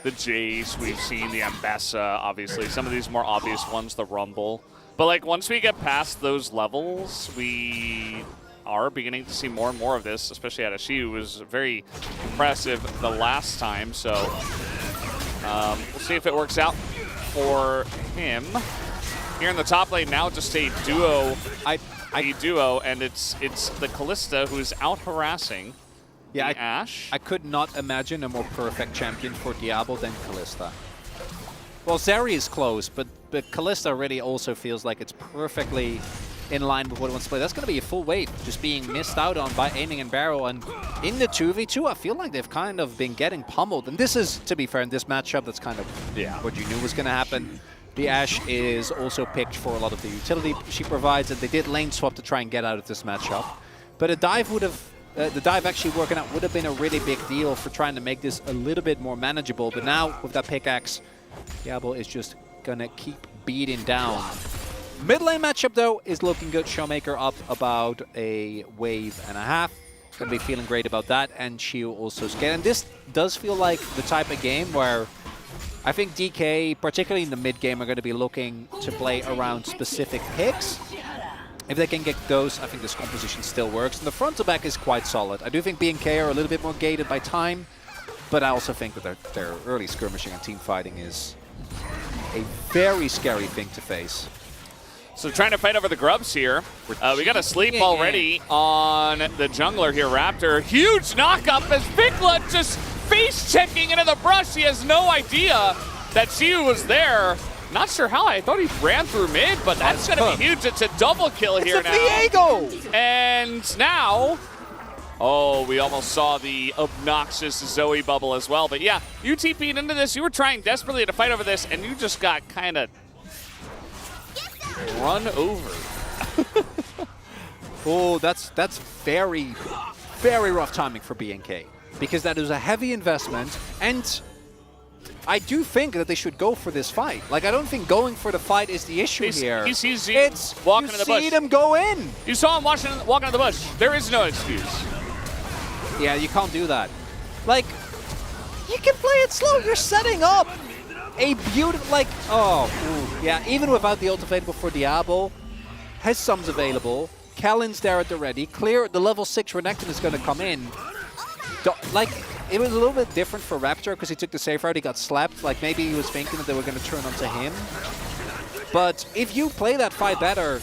the Jace. We've seen the Ambessa, obviously. Some of these more obvious ones, the Rumble. But like once we get past those levels, we are beginning to see more and more of this, especially out of Shiu. Was very impressive the last time, so we'll see if it works out for him. Here in the top lane now, just a duo, and it's the Kalista who's out harassing the Ashe. I could not imagine a more perfect champion for Diablo than Kalista. Well, Zeri is close, but Kalista already also feels like it's perfectly in line with what it wants to play. That's going to be a full wave, just being missed out on by aiming and barrel. And in the 2v2, I feel like they've kind of been getting pummeled. And this is, to be fair, in this matchup, that's kind of what you knew was going to happen. The Ashe is also picked for a lot of the utility she provides, and they did lane swap to try and get out of this matchup. But a dive would have, the dive actually working out would have been a really big deal for trying to make this a little bit more manageable. But now, with that pickaxe, Diablo is just going to keep beating down. Mid lane matchup, though, is looking good. Showmaker up about a wave and a half. Going to be feeling great about that. And Shiu also scared. And this does feel like the type of game where I think DK, particularly in the mid game, are going to be looking to play around specific picks. If they can get those, I think this composition still works. And the front to back is quite solid. I do think BNK are a little bit more gated by time, but I also think that their early skirmishing and team fighting is a very scary thing to face. So trying to fight over the grubs here. We got a sleep already on the jungler here, Raptor. Huge knockup as Vikla just face-checking into the brush. He has no idea that Shiu was there. Not sure how. I thought he ran through mid, but that's going to be huge. It's a double kill here now. Viego! And now, oh, we almost saw the obnoxious Zoe bubble as well. But yeah, you TP'd into this. You were trying desperately to fight over this, and you just got kind of run over. Oh, that's very, very rough timing for BNK, because that is a heavy investment, and I do think that they should go for this fight. Like, I don't think going for the fight is the issue here. He sees you walking in the bush. You see them go in. You saw him walking in the bush. There is no excuse. Yeah, you can't do that. Like, you can play it slow. You're setting up a beautiful, like, yeah, even without the ult available for Diablo, his sums available, Kellen's there at the ready, clear, the level 6 Renekton is going to come in. Like, it was a little bit different for Raptor because he took the safe route, he got slapped, like maybe he was thinking that they were going to turn onto him. But if you play that fight better,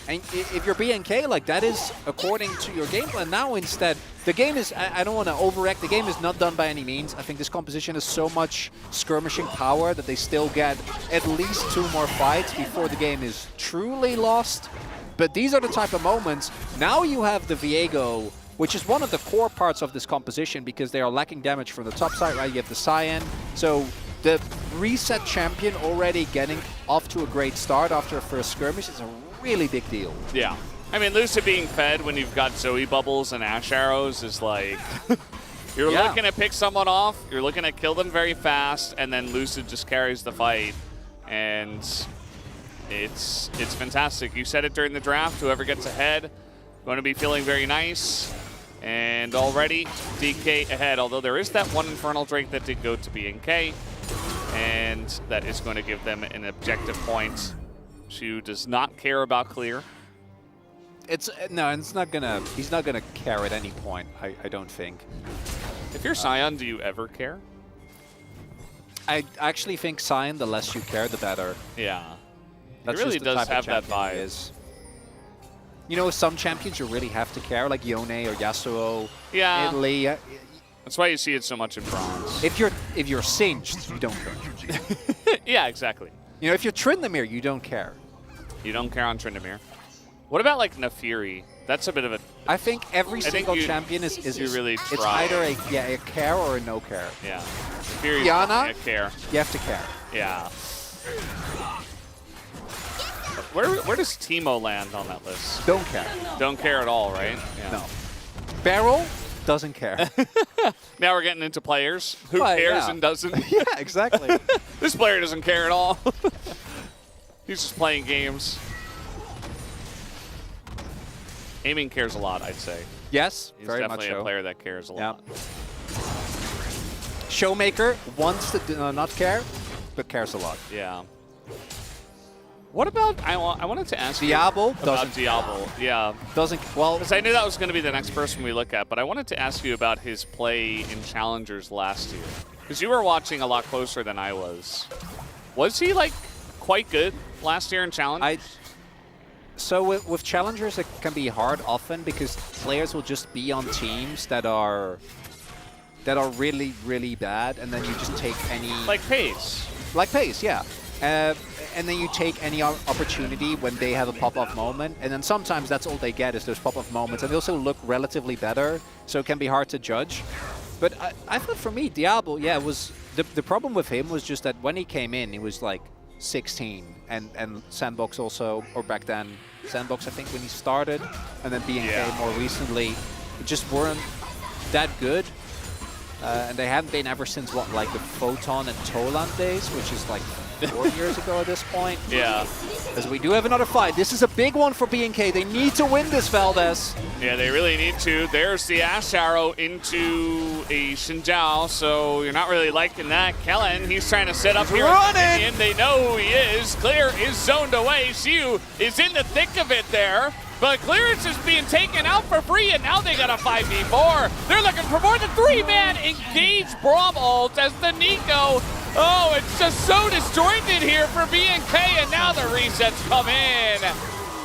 and if you're BNK, like that is according to your game plan. Now instead, the game is, I don't want to overact, the game is not done by any means. I think this composition has so much skirmishing power that they still get at least 2 more fights before the game is truly lost. But these are the type of moments. Now you have the Viego, which is one of the core parts of this composition because they are lacking damage from the top side, right? You have the Cyan. So the reset champion already getting off to a great start after a first skirmish is a really big deal. Yeah. I mean, Lucid being fed when you've got Zoe Bubbles and Ash Arrows is like... you're looking to pick someone off, you're looking to kill them very fast, and then Lucid just carries the fight. And it's fantastic. You said it during the draft, whoever gets ahead, going to be feeling very nice. And already DK ahead, although there is that one Infernal Drake that did go to BNK. And that is going to give them an objective point. Shu does not care about clear. It's not gonna. He's not gonna care at any point. I don't think. If you're Sion, do you ever care? I actually think Sion, the less you care, the better. Yeah, That's he really just the does type of have that champion he vibe. is. You know, some champions you really have to care, like Yone or Yasuo. Yeah. Italy. That's why you see it so much in bronze. If you're singed, you don't care. Yeah, exactly. You know, if you're Tryndamere, you don't care. You don't care on Tryndamere. What about like Nafiri? That's a bit of a... I think every single champion is you really it's try. either a care or a no care. Yeah. Nafiri's Diana, a care. you have to care. Yeah. Where does Teemo land on that list? Don't care. Don't care at all, right? Yeah. No. Barrel doesn't care. Now we're getting into players. Who But, cares yeah. and doesn't? Yeah, exactly. This player doesn't care at all. He's just playing games. Aiming cares a lot, I'd say. Yes, He's very much definitely so. a player that cares a lot. Showmaker wants to not care, but cares a lot. Yeah. What about, I wanted to ask Diablo you about doesn't Diablo. Yeah. Doesn't, well. Because I knew that was going to be the next person we look at, but I wanted to ask you about his play in Challengers last year. Because you were watching a lot closer than I was. Was he, like, quite good last year in Challengers? So with Challengers, it can be hard often because players will just be on teams that are really, really bad, and then you just take any... Like Pace. Like Pace, yeah. And then you take any opportunity when they have a pop-off moment, and then sometimes that's all they get is those pop-off moments, and they also look relatively better, so it can be hard to judge. But I thought for me, Diablo, yeah, it was the problem with him was just that when he came in, he was like 16, and Sandbox also, or back then, Sandbox I think when he started, and then BNK more recently, just weren't that good. And they haven't been ever since, what, like the Photon and Toland days, which is like 4 years ago at this point. Yeah. Because we do have another fight. This is a big one for BNK. They need to win this, Valdez. Yeah, they really need to. There's the Ash Arrow into a Xinjiao, so you're not really liking that. Kellen, he's trying to set up here. And they know who he is. Clear is zoned away. Xiu is in the thick of it there. But Clearance is being taken out for free, and now they got a 5v4. They're looking for more than 3-man engage Braum ult as the Nico. Oh, it's just so disjointed here for BNK, and now the resets come in.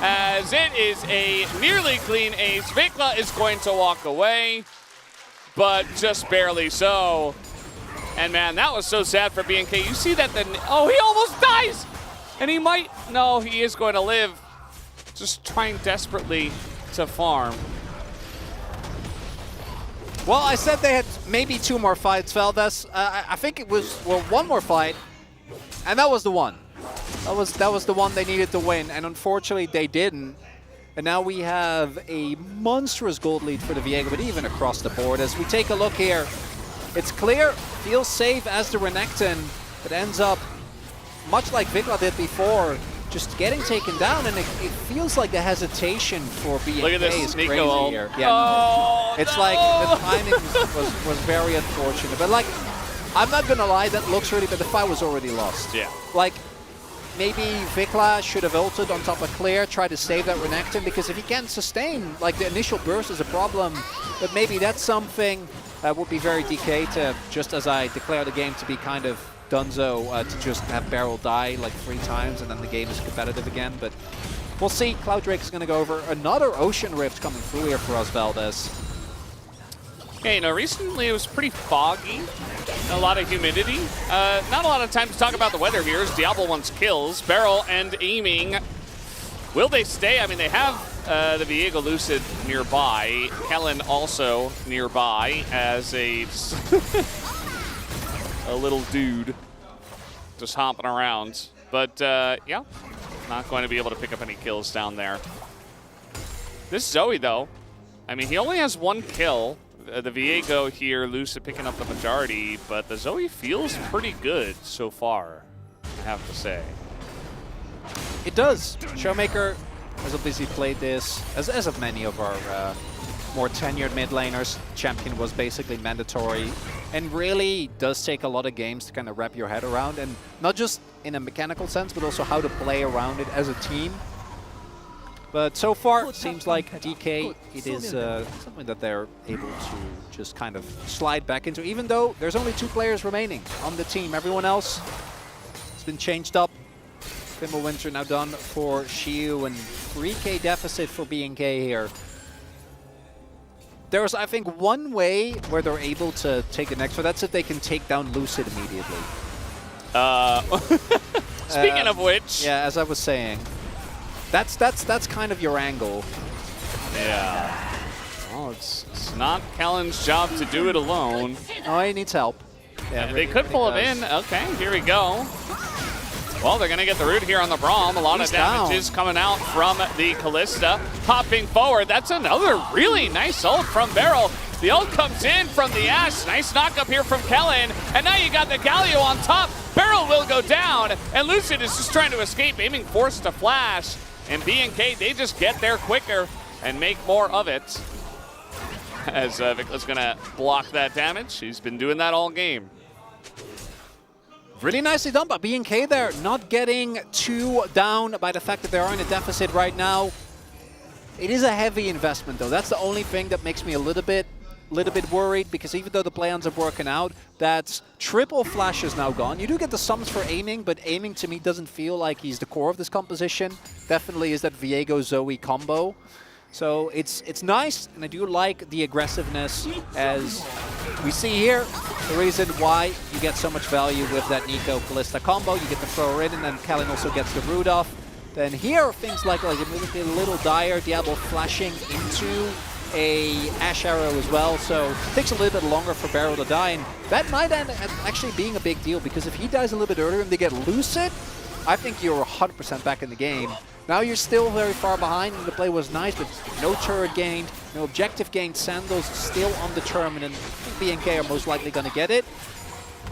As it is a nearly clean ace. Vikla is going to walk away, but just barely so. And man, that was so sad for BNK. You see that oh, he almost dies! And he might, no, he is going to live. Just trying desperately to farm. Well, I said they had maybe 2 more fights, Valdez. I think it was, well, 1 more fight, and that was the one. That was the one they needed to win, and unfortunately they didn't. And now we have a monstrous gold lead for the Viego, but even across the board. As we take a look here, it's clear, feels safe as the Renekton, but ends up, much like Vikla did before, just getting taken down, and it feels like the hesitation for BNK Look at this, is Nico. crazy here. Yeah, Oh, it's no. like the timing was very unfortunate. But like, I'm not gonna lie, that looks really, but the fight was already lost. Yeah. Like, maybe Vikla should have ulted on top of Clear, try to save that Renekton, because if he can't sustain, like the initial burst is a problem, but maybe that's something that would be very DK to, just as I declare the game to be kind of Dunzo, to just have Beryl die like 3 times and then the game is competitive again. But we'll see. Cloud Drake is going to go over. Another Ocean Rift coming through here for us, Valdez. Yeah, you know, recently it was pretty foggy. A lot of humidity. Not a lot of time to talk about the weather here as Diablo wants kills. Beryl and aiming. Will they stay? I mean, they have the Viego Lucid nearby. Kellen also nearby as a little dude just hopping around. But, yeah, not going to be able to pick up any kills down there. This Zoe, though, I mean, he only has 1 kill. The Viego here, Lucid picking up the majority, but the Zoe feels pretty good so far, I have to say. It does. Showmaker has obviously played this, as have many of our more tenured mid laners. Champion was basically mandatory, and really does take a lot of games to kind of wrap your head around, and not just in a mechanical sense, but also how to play around it as a team. But so far, it seems like DK, it is something that they're able to just kind of slide back into, even though there's only 2 players remaining on the team. Everyone else has been changed up. Winter now done for Shiu, and 3k deficit for BNK here. There's, I think, one way where they're able to take the next one. That's if they can take down Lucid immediately. Speaking of which. Yeah, as I was saying. That's kind of your angle. Yeah. Well, it's not Kellen's job to do it alone. Oh, he needs help. Yeah, they could pull him in. Okay, here we go. Well, they're going to get the root here on the Braum. A lot of damages coming out from the Callista. Hopping forward. That's another really nice ult from Beryl. The ult comes in from the Ashe. Nice knock up here from Kellen. And now you got the Galio on top. Beryl will go down. And Lucid is just trying to escape, aiming forced to flash. And BNK, they just get there quicker and make more of it. As Vikla's going to block that damage. He's been doing that all game. Really nicely done by BNK there, not getting too down by the fact that they are in a deficit right now. It is a heavy investment though. That's the only thing that makes me a little bit worried, because even though the plans are working out, that triple flash is now gone. You do get the sums for aiming, but aiming to me doesn't feel like he's the core of this composition. Definitely is that Viego Zoe combo. So it's nice, and I do like the aggressiveness, as we see here. The reason why you get so much value with that Nico Callista combo, you get the thrower in, and then Kellen also gets the root off. Then here, things like a little dire, Diablo flashing into a Ashe arrow as well, so it takes a little bit longer for Beryl to die, and that might end up actually being a big deal, because if he dies a little bit earlier and they get Lucid, I think you're 100% back in the game. Now you're still very far behind, and the play was nice, but no turret gained, no objective gained. Sandals still undetermined, and I think BNK are most likely going to get it.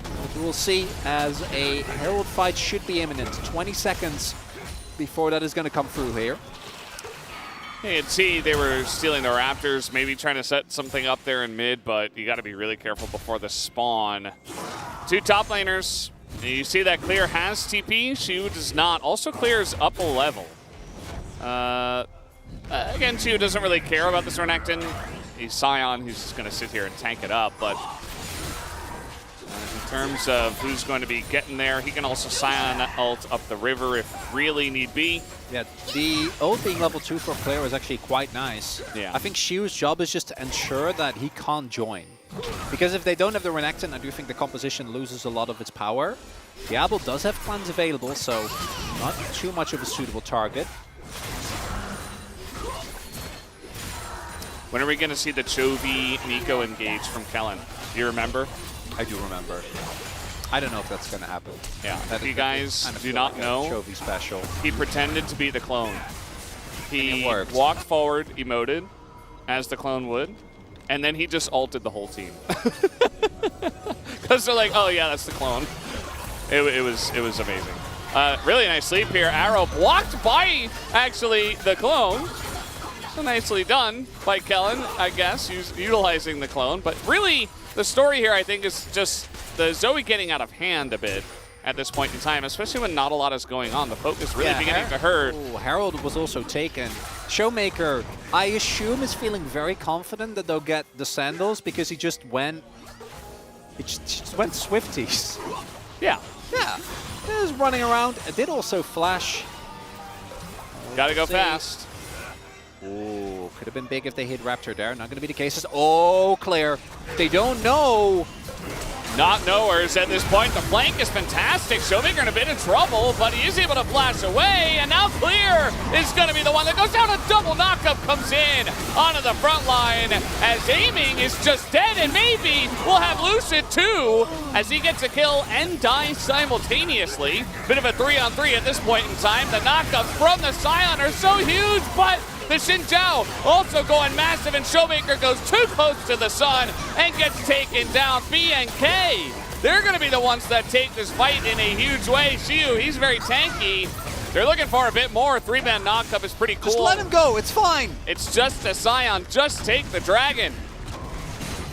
But we'll see, as a Herald fight should be imminent. 20 seconds before that is going to come through here. You can see they were stealing the Raptors, maybe trying to set something up there in mid, but you got to be really careful before the spawn. 2 top laners. You see that Clear has TP, Shu does not. Also Clear's up a level. Again, Shu doesn't really care about this Renekton. He's Scion, he's just going to sit here and tank it up, but in terms of who's going to be getting there, he can also Scion ult up the river if really need be. Yeah, the ult being level 2 for Clear is actually quite nice. Yeah. I think Shu's job is just to ensure that he can't join. Because if they don't have the Renekton, I do think the composition loses a lot of its power. Diablo does have clans available, so not too much of a suitable target. When are we going to see the Chovy Nico engage from Kellen? Do you remember? I do remember. I don't know if that's going to happen. Yeah, if you guys do not know, Chovy special. He pretended to be the clone. He walked forward, emoted, as the clone would, and then he just ulted the whole team. Because they're like, oh yeah, that's the clone. It was amazing. Really nice sleep here. Arrow blocked by, actually, the clone. So nicely done by Kellen, I guess, utilizing the clone. But really, the story here, I think, is just the Zoe getting out of hand a bit at this point in time, especially when not a lot is going on. The focus really beginning to hurt. Ooh, Harold was also taken. Showmaker, I assume, is feeling very confident that they'll get the sandals because he just went Swifties. Yeah. Yeah. He was running around. It did also flash. Gotta go fast. Ooh, could have been big if they hit Raptor there. Not going to be the case. Oh, clear. They don't know. Not knowers at this point. The flank is fantastic. Showmaker in a bit of trouble, but he is able to flash away. And now Clear is going to be the one that goes down. A double knockup comes in onto the front line as aiming is just dead. And maybe we'll have Lucid too as he gets a kill and dies simultaneously. Bit of a 3-on-3 at this point in time. The knockups from the Scion are so huge, but the Xin Zhao also going massive, and Showmaker goes too close to the sun and gets taken down. BNK, they're going to be the ones that take this fight in a huge way. Xiu, he's very tanky. They're looking for a bit more. 3-man knockup is pretty cool. Just let him go. It's fine. It's just a Scion. Just take the dragon.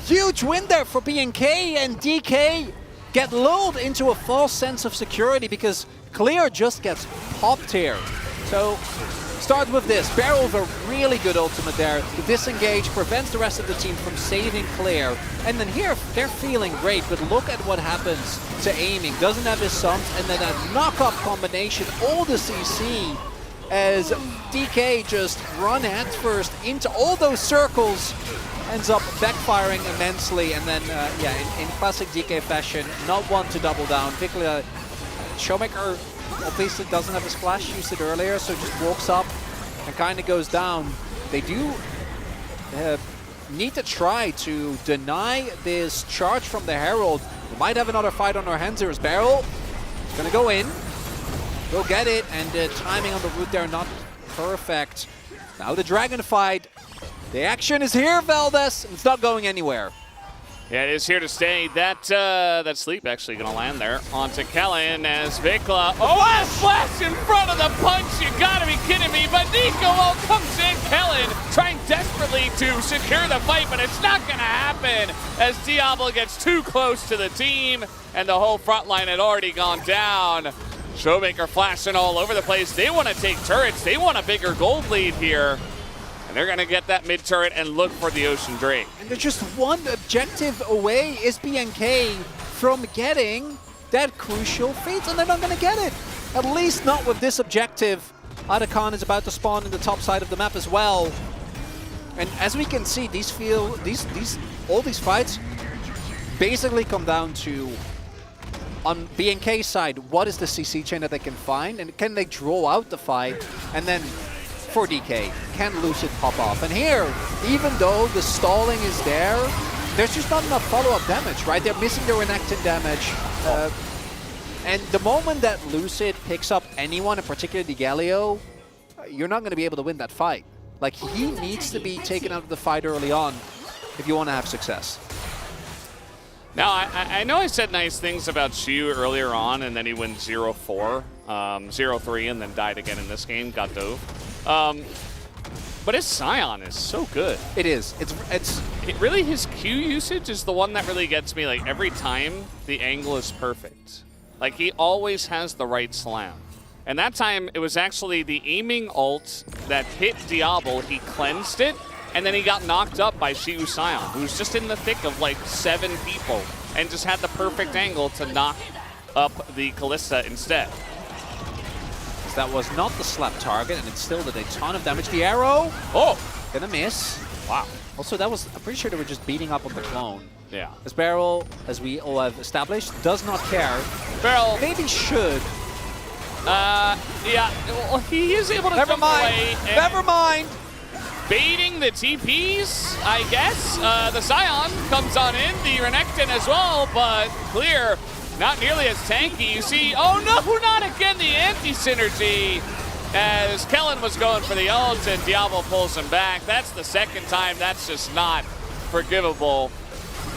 Huge win there for BNK, and DK get lulled into a false sense of security because Clear just gets popped here. So start with this. Barrel with a really good ultimate there. The disengage prevents the rest of the team from saving Clear. And then here, they're feeling great, but look at what happens to aiming. Doesn't have his sums, and then a knock-up combination, all the CC, as DK just run headfirst into all those circles, ends up backfiring immensely, and then, in classic DK fashion, not one to double down. Particularly, Showmaker obviously doesn't have his flash, used it earlier, so just walks up and kind of goes down. They do need to try to deny this charge from the Herald. We might have another fight on our hands here as Barrel. He's gonna go in, go get it, and the timing on the route there not perfect. Now the Dragon fight. The action is here, Valdez. It's not going anywhere. Yeah, it is here to stay. That sleep actually going to land there onto Kellen as Vikla. Oh, a flash in front of the punch. You got to be kidding me. But Nico comes in. Kellen trying desperately to secure the fight, but it's not going to happen as Diablo gets too close to the team, and the whole front line had already gone down. Showmaker flashing all over the place. They want to take turrets. They want a bigger gold lead here. And they're going to get that mid turret and look for the Ocean Drake. And they're just one objective away is BNK from getting that crucial feat, and they're not going to get it. At least not with this objective. Adakan is about to spawn in the top side of the map as well. And as we can see, all these fights basically come down to, on BNK's side, what is the CC chain that they can find, and can they draw out the fight, and then for DK, can Lucid pop off? And here, even though the stalling is there, there's just not enough follow-up damage, right? They're missing their Renekton damage. And the moment that Lucid picks up anyone, in particular DiGalio, you're not going to be able to win that fight. Like, he needs to be taken out of the fight early on if you want to have success. Now, I know I said nice things about Xiu earlier on, and then he went 0-4, 0-3, and then died again in this game, got dove. But his Scion is so good. It is. Really, his Q usage is the one that really gets me. Like, every time, the angle is perfect. Like, he always has the right slam. And that time, it was actually the aiming ult that hit Diablo. He cleansed it, and then he got knocked up by Xiu Scion, who's just in the thick of, like, 7 people, and just had the perfect angle to knock up the Kalista instead. That was not the slap target, and it still did a ton of damage. The arrow, gonna miss. Wow. Also, that was, I'm pretty sure they were just beating up on the clone. Yeah. This Barrel, as we all have established, does not care. Barrel maybe should. Yeah, well, he is able to jump away. Never mind. Baiting the TPs, I guess. The Scion comes on in, the Renekton as well, but Clear, not nearly as tanky. You see, oh no, not again, the anti-synergy. As Kellen was going for the ult and Diablo pulls him back. That's the second time. That's just not forgivable.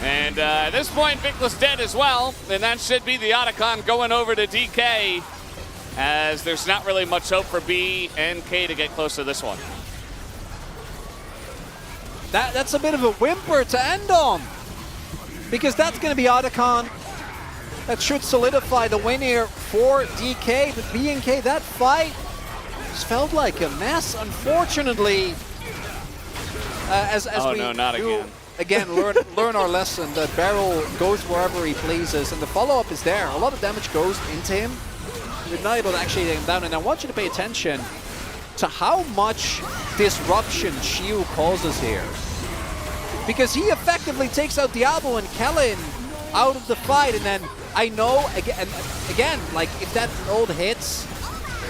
And at this point, Vickla's dead as well. And that should be the Otacon going over to DK. as there's not really much hope for B and K to get close to this one. That's a bit of a whimper to end on, because that's going to be Otacon. That should solidify the win here for DK, but B&K, that fight just felt like a mess, unfortunately. As oh we no, not do, again. learn our lesson that Barrel goes wherever he pleases, and the follow-up is there. A lot of damage goes into him. We're not able to actually take him down, and I want you to pay attention to how much disruption Shiu causes here. Because he effectively takes out Diablo and Kellen out of the fight, and then I know, again, like if that ult hits,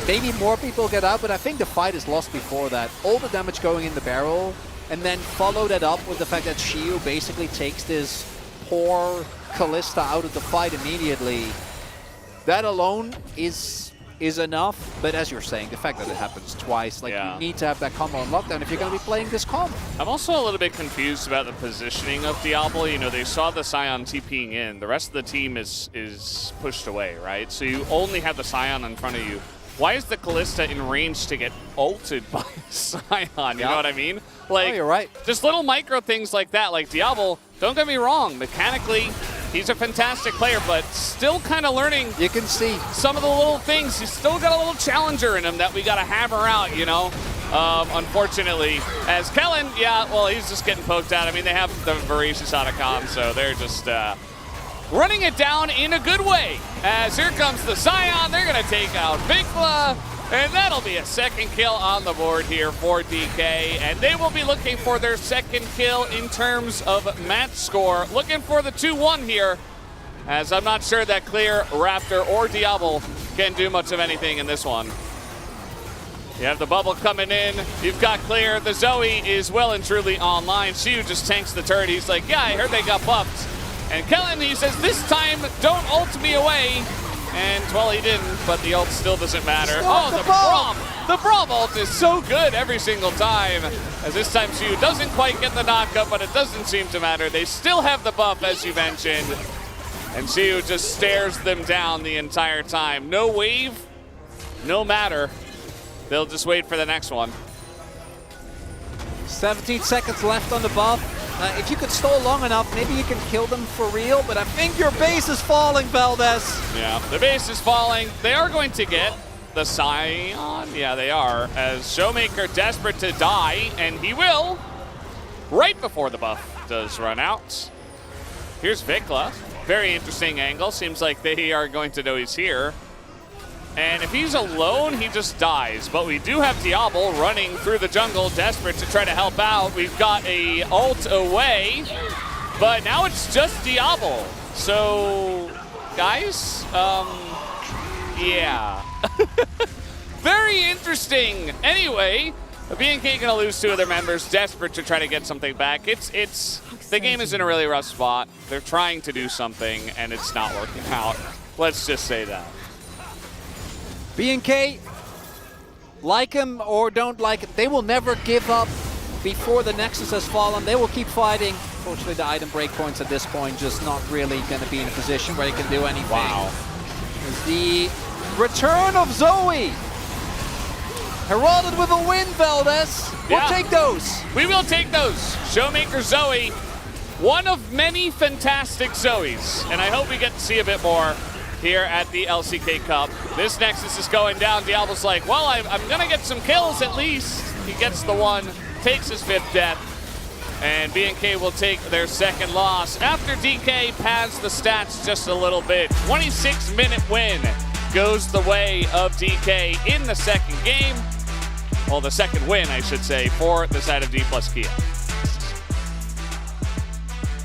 maybe more people get out, but I think the fight is lost before that. All the damage going in the barrel, and then follow that up with the fact that Shiu basically takes this poor Kalista out of the fight immediately. That alone is enough, but as you're saying, the fact that it happens twice, like you need to have that combo on lockdown if you're going to be playing this combo. I'm also a little bit confused about the positioning of Diablo. You know, they saw the Scion TPing in. The rest of the team is pushed away, right? So you only have the Scion in front of you. Why is the Kalista in range to get ulted by Scion? You know what I mean? Like, you're right. Just little micro things like that. Like Diablo, don't get me wrong, mechanically, he's a fantastic player, but still kind of learning. You can see some of the little things. He's still got a little challenger in him that we got to hammer out, you know? Unfortunately, as Kellen, well, he's just getting poked out. I mean, they have the voracious Otacon, so they're just running it down in a good way. As here comes the Scion, they're going to take out Vikla, and that'll be a second kill on the board here for DK, and they will be looking for their second kill in terms of match score. Looking for the 2-1 here, as I'm not sure that Clear, Raptor, or Diablo can do much of anything in this one. You have the bubble coming in. You've got Clear. The Zoe is well and truly online. Shiu just tanks the turret. He's like, yeah, I heard they got buffed. And Kellen, he says, this time, don't ult me away. And, well, he didn't, but the ult still doesn't matter. The Braum ult is so good every single time. As this time, Shiu doesn't quite get the knockup, but it doesn't seem to matter. They still have the buff, as you mentioned. And Shiu just stares them down the entire time. No wave, no matter. They'll just wait for the next one. 17 seconds left on the buff. If you could stall long enough, maybe you can kill them for real, but I think your base is falling, Valdez. Yeah, the base is falling. They are going to get the Scion. Yeah, they are. As Showmaker desperate to die, and he will, right before the buff does run out. Here's Vikla. Very interesting angle. Seems like they are going to know he's here. And if he's alone, he just dies. But we do have Diablo running through the jungle, desperate to try to help out. We've got a ult away, but now it's just Diablo. So, guys, yeah. Very interesting. Anyway, B&K gonna lose two of their members, desperate to try to get something back. The game is in a really rough spot. They're trying to do something, and it's not working out. Let's just say that. B&K, like him or don't like him, they will never give up before the Nexus has fallen. They will keep fighting. Unfortunately, the item breakpoints at this point just not really going to be in a position where they can do anything. Wow. The return of Zoe. Heralded with a win, Valdez. We'll take those. We will take those. Showmaker Zoe, one of many fantastic Zoes, and I hope we get to see a bit more here at the LCK Cup. This Nexus is going down. Diablo's like, well, I'm going to get some kills at least. He gets the one, takes his 5th death, and B&K will take their 2nd loss after DK pads the stats just a little bit. 26-minute win goes the way of DK in the 2nd game. Well, the 2nd win, I should say, for the side of D plus Kia.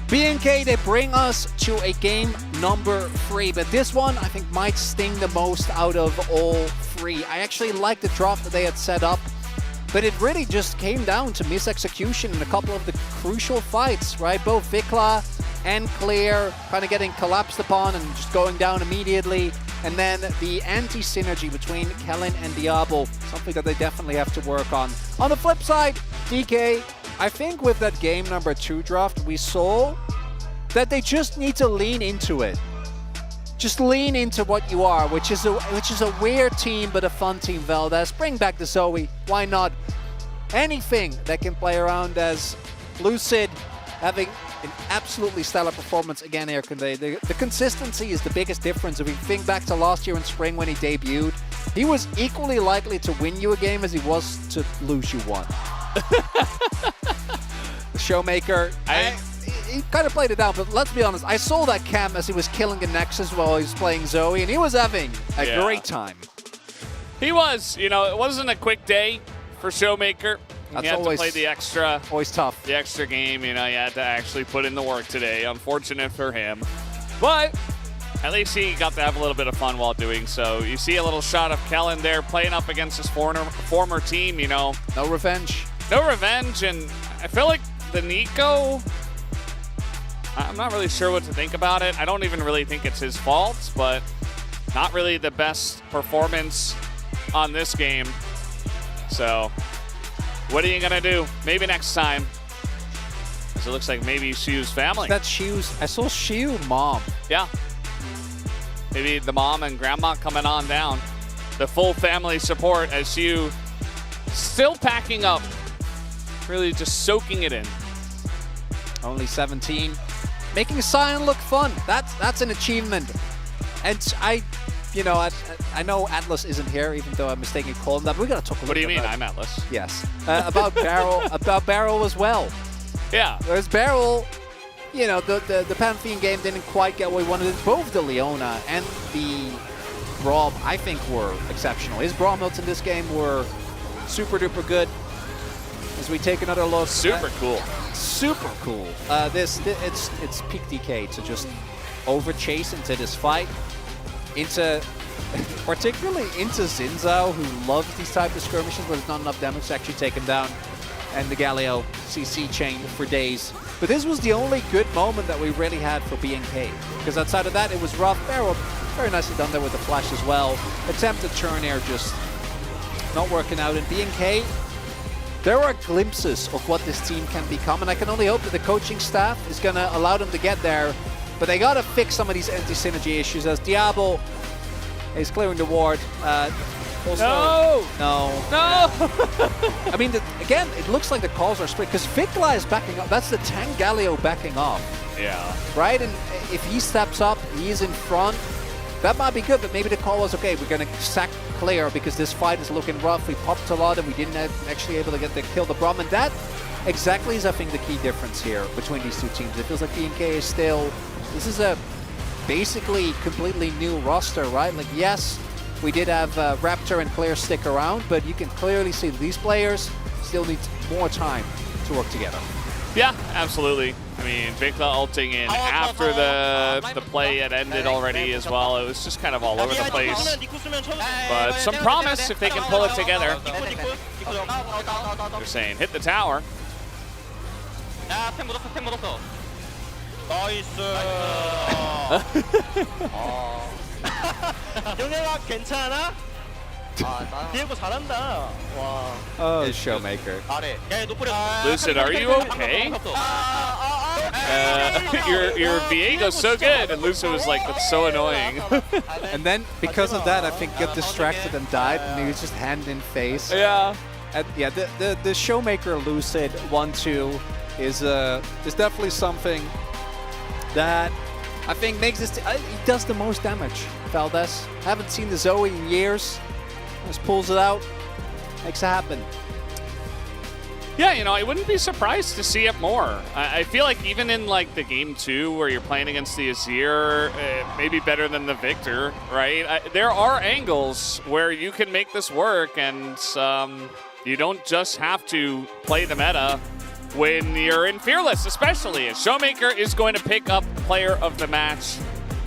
B&K, they bring us to a game number 3, but this one I think might sting the most out of all 3. I actually like the drop that they had set up, but it really just came down to misexecution in a couple of the crucial fights, right? Both Vikla and Clear kind of getting collapsed upon and just going down immediately, and then the anti-synergy between Kellen and Diablo, something that they definitely have to work on. On the flip side, DK, I think with that game number 2 draft, we saw that they just need to lean into it. just lean into what you are, which is a weird team but a fun team. Valdez, bring back the Zoe. Why not? Anything that can play around as Lucid having an absolutely stellar performance again here today. The consistency is the biggest difference. If we think back to last year in spring when he debuted, he was equally likely to win you a game as he was to lose you one. The Showmaker, he kind of played it down, but let's be honest, I saw that cam as he was killing a Nexus while he was playing Zoe, and he was having a great time. He was. You know, it wasn't a quick day for Showmaker. That's he had always, to play the extra. Always tough. The extra game, you know, you had to actually put in the work today. Unfortunate for him. But at least he got to have a little bit of fun while doing so. You see a little shot of Kellen there playing up against his former team, you know. No revenge. No revenge, and I feel like the Nico, I'm not really sure what to think about it. I don't even really think it's his fault, but not really the best performance on this game. So, what are you gonna do? Maybe next time. Because it looks like maybe Xiu's family. That's Xiu's. I saw Xiu mom. Yeah. Maybe the mom and grandma coming on down. The full family support as Xiu still packing up. Really just soaking it in. Only 17. Making Sion look fun. That's an achievement. And I know Atlas isn't here, even though I mistakenly called him that. But we gotta talk a little bit. What do you mean? About, I'm Atlas. Yes. About Barrel. About Barrel as well. Yeah. Whereas Barrel, you know, the Pantheon game didn't quite get what he wanted. Both the Leona and the Braum, I think, were exceptional. His Braum ults in this game were super duper good. As we take another look. Super cool. Super cool. It's peak DK to just over chase into this fight, particularly into Xin who loves these type of skirmishes, but there's not enough damage to actually take him down, and the Galio CC chain for days. But this was the only good moment that we really had for BNK, because outside of that it was rough. Barrel very nicely done there with the flash as well. Attempted turn air just not working out, and BNK, there are glimpses of what this team can become, and I can only hope that the coaching staff is going to allow them to get there. But they got to fix some of these anti-synergy issues, as Diablo is clearing the ward. Also, no. I mean, again, it looks like the calls are split, because Vikla is backing up. That's the tank Galio backing off. Yeah. Right? And if he steps up, he's in front. That might be good, but maybe the call was, okay, we're going to sack clear because this fight is looking rough. We popped a lot and we didn't actually able to get the kill the Braum. And that exactly is, I think, the key difference here between these two teams. It feels like BNK is still, this is a basically completely new roster, right? Like, yes, we did have Raptor and Claire stick around, but you can clearly see these players still need more time to work together. Yeah, absolutely. I mean, Vikla ulting in after the play had ended already as well. It was just kind of all over the place. But some promise if they can pull it together. They're saying hit the tower. 영애가 괜찮아? 디에고 잘한다. 와. Oh, Showmaker. 아래. 야, 높으려. Lucid, are you okay? Your Viego's so good, and Lucid was like, that's so annoying. And then, because of that, I think got distracted and died, and he was just hand in face. Yeah. And yeah, the Showmaker Lucid 1-2 is definitely something that I think makes this. He does the most damage. Valdez. Haven't seen the Zoe in years. Just pulls it out, makes it happen. Yeah, you know, I wouldn't be surprised to see it more. I feel like even in like the game 2 where you're playing against the Azir, maybe better than the Victor, right? There are angles where you can make this work, and you don't just have to play the meta when you're in Fearless, especially. Showmaker is going to pick up player of the match.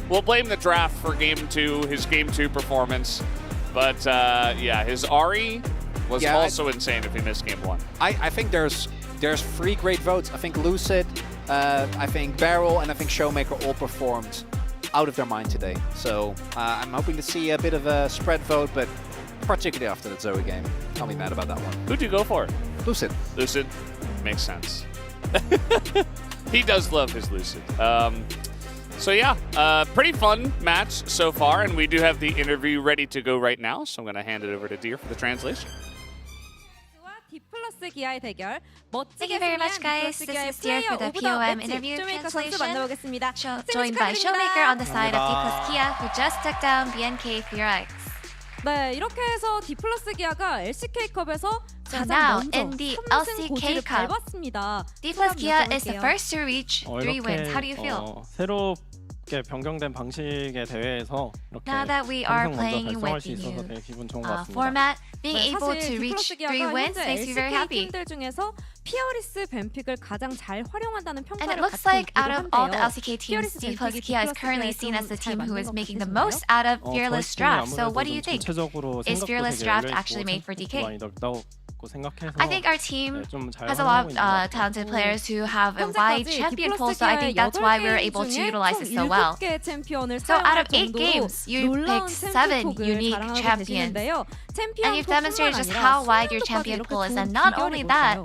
We'll blame the draft for game 2, his game 2 performance. But yeah, his Ahri was also insane if he missed game 1. I think there's 3 great votes. I think Lucid, I think Barrel, and I think Showmaker all performed out of their mind today. So I'm hoping to see a bit of a spread vote, but particularly after the Zoe game. I'll be mad about that one. Who'd you go for? Lucid. Lucid? Makes sense. He does love his Lucid. So yeah, pretty fun match so far, and we do have the interview ready to go right now. So I'm going to hand it over to Deer for the translation. Thank you very much, guys. This is Deer for the POM interview translation, joined by Showmaker on the side of D+ Kia, who just took down BNK FearX. 네, 이렇게 해서 D+ 기아가 LCK컵에서 So now, in the LCK Cup, D+ Kia is the first to reach 3 wins. How do you feel? 새롭게 변경된 방식의 대회에서 이렇게 Now that we are 먼저 playing 달성할 with 수 the 있어서 new 되게 기분 좋은 것 같습니다. format, being able to reach 3 wins makes me very happy. 팀들 중에서 피어리스 뱀픽을 가장 잘 활용한다는 And 평가를 it looks 받고 like 있기도 out of all the 한데요. LCK teams, 피어리스 D+ 뱀픽이 Kia is D+ currently 기아에 seen as the 좀 team 잘 who is 맞는 것 making the 같으신가요? most out of 저희 Fearless 팀이 Draft. So 아무래도 what do you 좀 think? 전체적으로 Is 생각도 Fearless 되게 Draft 열려 actually 있고 made for DK? 많이 넓다고 생각해서 I think our team 좀 잘 has a lot of 활용하고 있는 것 같아요. talented players who have a wide 현재까지 champion D+ pool, so I think that's why we were 기아의 able to 8게임 utilize it 중 so well. 7개의 챔피언을 So out 사용할 of 8 정도로 games, you 놀라운 picked 7 챔피언을 unique 자랑하고 champions. 계시는데요. And you've demonstrated just how wide your champion pool is, and not only that,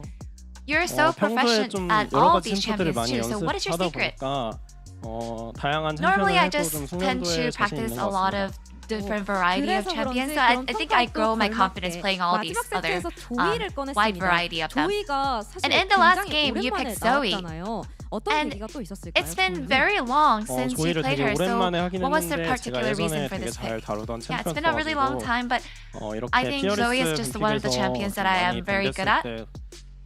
you're so 평소에 proficient 좀 at 여러 all 가지 these 챔프들을 champions 많이 too. So what is your 연습하다 secret? 보니까 다양한 Normally, 챔피언을 I 해도 just 좀 tend 숙련도에 to 자신 practice 있는 a 것 lot 같습니다. of different variety of 그래서 champions. 그런지 So I 그런 think I 평가에도 grow my 걸맞게 confidence playing all these 마지막 other 세트에서 조이를 wide 꺼냈습니다. variety of them. 조이가 사실 And in the last 굉장히 game, you 오랜만에 picked Zoe. 나왔잖아요. 어떤 And 계기가 또 있었을까요? it's been very long since you 조이를 played 되게 her. So 오랜만에 하긴 what was the 했는데 제가 particular reason 예전에 for 되게 this 잘 pick? 다루던 Yeah, it's been a really long 챔피언이어가지고 time, but 이렇게 I think Zoe is just one of the champions that I am very good at.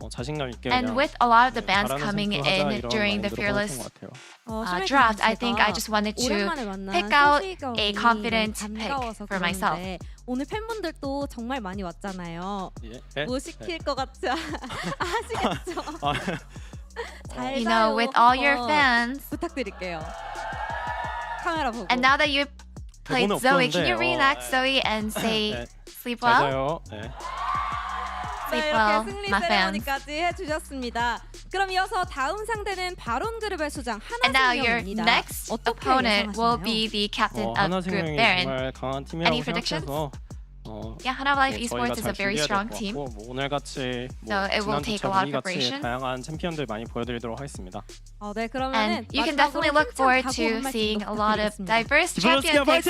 자신감 있게 And 그냥 with a lot of the bans 잘하는 coming 챔프 하자 in 이런 during the 마인드로 Fearless 보냈던 것 같아요. draft, I think I just wanted to 오랜만에 만난 pick out 소식이 a confident 너무 pick 반가워서 for myself. 그러는데 오늘 팬분들도 정말 많이 왔잖아요. 뭐 시킬 것 같지 아시겠죠? 잘 You know, with all your fans. 부탁드릴게요. 카메라 보고. And now that you played 대본은 Zoe, can 없었는데, you reenact Zoe and say sleep 잘 well? 자요. 네. 네, Sleep well, 이렇게 승리 my fans. 세레모니까지 해주셨습니다. 그럼 이어서 다음 상대는 바론 그룹의 수장 And now your 하나생명입니다. next 어떻게 opponent will 예상하시나요? be the captain of Group 하나생명이 Baron. 정말 강한 Any 팀이라고 predictions? 생각해서 Yeah, Hana Life 저희가 Esports is a 잘 very 준비해야 strong 될것 team. 같고 오늘 같이 So it will take a lot of 같이 preparation. 다양한 챔피언들 많이 보여드리도록 하겠습니다. 네, 그러면은 And you can definitely look forward to seeing a lot of diverse champion picks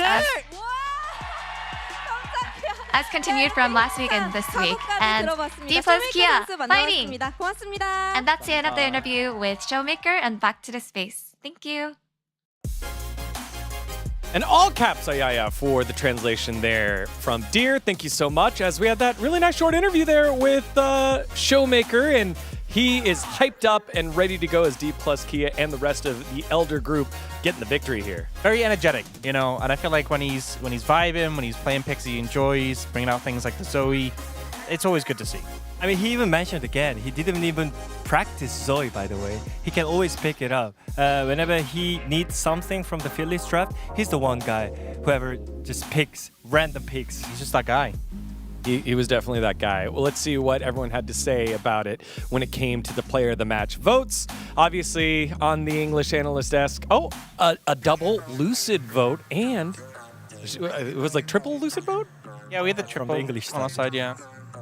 as continued from last week and this week. And D+ Kia fighting. 고맙습니다. And that's the end of the interview with Showmaker and back to the space. Thank you. And all caps Ayaya for the translation there from Deer. Thank you so much. As we had that really nice short interview there with Showmaker, and he is hyped up and ready to go as D+ Kia and the rest of the Elder group getting the victory here. Very energetic, you know, and I feel like when he's vibing, when he's playing picks he enjoys, bringing out things like the Zoe, it's always good to see. I mean, he even mentioned again, he didn't even practice Zoe, by the way. He can always pick it up. Whenever he needs something from the Phillies draft, he's the one guy, whoever just picks random picks. He's just that guy. He was definitely that guy. Well, let's see what everyone had to say about it when it came to the player of the match votes. Obviously, on the English analyst desk, a double Lucid vote, and it was like triple Lucid vote? Yeah, we had the triple the English on our side, yeah.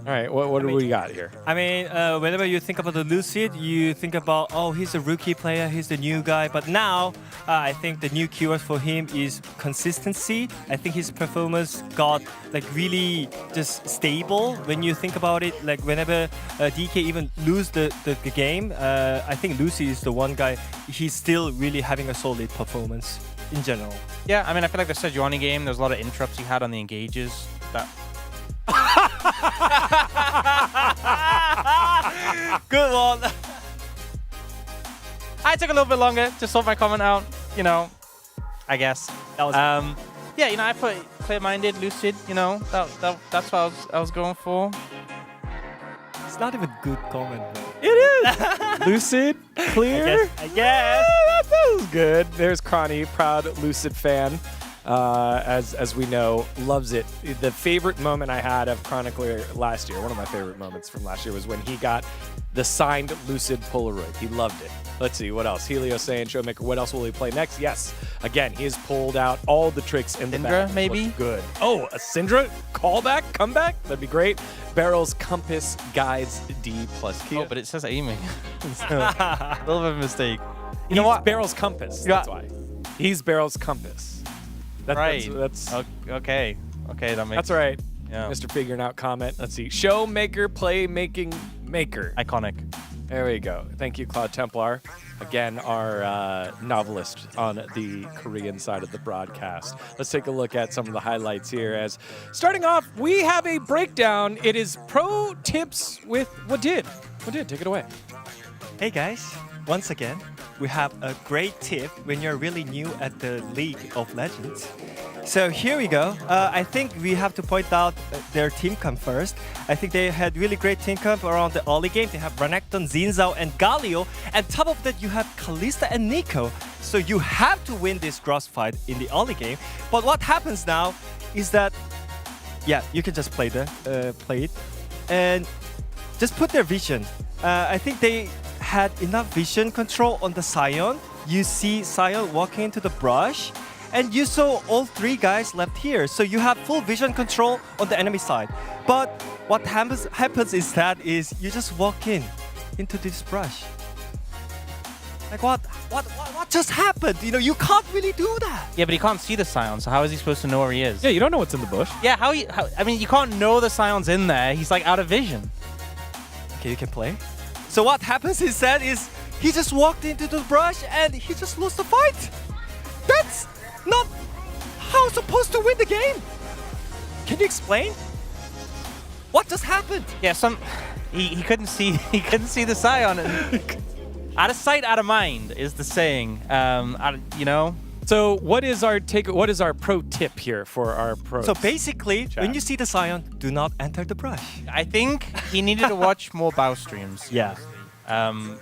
All right, what do we got here? I mean, whenever you think about the Lucid, you think about, oh, he's a rookie player, he's the new guy. But now, I think the new keyword for him is consistency. I think his performance got like really just stable. When you think about it, like whenever DK even lose the game, I think Lucy is the one guy, he's still really having a solid performance in general. Yeah, I mean, I feel like the Sejuani game, there's a lot of interrupts he had on the engages. That Good one. I took a little bit longer to sort my comment out, you know, I guess. That was yeah, you know, I put clear-minded, lucid, you know, that's what I was going for. It's not even good comment, bro. It is. Lucid, clear. I guess. That was good. There's Cronny, proud Lucid fan. As we know, loves it. The favorite moment I had of Chronicler last year, one of my favorite moments from last year, was when he got the signed Lucid Polaroid. He loved it. Let's see, what else? Helio saying, Showmaker, what else will he play next? Yes, again, he has pulled out all the tricks in the Syndra, bag. maybe? Looks good. Oh, a Syndra callback, comeback? That'd be great. Barrel's Compass guides D+ Kia. Oh, but it says aiming. So, a little bit of a mistake. You know what? Barrel's Compass, that's why. He's Barrel's compass. Right. That's okay. Okay, that makes. That's all right. Yeah. Mr. Figuring Out comment. Let's see. Show maker, play making maker. Iconic. There we go. Thank you, Cloud Templar. Again, our novelist on the Korean side of the broadcast. Let's take a look at some of the highlights here. As starting off, we have a breakdown. It is pro tips with Wadid. Wadid, take it away. Hey guys, once again, we have a great tip when you're really new at the League of Legends. So here we go. I think we have to point out their team comp first. I think they had really great team comp around the early game. They have Renekton, Xin Zhao, and Galio. And top of that, you have Kalista and Nico. So you have to win this cross fight in the early game. But what happens now is that, yeah, you can just play it and just put their vision. I think they had enough vision control on the Sion. You see Sion walking into the brush, and you saw all three guys left here. So you have full vision control on the enemy side. But what happens is you just walk into this brush. Like what just happened? You know, you can't really do that. Yeah, but he can't see the Sion, so how is he supposed to know where he is? Yeah, you don't know what's in the bush. Yeah, I mean, you can't know the Sion's in there. He's like out of vision. Okay, you can play. So what happens is he just walked into the brush and he just lost the fight. That's not how it's supposed to win the game. Can you explain? What just happened? Yeah, he couldn't see the Sion. Out of sight, out of mind is the saying. You know. So what is our pro tip here for our pros? So basically, when you see the Sion, do not enter the brush. I think he needed to watch more Bao streams. Yeah.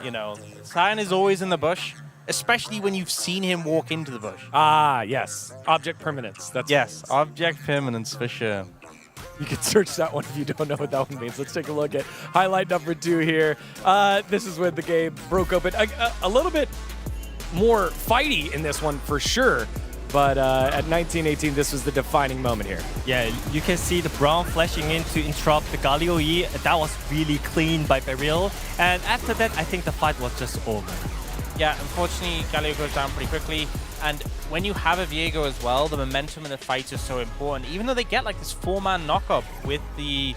You know, Sion is always in the bush, especially when you've seen him walk into the bush. Ah, yes. Object permanence. Yes, object permanence for sure. You can search that one if you don't know what that one means. Let's take a look at highlight number 2 here. This is when the game broke open. A little bit more fighty in this one for sure. But at 19-18, this was the defining moment here. Yeah, you can see the Brown flashing in to interrupt the Galio E. That was really clean by Beryl. And after that, I think the fight was just over. Yeah, unfortunately, Galio goes down pretty quickly. And when you have a Viego as well, the momentum in the fight is so important. Even though they get like this 4-man knockup with the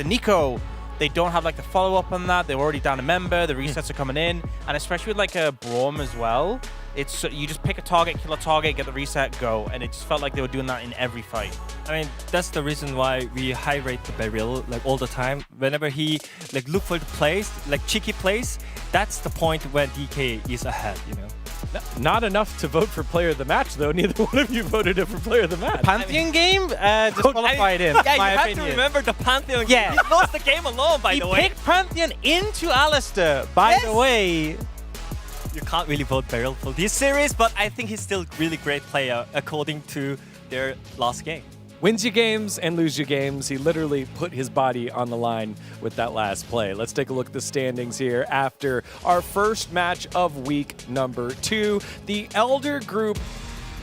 Nico, they don't have like the follow-up on that. They're already down a member. The resets are coming in. And especially with like a Braum as well, it's you just pick a target, kill a target, get the reset, go. And it just felt like they were doing that in every fight. I mean, that's the reason why we high rate the Beryl like all the time. Whenever he like look for the plays, like cheeky plays, that's the point when DK is ahead, you know. Not enough to vote for player of the match, though. Neither one of you voted for player of the match. The Pantheon game disqualified him. Yeah, my you have opinion. to remember the Pantheon Yeah. game. He lost the game alone, by the way. He picked Pantheon into Alistair, by the way. You can't really vote Beryl for this series, but I think he's still a really great player according to their last game. Wins you games and lose you games. He literally put his body on the line with that last play. Let's take a look at the standings here after our first match of week number 2. The Elder Group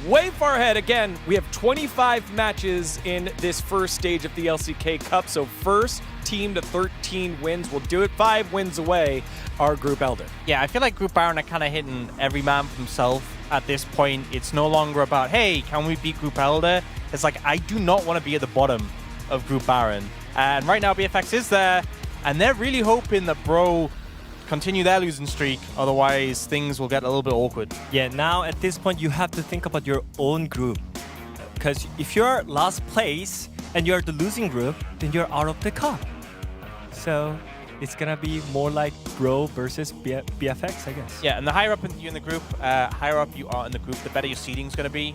way far ahead. Again, we have 25 matches in this first stage of the LCK Cup. So first team to 13 wins will do it. 5 wins away are Group Elder. Yeah, I feel like Group Baron are kind of hitting every man for himself at this point. It's no longer about, hey, can we beat Group Elder? It's like, I do not want to be at the bottom of Group Baron. And right now, BFX is there, and they're really hoping that Bro continue their losing streak. Otherwise, things will get a little bit awkward. Yeah, now at this point, you have to think about your own group. Because if you're last place and you're the losing group, then you're out of the cup. So it's gonna be more like Bro versus BFX, I guess. Yeah, and the higher up you're in the group, higher up you are in the group, the better your seeding is gonna be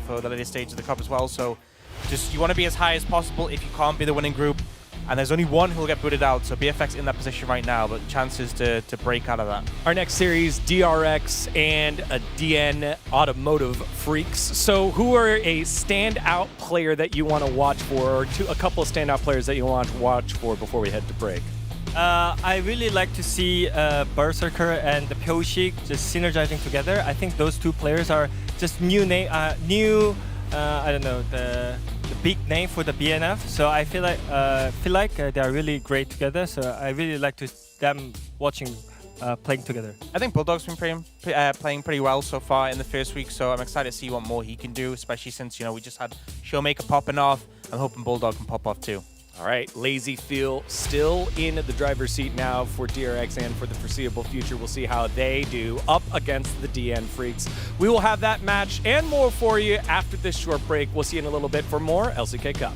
for the later stage of the cup as well. So just you want to be as high as possible if you can't be the winning group. And there's only one who'll get booted out, so BFX in that position right now, but chances to break out of that. Our next series, DRX and a DN Automotive Freaks. So who are a standout player that you want to watch for, or a couple of standout players that you want to watch for before we head to break? I really like to see Berserker and the Pyoshik just synergizing together. I think those two players are just new, I don't know, the big name for the BNF. So I feel like they are really great together. So I really like them watching playing together. I think Bulldog's been playing pretty well so far in the first week, so I'm excited to see what more he can do, especially since, we just had Showmaker popping off. I'm hoping Bulldog can pop off too. All right, Lazy Feel still in the driver's seat now for DRX and for the foreseeable future. We'll see how they do up against the DN Freaks. We will have that match and more for you after this short break. We'll see you in a little bit for more LCK Cup.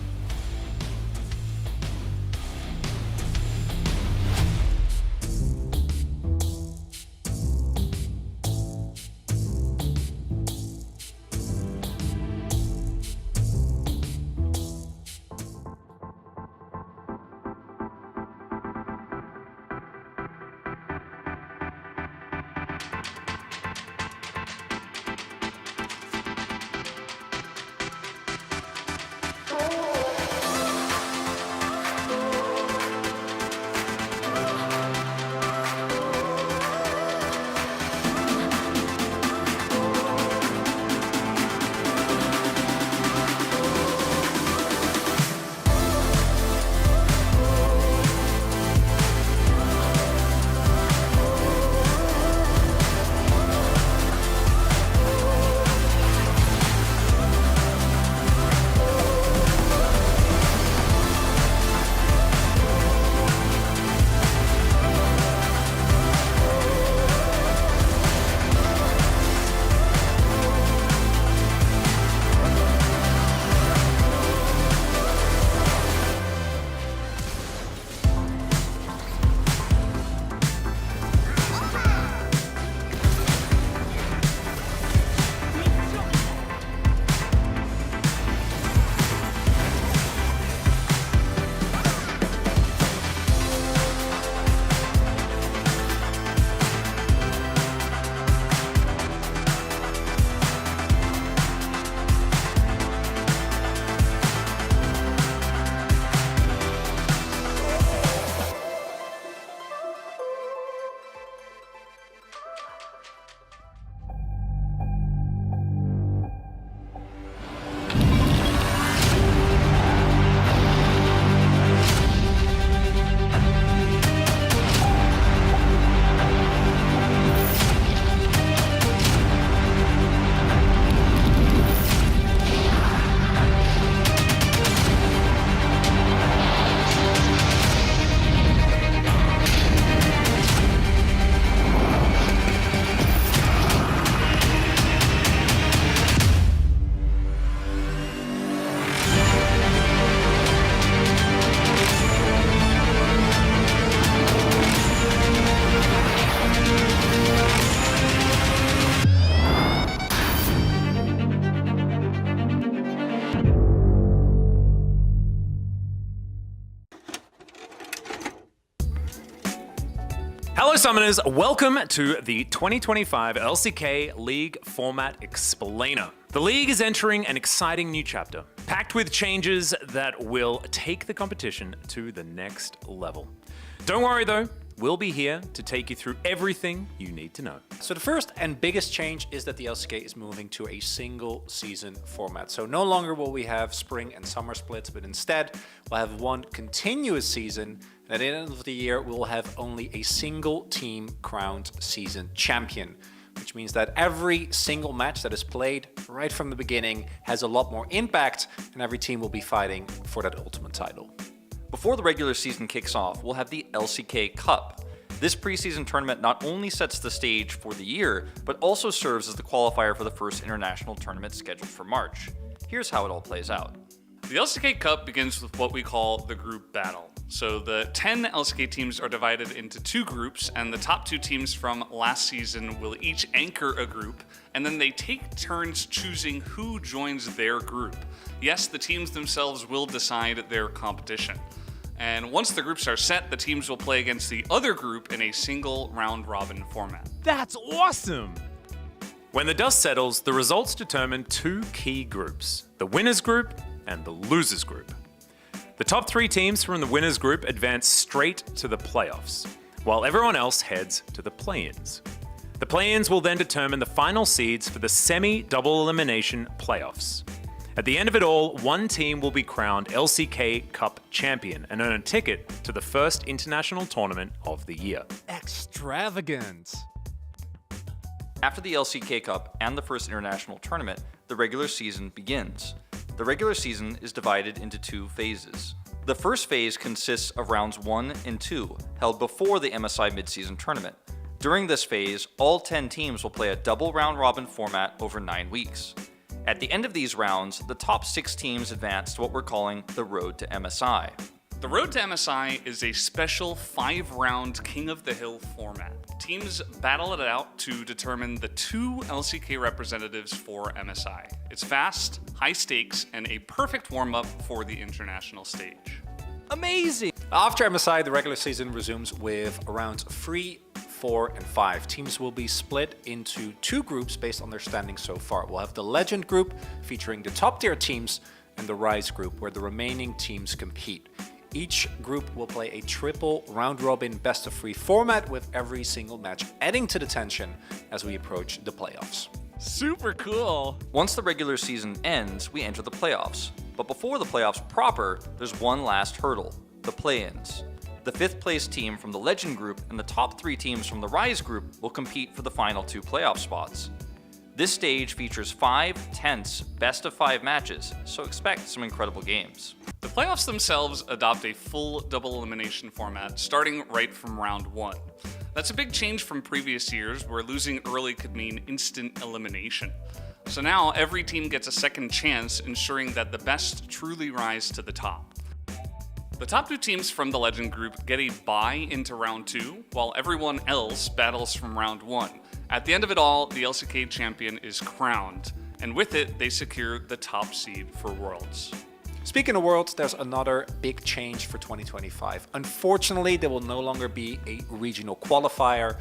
Hello Summoners, welcome to the 2025 LCK League Format Explainer. The league is entering an exciting new chapter, packed with changes that will take the competition to the next level. Don't worry though, we'll be here to take you through everything you need to know. So the first and biggest change is that the LCK is moving to a single season format. So no longer will we have spring and summer splits, but instead we'll have one continuous season. And at the end of the year, we'll have only a single team crowned season champion, which means that every single match that is played right from the beginning has a lot more impact, and every team will be fighting for that ultimate title. Before the regular season kicks off, we'll have the LCK Cup. This preseason tournament not only sets the stage for the year, but also serves as the qualifier for the first international tournament scheduled for March. Here's how it all plays out. The LCK Cup begins with what we call the Group Battle. So the 10 LCK teams are divided into two groups, and the top two teams from last season will each anchor a group, and then they take turns choosing who joins their group. Yes, the teams themselves will decide their competition. And once the groups are set, the teams will play against the other group in a single round-robin format. That's awesome! When the dust settles, the results determine two key groups, the winners group and the losers group. The top three teams from the winners group advance straight to the playoffs, while everyone else heads to the play-ins. The play-ins will then determine the final seeds for the semi-double elimination playoffs. At the end of it all, one team will be crowned LCK Cup champion and earn a ticket to the first international tournament of the year. Extravagant. After the LCK Cup and the first international tournament, the regular season begins. The regular season is divided into two phases. The first phase consists of rounds 1 and 2, held before the MSI midseason tournament. During this phase, all 10 teams will play a double round-robin format over 9 weeks. At the end of these rounds, the top 6 teams advance to what we're calling the Road to MSI. The Road to MSI is a special 5-round King of the Hill format. Teams battle it out to determine the 2 LCK representatives for MSI. It's fast, high stakes, and a perfect warm-up for the international stage. Amazing! After MSI, the regular season resumes with rounds 3, 4, and 5. Teams will be split into 2 groups based on their standing so far. We'll have the Legend group featuring the top tier teams and the Rise group where the remaining teams compete. Each group will play a triple round-robin best-of-3 format with every single match adding to the tension as we approach the playoffs. Super cool! Once the regular season ends, we enter the playoffs. But before the playoffs proper, there's one last hurdle, the play-ins. The 5th place team from the Legend group and the top 3 teams from the Rise group will compete for the final 2 playoff spots. This stage features 5 tense best-of-5 matches, so expect some incredible games. The playoffs themselves adopt a full double elimination format starting right from round 1. That's a big change from previous years where losing early could mean instant elimination. So now every team gets a second chance, ensuring that the best truly rise to the top. The top 2 teams from the Legend group get a bye into round 2, while everyone else battles from round 1. At the end of it all, the LCK champion is crowned, and with it, they secure the top seed for Worlds. Speaking of Worlds, there's another big change for 2025. Unfortunately, there will no longer be a regional qualifier,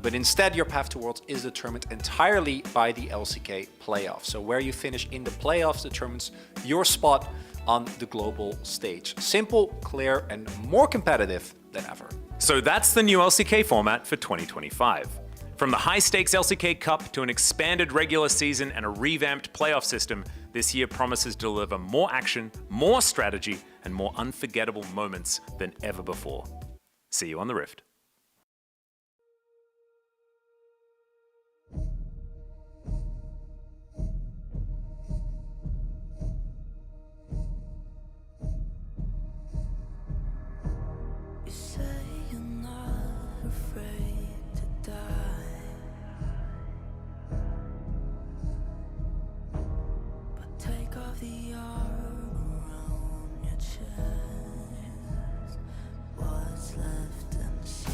but instead your path to Worlds is determined entirely by the LCK playoffs. So where you finish in the playoffs determines your spot on the global stage. Simple, clear, and more competitive than ever. So that's the new LCK format for 2025. From the high-stakes LCK Cup to an expanded regular season and a revamped playoff system, this year promises to deliver more action, more strategy, and more unforgettable moments than ever before. See you on the Rift. You say you're not afraid to die, but take off the armor around your chest. What's left inside?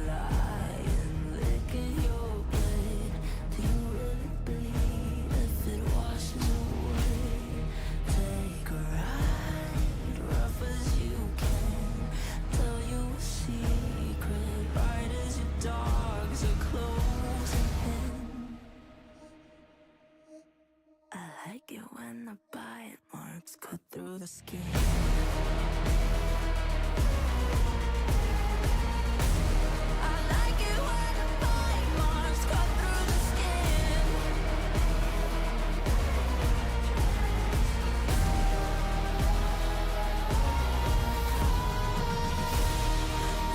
Lying, licking your blade. Do you really bleed if it washes away? Take a ride, rough as you can. Tell you a secret, right as your dogs are closing in. I like it when the bite marks cut through the skin. I like it when the bite marks cut through the skin.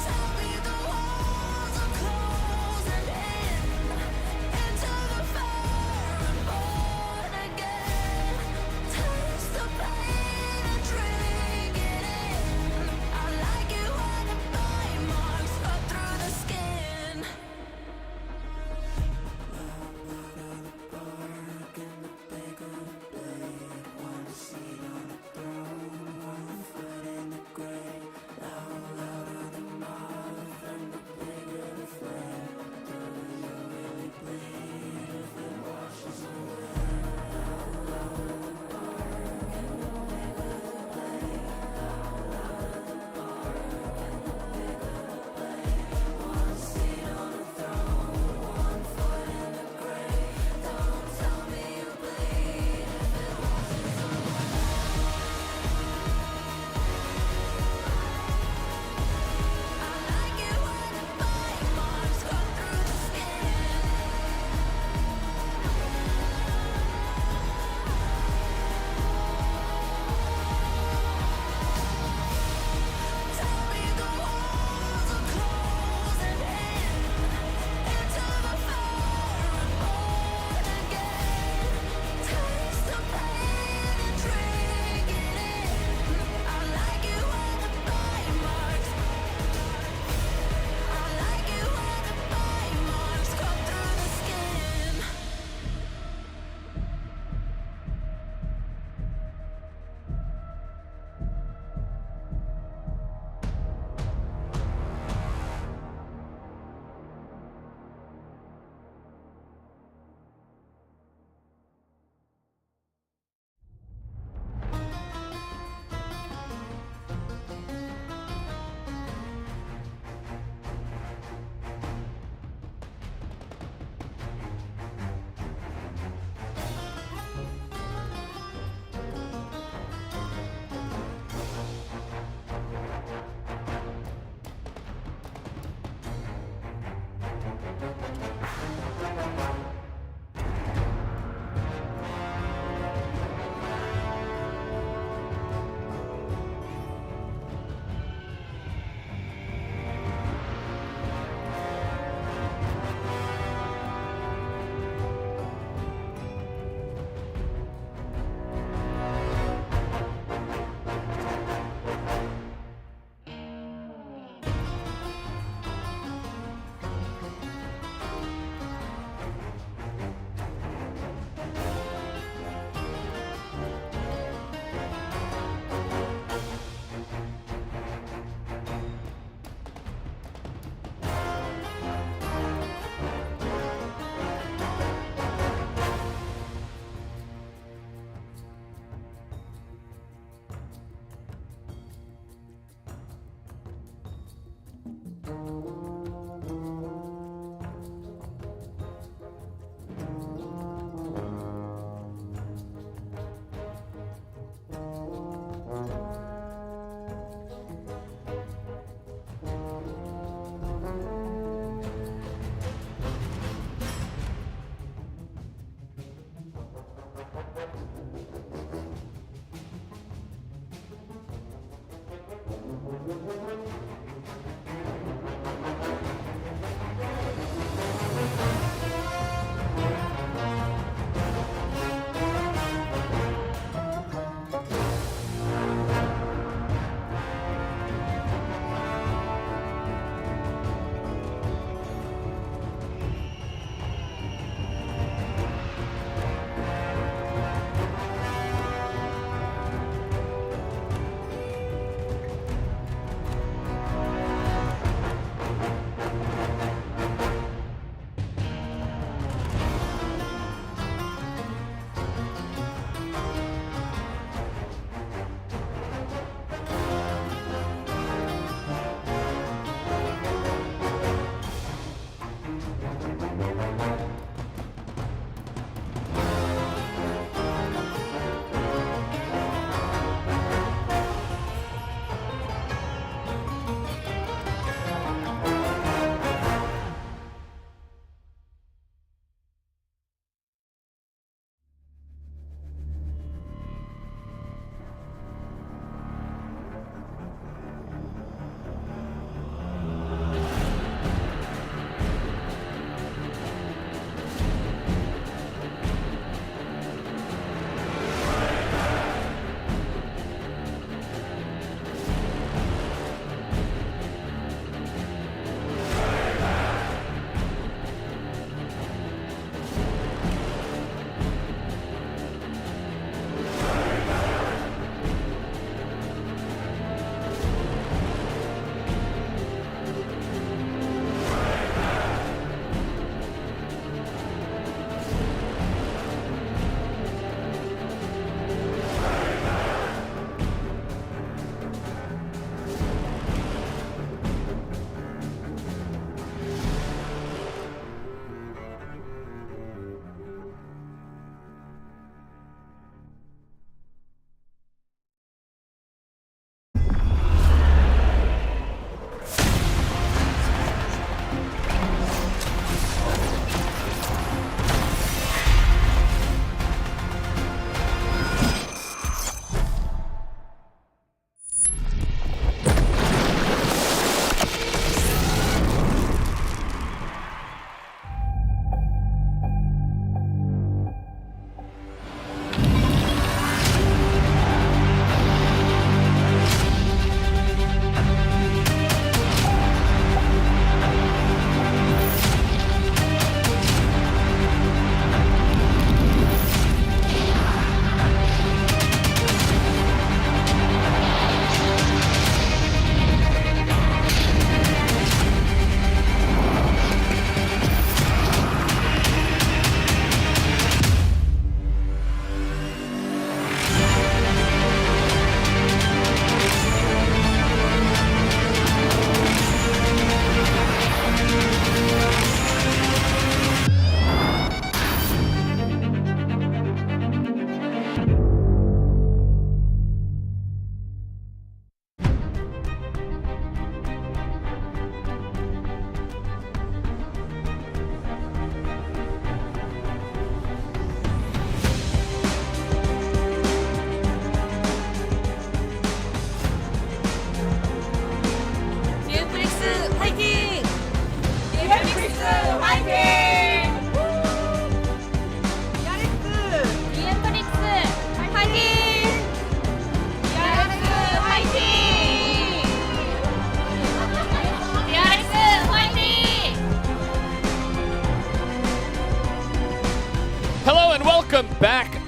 Tell me the walls are closing in, into the fire and born again. Taste the pain and drink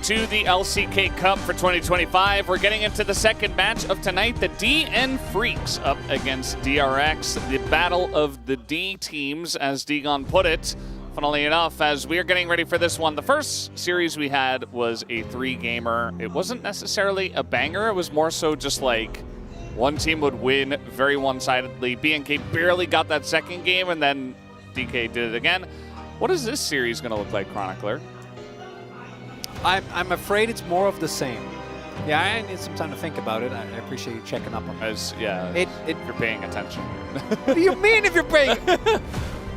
to the LCK Cup for 2025. We're getting into the second match of tonight. The DN Freaks up against DRX. The battle of the D teams, as Degon put it. Funnily enough, as we are getting ready for this one, the first series we had was a 3-gamer. It wasn't necessarily a banger. It was more so just like one team would win very one-sidedly. BNK barely got that second game, and then DK did it again. What is this series going to look like, Chronicler? I'm afraid it's more of the same. Yeah, I need some time to think about it. I appreciate you checking up on it. Yeah, if you're paying attention. What do you mean if you're paying?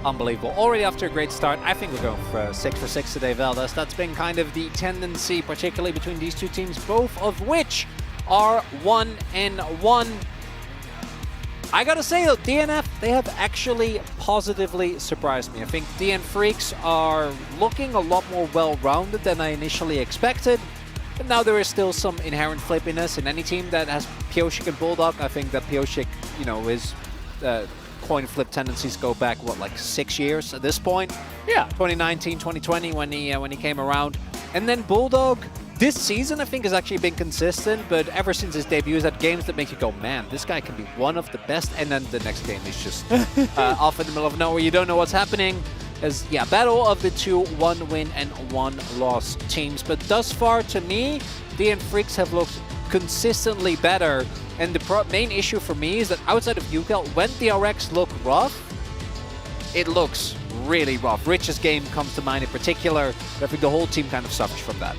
Unbelievable. Already after a great start, I think we're going for 6 for 6 today, Veldas. That's been kind of the tendency, particularly between these two teams, both of which are 1-1. I gotta say though, DNF, they have actually positively surprised me. I think DN Freaks are looking a lot more well-rounded than I initially expected. But now there is still some inherent flippiness in any team that has Pyosik and Bulldog. I think that Pyosik, you know, his coin flip tendencies go back, what, like 6 years at this point? Yeah. 2019, 2020 when he came around. And then Bulldog, this season, I think, has actually been consistent, but ever since his debut, he's had games that make you go, man, this guy can be one of the best, and then the next game is just off in the middle of nowhere. You don't know what's happening. As, yeah, battle of the two 1-win and 1-loss teams. But thus far, to me, DN Freaks have looked consistently better, and the main issue for me is that outside of UCAL, when DRX look rough, it looks really rough. Rich's game comes to mind in particular, but I think the whole team kind of suffers from that.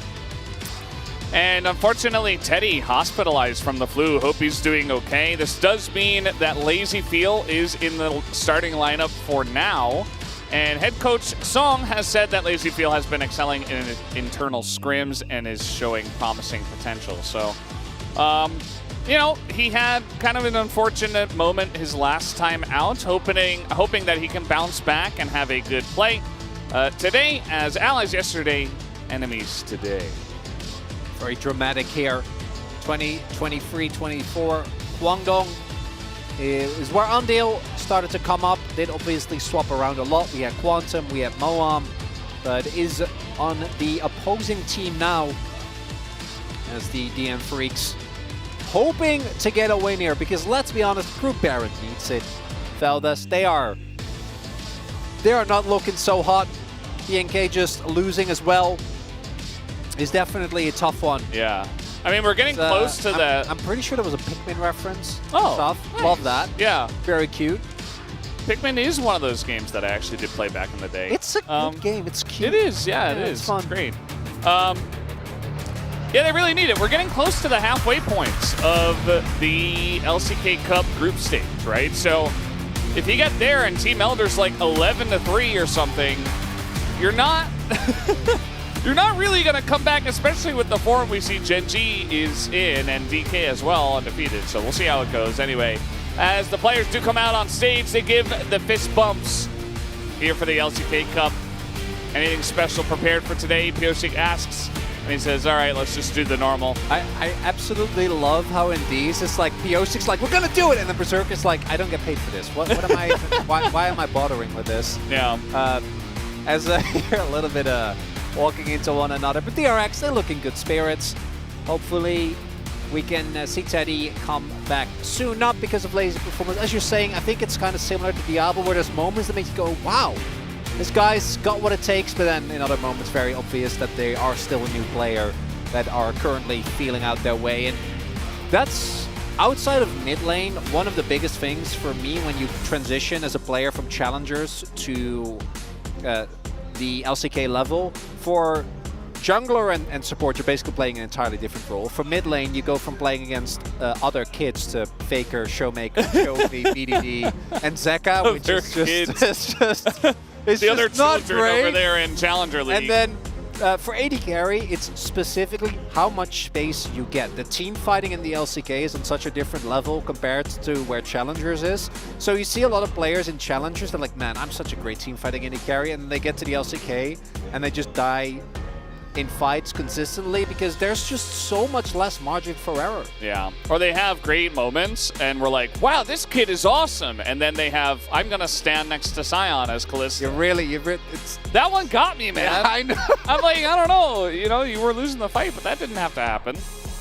And unfortunately, Teddy hospitalized from the flu. Hope he's doing okay. This does mean that Lazy Feel is in the starting lineup for now. And head coach Song has said that Lazy Feel has been excelling in internal scrims and is showing promising potential. So, you know, he had kind of an unfortunate moment his last time out, hoping that he can bounce back and have a good play. Today, as allies yesterday, enemies today. Very dramatic here. 2023-24, Guangdong is where Undale started to come up. Did obviously swap around a lot. We had Quantum, we had Moam, but is on the opposing team now as the DN Freaks hoping to get a win here, because let's be honest, Group Baron needs it. Veldas, they are not looking so hot. BNK just losing as well is definitely a tough one. Yeah. I mean, we're getting close to that. I'm pretty sure there was a Pikmin reference. Oh, stuff. Nice. Love that. Yeah. Very cute. Pikmin is one of those games that I actually did play back in the day. It's a good game. It's cute. It is. Yeah, it is. It's fun. It's great. Yeah, they really need it. We're getting close to the halfway points of the LCK Cup group stage, right? So if you get there and Team Elder's like 11-3 or something, you're not you're not really going to come back, especially with the form we see Genji is in and DK as well, undefeated. So we'll see how it goes. Anyway, as the players do come out on stage, they give the fist bumps here for the LCK Cup. Anything special prepared for today? Pyosik asks. And he says, all right, let's just do the normal. I absolutely love how in these, it's like Pyosik's like, we're going to do it. And then Berserk is like, I don't get paid for this. What am I, why am I bothering with this? Yeah. As you're a little bit walking into one another. But DRX, they look in good spirits. Hopefully we can see Teddy come back soon. Not because of lazy performance. As you're saying, I think it's kind of similar to Diablo, where there's moments that make you go, wow. This guy's got what it takes, but then in other moments, very obvious that they are still a new player that are currently feeling out their way. And that's, outside of mid lane, one of the biggest things for me when you transition as a player from challengers to the LCK level. For jungler and support, you're basically playing an entirely different role. For mid lane, you go from playing against other kids to Faker, Showmaker, Shovi, BDD, and Zeka, which is just... It's the other not children great. over there in Challenger League. And then for AD carry, it's specifically how much space you get. The team fighting in the LCK is on such a different level compared to where Challengers is. So you see a lot of players in Challengers that are like, man, I'm such a great team fighting AD carry, and then they get to the LCK and they just die in fights consistently because there's just so much less margin for error. Yeah. Or they have great moments and we're like, wow, this kid is awesome. And then they have, I'm going to stand next to Sion as Callisto. That one got me, man. Yeah, I know. I'm like, I don't know. You know, you were losing the fight, but that didn't have to happen.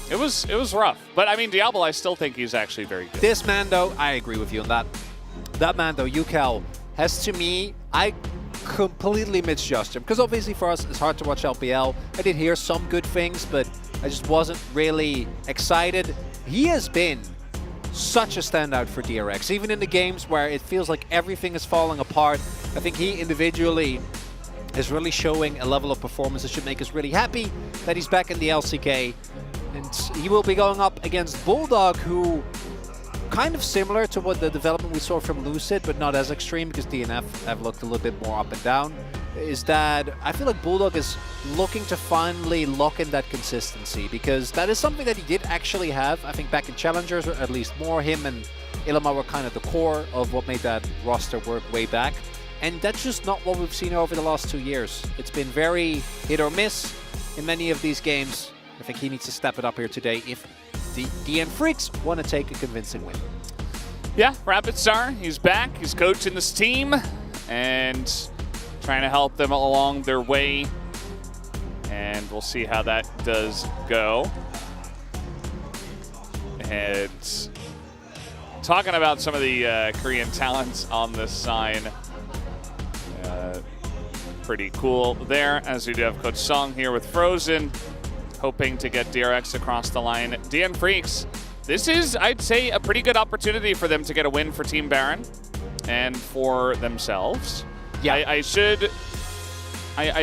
It was rough. But I mean, Diablo, I still think he's actually very good. This man, though, I agree with you on that. That man, though, Yukel, has to me, I completely misjudged him. Because obviously for us, it's hard to watch LPL. I did hear some good things, but I just wasn't really excited. He has been such a standout for DRX. Even in the games where it feels like everything is falling apart, I think he individually is really showing a level of performance that should make us really happy that he's back in the LCK. And he will be going up against Bulldog, who kind of similar to what the development we saw from Lucid, but not as extreme because DNF have looked a little bit more up and down, is that I feel like Bulldog is looking to finally lock in that consistency because that is something that he did actually have, I think, back in Challengers, or at least more. Him and Ilima were kind of the core of what made that roster work way back. And that's just not what we've seen over the last 2 years. It's been very hit or miss in many of these games. I think he needs to step it up here today if the DN Freaks want to take a convincing win. Yeah, Rapid Star, he's back. He's coaching this team and trying to help them along their way. And we'll see how that does go. And talking about some of the Korean talents on this side, pretty cool there, as we do have Coach Song here with Frozen, hoping to get DRX across the line. DN Freaks, this is, I'd say, a pretty good opportunity for them to get a win for Team Baron and for themselves. Yeah, I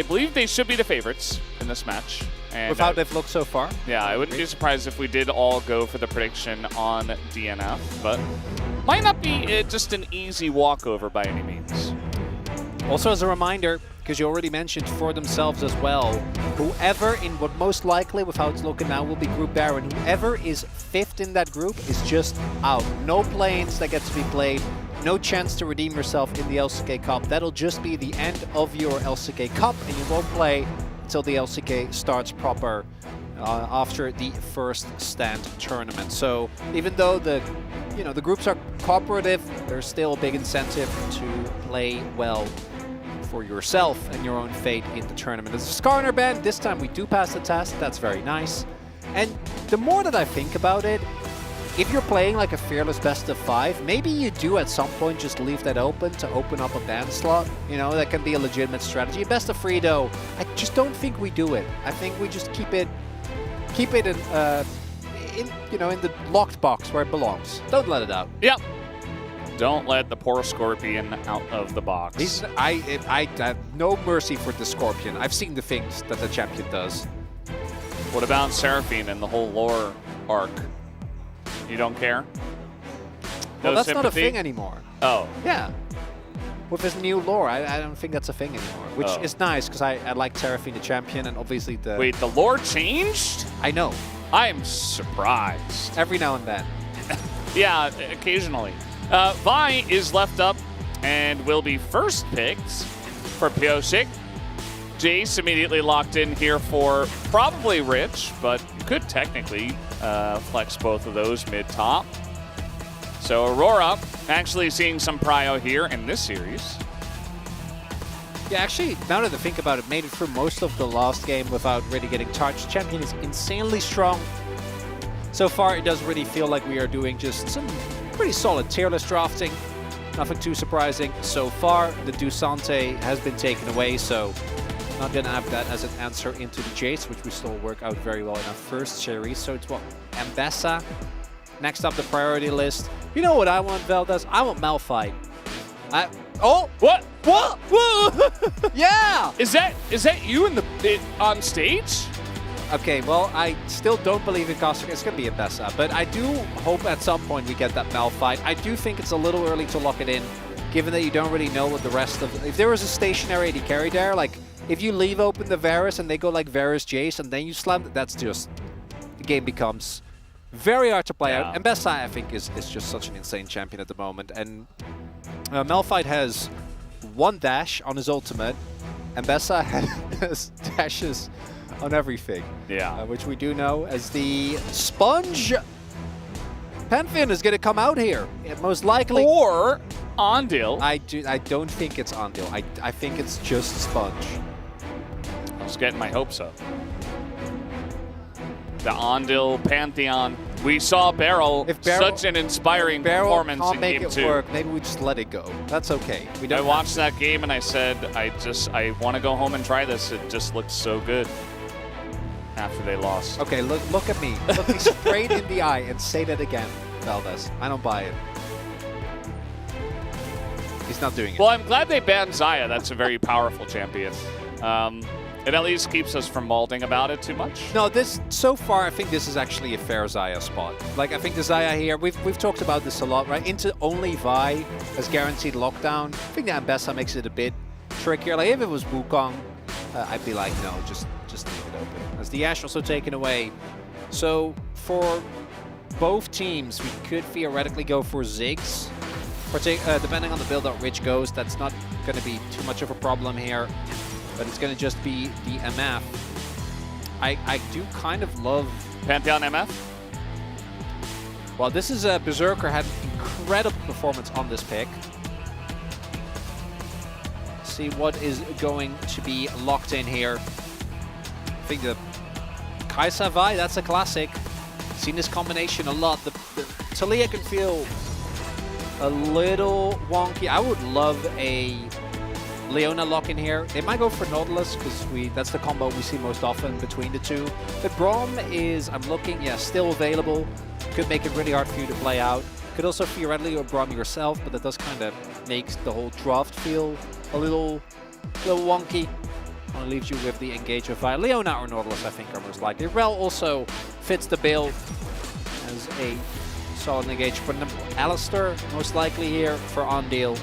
believe they should be the favorites in this match. And with how they've looked so far? Yeah, I wouldn't be surprised if we did all go for the prediction on DNF, but might not be just an easy walkover by any means. Also, as a reminder, because you already mentioned for themselves as well, whoever in what most likely, with how it's looking now, will be Group Baron, whoever is 5th in that group is just out. No play-ins that get to be played, no chance to redeem yourself in the LCK Cup. That'll just be the end of your LCK Cup, and you won't play until the LCK starts proper after the first stand tournament. So even though the groups are cooperative, there's still a big incentive to play well for yourself and your own fate in the tournament. There's a scar on our band. This time we do pass the test. That's very nice. And the more that I think about it, if you're playing like a fearless best of 5, maybe you do at some point just leave that open to open up a ban slot. You know, that can be a legitimate strategy. Best of 3 though, I just don't think we do it. I think we just keep it in the locked box where it belongs. Don't let it out. Yep. Don't let the poor Scorpion out of the box. I have no mercy for the Scorpion. I've seen the things that the champion does. What about Seraphine and the whole lore arc? You don't care? Well, No that's sympathy? not a thing anymore. Oh. Yeah. With his new lore, I don't think that's a thing anymore. Which is nice, because I like Seraphine the champion, and obviously the... Wait, the lore changed? I know. I'm surprised. Every now and then. Yeah, occasionally. Vi is left up and will be first picked for Pyosik. Jace immediately locked in here for probably Rich, but could technically flex both of those mid-top. So Aurora actually seeing some prio here in this series. Yeah, actually, now that I think about it, made it through most of the last game without really getting touched. Champion is insanely strong. So far, it does really feel like we are doing just some pretty solid tier list drafting. Nothing too surprising so far. The Dusante has been taken away, so not gonna have that as an answer into the Jace, which we still work out very well in our first series. So it's what? Ambessa. Next up the priority list. You know what I want, Veldas? I want Malphite. Oh! What? What? Whoa! Yeah! Is that you on stage? Okay, well, I still don't believe in Costa. It's going to be Ambessa, but I do hope at some point we get that Malphite. I do think it's a little early to lock it in, given that you don't really know what the rest of... If there was a stationary AD carry there, like, if you leave open the Varus and they go like Varus Jace and then you slam, that's just... The game becomes very hard to play out. And Ambessa, I think, is just such an insane champion at the moment. And Malphite has 1 dash on his ultimate. Ambessa has dashes on everything. Yeah. Which we do know as the Sponge Pantheon is going to come out here. Most likely. Or Ondil. I don't think it's Ondil. I think it's just Sponge. I was getting my hopes up. The Ondil Pantheon. We saw Barrel, such an inspiring performance in make game it 2. Work. Maybe we just let it go. That's okay. I watched that game and I said, I want to go home and try this. It just looked so good after they lost. Okay, look at me. Look me straight in the eye and say that again, Valdez. I don't buy it. He's not doing it. Well, I'm glad they banned Xayah. That's a very powerful champion. It at least keeps us from malding about it too much. No, so far I think this is actually a fair Xayah spot. Like I think the Xayah here, we've talked about this a lot, right? Into only Vi as guaranteed lockdown. I think the Ambessa makes it a bit trickier. Like if it was Wukong, I'd be like, no, just leave it open. As the Ashe also taken away. So for both teams, we could theoretically go for Ziggs. Depending on the build that Rich goes, that's not going to be too much of a problem here. But it's going to just be the MF. I do kind of love Pantheon MF. Well, this is a Berserker had an incredible performance on this pick. See what is going to be locked in here. I think the Kai'Sa Vi, that's a classic. Seen this combination a lot. The Taliyah can feel a little wonky. I would love a Leona lock in here. They might go for Nautilus because that's the combo we see most often between the two. But Braum is, I'm looking, yeah, still available. Could make it really hard for you to play out. Could also theoretically go Braum yourself, but that does kind of makes the whole draft feel a little wonky. Only leaves you with the engage of Leona or Nautilus, I think, are most likely. Rel also fits the bill as a solid engage. But Alistair, most likely here for Ondil.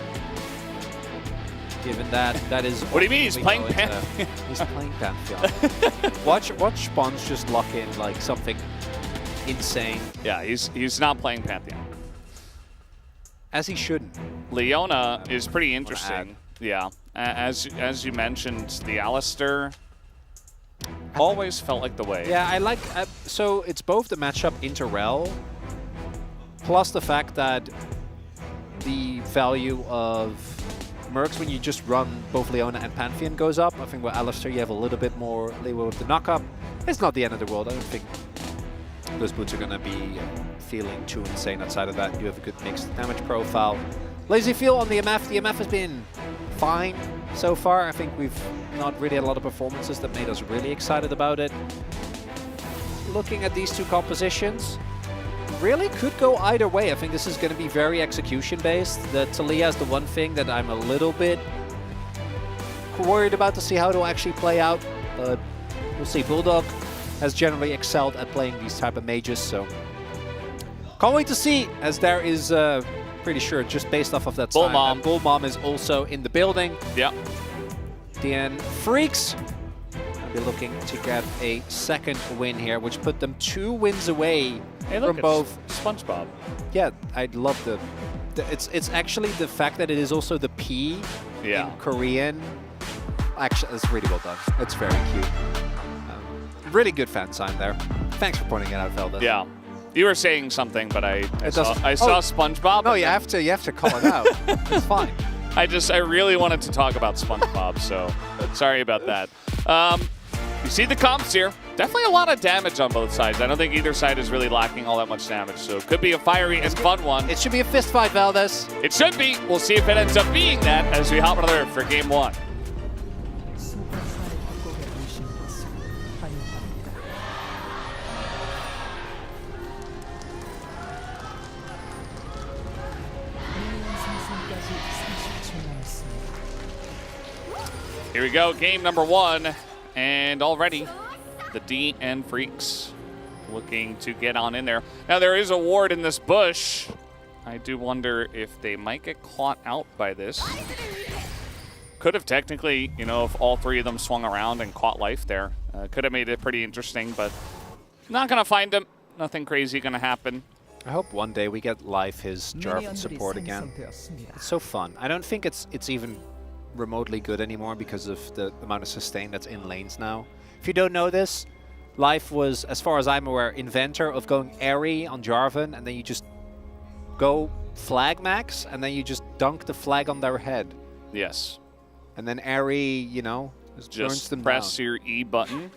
Given that is... What do you mean? He's playing Pantheon. He's playing Pantheon. watch Spawns just lock in like something insane. Yeah, he's not playing Pantheon. As he shouldn't. Leona is pretty interesting. Yeah. As you mentioned, the Alistair always felt like the way. Yeah, I like... so it's both the matchup into Rel, plus the fact that the value of Mercs when you just run both Leona and Pantheon goes up. I think with Alistair you have a little bit more leeway with the knock-up. It's not the end of the world. I don't think those boots are going to be feeling too insane outside of that. You have a good mixed damage profile. Lazy feel on the MF. The MF has been fine so far. I think we've not really had a lot of performances that made us really excited about it. Looking at these two compositions, really could go either way. I think this is going to be very execution-based. The Taliyah is the one thing that I'm a little bit worried about to see how it'll actually play out. But we'll see. Bulldog has generally excelled at playing these type of mages, so can't wait to see, as there is pretty sure just based off of that Bullmom. Bullmom is also in the building. Yeah. DN Freaks be looking to get a second win here, which put them 2 wins away from both. SpongeBob. Yeah, I'd love it's actually the fact that it is also the P in Korean. Actually, it's really well done. It's very cute. Really good fan sign there. Thanks for pointing it out, Velda. Yeah. You were saying something, but I saw SpongeBob. No, you have to call it out. It's fine. I really wanted to talk about SpongeBob, so sorry about that. You see the comps here. Definitely a lot of damage on both sides. I don't think either side is really lacking all that much damage, so it could be a fiery and fun one. It should be a fist fight, Valdez. It should be. We'll see if it ends up being that as we hop on there for game 1. Here we go, game number 1, and already the DN Freaks looking to get on in there. Now there is a ward in this bush. I do wonder if they might get caught out by this. Could have technically, you know, if all 3 of them swung around and caught life there. Could have made it pretty interesting, but not gonna find him. Nothing crazy gonna happen. I hope one day we get live his Jarvan support again. It's so fun. I don't think it's even remotely good anymore because of the amount of sustain that's in lanes now. If you don't know this, Life was, as far as I'm aware, inventor of going airy on Jarvan, and then you just go flag max, and then you just dunk the flag on their head. Yes. And then airy, you know, just burns them press down. your E button.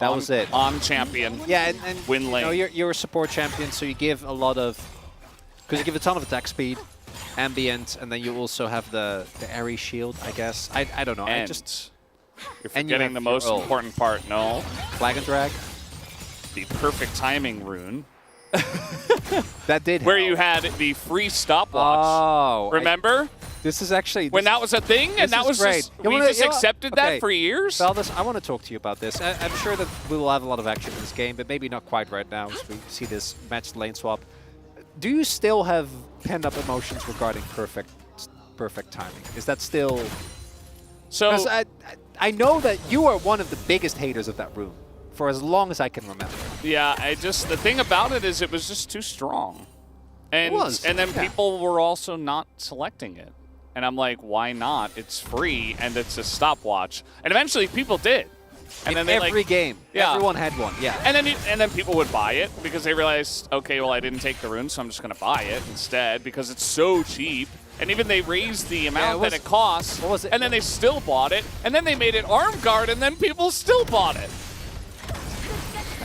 That was it. On champion. Yeah, and win lane. You know, you're a support champion, so you give a lot of, because you give a ton of attack speed, ambient, and then you also have the airy shield, I guess. I don't know. And I just you're forgetting the most important part. No. Flag and drag. The perfect timing rune. That did where help. you had the free stopwatch. Oh, remember? This is actually when that was a thing, and that was great. just, we just accepted that for years. Valdez, I want to talk to you about this. I'm sure that we will have a lot of action in this game, but maybe not quite right now as we see this matched lane swap. Do you still have pent up emotions regarding perfect timing? Is that still? So I know that you are one of the biggest haters of that rune for as long as I can remember. Yeah, the thing about it is it was just too strong. And, it was. And then people were also not selecting it. And I'm like, why not? It's free and it's a stopwatch. And eventually people did. And in then every game, everyone had one, yeah. And then people would buy it because they realized, okay, well, I didn't take the rune, so I'm just going to buy it instead because it's so cheap. And even they raised the amount that it costs. What was it? And then they still bought it. And then they made it arm guard, and then people still bought it.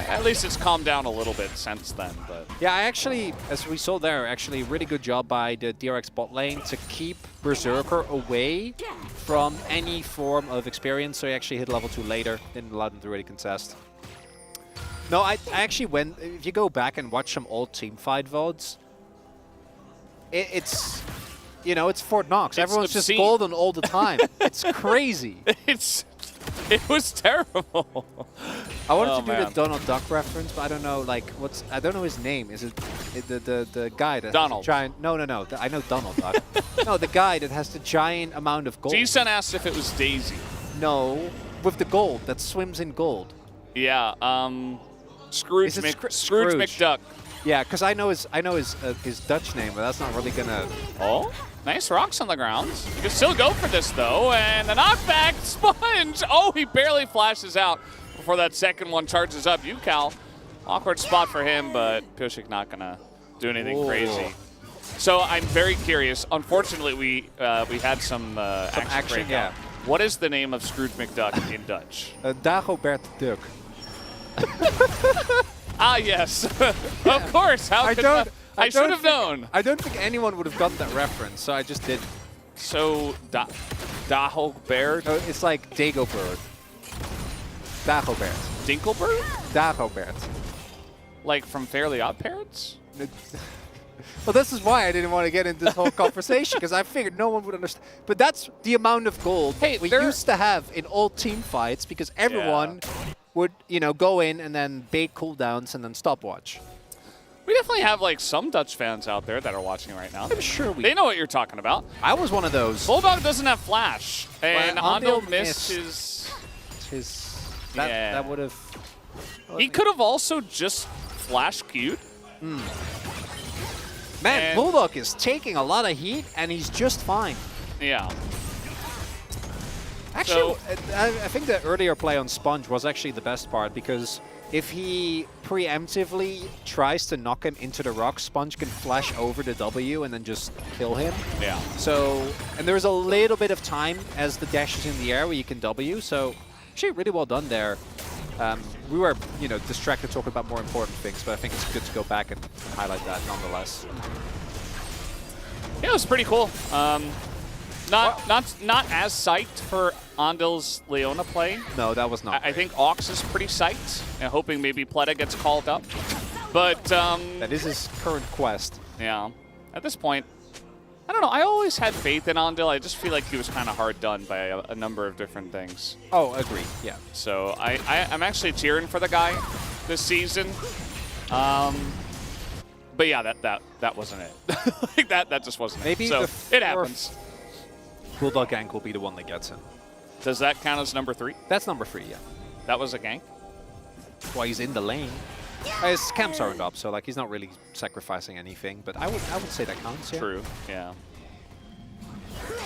At least it's calmed down a little bit since then. But yeah, I actually, as we saw there, actually really good job by the DRX bot lane to keep Berserker away from any form of experience. So he actually hit level 2 later, didn't allow them to really contest. No, I actually went, if you go back and watch some old teamfight VODs, it's, you know, it's Fort Knox. Everyone's obscene. just golden all the time. It's crazy. It was terrible. I wanted to do the Donald Duck reference, but I don't know, like, I don't know his name. Is it the guy that Donald? Has the giant? No. I know Donald Duck. No, the guy that has the giant amount of gold. G-Sun asked if it was Daisy. No, with the gold that swims in gold. Yeah, Scrooge McDuck. Yeah, because I know his Dutch name, but that's not really gonna. Oh, nice rocks on the ground. You can still go for this though, and the knockback Sponge. Oh, he barely flashes out before that second one charges up. UCal, awkward spot for him, but Pioshik not gonna do anything crazy. So I'm very curious. Unfortunately, we had some action. Yeah. What is the name of Scrooge McDuck in Dutch? Dagobert Duck. Ah, yes. Of course. How could I should have known. I don't think anyone would have gotten that reference, so I just did. So, Dagobert? No, it's like Dagobert. Dagobert. Dinkelbert? Dagobert. Like from Fairly Odd Parents? Well, this is why I didn't want to get into this whole conversation, because I figured no one would understand. But that's the amount of gold we used to have in old team fights, because everyone would, you know, go in and then bait cooldowns and then stopwatch. We definitely have like some Dutch fans out there that are watching right now. I'm sure They know what you're talking about. I was one of those. Bulldog doesn't have flash, and Andil Andil missed his. That would have. He could have also just flash queued. Man, Bulldog is taking a lot of heat, and he's just fine. Yeah. Actually, I think the earlier play on Sponge was actually the best part, because if he preemptively tries to knock him into the rock, Sponge can flash over the W and then just kill him. Yeah. So, and there's a little bit of time as the dash is in the air where you can W, so actually really well done there. We were, you know, distracted talking about more important things, but I think it's good to go back and highlight that nonetheless. Yeah, it was pretty cool. Not as psyched for Andil's Leona play. No, that was not. I think Ox is pretty psyched and hoping maybe Pleta gets called up. But that is his current quest. Yeah. At this point, I don't know. I always had faith in Andil. I just feel like he was kind of hard done by a number of different things. Oh, agreed. Yeah. So I'm actually cheering for the guy this season. But yeah, that wasn't it. Like that just wasn't Maybe it. So it happens. Bulldog gank will be the one that gets him. Does that count as number 3? That's number 3, yeah. That was a gank? Well, he's in the lane. His camps aren't up, so like he's not really sacrificing anything. But I would say that counts. Yeah. True. Yeah.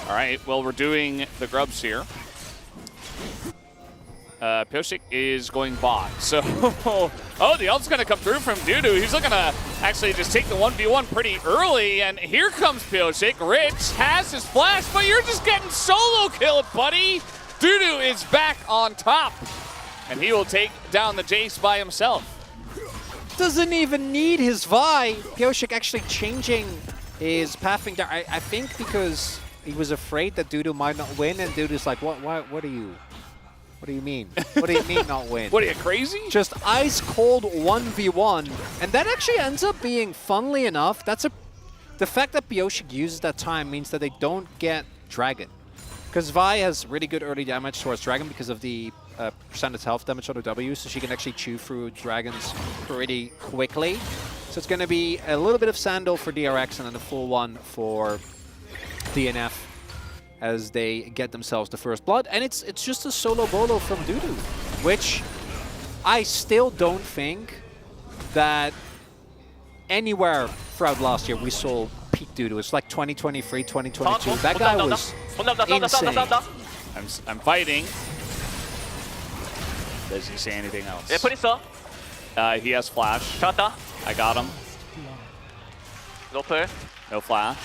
All right. Well, we're doing the grubs here. Pyosik is going bot. So, oh, the ult's going to come through from Dudu. He's looking to actually just take the 1v1 pretty early. And here comes Pyosik. Rich has his flash, but you're just getting solo killed, buddy. Dudu is back on top. And he will take down the Jace by himself. Doesn't even need his Vi. Pyosik actually changing his pathing there. I think because he was afraid that Dudu might not win, and Dudu's like, what do you mean? What do you mean not win? What are you, crazy? Just ice cold 1v1. And that actually ends up being, funnily enough, the fact that Pyosik uses that time means that they don't get Dragon. Because Vi has really good early damage towards Dragon because of the percentage health damage on the W, so she can actually chew through dragons pretty quickly. So it's going to be a little bit of Sandal for DRX and then a full one for DNF as they get themselves the first blood. And it's just a solo bolo from Dudu, which I still don't think that anywhere throughout last year we saw peak Dudu. It's like 2023, 2022. That guy was insane. I'm fighting. Does he say anything else? He has flash. I got him. No flash.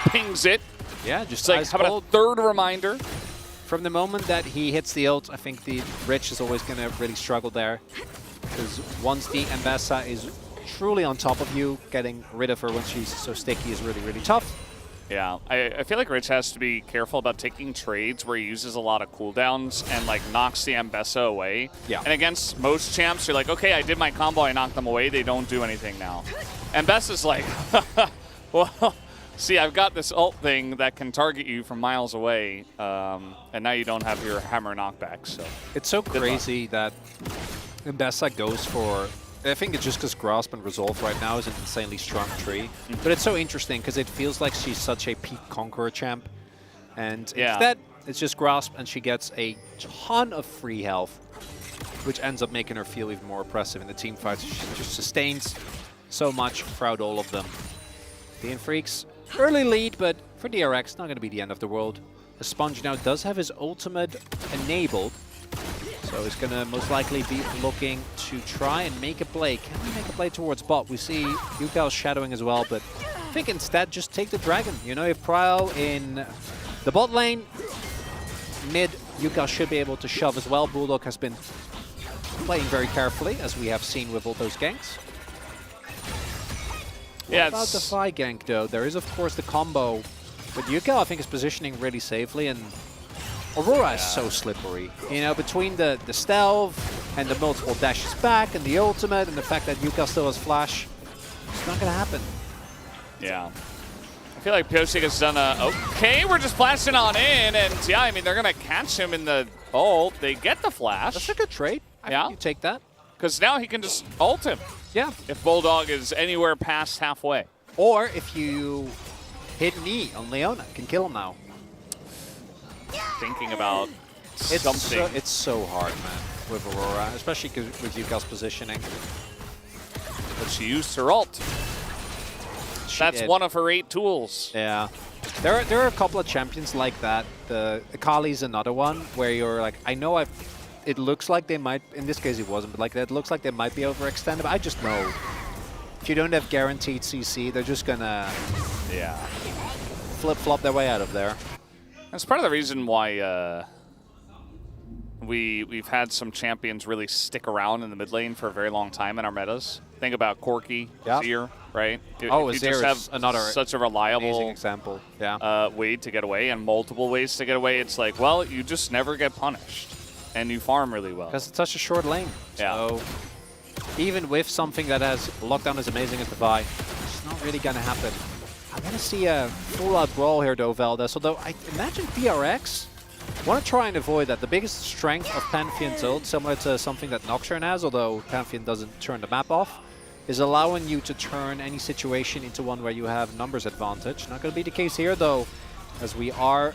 Pings it. Yeah, just like, how about a third reminder? From the moment that he hits the ult, I think the Rich is always going to really struggle there. Because once the Ambessa is truly on top of you, getting rid of her when she's so sticky is really, really tough. Yeah, I feel like Rich has to be careful about taking trades where he uses a lot of cooldowns and like knocks the Ambessa away. Yeah. And against most champs, you're like, okay, I did my combo, I knocked them away, they don't do anything now. Ambessa's like, well, see, I've got this ult thing that can target you from miles away, and now you don't have your hammer knockback. So it's so crazy that Ambessa goes for. I think it's just because Grasp and Resolve right now is an insanely strong tree. But it's so interesting because it feels like she's such a peak Conqueror champ. And instead, it's just Grasp and she gets a ton of free health, which ends up making her feel even more oppressive in the team fights. She just sustains so much throughout all of them. The Freaks, early lead, but for DRX, not going to be the end of the world. The Sponge now does have his ultimate enabled. So he's going to most likely be looking to try and make a play. Can he make a play towards bot? We see Yukal shadowing as well, but I think instead just take the Dragon. You know, if Prowl in the bot lane, mid, Yukal should be able to shove as well. Bulldog has been playing very carefully, as we have seen with all those ganks. What about the Vi gank, though? There is, of course, the combo. But Yukal, I think, is positioning really safely, and Aurora is so slippery. You know, between the stealth and the multiple dashes back and the ultimate and the fact that Yukal still has flash, it's not going to happen. Yeah. I feel like Pyosik has done a, okay, we're just flashing on in, and yeah, I mean, they're going to catch him in the ult. They get the flash. That's a good trade. I think you take that. Because now he can just ult him. Yeah. If Bulldog is anywhere past halfway. Or if you hit an E on Leona, can kill him now. Thinking about something. It's so hard, man, with Aurora, especially with Yukal's positioning. But she used her ult. That's one of her 8 tools. Yeah. There are a couple of champions like that. The Akali's another one where you're like, I know it looks like they might, in this case it wasn't, but like that looks like they might be overextended, but I just know if you don't have guaranteed CC, they're just gonna flip-flop their way out of there. That's part of the reason why we've had some champions really stick around in the mid lane for a very long time in our metas. Think about Corki, Azir, right? Azir just have is another such a reliable example. Way to get away and multiple ways to get away. It's like, well, you just never get punished, and you farm really well. Because it's such a short lane. Yeah. So even with something that has lockdown as amazing as the Vi, it's not really going to happen. I want to see a full-out brawl here, though, Veldas. Although I imagine DRX want to try and avoid that. The biggest strength of Pantheon's ult, similar to something that Nocturne has, although Pantheon doesn't turn the map off, is allowing you to turn any situation into one where you have numbers advantage. Not going to be the case here, though, as we are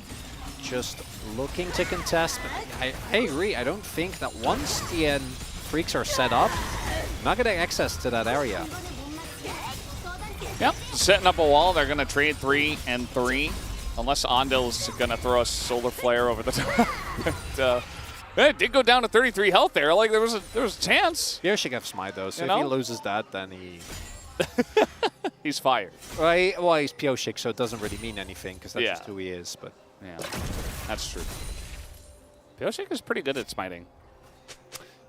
just looking to contest. But I agree. I don't think that once the Freaks are set up, not going to access to that area. Yep, setting up a wall. They're going to trade 3 and 3. Unless Ondil's going to throw a solar flare over the top. Yeah, it did go down to 33 health there. Like there was a chance. Yoshi have smite though, so You if know? he loses that, then he's fired. Right? Well, he's Pioshik, so it doesn't really mean anything because that's Yeah. just who he is. But yeah, that's true. Pioshik is pretty good at smiting.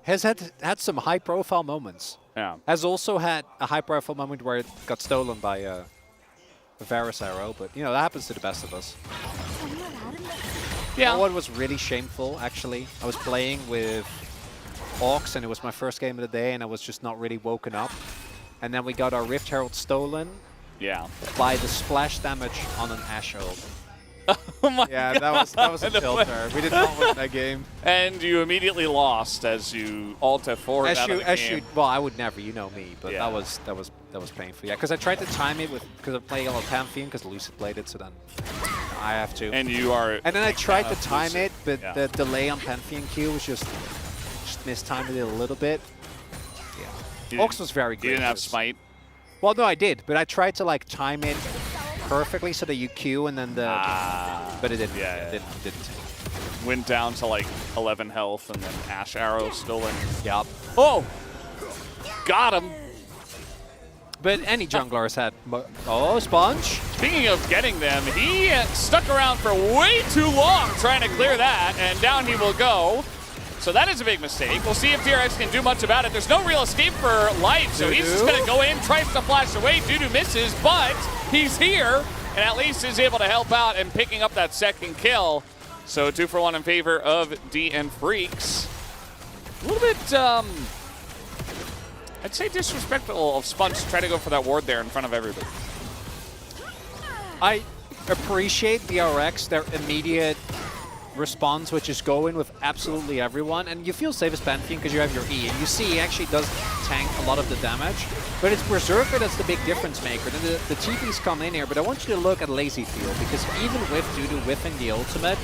Has had some high-profile moments. Yeah. Has also had a high-profile moment where it got stolen by a Varus arrow, but you know that happens to the best of us. Yeah. What was really shameful, actually, I was playing with Orcs, and it was my first game of the day, and I was just not really woken up. And then we got our Rift Herald stolen. Yeah. By the splash damage on an Ashe ult. Oh my yeah, God. that was a filter. We did not win that game. And you immediately lost as you ult F4 out of the game. Well, I would never, you know me, but Yeah. that was painful. Yeah, because I tried to time it because I'm playing on Pantheon because Lucid played it, so then I have to. And you are. And then I tried to time Lucid. it, but Yeah. the delay on Pantheon Q was just mistimed it a little bit. Yeah. Ox was very good. You didn't have smite. Well, no, I did, but I tried to like time it perfectly so that you Q and then the. But it didn't. Yeah, It didn't. Went down to like 11 health and then Ashe arrow stolen. Yup. Oh! Got him! But any jungler has had. Oh, Sponge. Speaking of getting them, he stuck around for way too long trying to clear that, and down he will go. So that is a big mistake. We'll see if DRX can do much about it. There's no real escape for life, so he's just going to go in, tries to flash away. Dudu misses, but he's here, and at least is able to help out and picking up that second kill. So 2-for-1 in favor of DN Freaks. A little bit, I'd say disrespectful of Sponge to try to go for that ward there in front of everybody. I appreciate DRX, their immediate response, which is go in with absolutely everyone, and you feel safe as Pantheon because you have your E, and you see he actually does tank a lot of the damage, but it's Berserker that's the big difference maker. And the TPs come in here, but I want you to look at Lazyfield, because even with Dudu whiffing the ultimate,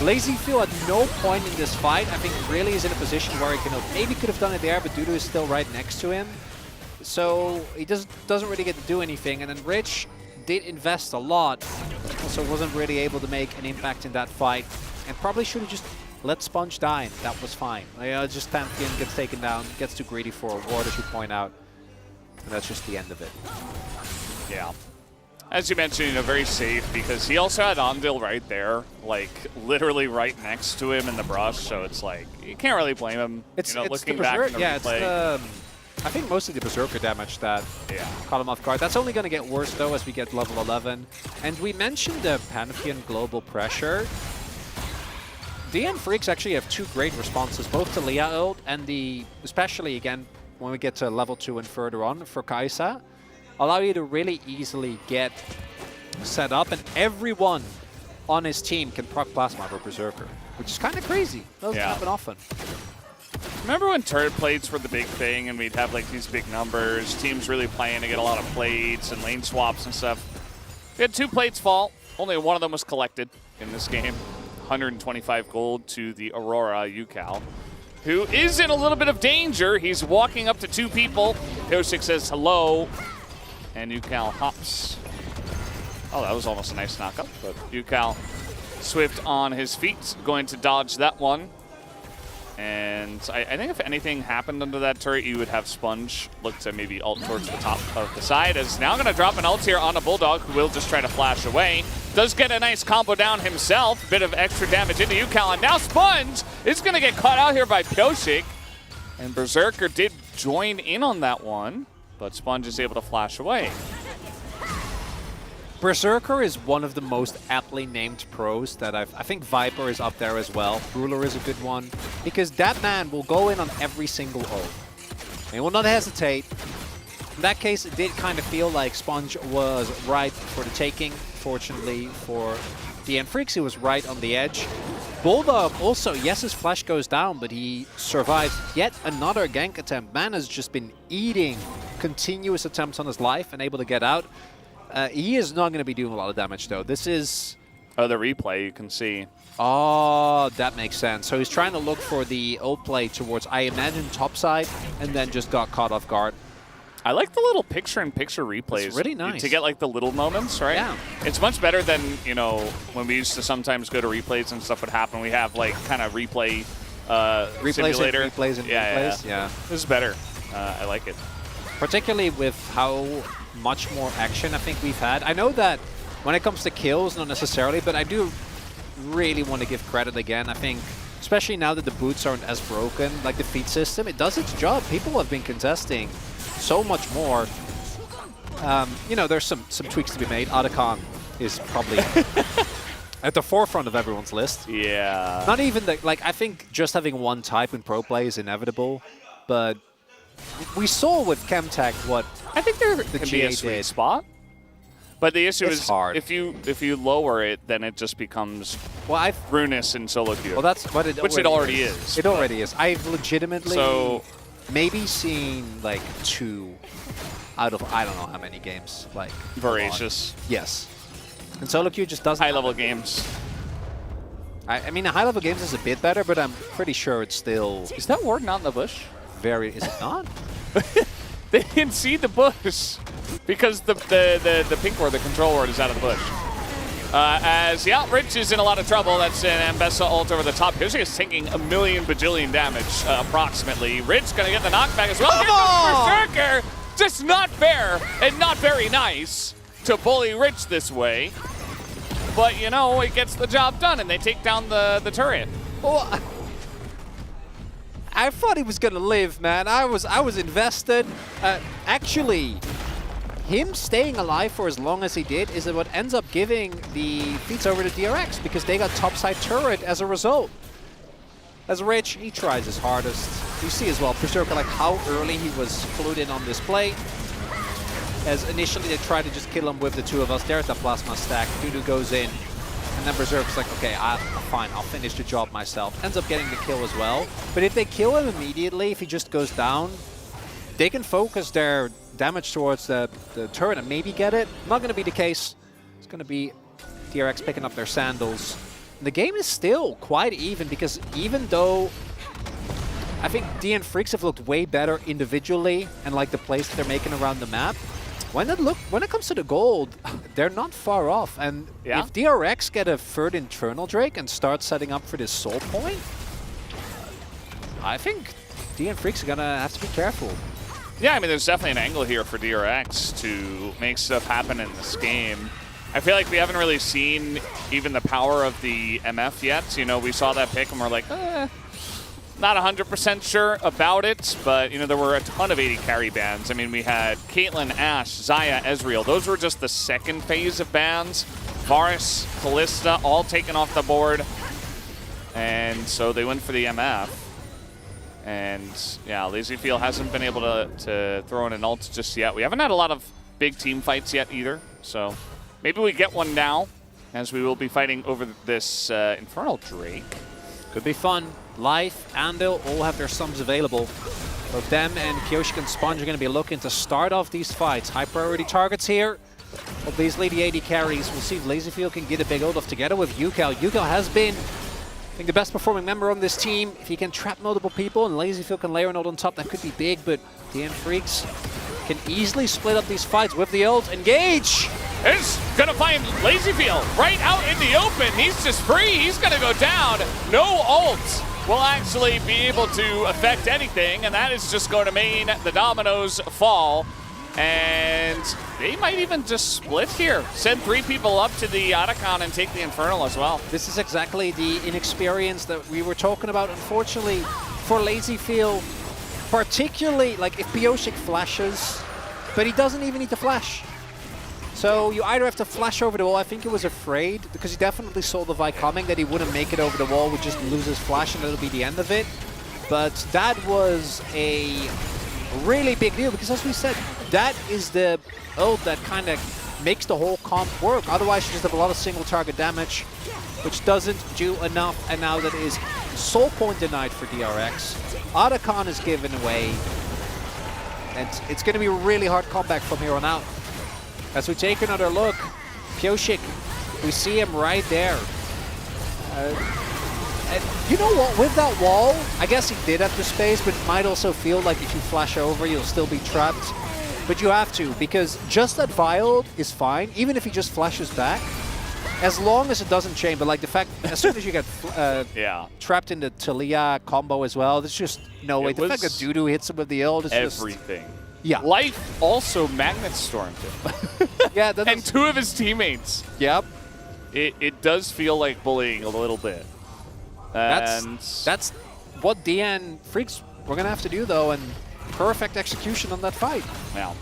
Lazyfield at no point in this fight, I think, really is in a position where he maybe could have done it there, but Dudu is still right next to him, so he doesn't really get to do anything. And then Rich did invest a lot, also wasn't really able to make an impact in that fight. And probably should have just let Sponge die, and that was fine. Just Pantheon gets taken down, gets too greedy for a ward, as you point out. And that's just the end of it. Yeah. As you mentioned, very safe, because he also had Ondil right there, like literally right next to him in the brush, so it's like, you can't really blame him, looking back in the replay. I think mostly the Berserker damage that caught him off guard. That's only going to get worse, though, as we get level 11. And we mentioned the Pantheon global pressure. DN Freaks actually have two great responses, both to Leah ult and especially again, when we get to level 2 and further on for Kai'Sa, allow you to really easily get set up, and everyone on his team can proc Plasma for Berserker, which is kind of crazy. Doesn't happen often. Remember when turret plates were the big thing and we'd have like these big numbers, teams really playing to get a lot of plates and lane swaps and stuff? We had 2 plates fall, only one of them was collected in this game. 125 gold to the Aurora Yukal, who is in a little bit of danger. He's walking up to 2 people. Pioshik says hello, and Yukal hops. Oh, that was almost a nice knockup, but Yukal swift on his feet, going to dodge that one. And I think if anything happened under that turret, you would have Sponge look to maybe ult towards the top of the side. As now going to drop an ult here on a Bulldog, who will just try to flash away. Does get a nice combo down himself. Bit of extra damage into Yukal. And now Sponge is going to get caught out here by Pioshik. And Berserker did join in on that one, but Sponge is able to flash away. Berserker is one of the most aptly named pros that I think Viper is up there as well. Ruler is a good one, because that man will go in on every single ult. He will not hesitate. In that case, it did kind of feel like Sponge was right for the taking. Fortunately for DN Freaks, he was right on the edge. Bulldog also, yes, his flash goes down, but he survives yet another gank attempt. Man has just been eating continuous attempts on his life and able to get out. He is not going to be doing a lot of damage, though. This is... Oh, the replay, you can see. Oh, that makes sense. So he's trying to look for the ult play towards, I imagine, topside, and then just got caught off guard. I like the little picture-in-picture replays. It's really nice. To get, like, the little moments, right? Yeah. It's much better than, when we used to sometimes go to replays and stuff would happen. We have, like, kind of replay simulator. Replays and replays. Yeah. This is better. I like it. Particularly with how much more action I think we've had. I know that when it comes to kills, not necessarily, but I do really want to give credit again. I think, especially now that the boots aren't as broken, like the feed system, it does its job. People have been contesting so much more. You know, there's some tweaks to be made. Otacon is probably at the forefront of everyone's list. Yeah. Not even the, like, I think just having one type in pro play is inevitable, but we saw with Chemtech what I think there the can be a GA sweet did. spot. But the issue It's is hard. if you lower it, then it just becomes ruinous in solo queue. Well, that's what it which it already is. It already is. I've legitimately So- maybe seen like 2 out of I don't know how many games. Like Voracious. Yes. And solo queue just doesn't. High-level games. I mean, the high-level games is a bit better, but I'm pretty sure it's still. Is that ward not in the bush? Very. Is it not? They didn't see the bush because the pink ward, the control ward, is out of the bush. Rich is in a lot of trouble. That's an Ambessa ult over the top. Pioshik is taking a million bajillion damage, approximately. Rich gonna get the knockback as well. Berserker! Just not fair and not very nice to bully Rich this way. But, you know, it gets the job done, and they take down the turret. Well, I thought he was gonna live, man. I was invested. Actually, him staying alive for as long as he did is what ends up giving the feats over to DRX because they got topside turret as a result. As Rich, he tries his hardest. You see as well, Berserker, like how early he was clued in on this play. As initially they tried to just kill him with the 2 of us. There's the plasma stack. Dudu goes in. And then Berserk's like, okay, fine, I'll finish the job myself. Ends up getting the kill as well. But if they kill him immediately, if he just goes down, they can focus their damage towards the turret and maybe get it. Not going to be the case. It's going to be DRX picking up their sandals. And the game is still quite even because even though I think DN Freaks have looked way better individually and like the plays that they're making around the map, when it comes to the gold, they're not far off. And if DRX get a third internal Drake and start setting up for this soul point, I think DN Freaks are gonna have to be careful. Yeah, I mean, there's definitely an angle here for DRX to make stuff happen in this game. I feel like we haven't really seen even the power of the MF yet. You know, we saw that pick and we're like, not 100% sure about it, but, you know, there were a ton of 80 carry bans. I mean, we had Caitlyn, Ashe, Xayah, Ezreal. Those were just the second phase of bans. Varus, Kalista, all taken off the board. And so they went for the MF. And, yeah, LazyFeel hasn't been able to throw in an ult just yet. We haven't had a lot of big team fights yet either. So maybe we get one now, as we will be fighting over this Infernal Drake. Could be fun. Life, Andil all have their sums available. Both them and Pioshik and Sponge are going to be looking to start off these fights. High priority targets here. Obviously the AD carries. We'll see if LazyFeel can get a big ult off together with Yukao. Yukao has been, I think, the best performing member on this team. If he can trap multiple people and LazyFeel can layer an ult on top, that could be big, but DN Freaks can easily split up these fights with the ult. Engage! Is gonna find LazyFeel right out in the open. He's just free. He's gonna go down. No ult will actually be able to affect anything, and that is just going to mean the dominoes fall. And they might even just split here. Send 3 people up to the Otacon and take the Infernal as well. This is exactly the inexperience that we were talking about, unfortunately, for LazyFeel. Particularly, like, if Pioshik flashes, but he doesn't even need to flash. So you either have to flash over the wall. I think he was afraid, because he definitely saw the Vi coming, that he wouldn't make it over the wall, would just lose his flash, and that'll be the end of it. But that was a really big deal, because as we said, that is the ult that kind of makes the whole comp work. Otherwise, you just have a lot of single target damage, which doesn't do enough. And now that is soul point denied for DRX. Otacon is given away, and it's going to be a really hard comeback from here on out. As we take another look, Pioshik, we see him right there. And you know what, with that wall, I guess he did have the space, but it might also feel like if you flash over, you'll still be trapped. But you have to, because just that Vi ult is fine, even if he just flashes back. as long as it doesn't chain, but like the fact, as soon as you get trapped in the Talia combo as well, there's just no way. The fact that Dudu hits him with the ult is everything. Yeah. Life also Magnet Stormed him. Yeah, and 2 of his teammates. Yep. It does feel like bullying a little bit. And that's what DN Freaks were gonna have to do though, and perfect execution on that fight. Now.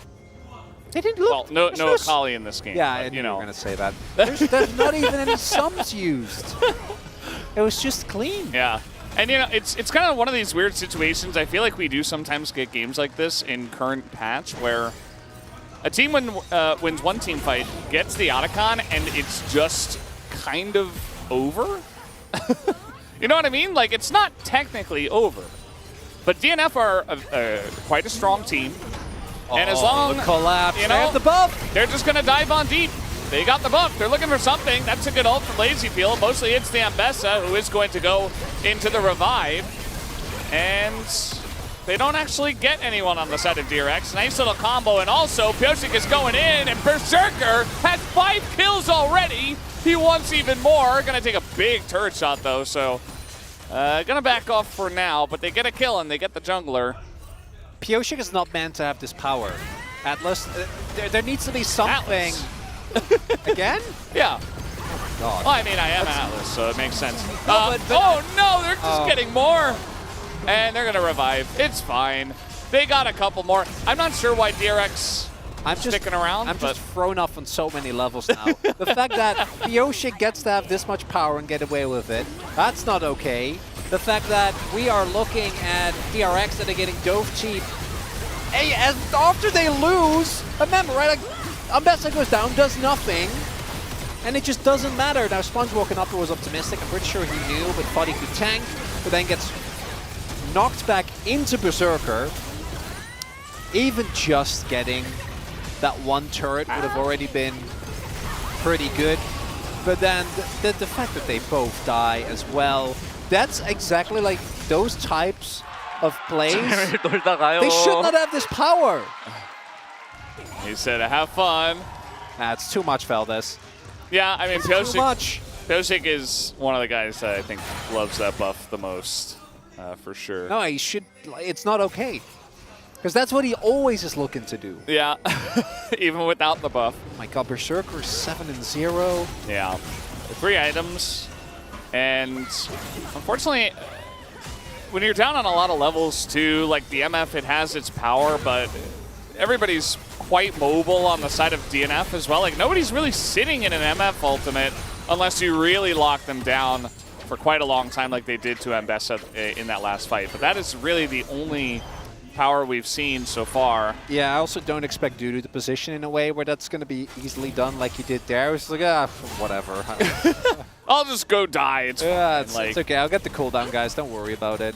They didn't look. Well, no Akali in this game. Yeah, but, I knew you were gonna say that. There's not even any sums used. It was just clean. Yeah. And you know, it's kind of one of these weird situations. I feel like we do sometimes get games like this in current patch where a team wins one team fight, gets the Otacon, and it's just kind of over. You know what I mean? Like, it's not technically over. But DNF are quite a strong team. And as long, the collapse. you They know, have the buff. They're just going to dive on deep. They got the buff. They're looking for something. That's a good ult from Lazy Peel. Mostly it's the Ambessa who is going to go into the revive. And they don't actually get anyone on the side of DRX. Nice little combo. And also, Pyosik is going in. And Berserker has 5 kills already. He wants even more. Going to take a big turret shot, though. So, going to back off for now. But they get a kill, and they get the jungler. Pyosik is not meant to have this power. Atlas, there needs to be something. Again? Yeah. God. Well, I mean, I am Atlas, so it makes sense. Oh, no, they're just getting more. And they're going to revive. It's fine. They got a couple more. I'm not sure why DRX sticking around. I'm just thrown off on so many levels now. The fact that Pyosik gets to have this much power and get away with it, that's not okay. The fact that we are looking at DRX that are getting dove cheap. Hey, after they lose, remember, right? Like, Ambessa goes down, does nothing, and it just doesn't matter. Now, Sponge walking up was optimistic. I'm pretty sure he knew, but thought he could tank, but then gets knocked back into Berserker. Even just getting that one turret would have already been pretty good. But then the fact that they both die as well, that's exactly like those types of plays. They should not have this power. He said, have fun. That's too much, Valdez. Yeah, I mean, Pyosik, Pyosik is one of the guys that I think loves that buff the most, for sure. No, he should. It's not okay. Because that's what he always is looking to do. Yeah, even without the buff. Oh my god, Berserker 7-0. Yeah, 3 items. And unfortunately, when you're down on a lot of levels too, like the MF, it has its power, but everybody's quite mobile on the side of DNF as well. Like, nobody's really sitting in an MF ultimate unless you really lock them down for quite a long time like they did to Ambessa in that last fight. But that is really the only power we've seen so far. Yeah, I also don't expect Dudu to position in a way where that's going to be easily done like he did there. It's like, whatever. I'll just go die. It's fine. Like, it's okay. I'll get the cooldown, guys. Don't worry about it.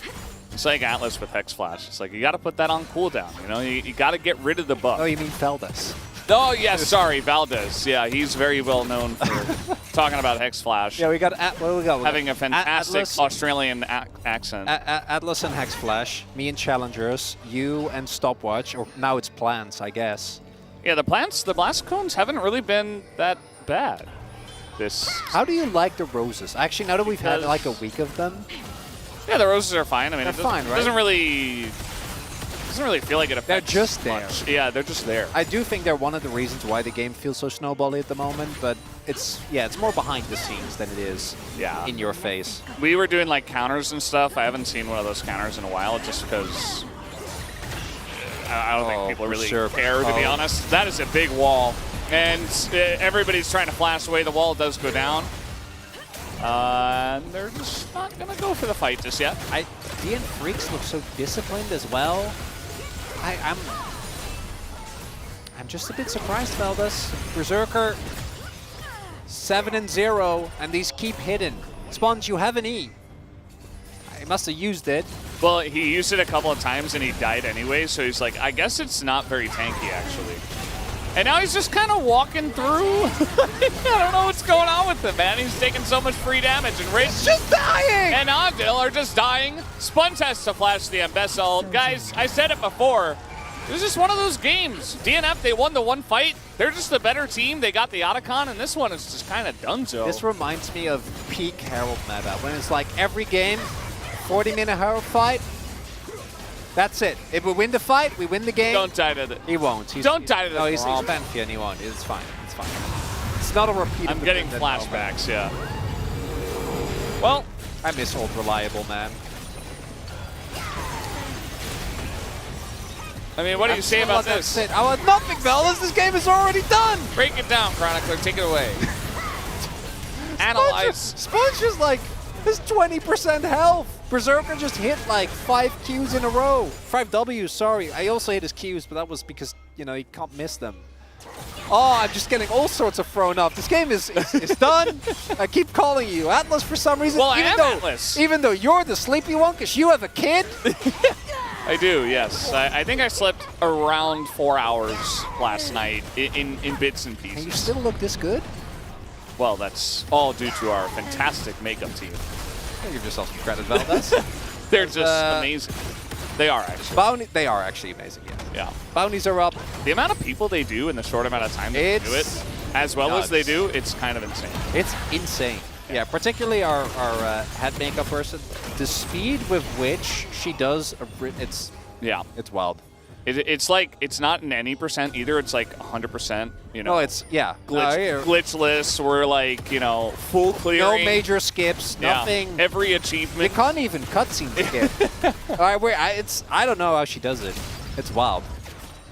It's like Atlas with Hex Flash. It's like, you got to put that on cooldown. You know, you got to get rid of the buff. Oh, you mean Valdez? Oh, yes, sorry, Valdez. Yeah, he's very well known for talking about Hex Flash. Yeah, we got having a fantastic Atlas, Australian accent. Atlas and Hex Flash, me and Challengers, you and Stopwatch, or now it's Plants, I guess. Yeah, the Blast Cones haven't really been that bad. How do you like the roses? Actually, now that we've had like a week of them. Yeah, the roses are fine. I mean, they're fine, right? It doesn't really feel like it affects They're just there. much. Yeah, they're just there. I do think they're one of the reasons why the game feels so snowbally at the moment, but it's more behind the scenes than it is in your face. We were doing like counters and stuff. I haven't seen one of those counters in a while just because I don't think people really care, to be honest. That is a big wall, and everybody's trying to flash away. The wall does go down. And they're just not going to go for the fight just yet. DN Freaks look so disciplined as well. I'm just a bit surprised, Valdez. Berserker 7-0, and these keep hidden. Sponge, you have an E. He must have used it. Well, he used it a couple of times and he died anyway, so he's like, I guess it's not very tanky, actually. And now he's just kind of walking through. I don't know what's going on with him, man. He's taking so much free damage, and Rage just dying. And Ogdil are just dying. Sponge has to flash the Ambessa ult. Guys, I said it before. It was just one of those games. DNF, they won the one fight. They're just the better team. They got the Otacon, and this one is just kind of donezo. This reminds me of peak Herald meta, when it's like every game, 40-minute Herald fight. That's it. If we win the fight, we win the game. Don't die to it. He won't. Don't die to this. No, he's Banfian, he won't. It's fine. It's fine. It's not a repeat. I'm getting flashbacks, yeah. Well, I miss old reliable, man. I mean, what do you say about this? I want nothing, fellas. This game is already done. Break it down, Chronicler. Take it away. Analyze. Sponge is like, has 20% health. Berserker just hit like 5 Qs in a row. 5 Ws, sorry. I also hit his Qs, but that was because, you know, he can't miss them. Oh, I'm just getting all sorts of thrown up. This game is done. I keep calling you Atlas for some reason. Well, I am Atlas. Even though you're the sleepy one because you have a kid. I do, yes. I think I slept around 4 hours last night in bits and pieces. And you still look this good? Well, that's all due to our fantastic makeup team. Give yourself some credit, Valdez. They're just amazing. They are actually. They are actually amazing, yeah. Yeah. Bounties are up. The amount of people they do in the short amount of time they do it, as well as they do, it's kind of insane. It's insane. Yeah, particularly our head makeup person. The speed with which she does, it's wild. It's like, it's not in any percent either. It's like 100%, you know. No, it's, yeah. Glitchless. We're like, you know, full clearing. No major skips, nothing. Yeah. Every achievement. You can't even cutscene skip. All right, I don't know how she does it. It's wild.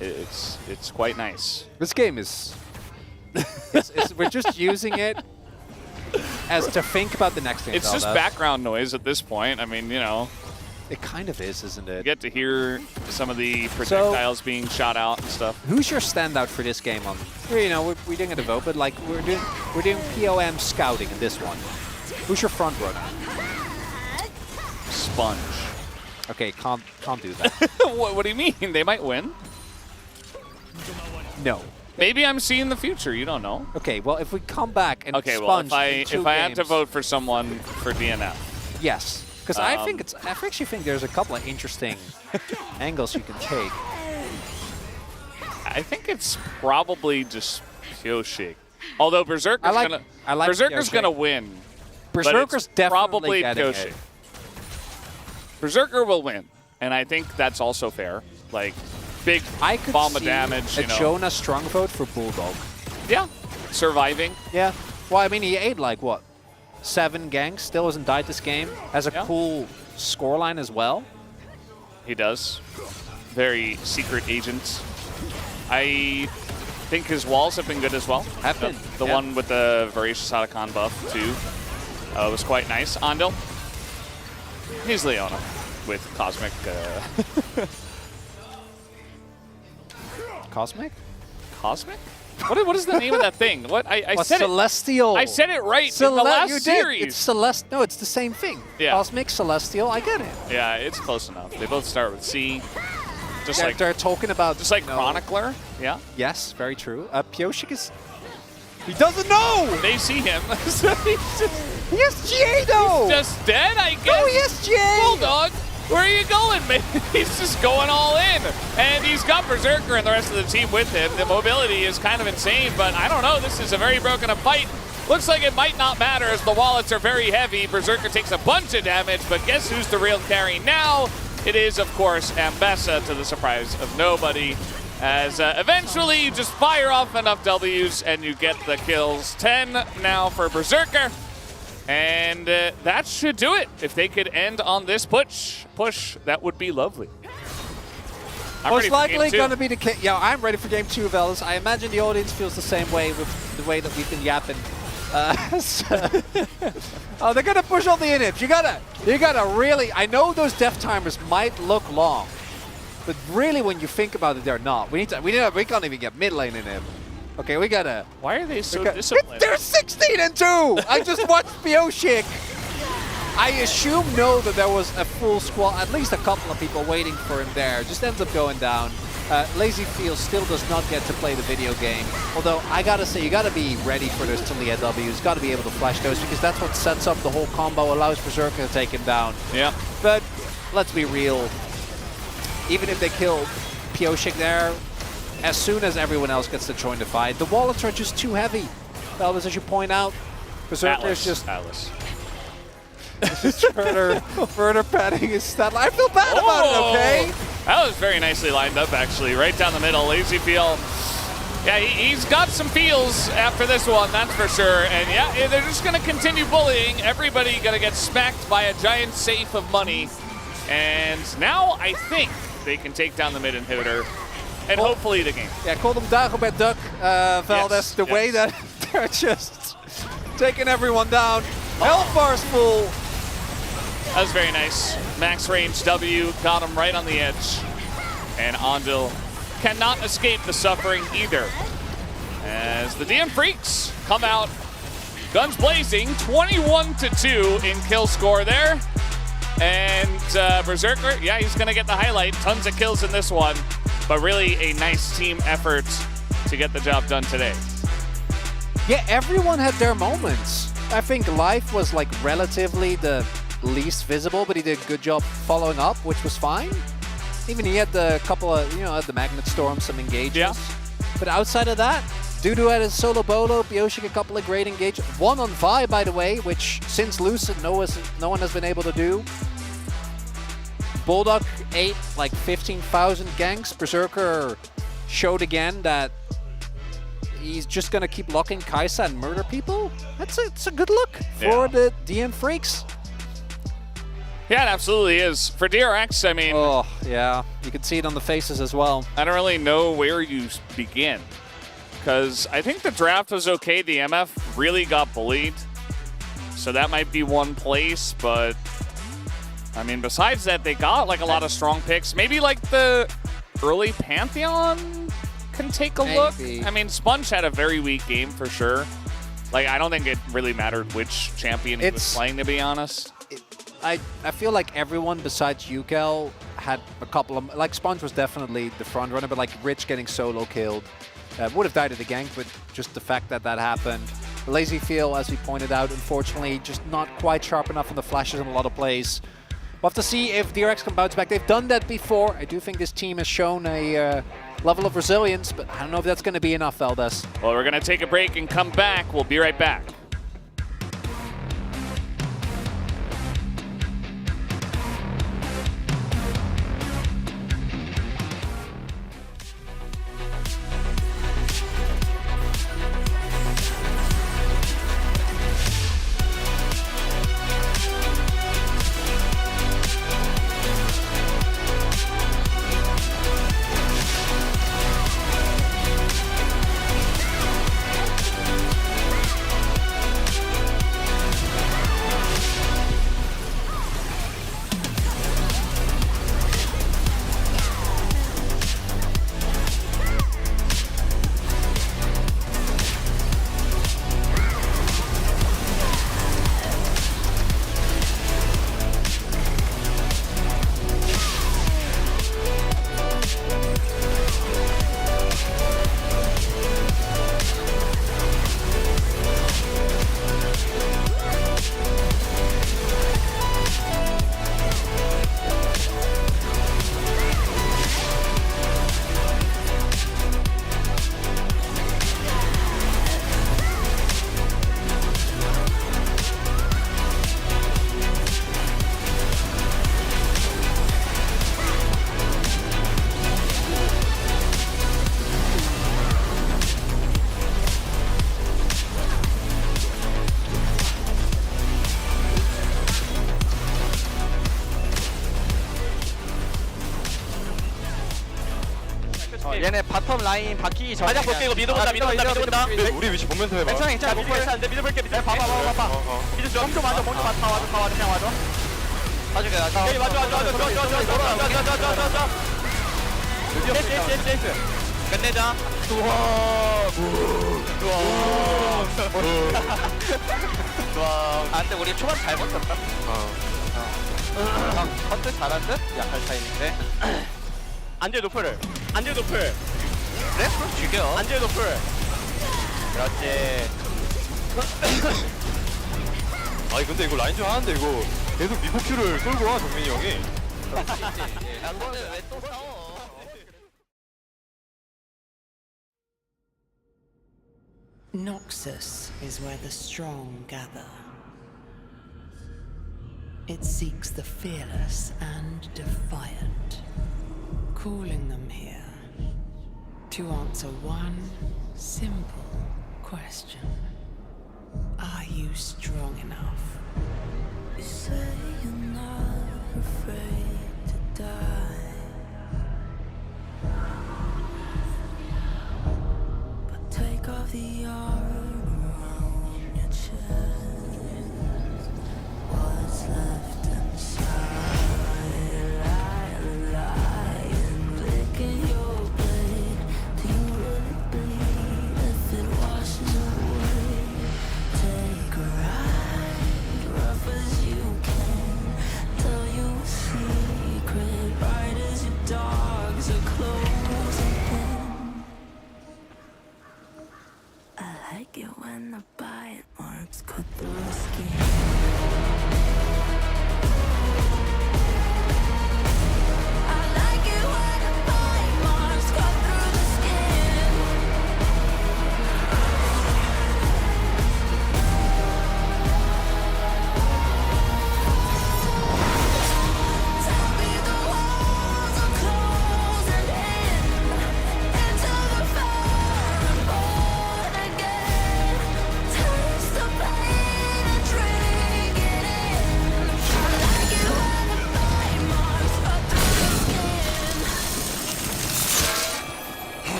It's quite nice. This game is, we're just using it as to think about the next thing. It's just background noise at this point. I mean, you know. It kind of is, isn't it? You get to hear some of the projectiles being shot out and stuff. Who's your standout for this game? You know, we're doing a vote, but like we're doing POM scouting in this one. Who's your front runner? Sponge. Okay, can't do that. What do you mean? They might win. No. Maybe I'm seeing the future. You don't know. Okay, well, if we come back and Sponge, well, if I had to vote for someone for DNF, yes. Because I actually think there's a couple of interesting angles you can take. I think it's probably just Pyoshik. Although Berserker's gonna win. Berserker's definitely probably getting Pyoshik. it. Berserker will win, and I think that's also fair. Like big bomb of damage. A You know. Jonah strong vote for Bulldog. Yeah, surviving. Yeah. Well, I mean, he ate like what? 7 ganks, still hasn't died this game. Has a cool scoreline as well. He does. Very secret agent. I think his walls have been good as well. Have been. The one with the Voracious Otacon buff, too, was quite nice. Andel. He's Leona with Cosmic. Cosmic? Cosmic? What is the name of that thing? What I said Celestial. I said it right in the last series. It's Celestial. No, it's the same thing. Yeah. Cosmic, Celestial. I get it. Yeah, it's close enough. They both start with C. Just like they're talking about. Just like Chronicler. Yeah. Yes, very true. Pyoshik is. He doesn't know. They see him. So he has GA though. He's just dead, I guess. No, he has GA. Bulldog. Where are you going, man? He's just going all in. And he's got Berserker and the rest of the team with him. The mobility is kind of insane, but I don't know. This is a very broken up fight. Looks like it might not matter as the wallets are very heavy. Berserker takes a bunch of damage, but guess who's the real carry now? It is, of course, Ambessa, to the surprise of nobody. As eventually you just fire off enough Ws and you get the kills. 10 now for Berserker. And that should do it. If they could end on this push, that would be lovely. Most likely going to be the case. Yeah, I'm ready for game 2, fellas. I imagine the audience feels the same way with the way that we've been yapping. Oh, they're going to push all the inhibs. You gotta really. I know those death timers might look long, but really, when you think about it, they're not. We can't even get mid lane inhib. Okay, we gotta. Why are they so disciplined? They're 16-2. I just watched Pyoshik. I know that there was a full squad, at least a couple of people waiting for him there. Just ends up going down. Lazy Field still does not get to play the video game. Although I gotta say, you gotta be ready for those Talia Ws. Gotta be able to flash those because that's what sets up the whole combo, allows Berserker to take him down. Yeah. But let's be real. Even if they kill Pioshik there as soon as everyone else gets to join the fight. The wallets are just too heavy. Velvis, as you point out, Berserker is just... Atlas. further padding his stat line. I feel bad about it, okay? That was very nicely lined up, actually. Right down the middle. Lazy Feel. Yeah, he's got some feels after this one, that's for sure. And yeah, they're just going to continue bullying. Everybody going to get smacked by a giant safe of money. And now I think they can take down the mid inhibitor and hopefully the game. Yeah, call them Dagobert Duck, Valdez. Yes, the way that they're just taking everyone down. Hellfire's full. That was very nice. Max range W got him right on the edge. And Andil cannot escape the suffering either. As the DM Freaks come out, guns blazing, 21-2 in kill score there. And Berserker, yeah, he's gonna get the highlight. Tons of kills in this one, but really a nice team effort to get the job done today. Yeah, everyone had their moments. I think Life was like relatively the least visible, but he did a good job following up, which was fine. Even he had the couple of, the Magnet Storm, some engages. Yeah. But outside of that, Dudu had his solo bolo, Pioshik a couple of great engages. 1 on 5, by the way, which since Lucid, no one has been able to do. Bulldog ate like 15,000 ganks. Berserker showed again that he's just going to keep locking Kaisa and murder people. It's a good look for the DM Freaks. Yeah, it absolutely is. For DRX, I mean... Oh, yeah. You can see it on the faces as well. I don't really know where you begin. Because I think the draft was okay. The MF really got bullied. So that might be one place, but... I mean, besides that, they got like a lot of strong picks. Maybe like the early Pantheon can take a look. I mean, Sponge had a very weak game for sure. Like, I don't think it really mattered which champion he was playing, to be honest. I feel like everyone besides Yukel had a couple of... Like, Sponge was definitely the front runner, but like Rich getting solo killed would have died at the gank, but just the fact that that happened. Lazy Feel, as we pointed out, unfortunately, just not quite sharp enough on the flashes in a lot of plays. We'll have to see if DRX can bounce back. They've done that before. I do think this team has shown a level of resilience, but I don't know if that's going to be enough, Valdez. Well, we're going to take a break and come back. We'll be right back. 얘네 바텀 라인 바뀌기 전에 가자 볼게. 이거 미드 본다. 우리 위치 보면서 해봐. 괜찮아 괜찮아 미드 괜찮은데 미드 볼게. 미드 봐봐 미드 좀 와줘 먼저 다 와줘 그냥 와줘 봐줄게 나 오케이 와줘 제이스 끝내자. 아 근데 우리 초반 잘 버텼다. 컨트 잘한 듯? 약할 타임인데. 안돼 노플. 안돼 노플. 그래? 그럼 죽여. 안돼 노플. 그렇지. 아니 근데 이거 라인전 하는데 이거 계속 미포큐를 쏠고 와 정민이 형이. 야 근데 왜 또 싸워? Noxus is where the strong gather. It seeks the fearless and defiant, calling them here to answer one simple question. Are you strong enough? You say you're not afraid to die, but take off the armor around your chest. What's left inside? Lying, licking your blade. Do you really bleed if it washes away? Take a ride, rough as you can. Tell you a secret, bright as your dogs are closing in. I like it when the bite marks cut through the skin.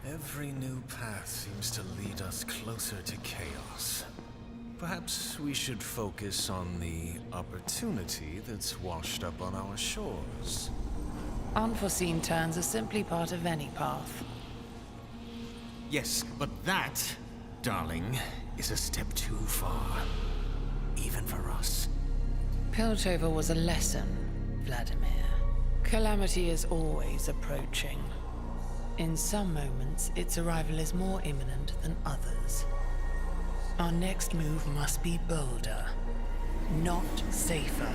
Every new path seems to lead us closer to chaos. Perhaps we should focus on the opportunity that's washed up on our shores. Unforeseen turns are simply part of any path. Yes, but that, darling, is a step too far. Even for us. Piltover was a lesson, Vladimir. Calamity is always approaching. In some moments, its arrival is more imminent than others. Our next move must be bolder, not safer.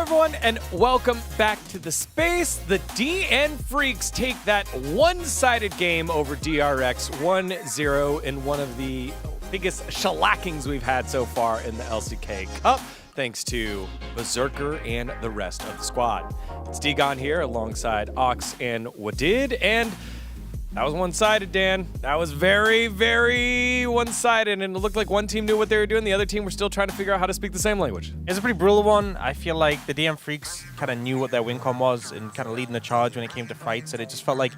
everyone, and welcome back to the space. The DN Freaks take that one-sided game over DRX 1-0 in one of the biggest shellackings we've had so far in the LCK Cup, thanks to Berserker and the rest of the squad. It's Digon here alongside Ox and Wadid, and that was one-sided, Dan. That was very, very one-sided, and it looked like one team knew what they were doing. The other team were still trying to figure out how to speak the same language. It's a pretty brutal one. I feel like the DM Freaks kind of knew what their win con was and kind of leading the charge when it came to fights, and it just felt like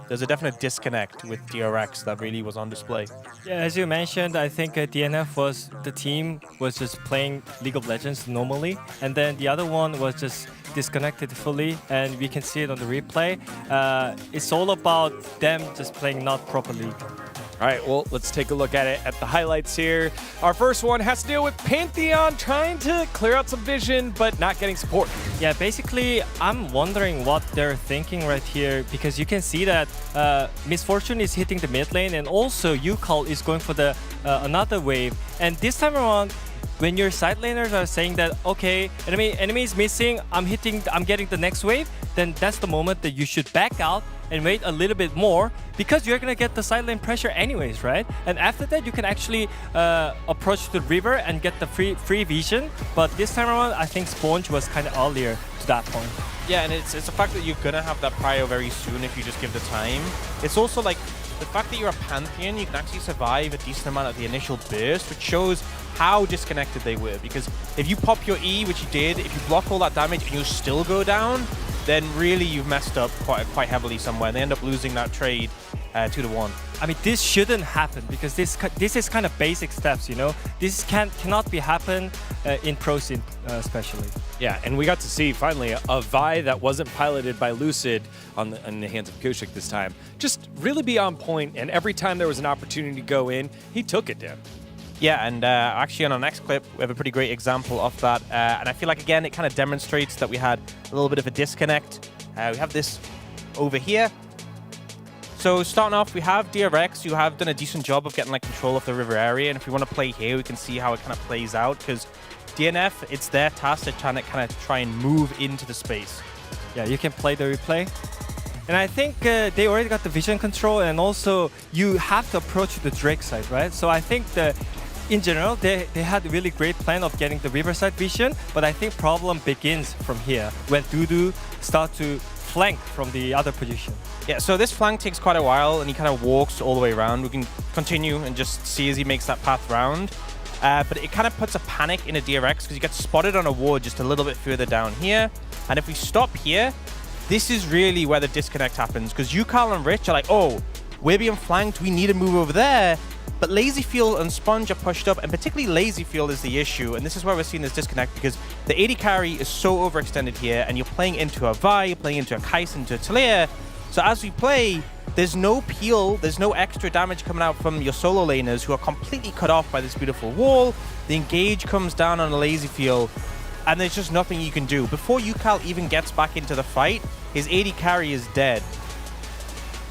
there's a definite disconnect with DRX that really was on display. Yeah, as you mentioned, I think DNF was the team was just playing League of Legends normally, and then the other one was just disconnected fully, and we can see it on the replay. It's all about them just playing not properly. All right, well, let's take a look at it at the highlights here. Our first one has to deal with Pantheon trying to clear out some vision, but not getting support. Yeah, basically, I'm wondering what they're thinking right here, because you can see that Misfortune is hitting the mid lane, and also Yukal is going for the another wave. And this time around, when your side laners are saying that, okay, enemy is missing, I'm getting the next wave, then that's the moment that you should back out and wait a little bit more, because you're gonna get the side lane pressure anyways, right? And after that, you can actually approach the river and get the free vision. But this time around, I think Sponge was kind of earlier to that point. Yeah, and it's the fact that you're gonna have that prio very soon if you just give the time. It's also like the fact that you're a Pantheon, you can actually survive a decent amount of the initial burst, which shows how disconnected they were. Because if you pop your E, which you did, if you block all that damage and you still go down, then really you've messed up quite heavily somewhere. And they end up losing that trade 2-1. I mean, this shouldn't happen, because this is kind of basic steps, you know? This cannot be happen in pro scene especially. Yeah, and we got to see finally a Vi that wasn't piloted by Lucid in the hands of Kushik this time just really be on point, and every time there was an opportunity to go in, he took it down. Yeah, and actually on our next clip, we have a pretty great example of that. And I feel like, again, it kind of demonstrates that we had a little bit of a disconnect. We have this over here. So starting off, we have DRX, who have done a decent job of getting like control of the river area. And if we want to play here, we can see how it kind of plays out, because DNF, it's their task to try and move into the space. Yeah, you can play the replay. And I think they already got the vision control, and also you have to approach the Drake side, right? So I think in general, they had a really great plan of getting the riverside vision, but I think problem begins from here, when Dudu start to flank from the other position. Yeah, so this flank takes quite a while, and he kind of walks all the way around. We can continue and just see as he makes that path round. But it kind of puts a panic in a DRX, because you get spotted on a ward just a little bit further down here. And if we stop here, this is really where the disconnect happens, because Yukal and Rich are like, oh, we're being flanked, we need to move over there. But Lazyfield and Sponge are pushed up, and particularly Lazyfield is the issue, and this is where we're seeing this disconnect, because the AD carry is so overextended here, and you're playing into a Vi, you're playing into a Kais, into a Talia. So as we play, there's no peel, there's no extra damage coming out from your solo laners, who are completely cut off by this beautiful wall. The engage comes down on a Lazyfield, and there's just nothing you can do. Before Yukal even gets back into the fight, his AD carry is dead.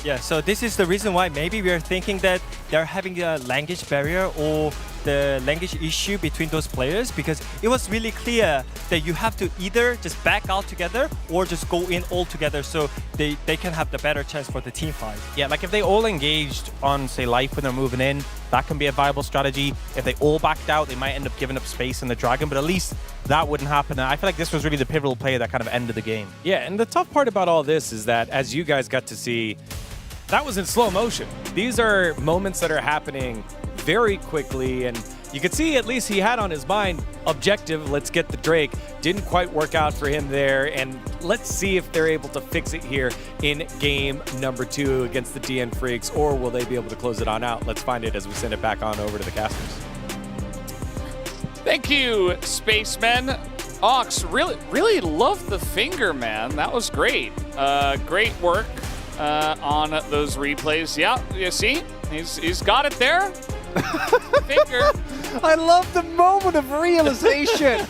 Yeah, so this is the reason why maybe we are thinking that they're having a language barrier or the language issue between those players, because it was really clear that you have to either just back out together or just go in all together, so they can have the better chance for the team fight. Yeah, like if they all engaged on, say, life when they're moving in, that can be a viable strategy. If they all backed out, they might end up giving up space in the Dragon, but at least that wouldn't happen. And I feel like this was really the pivotal play that kind of ended the game. Yeah, and the tough part about all this is that, as you guys got to see, that was in slow motion. These are moments that are happening very quickly, and you could see at least he had on his mind objective, let's get the Drake. Didn't quite work out for him there, and let's see if they're able to fix it here in game number 2 against the DN Freaks, or will they be able to close it on out? Let's find it as we send it back on over to the casters. Thank you, Spacemen. Ox, really loved the finger, man. That was great. Great work on those replays. Yeah, you see, he's got it there. Finger. I love the moment of realization.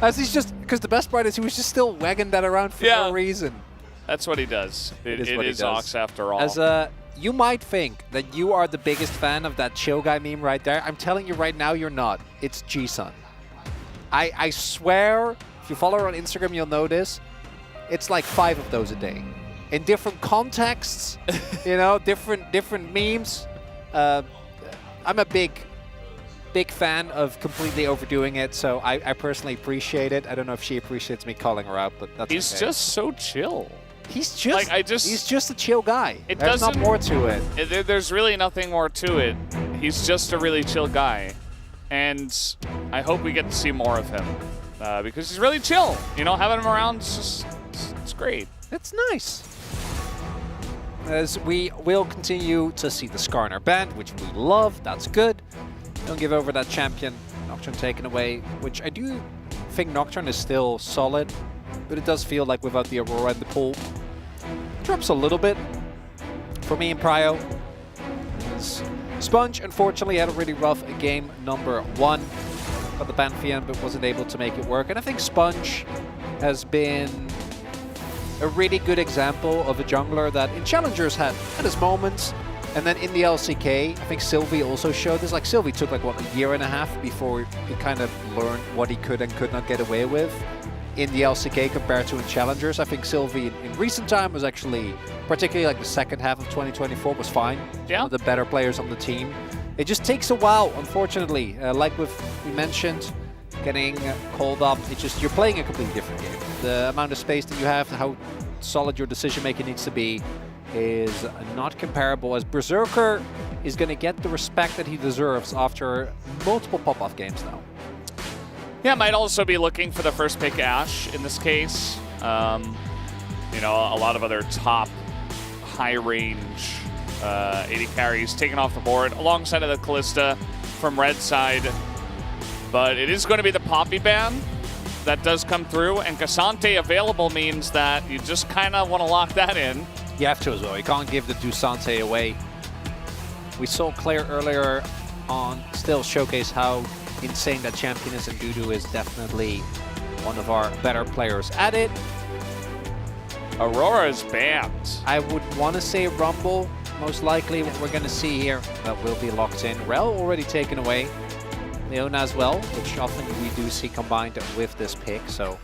As he's just, because the best part is he was just still wagging that around for no reason. That's what he does. It is what he does. Ox after all. As you might think that you are the biggest fan of that chill guy meme right there. I'm telling you right now, you're not. It's G-Sun. I swear If you follow her on Instagram, you'll notice it's like 5 of those a day. In different contexts, you know, different memes. I'm a big fan of completely overdoing it, so I personally appreciate it. I don't know if she appreciates me calling her out, but that's He's okay. just so chill. He's just he's just a chill guy. There's not more to it. There's really nothing more to it. He's just a really chill guy, and I hope we get to see more of him because he's really chill. You know, having him around it's great. It's nice. As we will continue to see the Skarner band, which we love. That's good. Don't give over that champion. Nocturne taken away, which I do think Nocturne is still solid, but it does feel like without the Aurora in the pool, drops a little bit for me and Prio. Sponge, unfortunately, had a really rough game number 1. Got the Pantheon, but wasn't able to make it work. And I think Sponge has been a really good example of a jungler that in Challengers had his moments. And then in the LCK, I think Sylvie also showed this. Like, Sylvie took like, what, a year and a half before he kind of learned what he could and could not get away with in the LCK compared to in Challengers. I think Sylvie in recent time was actually, particularly like the second half of 2024, was fine. Yeah. One of the better players on the team. It just takes a while, unfortunately. Like we mentioned, getting called up, it's just, you're playing a completely different game. The amount of space that you have, how solid your decision making needs to be, is not comparable, as Berserker is going to get the respect that he deserves after multiple pop-off games now. Yeah, might also be looking for the first pick Ashe in this case. You know, a lot of other top high-range AD carries taken off the board alongside of the Callista from red side. But it is going to be the Poppy ban that does come through, and Cassante available means that you just kind of want to lock that in. You have to as well. You can't give the Dusante away. We saw Claire earlier on still showcase how insane that champion is, and Dudu is definitely one of our better players at it. Aurora is banned. I would want to say Rumble, most likely what we're going to see here. That will be locked in. Rel already taken away. Leona as well, which often we do see combined with this pick. So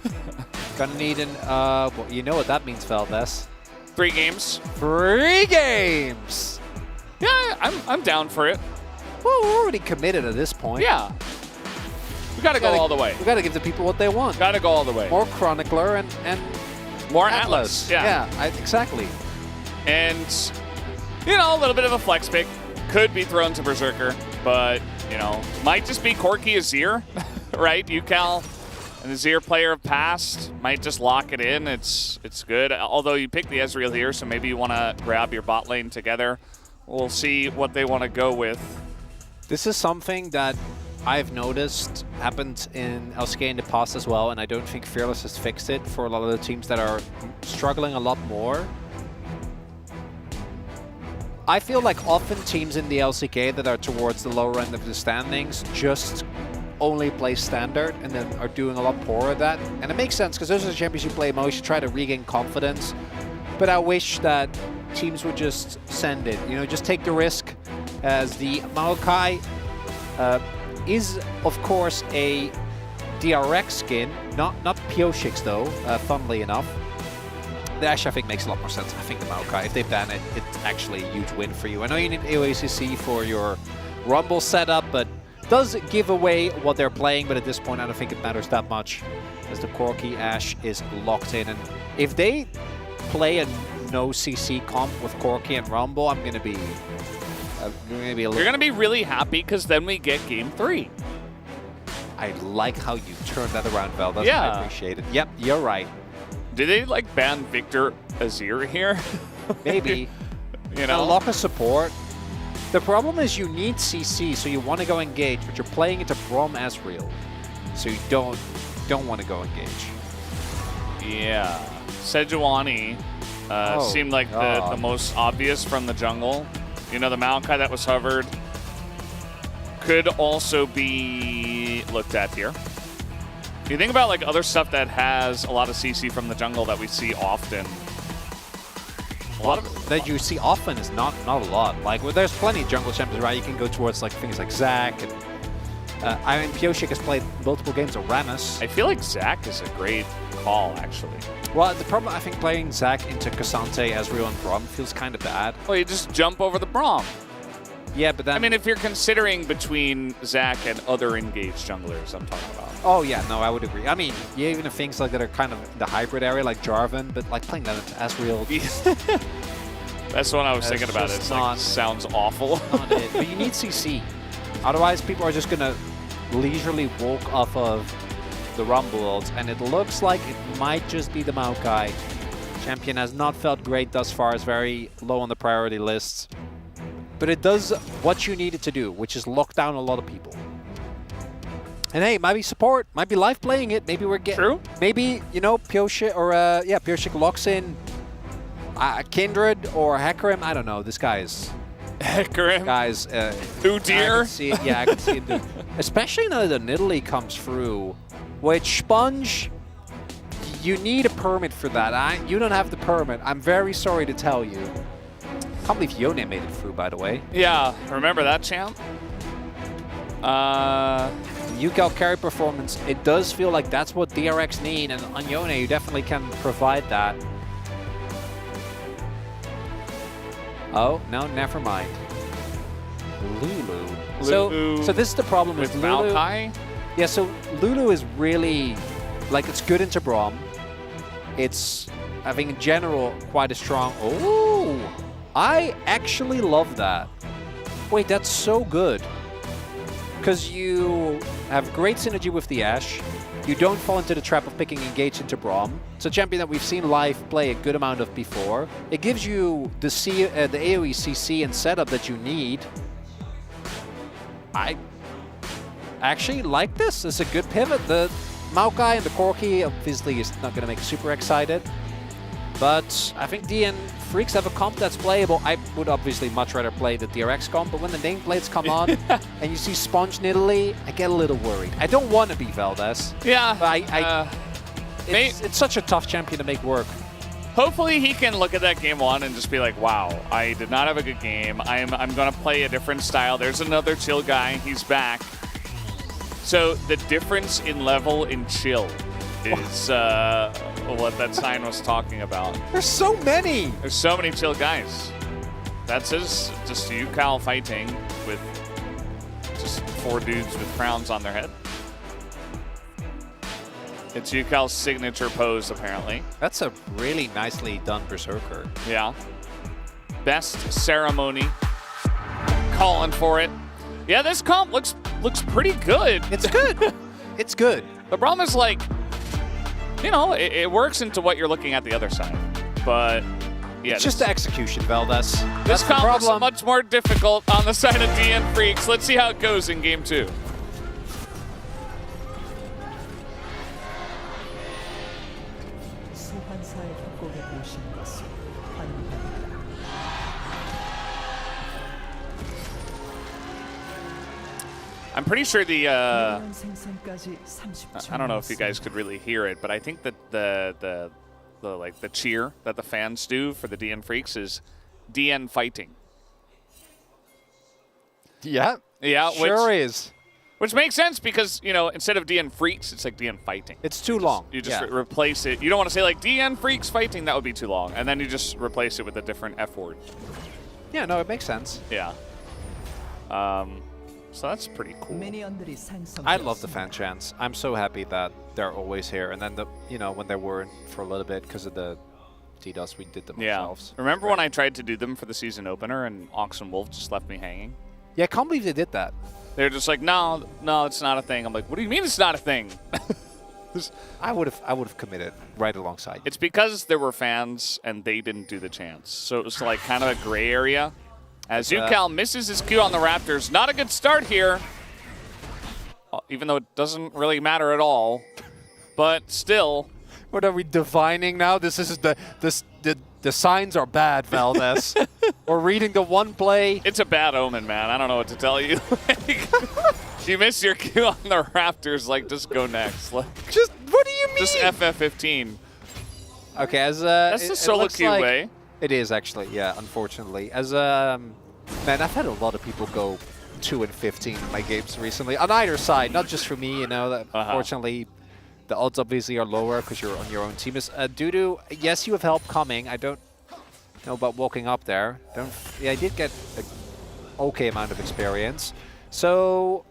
gonna need an, well, you know what that means, Valdez. 3 games. 3 games! Yeah, I'm down for it. Well, we're already committed at this point. Yeah. We gotta go all the way. We gotta give the people what they want. Gotta go all the way. More Chronicler and more Atlas. Yeah, exactly. And, you know, a little bit of a flex pick. Could be thrown to Berserker, but, you know, might just be Corki Azir, right? UCal and the Azir player of past might just lock it in. It's good. Although you pick the Ezreal here, so maybe you want to grab your bot lane together. We'll see what they want to go with. This is something that I've noticed happened in LCK in the past as well, and I don't think Fearless has fixed it for a lot of the teams that are struggling a lot more. I feel like often teams in the LCK that are towards the lower end of the standings just only play standard and then are doing a lot poorer at that. And it makes sense because those are the champions you play most, you try to regain confidence. But I wish that teams would just send it, you know, just take the risk, as the Maokai is, of course, a DRX skin, not Pioshix though, funnily enough. The Ashe, I think, makes a lot more sense. I think the Maokai, if they ban it, it's actually a huge win for you. I know you need AOACC for your Rumble setup, but does give away what they're playing, but at this point I don't think it matters that much, as the Corki Ashe is locked in. And if they play a no CC comp with Corki and Rumble, I'm gonna be a little... You're gonna be really happy because then we get game 3. I like how you turned that around, Valdez. Yeah. I appreciate it. Yep, you're right. Did they like ban Victor Azir here? Maybe. You know, lock a support. The problem is you need CC, so you want to go engage, but you're playing into Braum Ezreal, so you don't want to go engage. Yeah, Sejuani seemed like the most obvious from the jungle. You know, the Maokai that was hovered could also be looked at here. You think about like other stuff that has a lot of CC from the jungle that we see often. That you see often is not a lot. Like, well, there's plenty of jungle champions, right? You can go towards like things like Zac and I mean, Pioshik has played multiple games of Rammus. I feel like Zach is a great call, actually. Well, the problem, I think, playing Zach into Cassante, Ezreal, and Braum feels kind of bad. Well, you just jump over the Braum. Yeah, but then... I mean, if you're considering between Zach and other engaged junglers, I'm talking about. Oh, yeah, no, I would agree. I mean, yeah, even if things like that are kind of the hybrid area, like Jarvan, but like playing that into Ezreal... That's what I was thinking about. It's like, sounds awful. Not it. But you need CC. Otherwise, people are just going to leisurely walk off of the Rumbles, and it looks like it might just be the Maokai. Champion has not felt great thus far. It's very low on the priority list. But it does what you need it to do, which is lock down a lot of people. And hey, might be support, might be live playing it. Maybe we're getting... True. Maybe, you know, Pioshik or, Pioshik locks in Kindred or Hecarim. I don't know. This guy is... Hecarim? Guys... Two deer? I can see it. Especially now that Nidalee comes through, which Sponge... You need a permit for that. You don't have the permit. I'm very sorry to tell you. I can't believe Yone made it through, by the way. Yeah, remember that, champ? UCal carry performance, it does feel like that's what DRX need, and on Yone, you definitely can provide that. Oh, no, never mind. Lulu. So this is the problem with Lulu. Maokai? Yeah, so Lulu is really, like, it's good into Braum. It's, I think, in general, quite a strong... Oh! I actually love that. Wait, that's so good. Because you have great synergy with the Ashe. You don't fall into the trap of picking Engage into Braum. It's a champion that we've seen live play a good amount of before. It gives you the AoE CC and setup that you need. I actually like this. It's a good pivot. The Maokai and the Corki obviously is not going to make super excited. But I think DN Freaks have a comp that's playable. I would obviously much rather play the DRX comp, but when the nameplates come on and you see Sponge Nidalee, I get a little worried. I don't want to be Valdez. Yeah. But it's such a tough champion to make work. Hopefully he can look at that game one and just be like, wow, I did not have a good game. I'm going to play a different style. There's another chill guy. He's back. So the difference in level in chill is what that sign was talking about. There's so many. There's so many chill guys. That's just UCal fighting with just 4 dudes with crowns on their head. It's UCal's signature pose, apparently. That's a really nicely done Berserker. Yeah. Best ceremony. Calling for it. Yeah, this comp looks pretty good. It's good. It's good. The problem is, like, you know, it works into what you're looking at the other side. But, yeah. It's just the execution, Valdez. This comp is much more difficult on the side of DN Freaks. Let's see how it goes in game 2. I'm pretty sure the, I don't know if you guys could really hear it, but I think that the cheer that the fans do for the DN Freaks is DN fighting. Yeah. Yeah. Sure is. Which makes sense because, you know, instead of DN Freaks, it's like DN fighting. It's too long. You just replace it. You don't want to say like DN Freaks fighting, that would be too long. And then you just replace it with a different F word. Yeah, no, it makes sense. Yeah. So that's pretty cool. I love the fan chants. I'm so happy that they're always here. And then, when they weren't for a little bit because of the DDoS, we did them ourselves. Remember when I tried to do them for the season opener and Ox and Wolf just left me hanging? Yeah, I can't believe they did that. They're just like, no, it's not a thing. I'm like, what do you mean it's not a thing? I would have committed right alongside. It's because there were fans and they didn't do the chants. So it was like kind of a gray area. As UCal misses his Q on the Raptors. Not a good start here. Even though it doesn't really matter at all. But still. What are we divining now? This is the signs are bad, Valdez. We're reading the one play. It's a bad omen, man. I don't know what to tell you. You miss your Q on the Raptors, like, just go next. Like, just, what do you mean? Just FF15. Okay, that's the solo queue way. It is actually, yeah, unfortunately. Man, I've had a lot of people go 2 and 15 in my games recently on either side, not just for me. You know, that unfortunately the odds obviously are lower because you're on your own team. Dudu, yes, you have help coming. I don't know about walking up there. I did get an okay amount of experience. So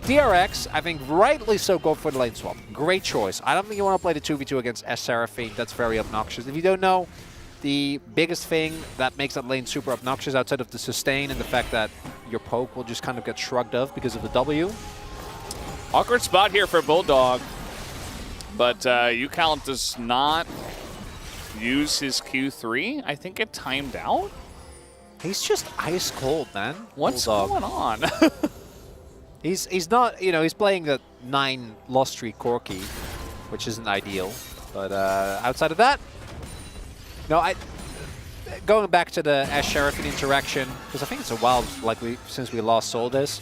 DRX, I think rightly so, go for the lane swap. Great choice. I don't think you want to play the 2v2 against S Seraphine. That's very obnoxious. If you don't know, the biggest thing that makes that lane super obnoxious outside of the sustain and the fact that your poke will just kind of get shrugged off because of the W. Awkward spot here for Bulldog, but UCal does not use his Q3. I think it timed out. He's just ice cold, man. What's going on? He's not, you know, he's playing the 9 loss streak Corki, which isn't ideal. But outside of that, no, going back to the Ash Seraphine interaction, because I think it's a while since we last saw this.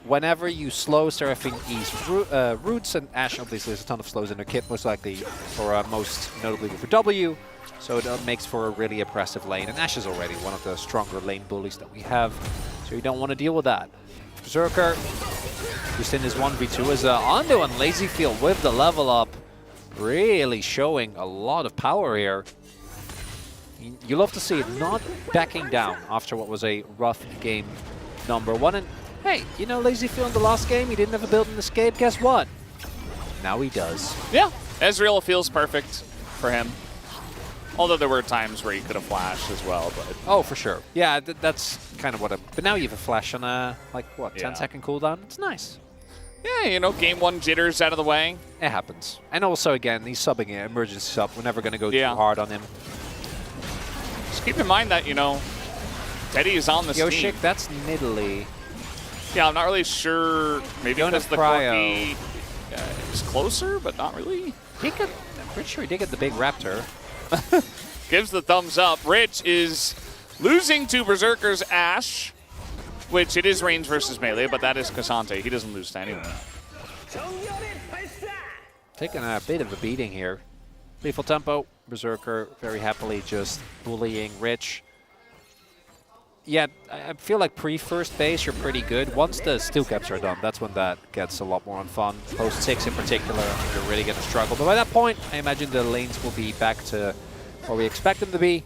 Whenever you slow Seraphine E's roots, and Ash obviously there's a ton of slows in her kit, most likely, or most notably for W, so it makes for a really oppressive lane. And Ash is already one of the stronger lane bullies that we have, so you don't want to deal with that. Berserker just in his 1v2 as Ondo and Lazyfield with the level up, really showing a lot of power here. You love to see it not backing down after what was a rough game number 1. And hey, you know, Lazyfield in the last game, he didn't have a built-in escape. Guess what? Now he does. Yeah, Ezreal feels perfect for him. Although there were times where he could have flashed as well, but... Oh, for sure. Yeah, that's kind of what I'm... But now you have a flash on a, like, what, 10-second cooldown? It's nice. Yeah, you know, game 1 jitters out of the way. It happens. And also, again, he's subbing it, emergency sub. We're never going to go too hard on him. Just keep in mind that, you know, Teddy is on the team. Yoshik, that's Nidalee. Yeah, I'm not really sure. Maybe because the Corki is closer, but not really. I'm pretty sure he did get the big Raptor. Gives the thumbs up. Rich is losing to Berserker's Ash, which it is range versus melee, but that is Cassante. He doesn't lose to anyone. Taking a bit of a beating here. Lethal tempo. Berserker very happily just bullying Rich. Yeah, I feel like pre-first base, you're pretty good. Once the steel caps are done, that's when that gets a lot more on fun. Post 6 in particular, you're really going to struggle. But by that point, I imagine the lanes will be back to where we expect them to be.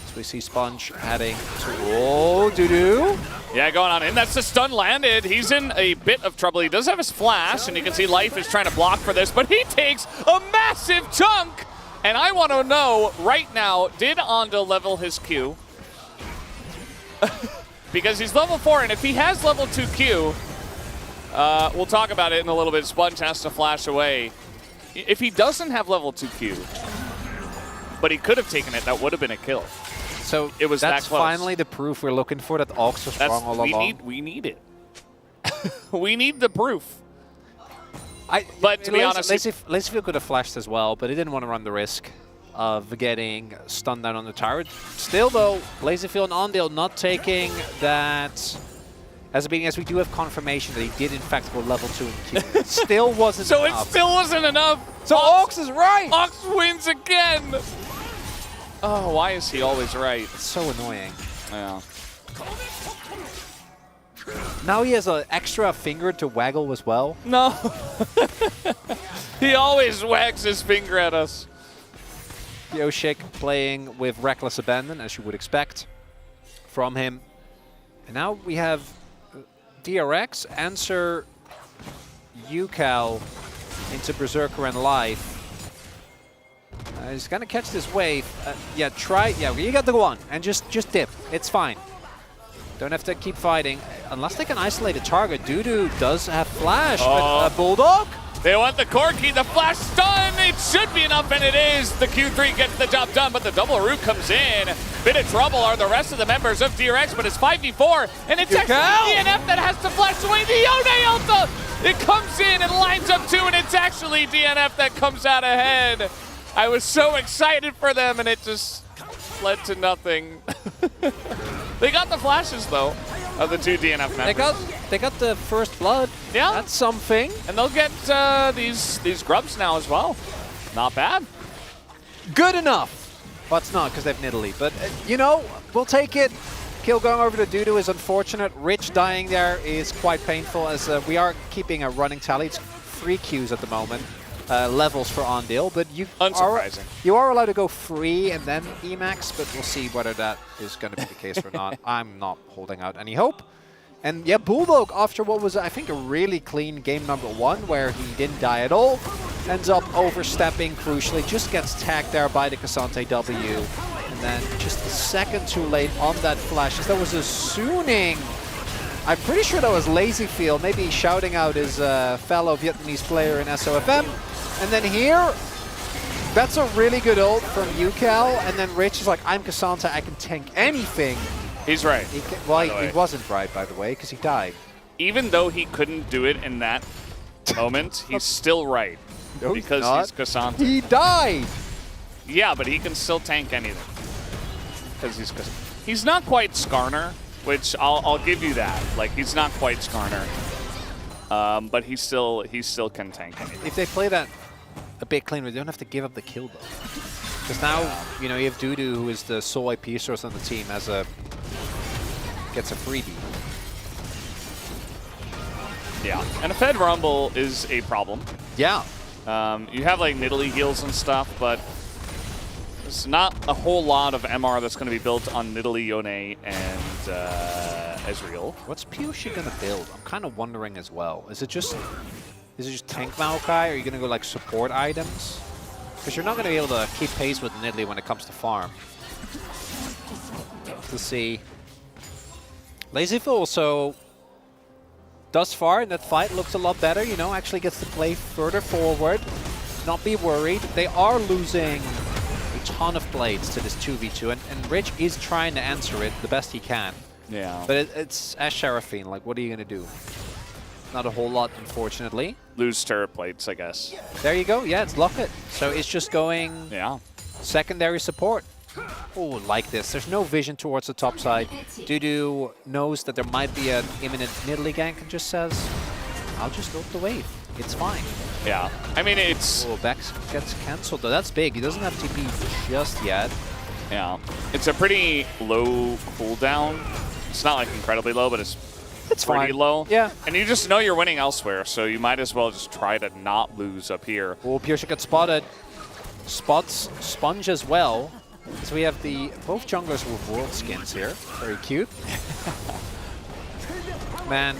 So we see Sponge heading to... Oh, Dudu! Yeah, going on in. That's the stun landed. He's in a bit of trouble. He does have his flash, and you can see Life is trying to block for this, but he takes a massive chunk! And I want to know right now, did Ondo level his Q? Because he's level 4, and if he has level 2 Q, we'll talk about it in a little bit. Sponge has to flash away. If he doesn't have level 2 Q, but he could have taken it, that would have been a kill. So it was that's that close. Finally the proof we're looking for, that Ox was strong all along. We need it. We need the proof. But to be honest, Lazyfield could have flashed as well, but he didn't want to run the risk of getting stunned down on the turret. Still though, Lazyfield and Ondale not taking that as we do have confirmation that he did in fact go level 2 in Q. Still wasn't so enough. It still wasn't enough. So Ox is right! Ox wins again! Oh, why is he always right? It's so annoying. Yeah. Now he has an extra finger to waggle as well. No. He always wags his finger at us. Yoshik playing with reckless abandon, as you would expect from him. And now we have DRX answer UCal into Berserker and Life. He's gonna catch this wave. Yeah, you got to go on and just dip. It's fine. Don't have to keep fighting unless they can isolate a target. Dudu does have flash, but Bulldog. They want the Corki, the flash stun. It should be enough, and it is. The Q3 gets the job done, but the double root comes in. Bit of trouble are the rest of the members of DRX, but it's 5v4, and it's actually DNF that has to flash away the Yone Ulta. It comes in and lines up 2, and it's actually DNF that comes out ahead. I was so excited for them, and it just led to nothing. They got the flashes, though, of the 2 DNF members. They got the first blood. Yeah. That's something. And they'll get these grubs now as well. Not bad. Good enough. Well, it's not because they have Nidalee, but, you know, we'll take it. Kill going over to Dudu is unfortunate. Rich dying there is quite painful as we are keeping a running tally. It's 3 Qs at the moment. Levels for Ondil, but you are allowed to go free and then Emax, but we'll see whether that is going to be the case or not. I'm not holding out any hope. And yeah, Bulldog, after what was, I think, a really clean game number 1, where he didn't die at all, ends up overstepping crucially, just gets tagged there by the Cassante W, and then just a second too late on that flash. That was a Sooning. I'm pretty sure that was Lazyfield, maybe shouting out his fellow Vietnamese player in SOFM. And then here, that's a really good ult from UCal, and then Rich is like, I'm Cassante, I can tank anything. He's right. He wasn't right, by the way, because he died. Even though he couldn't do it in that moment, he's still right. No, because he's Cassante. He died! Yeah, but he can still tank anything. Because he's Cassante. He's not quite Skarner, which I'll give you that. Like, he's not quite Skarner. But he still can tank anything. If they play that a bit cleaner, they don't have to give up the kill, though. Because now, you know, you have Dudu, who is the sole IP source on the team, gets a freebie. Yeah, and a Fed Rumble is a problem. Yeah. You have like Nidalee heals and stuff, but there's not a whole lot of MR that's going to be built on Nidalee, Yone, and Ezreal. What's Piyushi going to build? I'm kind of wondering as well. Is it just tank Maokai, or are you going to go like support items? Because you're not going to be able to keep pace with Nidalee when it comes to farm. Let's see. Lazyfield also, thus far in that fight, looks a lot better, you know, actually gets to play further forward, not be worried. They are losing a ton of blades to this 2v2, and Rich is trying to answer it the best he can. Yeah. But it's as Sharaphine, like, what are you going to do? Not a whole lot, unfortunately. Lose turret plates, I guess. There you go. Yeah, it's Locket. So it's just going secondary support. Oh, like this. There's no vision towards the top side. Dudu knows that there might be an imminent Nidalee gank and just says, I'll just go up the wave. It's fine. Yeah. I mean, it's... Oh, Bex gets cancelled, though. That's big. He doesn't have TP just yet. Yeah. It's a pretty low cooldown. It's not, like, incredibly low, but it's pretty low. Yeah. And you just know you're winning elsewhere, so you might as well just try to not lose up here. Oh, Pierce gets spotted. Spots Sponge as well. So we have both junglers with world skins here. Very cute. Man.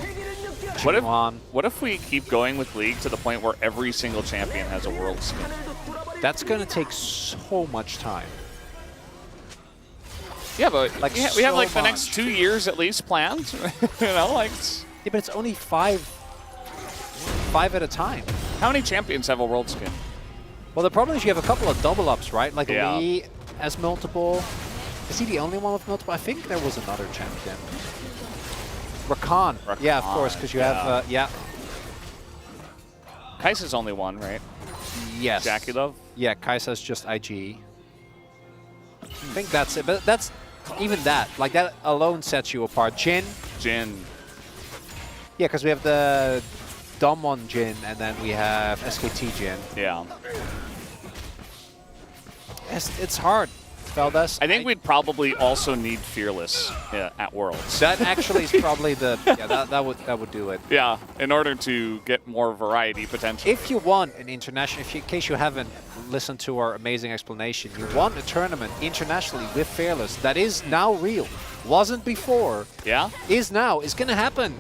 What if we keep going with League to the point where every single champion has a world skin? That's going to take so much time. Yeah, but like we have like the next 2 years at least planned. You know, like. Yeah, but it's only five at a time. How many champions have a world skin? Well, the problem is you have a couple of double ups, right? Like Lee has multiple. Is he the only one with multiple? I think there was another champion. Rakan. Yeah, of course, because you have Kai'Sa's only one, right? Yes. Jaculov? Yeah, Kai'Sa's just IG. I think that's it, but that's even that. Like, that alone sets you apart. Jhin. Yeah, because we have the Domwon Jhin, and then we have SKT Jhin. Yeah. It's hard, Feldes. I think we'd probably also need Fearless at Worlds. That actually is probably the... Yeah, that would do it. Yeah, in order to get more variety, potentially. If you want an international... in case you haven't listened to our amazing explanation, you want a tournament internationally with Fearless that is now real. Wasn't before. Yeah? Is now. Is going to happen.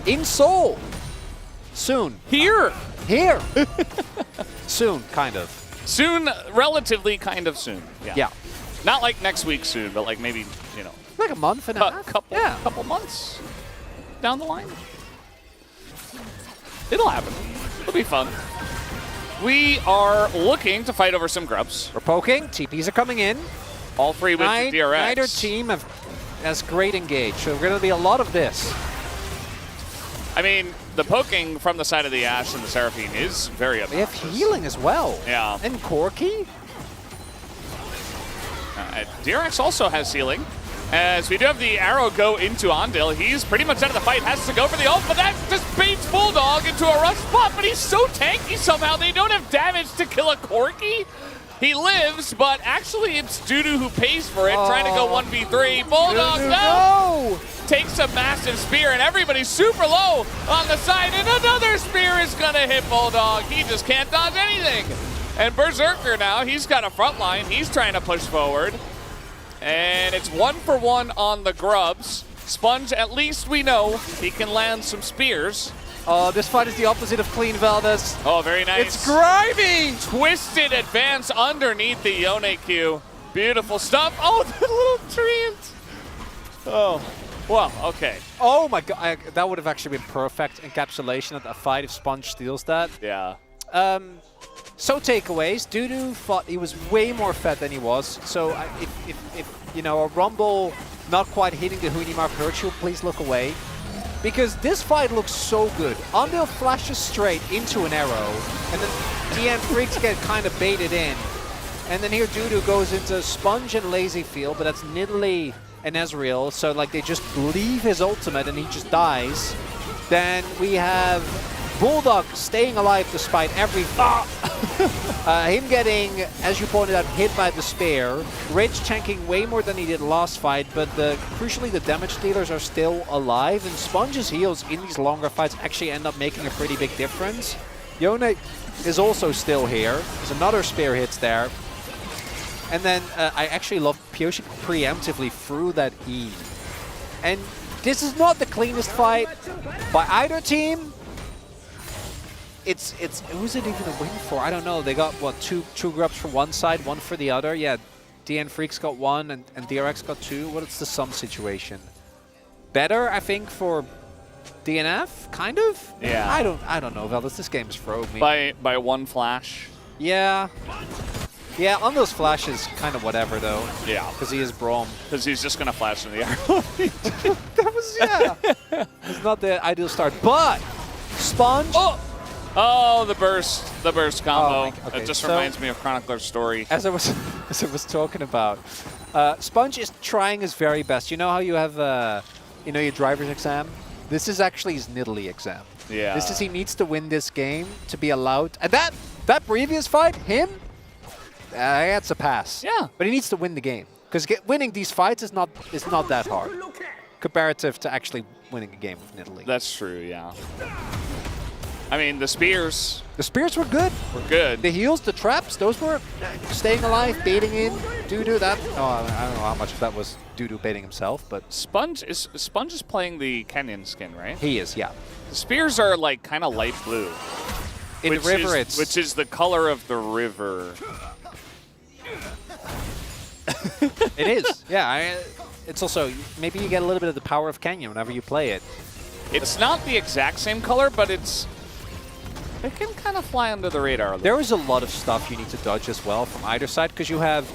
In Seoul. Soon. Here. Soon, kind of. Soon, relatively kind of soon. Yeah. Not like next week soon, but like maybe, you know. Like a month and a half? Couple months down the line. It'll happen. It'll be fun. We are looking to fight over some grubs. We're poking. TPs are coming in. All three with the DRX. Neither team has great engage, so we're going to be a lot of this. I mean, the poking from the side of the Ashe and the Seraphine is very obnoxious. They have healing as well. Yeah. And Corki? DRX also has healing. As we do have the arrow go into Ondil. He's pretty much out of the fight, has to go for the ult, but that just baits Bulldog into a rough spot, but he's so tanky somehow. They don't have damage to kill a Corki. He lives, but actually it's Dudu who pays for it, trying to go 1v3. Bulldog, no! Takes a massive spear, and everybody's super low on the side, and another spear is gonna hit Bulldog. He just can't dodge anything. And Berserker now, he's got a front line. He's trying to push forward. And it's 1-for-1 on the grubs. Sponge, at least we know he can land some spears. Oh, this fight is the opposite of clean, Valdez. Oh, very nice. It's grimy! Twisted advance underneath the Yone Q. Beautiful stuff. Oh, the little treant. Oh, well, okay. Oh my god, that would have actually been perfect encapsulation of that fight if Sponge steals that. Yeah. So takeaways, Dudu thought he was way more fed than he was. So if you know, a Rumble not quite hitting the Huni mark hurts you, please look away. Because this fight looks so good. Andil flashes straight into an arrow, and then DN Freaks get kind of baited in. And then here Dudu goes into Sponge and Lazy Field, but that's Nidalee and Ezreal, so like they just leave his ultimate and he just dies. Then we have Bulldog staying alive despite every him getting, as you pointed out, hit by the spear. Rich tanking way more than he did last fight, but crucially the damage dealers are still alive, and Sponge's heals in these longer fights actually end up making a pretty big difference. Yone is also still here. There's another spear hits there. And then I actually love Pioshi preemptively through that E. And this is not the cleanest fight by either team. It's who's it even a win for? I don't know. They got what, two grubs for one side, one for the other. Yeah, DN Freaks got one and DRX got two. What is the sum situation? Better, I think, for DNF, kind of. Yeah. I don't know, Veldis. This game's froze me. By one flash. Yeah. Yeah, on those flashes, kind of whatever though. Yeah. Because he is Braum. Because he's just gonna flash in the air. That was, yeah. It's not the ideal start, but Sponge. Oh, the burst combo. Okay, It just reminds me of Chronicler's story. As I was talking about, Sponge is trying his very best. You know how you have, you know, your driver's exam? This is actually his Nidalee exam. Yeah. This is, he needs to win this game to be allowed. And that previous fight, him, that's a pass. Yeah. But he needs to win the game, because winning these fights is not that hard comparative to actually winning a game with Nidalee. That's true. Yeah. I mean, the spears. The spears were good. The heals, the traps, those were staying alive, baiting in. Dudu, that. Oh, I don't know how much of that was Dudu baiting himself, but Sponge is playing the Kenyan skin, right? He is, yeah. The spears are like kind of light blue. In the river, which is the color of the river. It is, yeah. It's also, maybe you get a little bit of the power of Kenya whenever you play it. It's not the exact same color, but it can kind of fly under the radar. There is a lot of stuff you need to dodge as well from either side, because you have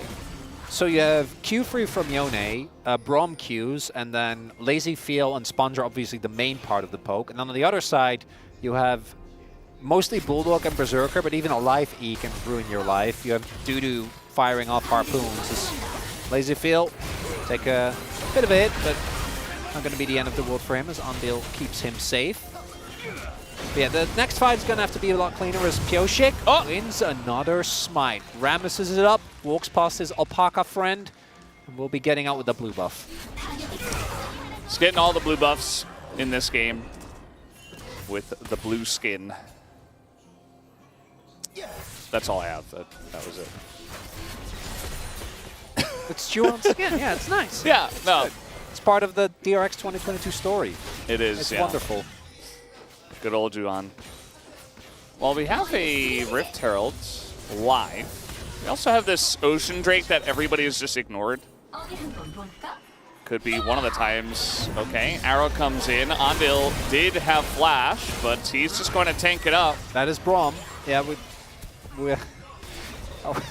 Q free from Yone, Braum Qs, and then Lazy Feel and Sponge are obviously the main part of the poke. And on the other side, you have mostly Bulldog and Berserker, but even a life E can ruin your life. You have Dudu firing off harpoons. Lazy Feel, take a bit of a hit, but not going to be the end of the world for him as Andil keeps him safe. But yeah, the next fight is going to have to be a lot cleaner as Pioshik wins another smite. Ramises it up, walks past his alpaca friend, and we'll be getting out with the blue buff. He's getting all the blue buffs in this game with the blue skin. That's all I have. That was it. It's Juon's skin. Yeah, it's nice. Yeah, no. It's part of the DRX 2022 story. It is, It's yeah. wonderful. Good old Juon. Well, we have a Rift Herald live. We also have this Ocean Drake that everybody has just ignored. Could be one of the times. Okay, arrow comes in. Andil did have flash, but he's just going to tank it up. That is Braum. Yeah, we oh.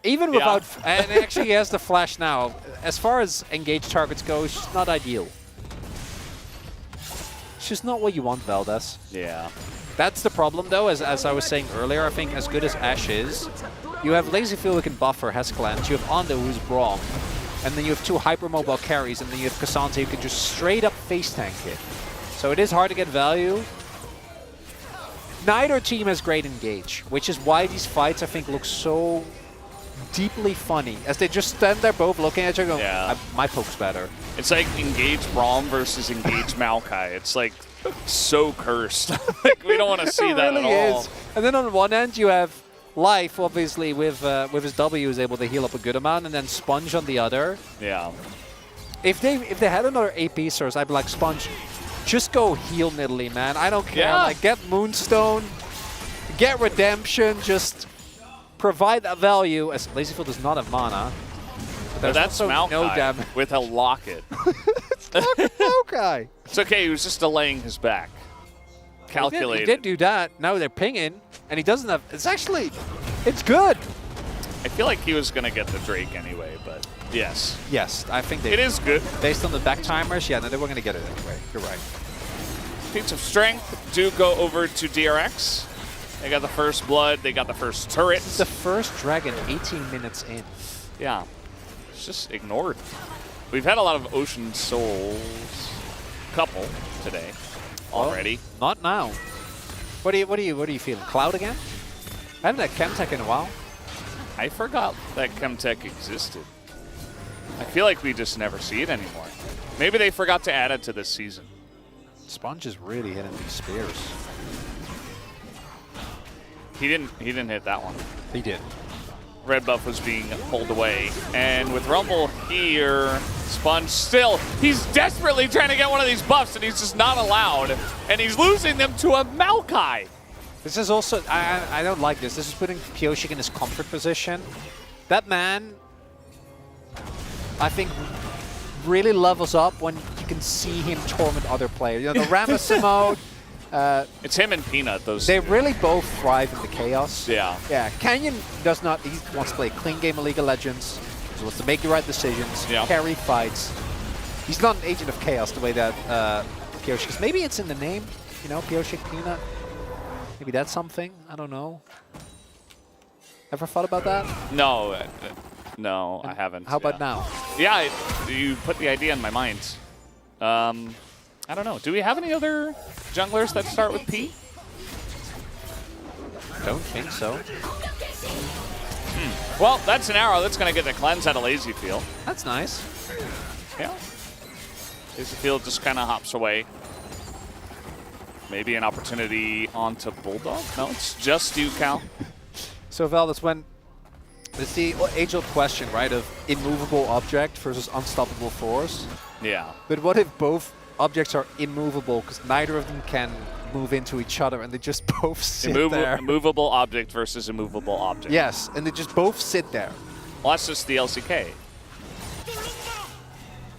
Even without, and actually he has the flash now. As far as engaged targets go, it's just not ideal. It's just not what you want, Valdez. Yeah. That's the problem, though, as I was saying earlier. I think as good as Ashe is, you have Lazy Feel who can buffer Hescalance, you have Ando who's Braum, and then you have two hypermobile carries, and then you have Cassandra who can just straight up face tank it. So it is hard to get value. neither team has great engage, which is why these fights, I think, look so deeply funny, as they just stand there both looking at each other going, my poke's better. It's like Engage Braum versus Engage Maokai. It's like so cursed. Like, we don't want to see that really at all. is. And then on one end, you have Life, obviously, with his W, is able to heal up a good amount, and then Sponge on the other. Yeah. If they had another AP source, I'd be like, Sponge, just go heal Nidalee, man. I don't care. Yeah. Like, get Moonstone, get Redemption, just provide that value. As Lazyfield does not have mana. But That's also Maokai no damage. with a locket. Okay. It's okay, he was just delaying his back. Calculated. He did do that. Now they're pinging, and he doesn't have... It's actually... It's good. I feel like he was going to get the Drake anyway, but yes. Yes, I think they... It is good. Based on the back timers, yeah, no, they were going to get it anyway. You're right. Feats of Strength do go over to DRX. They got the first blood. They got the first turret. This is the first dragon 18 minutes in. Yeah. It's just ignored. We've had a lot of Ocean Souls couple today already. Not now. What are you feeling? Cloud again? I haven't had Chemtech in a while. I forgot that Chemtech existed. I feel like we just never see it anymore. Maybe they forgot to add it to this season. Sponge is really hitting these spears. He didn't hit that one. He did. Red buff was being pulled away. And with Rumble here, Sponge still, he's desperately trying to get one of these buffs, and he's just not allowed. And he's losing them to a Maokai. This is also, I don't like this. This is putting Pioshik in his comfort position. That man, I think, really levels up when you can see him torment other players. You know, the Ramesses mode. It's him and Peanut. They really both thrive in the chaos. Yeah. Yeah. Canyon does not. He wants to play a clean game of League of Legends. He wants to make the right decisions. Yeah. Carry fights. He's not an agent of chaos the way that Pioshik is. Maybe it's in the name. You know, Pioshik Peanut. Maybe that's something. I don't know. Ever thought about that? No, no, I haven't. How about now? Yeah, you put the idea in my mind. I don't know. Do we have any other junglers that start with P? Don't think so. Well, that's an arrow. That's going to get the cleanse out of Lazyfield. That's nice. Yeah. Lazyfield just kind of hops away. Maybe an opportunity onto Bulldog? No, it's just you, Cal. So, Val, that's when... It's the age-old question, right, of immovable object versus unstoppable force. Yeah. But what if both objects are immovable because neither of them can move into each other and they just both sit there? Immovable object versus immovable object. Yes, and they just both sit there. Well, that's just the LCK.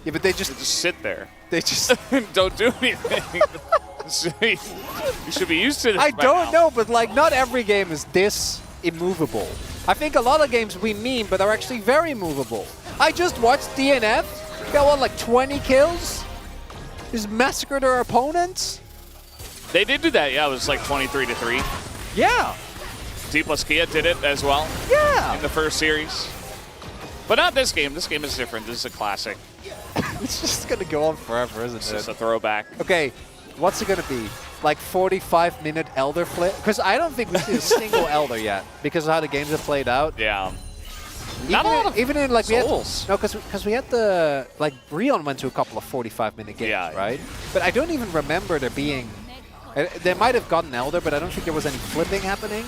Yeah, but they just sit there. They just don't do anything. You should be used to this. I don't know, but like not every game is this immovable. I think a lot of games we meme, but are actually very movable. I just watched DNF. Got what, like 20 kills? Just massacred our opponents. They did do that, yeah. It was like 23-3. Yeah. T plus Kia did it as well. Yeah. In the first series. But not this game. This game is different. This is a classic. It's just going to go on forever, isn't It's it? just a throwback. Okay, what's it going to be? Like 45-minute Elder flip? Because I don't think we've seen a single Elder yet because of how the games have played out. Yeah. Even in like Souls. because we had the like Breon went to a couple of 45-minute games, right? But I don't even remember there being. They might have gotten Elder, but I don't think there was any flipping happening.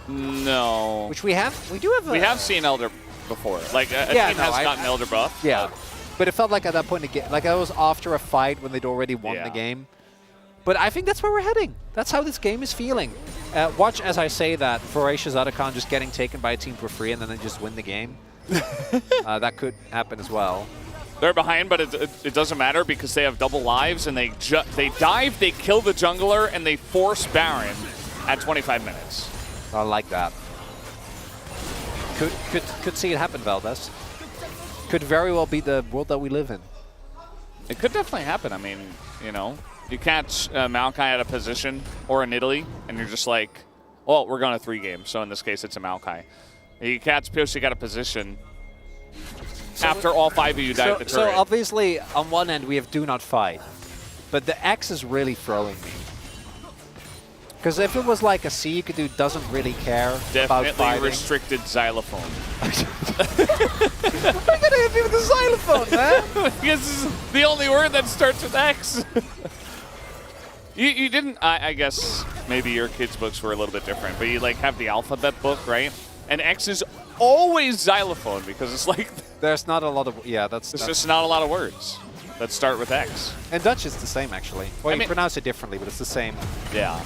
No. Which we have. We do have. We have seen Elder before. Like a team has gotten Elder buff. Yeah, but it felt like at that point again, like it was after a fight when they'd already won the game. But I think that's where we're heading. That's how this game is feeling. Watch as I say that Voracious Otacon just getting taken by a team for free and then they just win the game. That could happen as well. They're behind, but it doesn't matter because they have double lives and they dive, they kill the jungler, and they force Baron at 25 minutes. I like that. Could see it happen, Valdez. Could very well be the world that we live in. It could definitely happen. I mean, you know. You catch Maokai at a position or a Nidalee, and you're just like, well, we're going to 3 games. So in this case, it's a Maokai. You catch Pioshik at a position after all 5 of you dive the turret. So obviously, on one end, we have do not fight. But the X is really throwing me. Because if it was like a C, you could do doesn't really care about Definitely fighting. restricted xylophone. We're gonna hit me with the xylophone, man. Because this is the only word that starts with X. You didn't, I guess maybe your kids' books were a little bit different, but you like have the alphabet book, right? And X is always xylophone because it's like there's not a lot of that's just not a lot of words that start with X. And Dutch is the same actually. Well, you pronounce it differently, but it's the same. Yeah.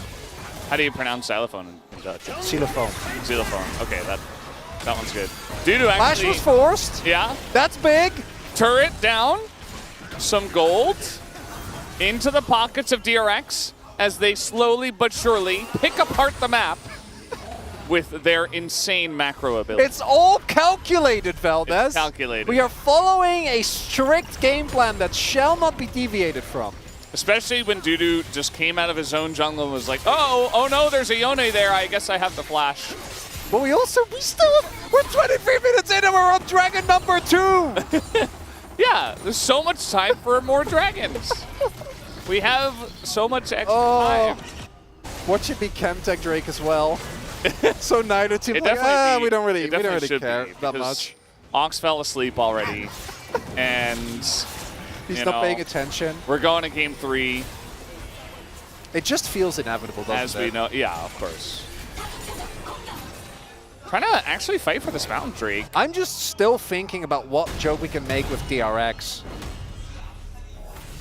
How do you pronounce xylophone in Dutch? Xylophone. Xylophone. Okay, that one's good. Due to actually, Flash was forced. Yeah. That's big. Turret down. Some gold into the pockets of DRX as they slowly but surely pick apart the map with their insane macro ability. It's all calculated, Valdez. It's calculated. We are following a strict game plan that shall not be deviated from. Especially when Dudu just came out of his own jungle and was like, oh no, there's a Yone there. I guess I have to flash. But we're 23 minutes in and we're on dragon number 2. Yeah, there's so much time for more dragons. We have so much extra time. Watch it be Chemtech Drake as well. So neither team It like, definitely we don't really should care be, that because much. Ox fell asleep already, and He's not paying attention. We're going to game 3. It just feels inevitable, doesn't As it? we know, yeah, of course. Trying to actually fight for this Mountain Drake. I'm just still thinking about what joke we can make with DRX.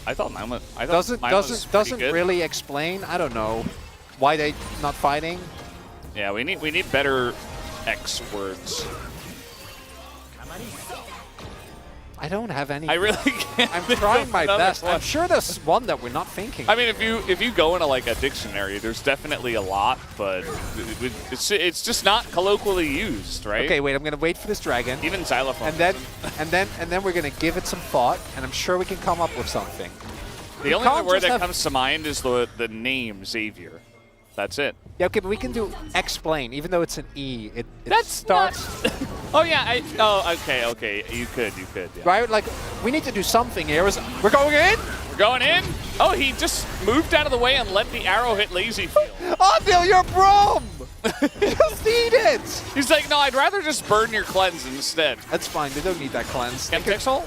I thought mine was Doesn't really explain. I don't know why they not fighting. Yeah, we need better X words. I don't have any. I really can't. I'm trying my best. I'm sure there's one that we're not thinking. I mean, if you go into like a dictionary, there's definitely a lot, but it's just not colloquially used, right? Okay, wait. I'm gonna wait for this dragon. Even xylophone. And then we're gonna give it some thought, and I'm sure we can come up with something. The only other word that comes to mind is the name Xavier. That's it. Yeah, okay, but we can do explain, even though it's an E. It starts. Oh yeah. Okay. You could. Yeah. Right? Like, we need to do something here. We're going in. We're going in. Oh, he just moved out of the way and let the arrow hit Lazy Field. Adil, you're Brom. Just eat it. He's like, no, I'd rather just burn your cleanse instead. That's fine. They don't need that cleanse. Pixel?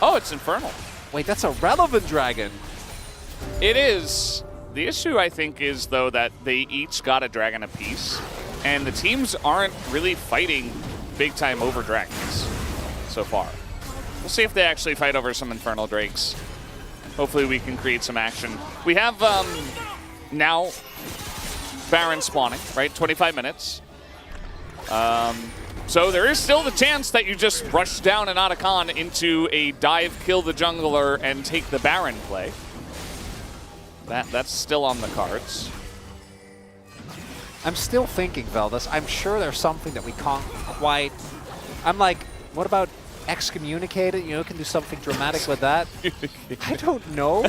Oh, it's Infernal. Wait, that's a relevant dragon. It is. The issue, I think, is, though, that they each got a dragon apiece, and the teams aren't really fighting big-time over dragons so far. We'll see if they actually fight over some Infernal Drakes. Hopefully we can create some action. We have, now, Baron spawning, right? 25 minutes. So there is still the chance that you just rush down an Otacon into a dive, kill the jungler, and take the Baron play. That's still on the cards. I'm still thinking, Veldas. I'm sure there's something that we can't quite... I'm like, what about excommunicated? You know, can do something dramatic with that. I don't know.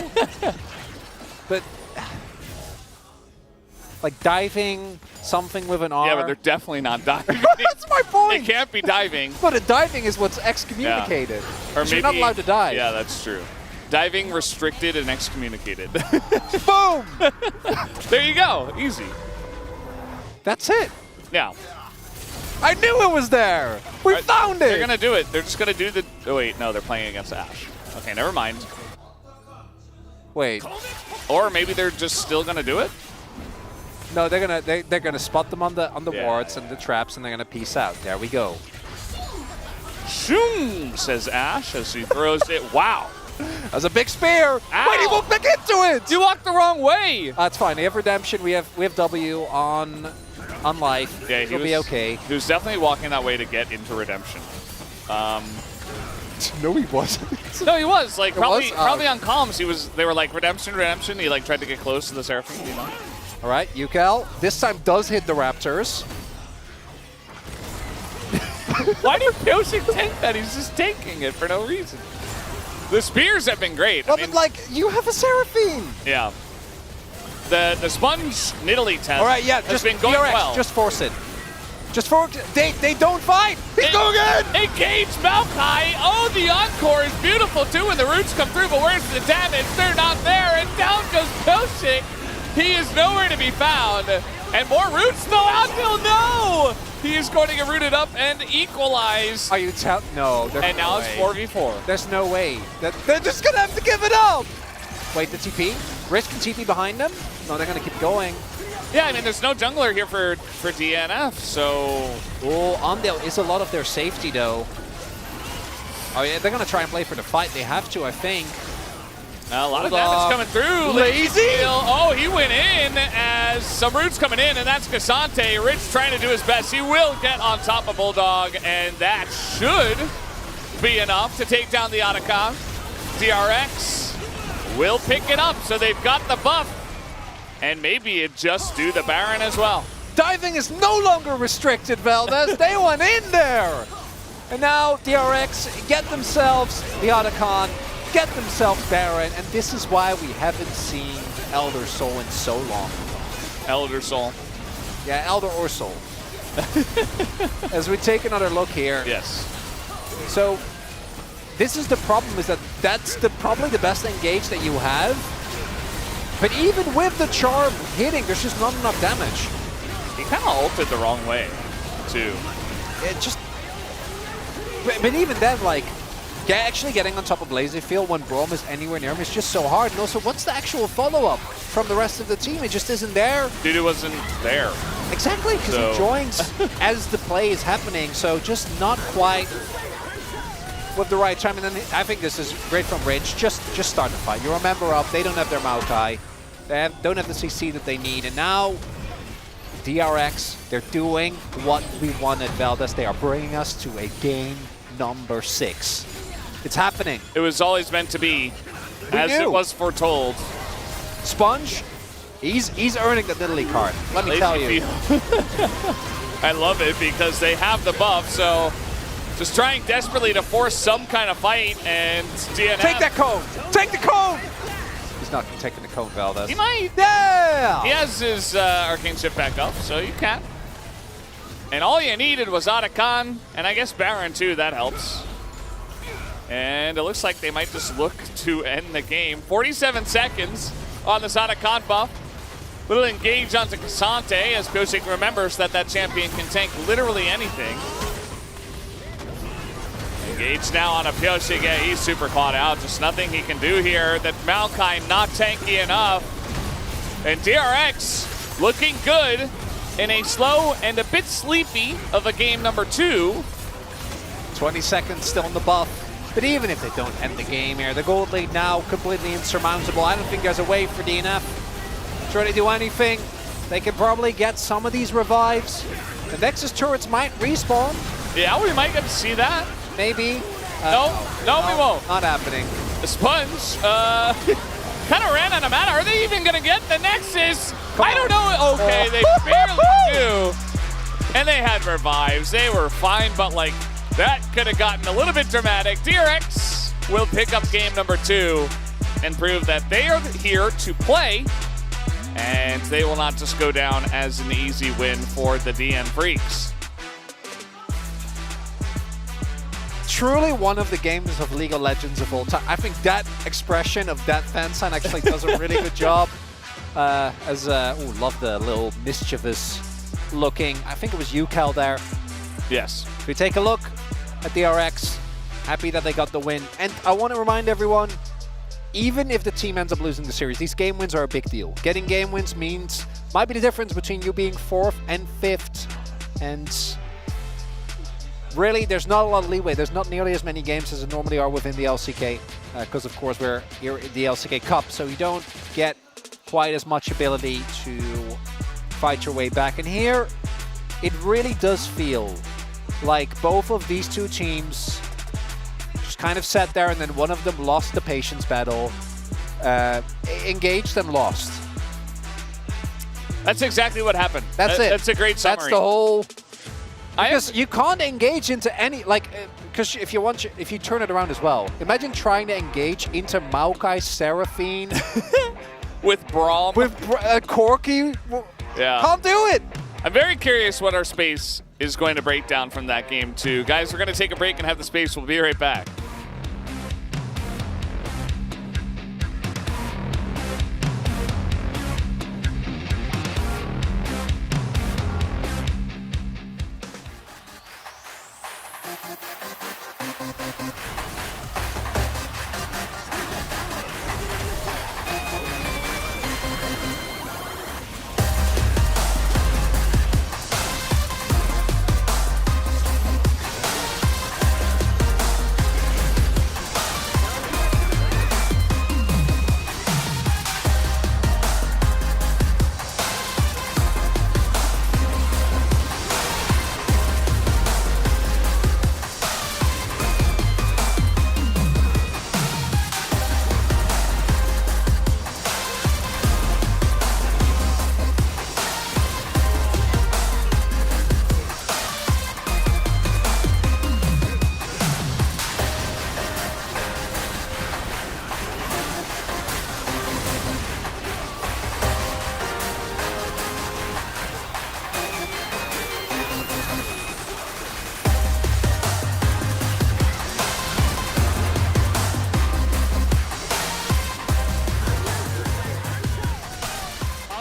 But... like like something with an R. Yeah, but they're definitely not diving. That's my point. They can't be diving. But a diving is what's excommunicated. Yeah. Or maybe, you're not allowed to dive. Yeah, that's true. Diving, restricted, and excommunicated. Boom! There you go. Easy. That's it. Yeah. I knew it was there. We found it. They're going to do it. They're just going to do the... Oh, wait. No, they're playing against Ashe. Okay, never mind. Wait. Or maybe they're just still going to do it? No, they're gonna spot them on the wards and the traps, and they're gonna peace out. There we go. Shoom, says Ashe as he throws it. Wow. That's a big spear. Ow. Wait, he walked back into it. You walked the wrong way. That's fine. We have redemption. We have W on life. Yeah, He'll be okay. He was definitely walking that way to get into redemption. No, he wasn't. No, he was. Like probably was? on comms. They were like redemption. He like tried to get close to the Seraphine. You know? All right, Yukel. This time does hit the Raptors. Why do Pyoshik tank that? He's just tanking it for no reason. The spears have been great. Well, but like, you have a Seraphine. Yeah. The sponge Nidalee test. All right, yeah, has just been going DRX, well. Just force it. Just force it. They don't fight. He's going in. Engage Maokai. Oh, the encore is beautiful too when the roots come through, but where's the damage? They're not there, and down goes Pyoshik. He is nowhere to be found. And more roots though out till no! He is going to get rooted up and equalize. Are you telling? No. And now it's 4v4. There's no way. They're just going to have to give it up. Wait, the TP? Risk and TP behind them? No, they're going to keep going. Yeah, I mean, there's no jungler here for DNF, so... Oh, Amdale is a lot of their safety, though. Oh, yeah, they're going to try and play for the fight. They have to, I think. A lot of damage coming through. Lazy? Oh, he went in as some roots coming in, and that's Cassante. Rich trying to do his best. He will get on top of Bulldog, and that should be enough to take down the Otacon. DRX will pick it up, so they've got the buff. And maybe it just do the Baron as well. Diving is no longer restricted, Valdez. They went in there. And now DRX get themselves the Otacon, get themselves Baron, and this is why we haven't seen Elder Soul in so long. Elder Soul. Yeah, Elder or Soul. As we take another look here. Yes. So this is the problem, is that that's probably the best engage that you have. But even with the charm hitting, there's just not enough damage. He kind of ulted the wrong way, too. It just... But even then, like, actually getting on top of Lazyfield when Braum is anywhere near him is just so hard. And also, what's the actual follow-up from the rest of the team? It just isn't there. Dude, wasn't there. Exactly, because he joins as the play is happening. So just not quite with the right time. And then I think this is great from Rich. Just start the fight. You're a member up. They don't have their Maokai. They don't have the CC that they need. And now DRX, they're doing what we wanted, Valdez. They are bringing us to a game number 6. It's happening. It was always meant to be, as it was foretold. Sponge, he's earning the Italy card. Let me tell you. I love it because they have the buff, so just trying desperately to force some kind of fight, and DNF. Take that cone! Take the cone! He's not taking the cone, Valdez. He might. Yeah! He has his Arcane Shift back up, so you can. And all you needed was Otacon, and I guess Baron too, that helps. And it looks like they might just look to end the game. 47 seconds on this Otacon buff. Little engage onto Cassante, as Kosik remembers that champion can tank literally anything. Engage now on a Pyosik. Yeah, he's super caught out. Just nothing he can do here. That Maokai not tanky enough. And DRX looking good in a slow and a bit sleepy of a game number 2. 20 seconds still in the buff. But even if they don't end the game here, the gold lead now completely insurmountable. I don't think there's a way for DNF to really do anything. They can probably get some of these revives. The Nexus turrets might respawn. Yeah, we might get to see that. Maybe. No, we won't. Not happening. The Sponge kind of ran out of mana. Are they even going to get the Nexus? I don't know. Okay, they barely do. And they had revives. They were fine, but like that could have gotten a little bit dramatic. DRX will pick up game number 2 and prove that they are here to play, and they will not just go down as an easy win for the DN Freaks. Truly one of the games of League of Legends of all time. I think that expression of that fan sign actually does a really good job. Love the little mischievous looking. I think it was UCal there. Yes. If we take a look at DRX, happy that they got the win. And I want to remind everyone, even if the team ends up losing the series, these game wins are a big deal. Getting game wins might be the difference between you being 4th and 5th. And really, there's not a lot of leeway. There's not nearly as many games as there normally are within the LCK, because of course we're here in the LCK Cup, so you don't get quite as much ability to fight your way back. And here, it really does feel like both of these two teams just kind of sat there, and then one of them lost the patience battle, engaged and lost. That's exactly what happened. That's it. That's a great summary. That's the whole... Because you can't engage into any, because if you turn it around as well, imagine trying to engage into Maokai Seraphine with Braum, with Corki. Yeah, can't do it. I'm very curious what our space is going to break down from that game too, guys. We're going to take a break and have the space. We'll be right back.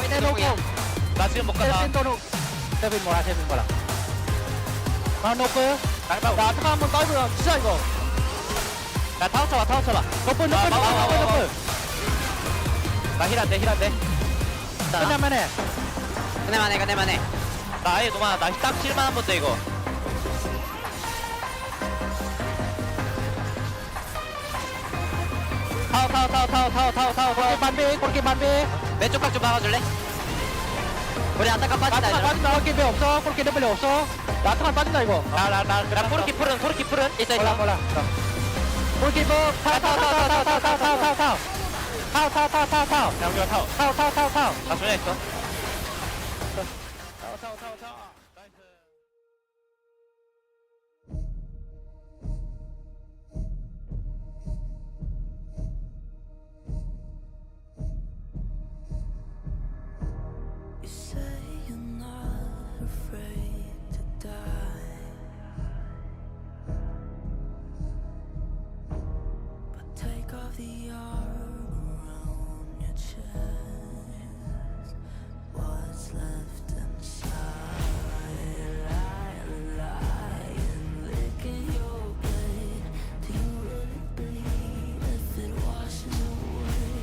대놓고 나 지금 못 간다. 세빈 뭐라. 나 노플. 나 아타카 한번 따이고 진짜 이거. 야 타워 쳐봐. 노플. 나 힐한데. 끝내만해. 나 아예 노마. 나딱 힐만 한번 돼 이거. 타워. 그렇게 반비. 왼쪽 각 좀 막아줄래? 우리 아타카 빠진다. 그렇게 없어. 그렇게 레벨이 없어. 아타카 빠진다 이거. 나 포르키 풀은 있어. 몰라. 골키퍼 타워. 야 우리가 타워. 나 소녀 있어. You say you're not afraid to die, but take off the armor around your chest. What's left inside? Lying, licking your blade. Do you really bleed if it washes away?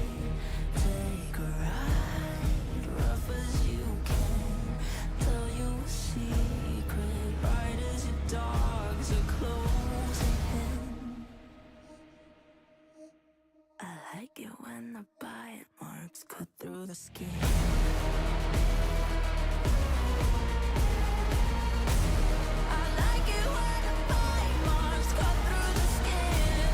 Take a ride, rough as you can. Tell you a secret, right as your dogs are closing in. I like it when the bite marks cut through the skin. I like it when the bite marks cut through the skin.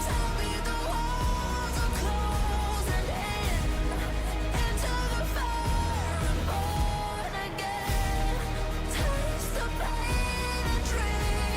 Tell me the walls are closing in. Into the fire and born again. Taste the pain and dream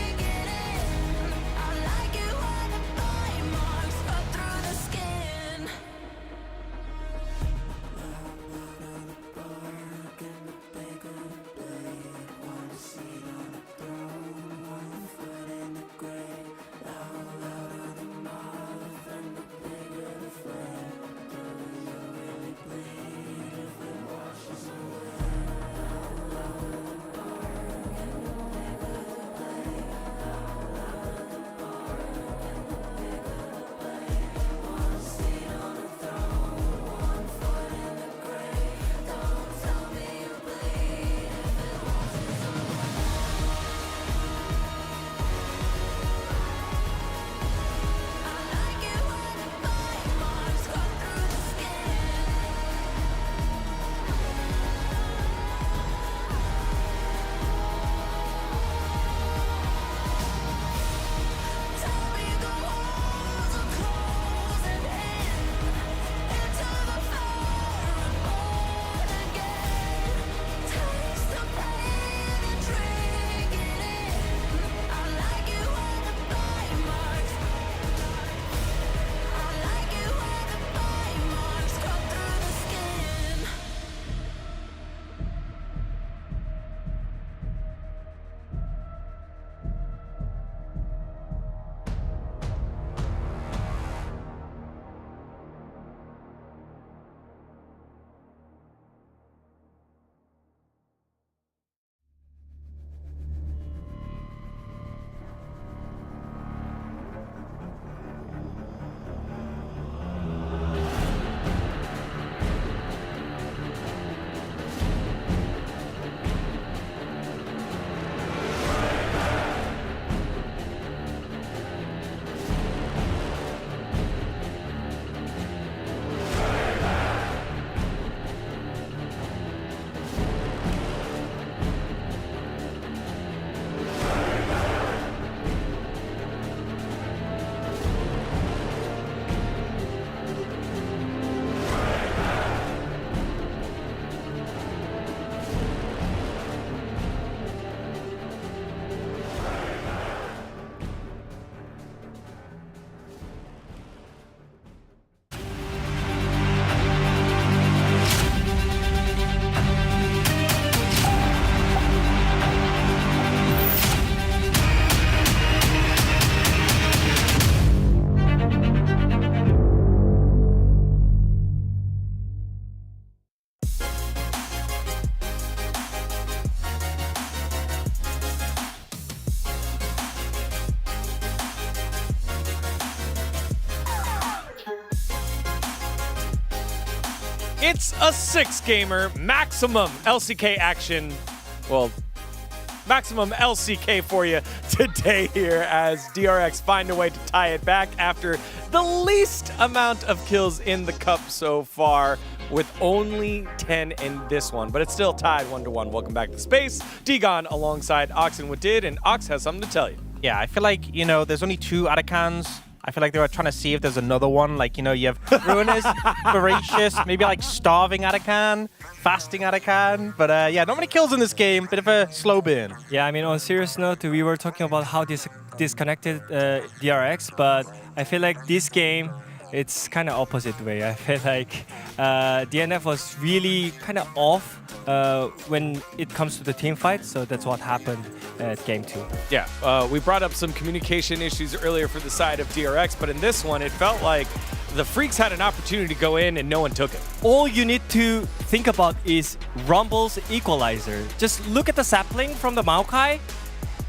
It's a 6-gamer maximum LCK action. Well, maximum LCK for you today here as DRX find a way to tie it back after the least amount of kills in the cup so far with only 10 in this one. But it's still tied 1-1. Welcome back to Space. Digon alongside Ox and Wadid, and Ox has something to tell you. Yeah, I feel like, there's only 2 Atacans. I feel like they were trying to see if there's another one. Like, you have Ruinous, Voracious, maybe like Starving Atacan, Fasting Atacan. But yeah, not many kills in this game. Bit of a slow burn. Yeah, I mean, on a serious note, we were talking about how disconnected DRX, but I feel like this game, it's kind of opposite way. I feel like DNF was really kind of off when it comes to the team fight, so that's what happened at game 2. Yeah, we brought up some communication issues earlier for the side of DRX, but in this one, it felt like the Freaks had an opportunity to go in and no one took it. All you need to think about is Rumble's equalizer. Just look at the sapling from the Maokai,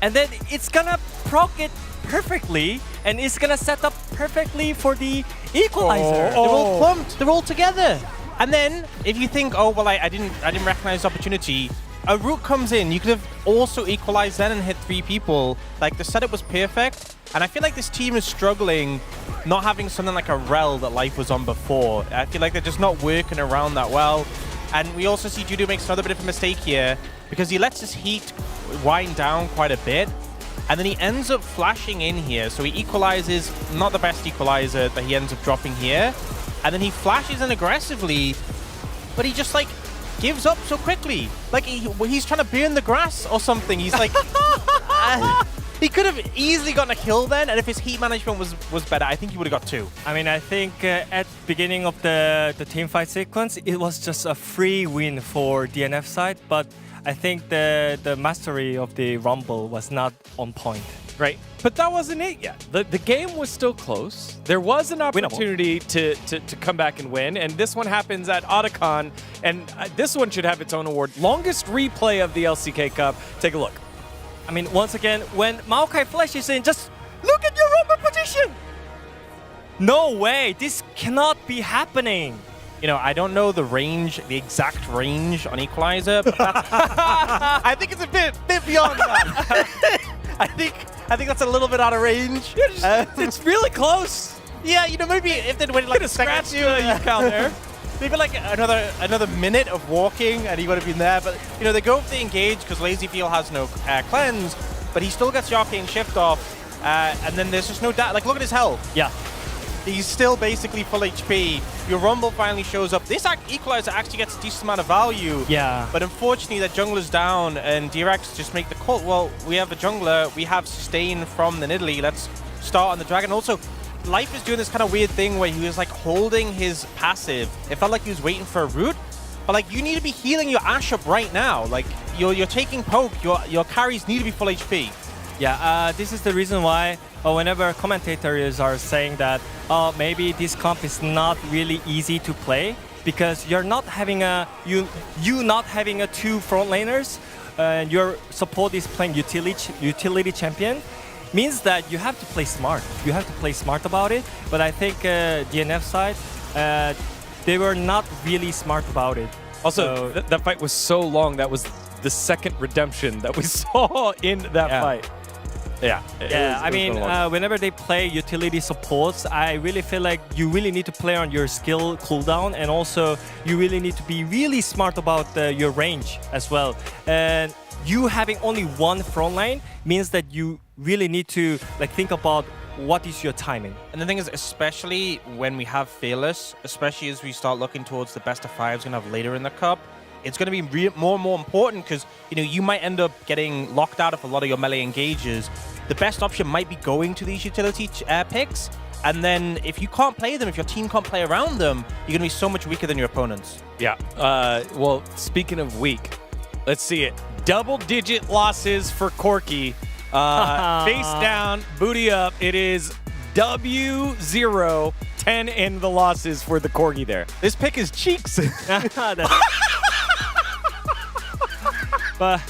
and then it's gonna proc it perfectly, and it's gonna set up perfectly for the equalizer. They're all clumped. They're all together. And then, if you think, oh well, I didn't recognize the opportunity. A root comes in. You could have also equalized then and hit 3 people. Like the setup was perfect. And I feel like this team is struggling, not having something like a rel that Life was on before. I feel like they're just not working around that well. And we also see Judo makes another bit of a mistake here because he lets his heat wind down quite a bit. And then he ends up flashing in here. So he equalizes, not the best equalizer that he ends up dropping here. And then he flashes in aggressively, but he just like gives up so quickly. Like he's trying to burn the grass or something. He's like, he could have easily gotten a kill then. And if his heat management was better, I think he would have got 2. I mean, I think at the beginning of the team fight sequence, it was just a free win for DNF side, but I think the mastery of the Rumble was not on point. Right, but that wasn't it yet. The game was still close. There was an opportunity to come back and win, and this one happens at Otacon, and this one should have its own award. Longest replay of the LCK Cup. Take a look. I mean, once again, when Maokai flashes in, just look at your Rumble position! No way, this cannot be happening. I don't know the range, the exact range on equalizer, but that's I think it's a bit beyond that. I think that's a little bit out of range. It's really close. Yeah, maybe if they'd waited like a second scratch you there. Maybe like another minute of walking and he would have been there. But they go for the engage because Lazyfield has no cleanse, but he still gets the arcane shift off, and then there's just no doubt. Like look at his health. Yeah. He's still basically full HP. Your Rumble finally shows up. This equalizer actually gets a decent amount of value. Yeah. But unfortunately, that jungler's down, and DRX just make the call. Well, we have a jungler. We have sustain from the Nidalee. Let's start on the Dragon. Also, Life is doing this kind of weird thing where he was like holding his passive. It felt like he was waiting for a root. But like, you need to be healing your Ashe up right now. Like, you're taking poke. Your carries need to be full HP. Yeah, this is the reason why whenever commentators are saying that maybe this comp is not really easy to play because you're not having you not having a 2 front laners and your support is playing utility champion means that you have to play smart. You have to play smart about it. But I think DNF side they were not really smart about it. Also, that fight was so long. That was the second redemption that we saw in that fight. Yeah. I mean, whenever they play utility supports, I really feel like you really need to play on your skill cooldown, and also you really need to be really smart about your range as well. And you having only one front line means that you really need to think about what is your timing. And the thing is, especially when we have Fearless, especially as we start looking towards the best of 5s we're going to have later in the cup, it's going to be more and more important because you might end up getting locked out of a lot of your melee engages. The best option might be going to these utility picks, and then if you can't play them, if your team can't play around them, you're going to be so much weaker than your opponents. Yeah. Well, speaking of weak, let's see it. Double-digit losses for Corki. Face down, booty up. It is W0, 10 in the losses for the Corgi there. This pick is cheeks. But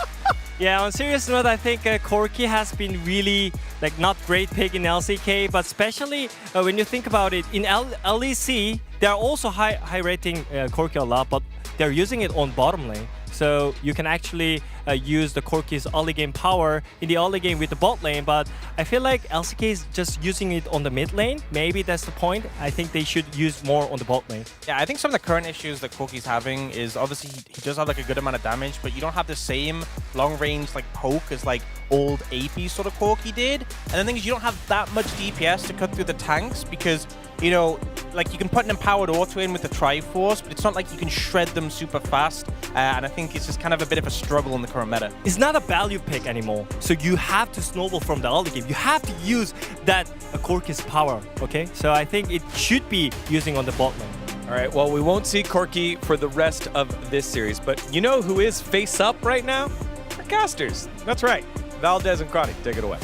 Yeah, on serious note, I think Corki has been really not great pick in LCK, but especially when you think about it, in LEC, they're also high rating Corki a lot, but they're using it on bottom lane. So you can actually use the Corki's early game power in the early game with the bot lane, but I feel like LCK is just using it on the mid lane. Maybe that's the point. I think they should use more on the bot lane. Yeah, I think some of the current issues that Corki's having is obviously he does have a good amount of damage, but you don't have the same long range poke as old AP sort of Corki did. And the thing is, you don't have that much DPS to cut through the tanks because, you know, you can put an empowered auto in with the Triforce, but it's not like you can shred them super fast. And I think it's just kind of a bit of a struggle in the current meta. It's not a value pick anymore. So you have to snowball from the early game. You have to use that Corki's power, okay? So I think it should be using on the bot lane. All right, well, we won't see Corki for the rest of this series, but you know who is face up right now? Our casters. That's right. Valdez and Crotty, take it away.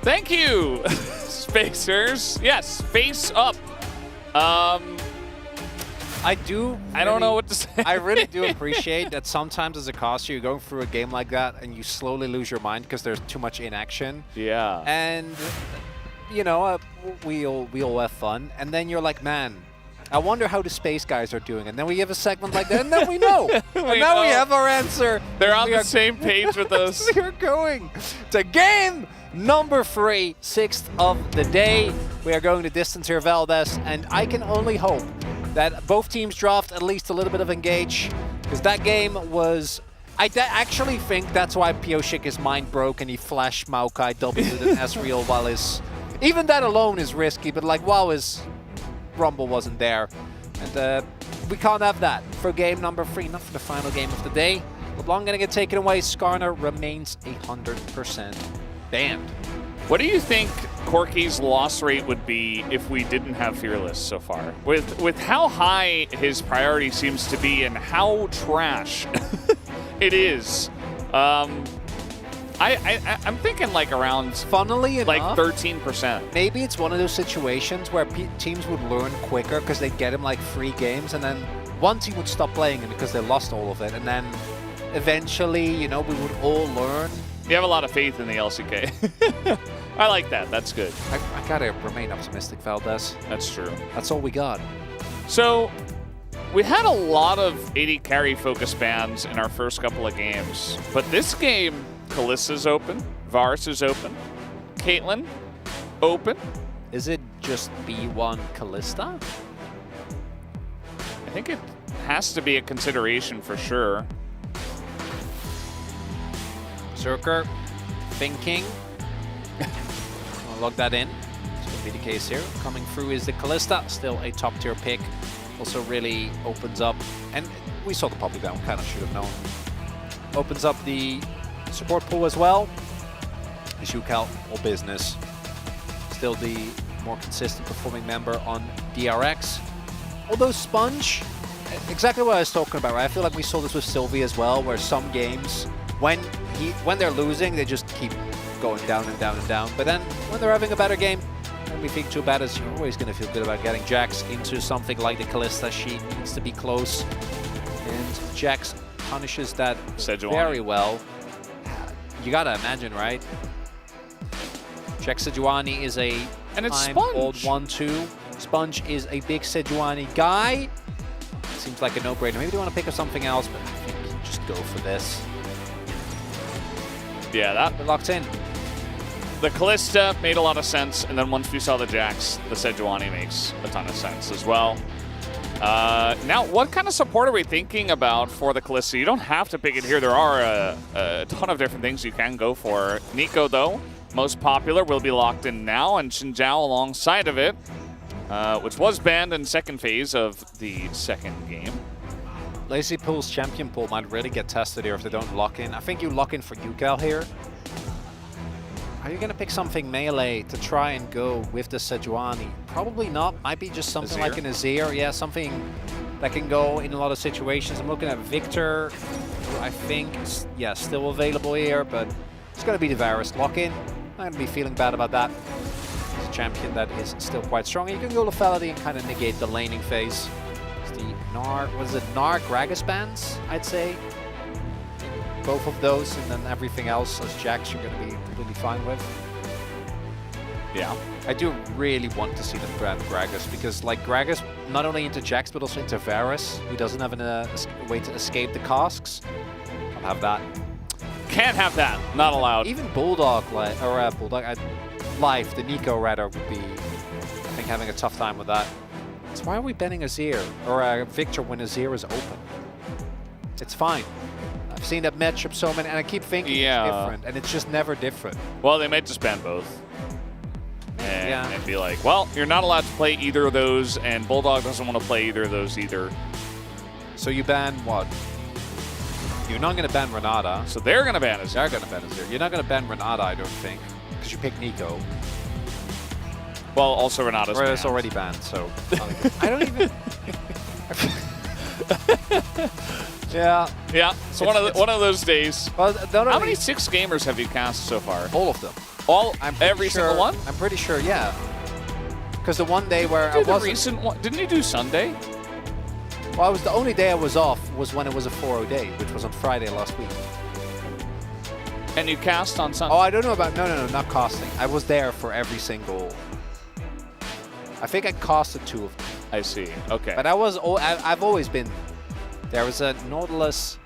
Thank you, Spacers. Yes, face up. I don't know what to say. I really do appreciate that sometimes as a caster, you're going through a game like that and you slowly lose your mind because there's too much inaction. Yeah. And, you know, we all have fun. And then you're like, man, I wonder how the space guys are doing. And then we have a segment like that, and then we know. And now we have our answer. They're on the same page with us. We are going to game number 3, 6th of the day. We are going to distance here, Valdez, and I can only hope that both teams draft at least a little bit of engage, because that game was... I actually think that's why Pioshik is mind broke and he flashed Maokai W'd and Ezreal while his... Even that alone is risky, but while his Rumble wasn't there. And we can't have that for game number 3, not for the final game of the day. LeBlanc gonna get taken away. Skarner remains 100% banned. What do you think Corki's loss rate would be if we didn't have Fearless so far? With how high his priority seems to be and how trash it is. I'm thinking around, funnily enough, 13%. Maybe it's one of those situations where teams would learn quicker because they'd get him 3 games, and then one team would stop playing him because they lost all of it, and then eventually, you know, we would all learn. You have a lot of faith in the LCK. I like that. That's good. I gotta remain optimistic, Valdez. That's true. That's all we got. So, we had a lot of AD carry focus bans in our first couple of games, but this game, Kalista's open, Varus is open, Caitlyn open. Is it just B1 Kalista? I think it has to be a consideration for sure. Zerker thinking. I'll log that in. This will be the case here. Coming through is the Kalista, still a top tier pick. Also really opens up, and we saw the Poppy down, kind of should have known. Opens up the support pool as well. Xiuqiao, all business. Still the more consistent performing member on DRX. Although Sponge, exactly what I was talking about, right? I feel like we saw this with Sylvie as well, where some games, when they're losing, they just keep going down and down and down. But then when they're having a better game, don't be feeling too bad, as you're always going to feel good about getting Jax into something like the Kalista. She needs to be close, and Jax punishes that very well. You gotta imagine, right? Jax Sejuani is a old 1-2. Sponge is a big Sejuani guy. Seems like a no-brainer. Maybe they want to pick up something else, but I think you just go for this. Yeah, We're locked in. The Kalista made a lot of sense, and then once we saw the Jax, the Sejuani makes a ton of sense as well. Now, what kind of support are we thinking about for the Kalista? You don't have to pick it here. There are a ton of different things you can go for. Nico, though, most popular, will be locked in now, and Xin Zhao alongside of it, which was banned in second phase of the second game. Lazy Pool's champion pool might really get tested here if they don't lock in. I think you lock in for Xiuqiao here. Are you going to pick something melee to try and go with the Sejuani? Probably not. Might be just something like an Azir. Yeah, something that can go in a lot of situations. I'm looking at Victor, who I think is, yeah, still available here, but it's going to be the Varus lock-in. Not going to be feeling bad about that. It's a champion that is still quite strong. You can go Lethality and kind of negate the laning phase. It's the Gnar, what is it, Gnar Gragas bans, I'd say. both of those, and then everything else as Jax you're going to be completely fine with. Yeah. I do really want to see them grab Gragas, because like Gragas, not only into Jax, but also into Varus, who doesn't have a way to escape the casks. I'll have that. Can't have that. Not allowed. Even Bulldog, Life, the Nico rather, would be, I think, having a tough time with that. So why are we banning Azir or Victor when Azir is open? It's fine. I've seen that matchup so many, and I keep thinking it's different, and it's just never different. Well, they might just ban both. And be like, well, you're not allowed to play either of those, and Bulldog doesn't want to play either of those either. So you ban what? You're not going to ban Renata. So they're going to ban Azir. They're going to ban Azir. You're not going to ban Renata, I don't think, because you picked Nico. Well, also Renata's banned. It's already banned, so I don't even. Yeah. Yeah. So one of those days. Well, how many 6 gamers have you cast so far? All of them. Every single one? I'm pretty sure, yeah. Because the one day where I was wasn't. The recent one, didn't you do Sunday? Well, the only day I was off was when it was a 4-0 day, which was on Friday last week. And you cast on Sunday? Oh, I don't know about. No, not casting. I was there for every single. I think I casted 2 of them. I see. Okay. But I've always been. There was a Nautilus.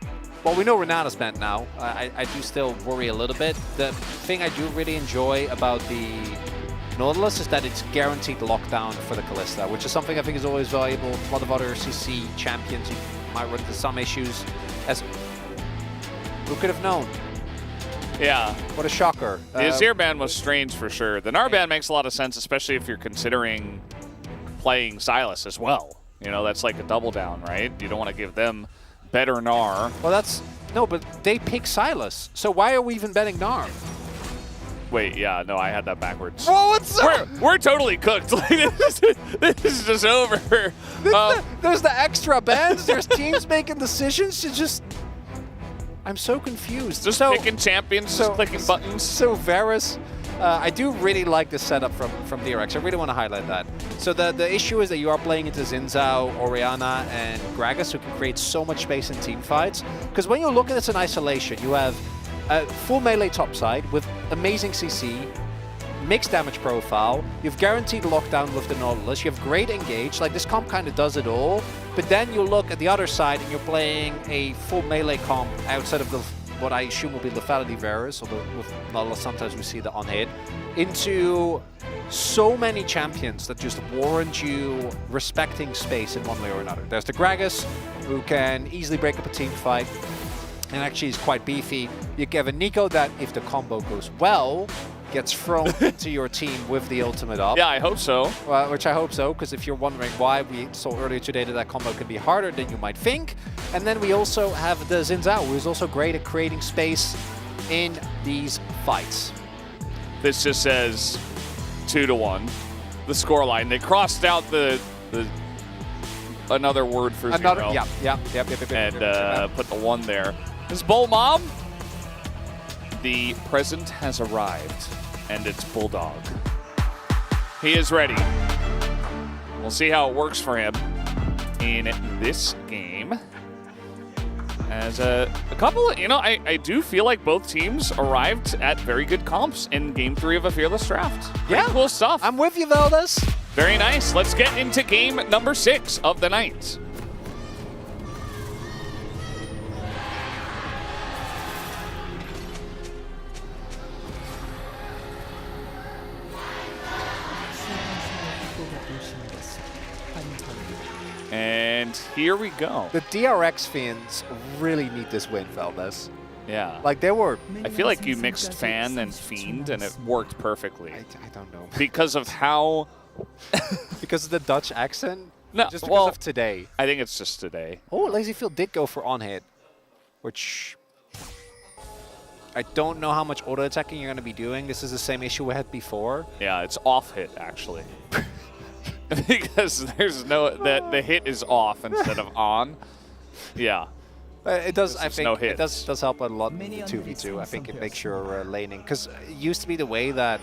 Well, we know Renata's banned now. I do still worry a little bit. The thing I do really enjoy about the Nautilus is that it's guaranteed lockdown for the Kalista, which is something I think is always valuable. A lot of other CC champions you might run into some issues. Who could have known? Yeah. What a shocker. The Azir ban was strange for sure. The Gnar ban makes a lot of sense, especially if you're considering playing Sylas as well. You know, that's like a double down, right? You don't want to give them better Gnar. Well, but they pick Sylas. So why are we even betting Gnar? Wait, yeah, no, I had that backwards. Whoa, what's up? We're totally cooked. This is just over. There's the extra bans. There's teams making decisions to just. I'm so confused. Just picking champions, just clicking buttons. So Varus, I do really like the setup from DRX. I really want to highlight that. So the issue is that you are playing into Xin Zhao, Orianna, and Gragas, who can create so much space in team fights. Because when you look at this in isolation, you have a full melee topside with amazing CC, mixed damage profile, you have guaranteed lockdown with the Nautilus, you have great engage, like this comp kind of does it all, but then you look at the other side and you're playing a full melee comp outside of what I assume will be lethality Varus, although with Nautilus sometimes we see the on-hit, into so many champions that just warrant you respecting space in one way or another. There's the Gragas, who can easily break up a team fight, and actually is quite beefy. You have a Nico that, if the combo goes well, gets thrown into your team with the ultimate up. Yeah, I hope so. Well, which I hope so, because if you're wondering why, we saw earlier today that combo can be harder than you might think. And then we also have the Xin Zhao, who is also great at creating space in these fights. This just says 2-1, the scoreline. They crossed out the another word for 0. Yep. And put the 1 there. This Bull Mom, the present has arrived, and it's Bulldog. He is ready. We'll see how it works for him in this game. As a couple of, I do feel like both teams arrived at very good comps in Game 3 of a Fearless Draft. Pretty cool stuff. I'm with you, Veldas. Very nice. Let's get into game number 6 of the night. And here we go. The DRX fans really need this win, Veldas. Yeah. Like, they were... I feel like you mixed Fan and Fiend, and it worked perfectly. I don't know. Because of how... Because of the Dutch accent? No, just because of today? I think it's just today. Oh, Lazyfield did go for on-hit, which... I don't know how much auto-attacking you're going to be doing. This is the same issue we had before. Yeah, it's off-hit, actually. Because there's the hit is off instead of on. Yeah. It does. I think no it does help a lot in 2v2. I think it makes your laning, because it used to be the way that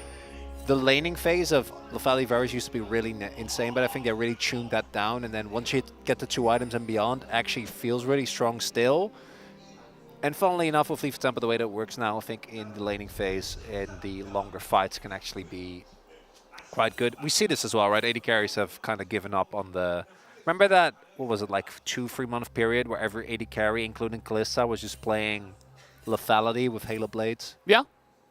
the laning phase of lethality Varus used to be really insane, but I think they really tuned that down. And then once you get the 2 items and beyond, it actually feels really strong still. And funnily enough, with Leaf Tempo, the way that it works now, I think in the laning phase and the longer fights can actually be quite good. We see this as well, right? AD carries have kind of given up on the... Remember that, what was it, like 2-3 month period where every AD carry, including Kalista, was just playing lethality with Halo Blades? Yeah.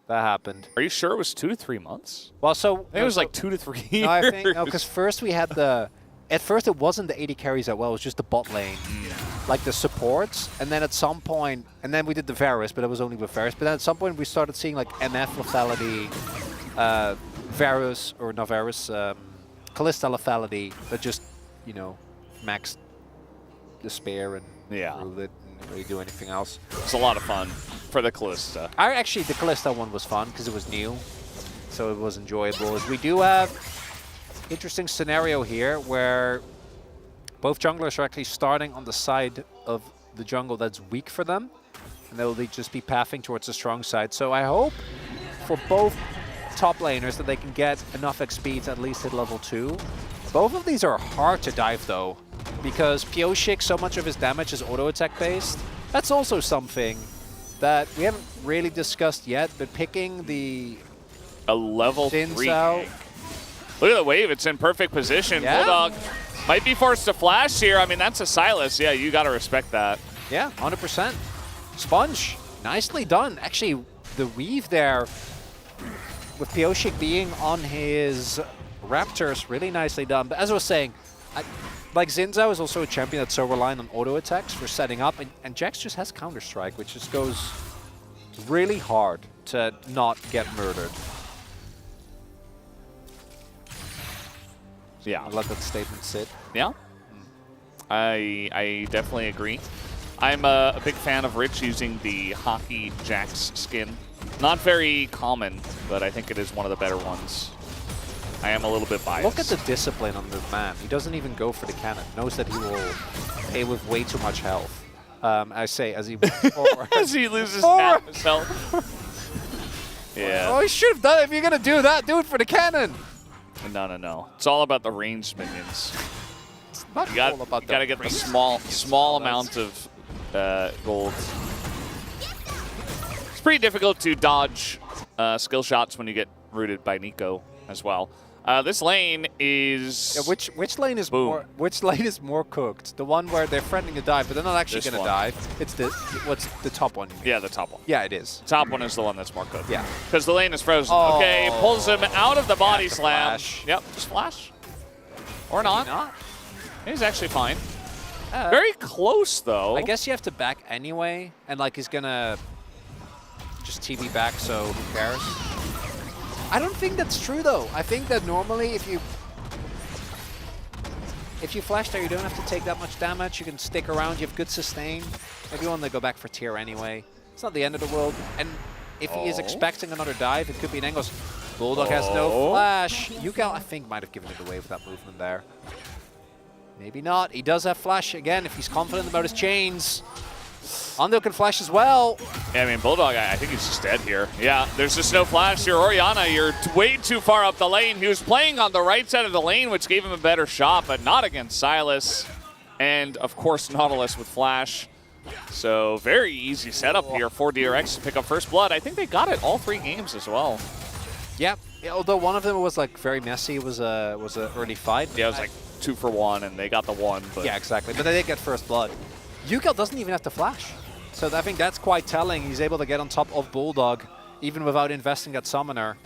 That happened. Are you sure it was 2 to 3 months? Well, so... I think it was like 2 to 3 years. No, I think, no, because first we had the... At first it wasn't the AD carries that well, it was just the bot lane. Like the supports, and then at some point, and then we did the Varus, but it was only with Varus, but then at some point we started seeing like MF lethality, Varus, or not Varus, Kalista lethality, that just, you know, maxed the spear and ruled it and didn't really do anything else. It's a lot of fun for the Kalista. Actually, the Kalista one was fun because it was new, so it was enjoyable. As we do have interesting scenario here where both junglers are actually starting on the side of the jungle that's weak for them, and they'll just be pathing towards the strong side. So I hope for both top laners that they can get enough XP to at least hit level 2. Both of these are hard to dive though, because Pioshik, so much of his damage is auto attack based. That's also something that we haven't really discussed yet, but picking a level 3 Zinzao. Look at the wave, it's in perfect position. Yeah. Bulldog might be forced to flash here. I mean, that's a Sylas. Yeah, you got to respect that. Yeah, 100%. Sponge, nicely done. Actually, the weave there with Pioshik being on his Raptors, really nicely done. But as I was saying, like Zinzao is also a champion that's so reliant on auto attacks for setting up, and Jax just has Counter-Strike, which just goes really hard to not get murdered. Yeah. I'll let that statement sit. Yeah. I definitely agree. I'm a big fan of Rich using the Hockey Jax skin. Not very common, but I think it is one of the better ones. I am a little bit biased. Look at the discipline on the man. He doesn't even go for the cannon. Knows that he will pay with way too much health. I say as he as he loses half his health. Yeah. Oh, he should have done it. If you're gonna do that, do it for the cannon. No. It's all about the ranged minions. It's not You all about gotta get the small amount of gold. It's pretty difficult to dodge skill shots when you get rooted by Nico as well. This lane is... Yeah, which lane is more? Which lane is more cooked? The one where they're threatening to dive, but they're not actually going to dive. It's what's the top one? Yeah, the top one. Yeah, it is. Top one is the one that's more cooked. Yeah. Because the lane is frozen. Oh. Okay, pulls him out of the body slam. Flash. Yep, just flash. Or not. Maybe not. He's actually fine. Very close, though. I guess you have to back anyway, and like he's going to just TB back, so who cares? I don't think that's true though. I think that normally if you flash there, you don't have to take that much damage. You can stick around. You have good sustain. Maybe you want to go back for tier anyway. It's not the end of the world. And if he is expecting another dive, it could be an Engels. Bulldog has no flash. Yukal, I think, might have given it away with that movement there. Maybe not. He does have flash again if he's confident about his chains. Undo can flash as well. Yeah, I mean, Bulldog, I think he's just dead here. Yeah, there's just no flash here. Orianna, you're way too far up the lane. He was playing on the right side of the lane, which gave him a better shot, but not against Sylas. And, of course, Nautilus with flash. So, very easy setup here for DRX to pick up first blood. I think they got it all 3 games as well. Yeah, although one of them was, like, very messy. It was a early fight. Yeah, it was, like, 2 for 1, and they got the 1. But yeah, exactly. But they did get first blood. Yukal doesn't even have to flash. So I think that's quite telling. He's able to get on top of Bulldog, even without investing that summoner.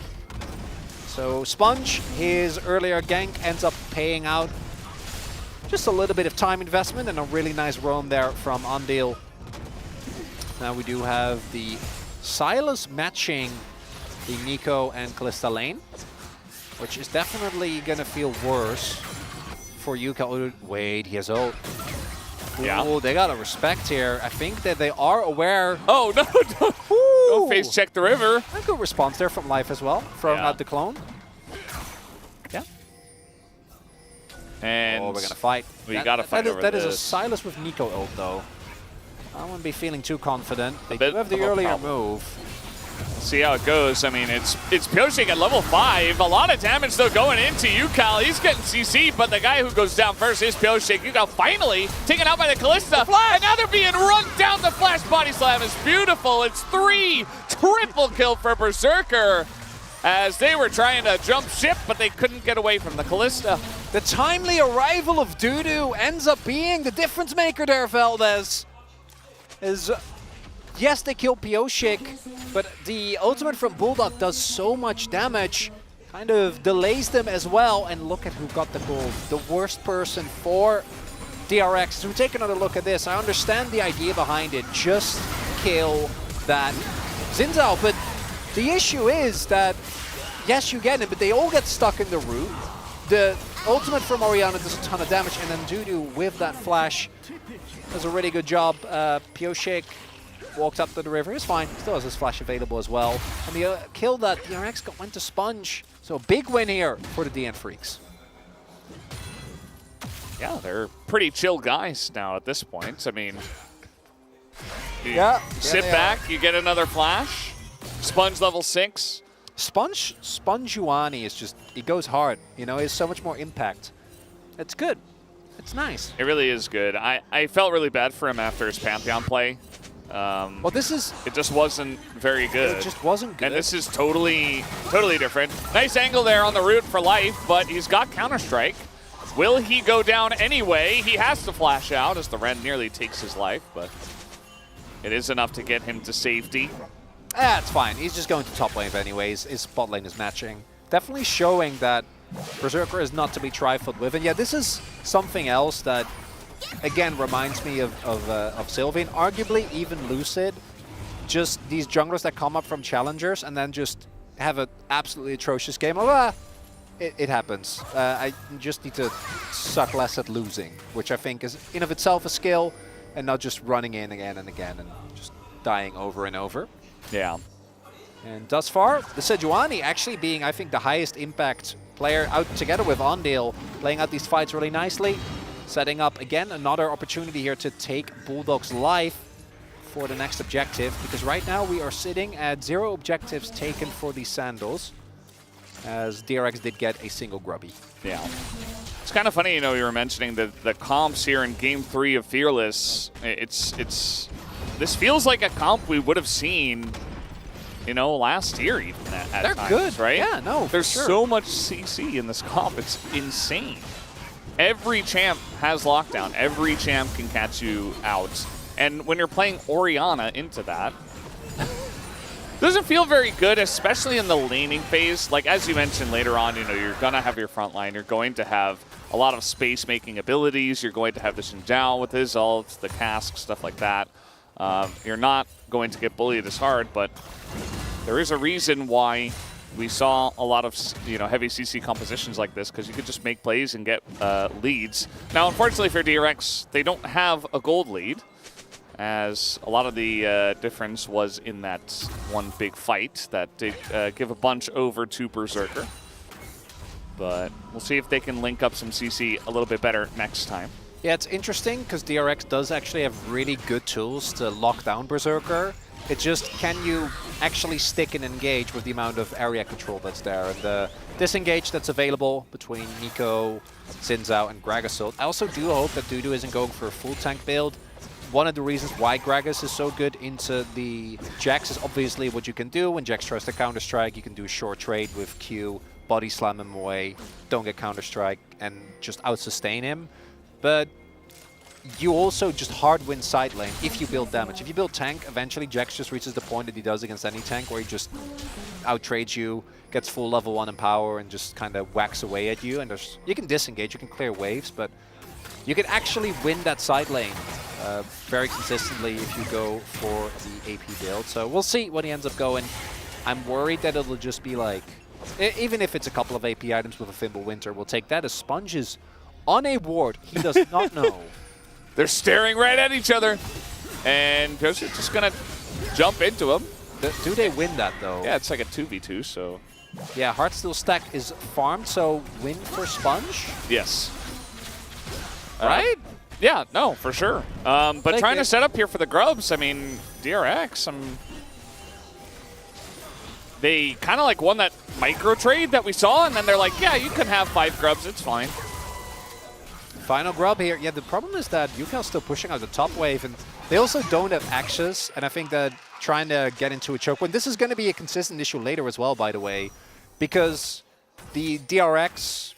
So Sponge, his earlier gank ends up paying out. Just a little bit of time investment and a really nice roam there from Undil. Now we do have the Sylas matching the Nico and Kalista lane, which is definitely going to feel worse for Yukal. Wait, he has ult. Yeah. Ooh, they got to respect here. I think that they are aware. Oh, no, don't face check the river. A good response there from Life as well, throwing out the clone. Yeah. And we're going to fight. We got to fight over that this. is a Sylas with Nico ult, though. I wouldn't be feeling too confident. They do have the earlier move. see how it goes. I mean, it's Pyoshik at level 5. A lot of damage, though, going into Yukal. He's getting CC, but the guy who goes down first is Pyoshik. Yukal finally taken out by the Kalista. And now they're being run down. The flash body slam is beautiful. It's 3. Triple kill for Berserker, as they were trying to jump ship, but they couldn't get away from the Kalista. The timely arrival of Dudu ends up being the difference maker there, Valdez. Yes, they killed Pyoshik, but the ultimate from Bulldog does so much damage, kind of delays them as well. And look at who got the gold. The worst person for DRX. So we take another look at this. I understand the idea behind it. Just kill that Xin Zhao, but the issue is that, yes, you get it, but they all get stuck in the root. The ultimate from Orianna does a ton of damage, and then Dudu with that flash does a really good job. Pyoshik walked up to the river. It's fine. Still has his flash available as well. And the kill that DRX got went to Sponge. So big win here for the DN Freaks. Yeah, they're pretty chill guys now at this point. I mean, you sit back, you get another flash. Sponge level 6. Sponge Yuani is just, he goes hard. You know, he has so much more impact. It's good. It's nice. It really is good. I felt really bad for him after his Pantheon play. Well, it just wasn't very good. It just wasn't good. And this is totally different. Nice angle there on the root for life, but he's got Counter-Strike. Will he go down anyway? He has to flash out as the Ren nearly takes his life, but it is enough to get him to safety. It's fine. He's just going to top lane anyways. His spot lane is matching. Definitely showing that Berserker is not to be trifled with. And yeah, this is something else that, again, reminds me of Sylvian, arguably even Lucid. Just these junglers that come up from challengers and then just have an absolutely atrocious game. It happens. I just need to suck less at losing, which I think is in of itself a skill, and not just running in again and again and just dying over and over. Yeah. And thus far, the Sejuani actually being, I think, the highest impact player out together with Ondale, playing out these fights really nicely, setting up, again, another opportunity here to take Bulldog's life for the next objective, because right now we are sitting at 0 objectives taken for these Sandals, as DRX did get a single Grubby. Yeah. It's kind of funny, you know, you were mentioning the comps here in Game 3 of Fearless. This feels like a comp we would have seen, you know, last year even at They're times, good, right? Yeah, no, There's for sure. so much CC in this comp. It's insane. Every champ has lockdown. Every champ can catch you out. And when you're playing Orianna into that, doesn't feel very good, especially in the laning phase. Like, as you mentioned later on, you know, you're going to have your front line. You're going to have a lot of space-making abilities. You're going to have the Xin Zhao with his ults, the cask, stuff like that. You're not going to get bullied as hard, but there is a reason why we saw a lot of, you know, heavy CC compositions like this, because you could just make plays and get leads. Now, unfortunately for DRX, they don't have a gold lead, as a lot of the difference was in that one big fight that did give a bunch over to Berserker. But we'll see if they can link up some CC a little bit better next time. Yeah, it's interesting because DRX does actually have really good tools to lock down Berserker. It's just, can you actually stick and engage with the amount of area control that's there? And the disengage that's available between Nico, Xin Zhao, and Gragasult. I also do hope that Dudu isn't going for a full tank build. One of the reasons why Gragas is so good into the Jax is obviously what you can do. When Jax tries to Counter-Strike, you can do a short trade with Q, body slam him away, don't get Counter-Strike, and just out-sustain him. But you also just hard win side lane if you build damage. If you build tank, eventually Jax just reaches the point that he does against any tank where he just out-trades you, gets full level 1 in power, and just kind of whacks away at you. And you can disengage, you can clear waves, but you can actually win that side lane very consistently if you go for the AP build. So we'll see when he ends up going. I'm worried that it'll just be like, even if it's a couple of AP items with a Thimble Winter, we'll take that as Sponges on a ward he does not know. They're staring right at each other, and Pyoshik's just going to jump into him. Do they win that, though? Yeah, it's like a 2v2, so... Yeah, Heartsteel stack is farmed, so win for Sponge? Yes. Right? Yeah, no, for sure. But trying to set up here for the grubs, I mean, DRX, they kind of like won that micro trade that we saw, and then they're like, yeah, you can have 5 grubs, it's fine. Final grub here. Yeah, the problem is that UCal's still pushing out the top wave, and they also don't have Axis, and I think that trying to get into a choke win, this is going to be a consistent issue later as well, by the way, because the DRX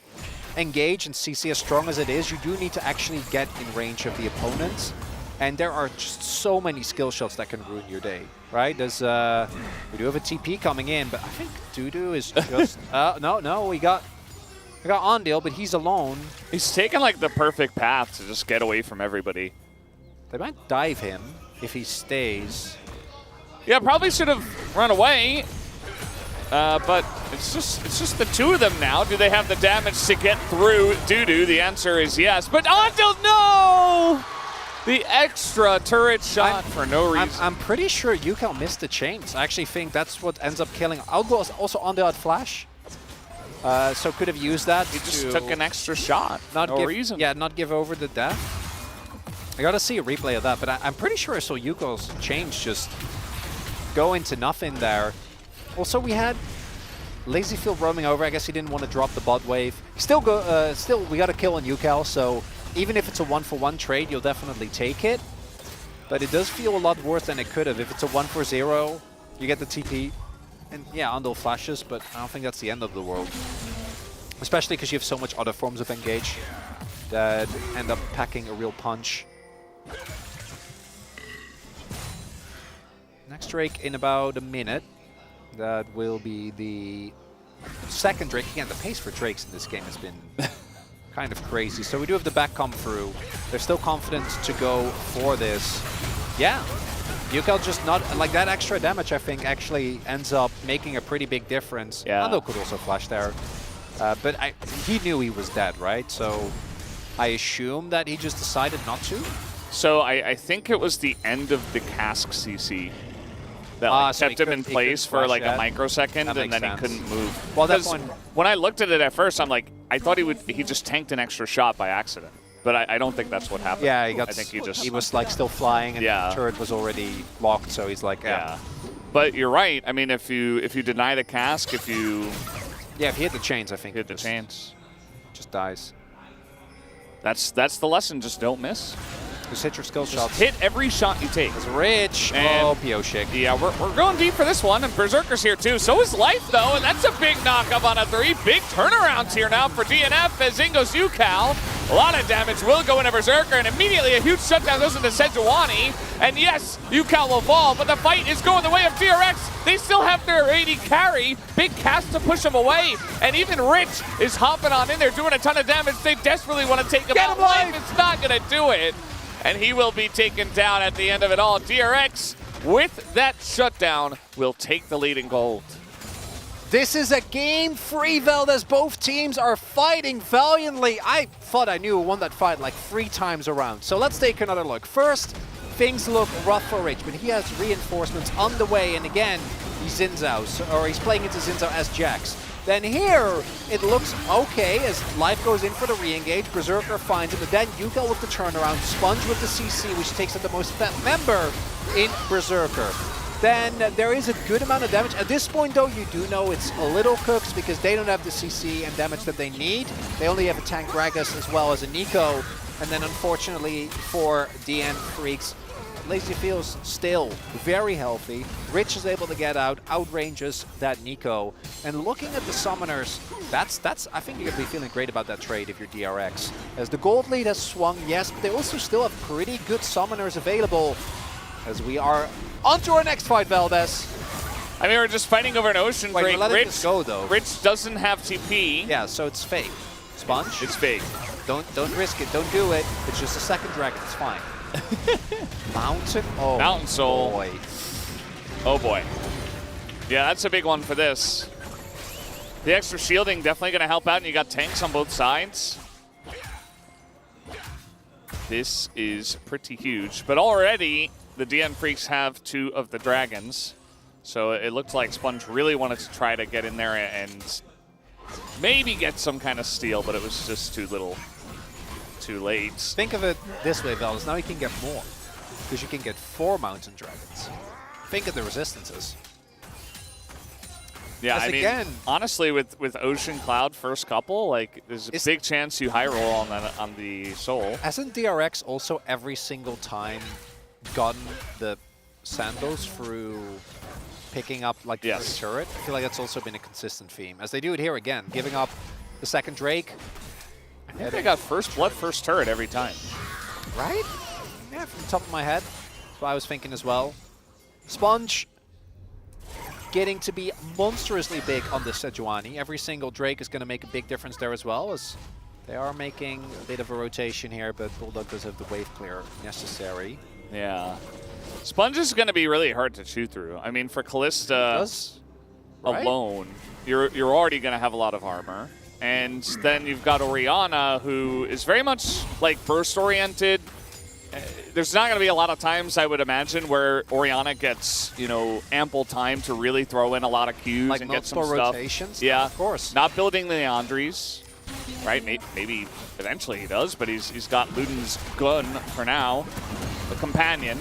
engage and CC as strong as it is, you do need to actually get in range of the opponents, and there are just so many skill shots that can ruin your day, right? There's we do have a TP coming in, but I think Dudu is just no, we got Ondil, but he's alone. He's taken like the perfect path to just get away from everybody. They might dive him if he stays. Yeah, probably should have run away. But it's just the 2 of them now. Do they have the damage to get through Dudu? The answer is yes. But Ondil, no! The extra turret shot for no reason. I'm pretty sure UCal missed the chains. I actually think that's what ends up killing. Also Ondil had flash. So could have used that. He just took an extra shot. No reason. Yeah, not give over the death. I gotta see a replay of that, but I'm pretty sure I saw Yuko's change just go into nothing there. Also, we had Lazyfield roaming over. I guess he didn't want to drop the bot wave. Still, we got a kill on UCal, so even if it's a 1-for-1 trade, you'll definitely take it. But it does feel a lot worse than it could have. If it's a 1-for-0, you get the TP. And yeah, Ondil flashes, but I don't think that's the end of the world. Especially because you have so much other forms of engage that end up packing a real punch. Next Drake in about a minute. That will be the second Drake. Again, the pace for Drakes in this game has been kind of crazy. So we do have the back come through. They're still confident to go for this. Yeah. UCal just not, like that extra damage I think actually ends up making a pretty big difference. Yeah. Ando could also flash there. But he knew he was dead, right? So I assume that he just decided not to. So I think it was the end of the cask CC that like, so kept him in place for like a microsecond, and then he couldn't move. Well, because when I looked at it at first, I'm like, I thought he just tanked an extra shot by accident. But I don't think that's what happened. Yeah, I think he was like still flying, and the turret was already locked, so he's like, yeah. But you're right. I mean, if you deny the cask, if you if he hit the chains, I think hit the chains, just dies. That's the lesson. Just don't miss. Just hit your skill shots. Hit every shot you take. It's rich. And Pioshik. Yeah, we're going deep for this one, and Berserker's here too. So is Life, though, and that's a big knock-up on a 3. Big turnarounds here now for DNF as in goes UCal. A lot of damage will go into Berserker, and immediately a huge shutdown goes into Sejuani. And yes, UCal will fall, but the fight is going the way of DRX. They still have their AD carry. Big cast to push him away, and even Rich is hopping on in there, doing a ton of damage. They desperately want to take him out. Life is not going to do it. And he will be taken down at the end of it all. DRX, with that shutdown, will take the lead in gold. This is a game free, Valdez. Both teams are fighting valiantly. I thought I knew who won that fight like 3 times around. So let's take another look. First, things look rough for Rich, but he has reinforcements on the way. And again, he's Zinzao, or he's playing into Zinzao as Jax. Then here, it looks okay as Life goes in for the re-engage. Berserker finds him, but then UCal with the turnaround, Sponge with the CC, which takes out the most fat member in Berserker. Then there is a good amount of damage. At this point, though, you do know it's a little cooked because they don't have the CC and damage that they need. They only have a tank Gragas as well as a Nico. And then, unfortunately, for DN Freaks, Lazyfield's still very healthy. Rich is able to get out, outranges that Nico. And looking at the summoners, that's I think you're going to be feeling great about that trade if you're DRX. As the gold lead has swung, yes, but they also still have pretty good summoners available. As we are on to our next fight, Valdez. I mean, we're just fighting over an ocean break. Rich go, though. Rich doesn't have TP. Yeah, so it's fake. Sponge? It's fake. Don't risk it. Don't do it. It's just a second dragon. It's fine. Mountain? Oh, Mountain Soul. Boy. Oh, boy. Yeah, that's a big one for this. The extra shielding definitely going to help out, and you got tanks on both sides. This is pretty huge. But already, the DN Freaks have 2 of the dragons. So it looked like Sponge really wanted to try to get in there and maybe get some kind of steal, but it was just too little. Too late. Think of it this way, Valdez. Now you can get more, because you can get 4 mountain dragons. Think of the resistances. Yeah, As I mean, again, honestly, with Ocean Cloud first couple, like there's a big chance you high roll on the Soul. Hasn't DRX also every single time gotten the Sandos through picking up like the first turret? I feel like that's also been a consistent theme. As they do it here again, giving up the second Drake. I think they got first blood, first turret every time. Right? Yeah, from the top of my head. That's what I was thinking as well. Sponge getting to be monstrously big on this Sejuani. Every single Drake is going to make a big difference there as well, as they are making a bit of a rotation here, but Bulldog does have the wave clear necessary. Yeah. Sponge is going to be really hard to chew through. I mean, for Callista alone, you're already going to have a lot of armor. And then you've got Orianna, who is very much like burst-oriented. There's not going to be a lot of times, I would imagine, where Orianna gets, you know, ample time to really throw in a lot of Qs Like and get some multiple stuff. rotations? Yeah, Of course. Not building the Leandries, right? Maybe eventually he does, but he's got Luden's gun for now, the companion.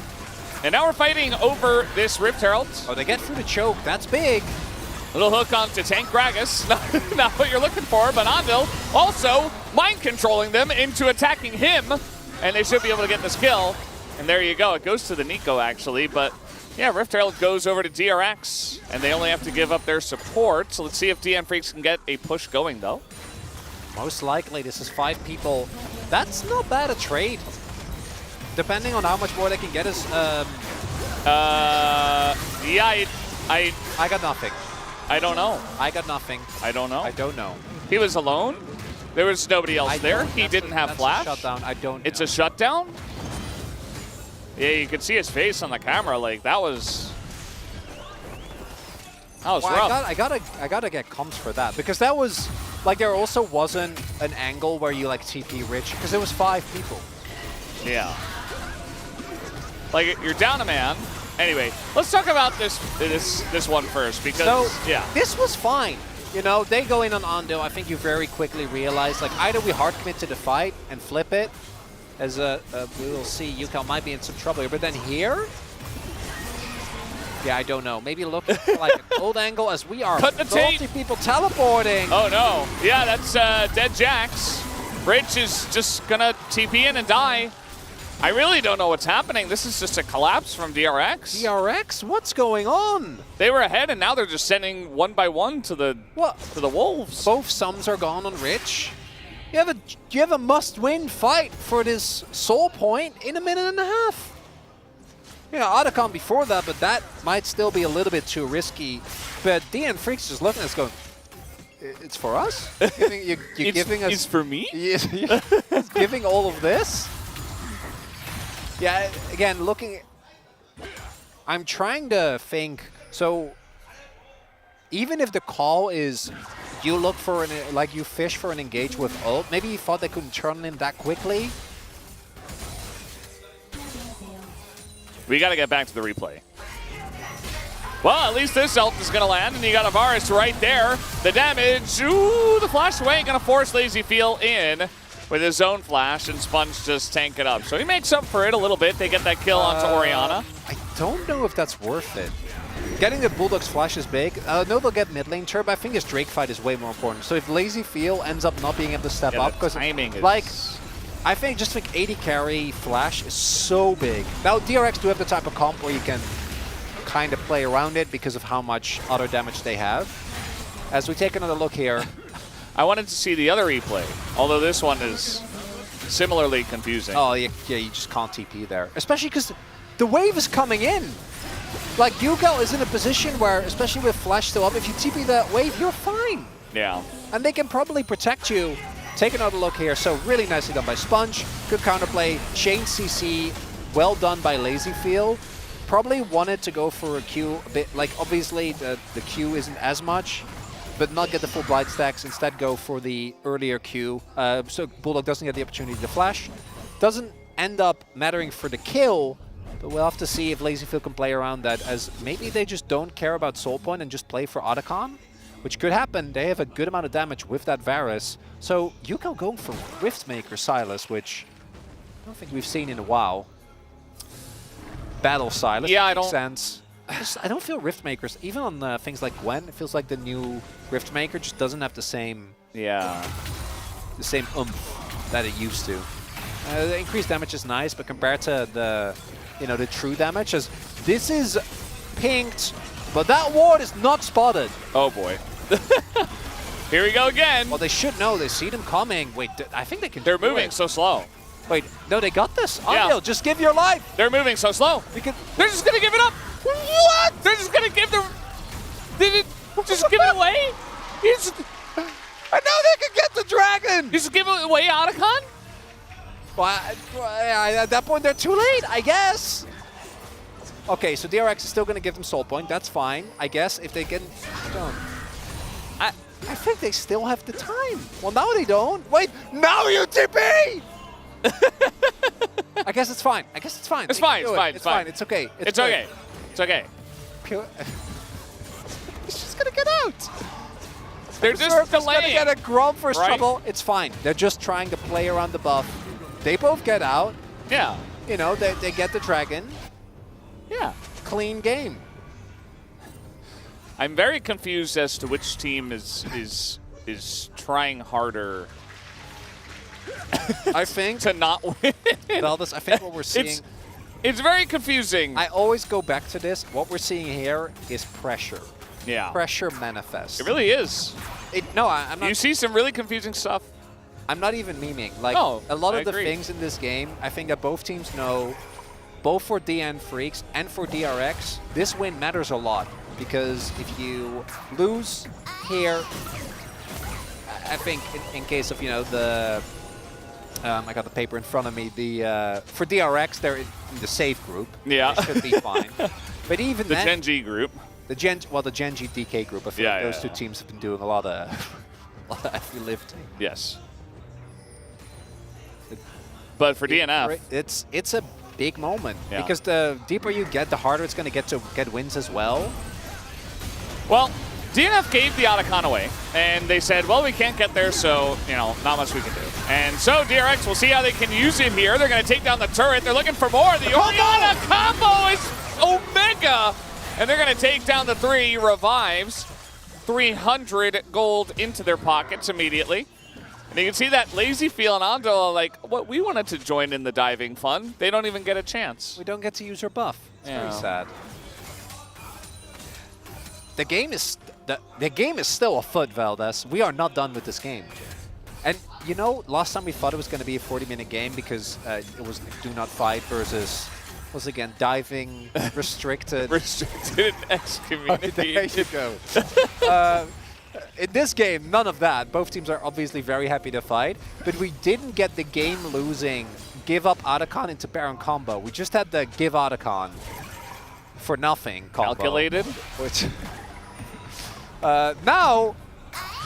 And now we're fighting over this Rift Herald. Oh, they get through the choke. That's big. Little hook onto Tank Gragas. Not what you're looking for, but Andil also mind controlling them into attacking him, and they should be able to get this kill. And there you go. It goes to the Nico, actually, but yeah, Rift Herald goes over to DRX, and they only have to give up their support. So let's see if DN Freaks can get a push going, though. Most likely, this is 5 people. That's not bad a trade. Depending on how much more they can get us. Yeah, I got nothing. I don't know. I got nothing. I don't know. I don't know. He was alone. There was nobody else there. He didn't have flash. That's a shutdown. I don't know. It's a shutdown? Yeah, you could see his face on the camera. Like, that was rough. I gotta get comps for that, because that was like, there also wasn't an angle where you like TP Rich, because there was 5 people. Yeah. Like, you're down a man. Anyway, let's talk about this one first, because yeah, this was fine. You know, they go in on Ando. I think you very quickly realize, like, either we hard commit to the fight and flip it, as we will see, Yukao might be in some trouble here. But then here, yeah, I don't know. Maybe look like an old angle, as we are multi people teleporting. Oh no, yeah, that's dead Jax. Rich is just gonna TP in and die. I really don't know what's happening. This is just a collapse from DRX. DRX? What's going on? They were ahead, and now they're just sending one by one to the wolves. Both sums are gone on Rich. You have a must-win fight for this soul point in a minute and a half. You know, Otacon before that, but that might still be a little bit too risky. But DN Freaks just looking at us going, it's for us? You're giving us... It's for me? It's giving all of this? Yeah, again, looking... I'm trying to think... So, even if the call is you look for you fish for an engage with ult, maybe you thought they couldn't turn in that quickly. We got to get back to the replay. Well, at least this ult is going to land, and you got Avaris right there. The damage, ooh, the flash away, going to force Lazy Feel in with his own flash, and Sponge just tank it up. So he makes up for it a little bit. They get that kill onto Orianna. I don't know if that's worth it. Getting the Bulldog's flash is big. I know they'll get mid lane turret, but I think his Drake fight is way more important. So if Lazy Feel ends up not being able to step up, because like, I think just like 80 carry flash is so big. Now DRX do have the type of comp where you can kind of play around it because of how much other damage they have. As we take another look here. I wanted to see the other replay, although this one is similarly confusing. Oh, yeah, you just can't TP there. Especially because the wave is coming in. Like, Yukao is in a position where, especially with flash still up, if you TP that wave, you're fine. Yeah. And they can probably protect you. Take another look here. So really nicely done by Sponge. Good counterplay. Chain CC. Well done by Lazy Feel. Probably wanted to go for a Q a bit. Like, obviously, the Q isn't as much, but not get the full blind stacks. Instead, go for the earlier Q. So Bulldog doesn't get the opportunity to flash. Doesn't end up mattering for the kill, but we'll have to see if Lazy Feel can play around that, as maybe they just don't care about Soul Point and just play for Otacon, which could happen. They have a good amount of damage with that Varus. So Yukao going for Riftmaker Silas, which I don't think we've seen in a while. Battle Silas. Yeah, makes sense. I don't feel Rift Makers, even on things like Gwen, it feels like the new Rift Maker just doesn't have the same oomph that it used to. The increased damage is nice, but compared to the true damage, as this is pinked, but that ward is not spotted. Oh boy. Here we go again. Well, they should know. They see them coming. Wait, I think they can. They're moving so slow. Wait, no, they got this. Yeah. Unreal, just give your life. They're moving so slow. They're just gonna give it up. What? They're just gonna give just give it away? I know they can get the dragon. Just give it away, Otacon? Well, at that point, they're too late, I guess. Okay, so DRX is still going to give them Soul Point. That's fine, I guess, if they get done. I think they still have the time. Well, now they don't. Wait, now you TP! I guess it's fine. It's fine. It's fine. It's okay. It's okay. It's okay. It's just going to get out. They're just delaying. Going to get a Grom first trouble. It's fine. They're just trying to play around the buff. They both get out. Yeah. You know, they get the dragon. Yeah. Clean game. I'm very confused as to which team is trying harder. I think to not win. Valdez, I think what we're seeing. It's very confusing. I always go back to this. What we're seeing here is pressure. Yeah. Pressure manifests. It really is. I'm not. You see some really confusing stuff. I'm not even memeing. Like, a lot of the things in this game, I think that both teams know, both for DN Freaks and for DRX, this win matters a lot. Because if you lose here, I think in case of, the... I got the paper in front of me. For DRX, they're in the safe group. Yeah. It should be fine. But even the then... Gen G group. The Gen G DK group. I feel like those two teams have been doing a lot of heavy lifting. Yes. But for DNF, it's a big moment because the deeper you get, the harder it's going to get wins as well. Well, DNF gave the Otacon away, and they said, well, we can't get there, so, not much we can do. And so DRX, we'll see how they can use it here. They're going to take down the turret. They're looking for more. The Orianna combo is Omega, and they're going to take down the 3 revives. 300 gold into their pockets immediately. And you can see that lazy feel and Ando like, what, we wanted to join in the diving fun. They don't even get a chance. We don't get to use our buff. It's very sad. The game is still afoot, Valdez. We are not done with this game. And last time we thought it was going to be a 40-minute game because it was do not fight versus again diving restricted. Restricted excommunicated. There you go. In this game, none of that. Both teams are obviously very happy to fight, but we didn't get the game-losing give up Otacon into Baron combo. We just had the give Otacon for nothing combo. Calculated. Which now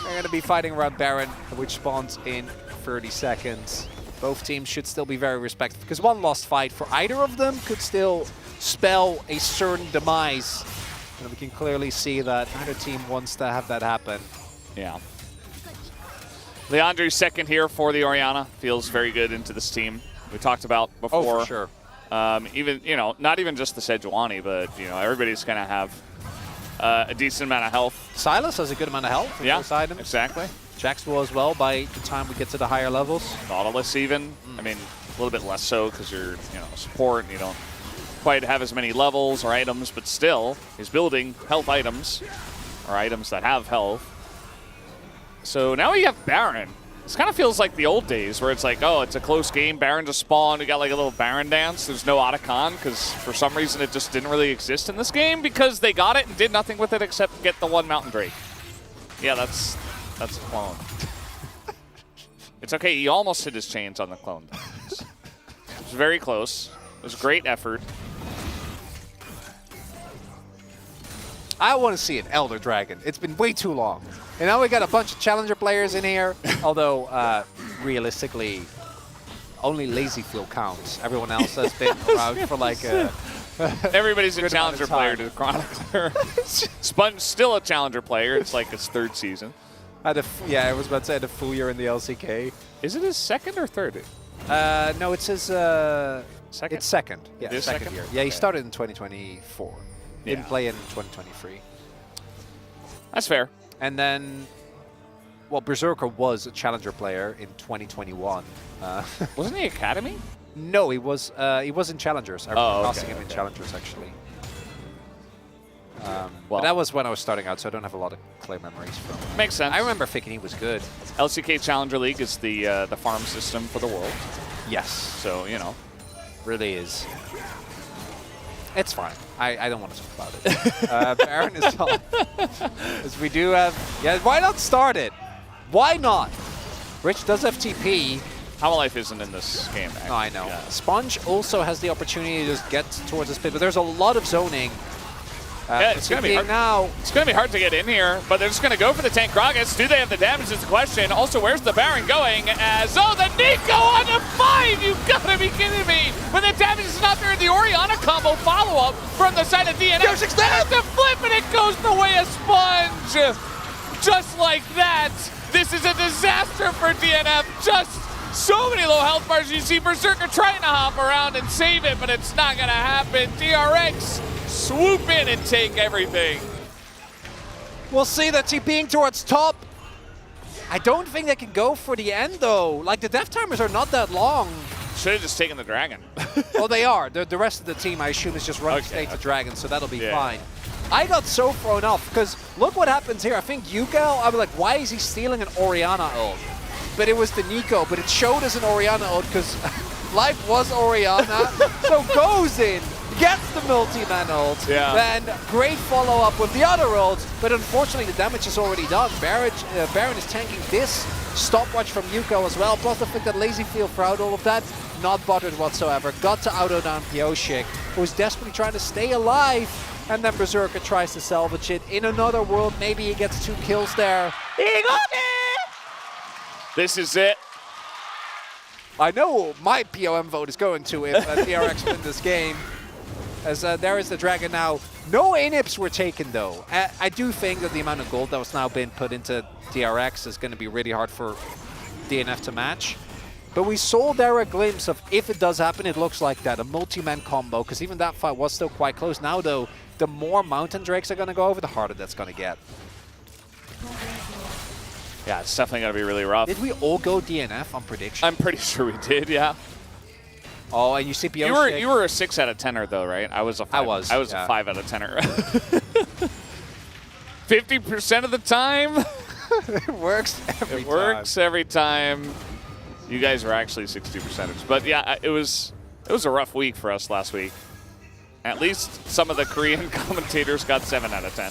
they're going to be fighting around Baron, which spawns in 30 seconds. Both teams should still be very respectful because one lost fight for either of them could still spell a certain demise. And we can clearly see that neither team wants to have that happen. Yeah. Leandre's second here for the Orianna. Feels very good into this team. We talked about before. Oh, for sure. Even, not even just the Sejuani, but, everybody's going to have a decent amount of health. Silas has a good amount of health. Yeah, those items. Exactly. Jax will as well by the time we get to the higher levels. Nautilus even. I mean, a little bit less so because you're, support and you don't quite have as many levels or items, but still, he's building health items, or items that have health. So now we have Baron. This kind of feels like the old days where it's like, oh, it's a close game, Baron just spawned, we got like a little Baron dance. There's no Otacon because for some reason it just didn't really exist in this game because they got it and did nothing with it except get the one Mountain Drake. Yeah, that's a clone. It's okay, he almost hit his chains on the clone. It was very close. It was a great effort. I want to see an Elder Dragon. It's been way too long. And now we got a bunch of Challenger players in here. Although, realistically, only Lazyfield counts. Everyone else has been around for like a... Everybody's a Challenger player to the Chronicler. Sponge still a Challenger player. It's like his 3rd season. Yeah, I was about to say I had a full year in the LCK. Is it his 2nd or 3rd? No, it's his... Second? It's 2nd. Yeah, it is second year. Yeah, he started in 2024. Didn't play in 2023. That's fair. And then, well, Berserker was a challenger player in 2021. Wasn't he Academy? No, he was in challengers. I remember casting him in challengers actually. But that was when I was starting out, so I don't have a lot of clear memories from. Makes sense. I remember thinking he was good. LCK Challenger League is the farm system for the world. Yes. So, you know. Really is. It's fine. I don't want to talk about it. Baron is on. As we do have... Yeah, why not start it? Why not? Rich does have TP. Hololive isn't in this game. No, I know. Yeah. Sponge also has the opportunity to just get towards this pit, but there's a lot of zoning. Yeah, it's going to be hard. Now. It's going to be hard to get in here, but they're just going to go for the tank Gragas. Do they have the damage is the question. Also, where's the Baron going? As, oh, the Nico on the 5! You got to be kidding me! But the damage is not there. The Orianna combo follow-up from the side of DNF. There's the flip, and it goes the way of Sponge! Just like that, this is a disaster for DNF. Just so many low health bars. You see Berserker trying to hop around and save it, but it's not going to happen. DRX swoop in and take everything. We'll see that TPing towards top. I don't think they can go for the end, though. Like, the death timers are not that long. Should have just taken the dragon. Well, they are. The rest of the team, I assume, is just running straight to dragon, so that'll be fine. I got so thrown off, because look what happens here. I think Yugal, I was like, why is he stealing an Orianna ult? But it was the Nico, but it showed as an Orianna ult, because Life was Orianna, so goes in. Gets the multi-man ult, then great follow-up with the other ult, but unfortunately the damage is already done. Baron is tanking this stopwatch from Yuko as well, plus the fact that Lazyfield throughout all of that, not bothered whatsoever. Got to auto down Pioshik, who's desperately trying to stay alive, and then Berserker tries to salvage it. In another world, maybe he gets 2 kills there. He got it! This is it. I know my POM vote is going to if DRX win this game. As there is the dragon now. No inips were taken though. I do think that the amount of gold that was now been put into DRX is going to be really hard for DNF to match. But we saw there a glimpse of, if it does happen, it looks like that. A multi-man combo, because even that fight was still quite close. Now though, the more Mountain Drakes are going to go over, the harder that's going to get. Yeah, it's definitely going to be really rough. Did we all go DNF on prediction? I'm pretty sure we did, yeah. Oh, and you see Pioshik. You were a 6 out of 10er though, right? I was a 5. I was a 5 out of 10er. 50% of the time. It works every time. It works every time. You guys were actually 60%ers. But yeah, it was a rough week for us last week. At least some of the Korean commentators got 7 out of 10.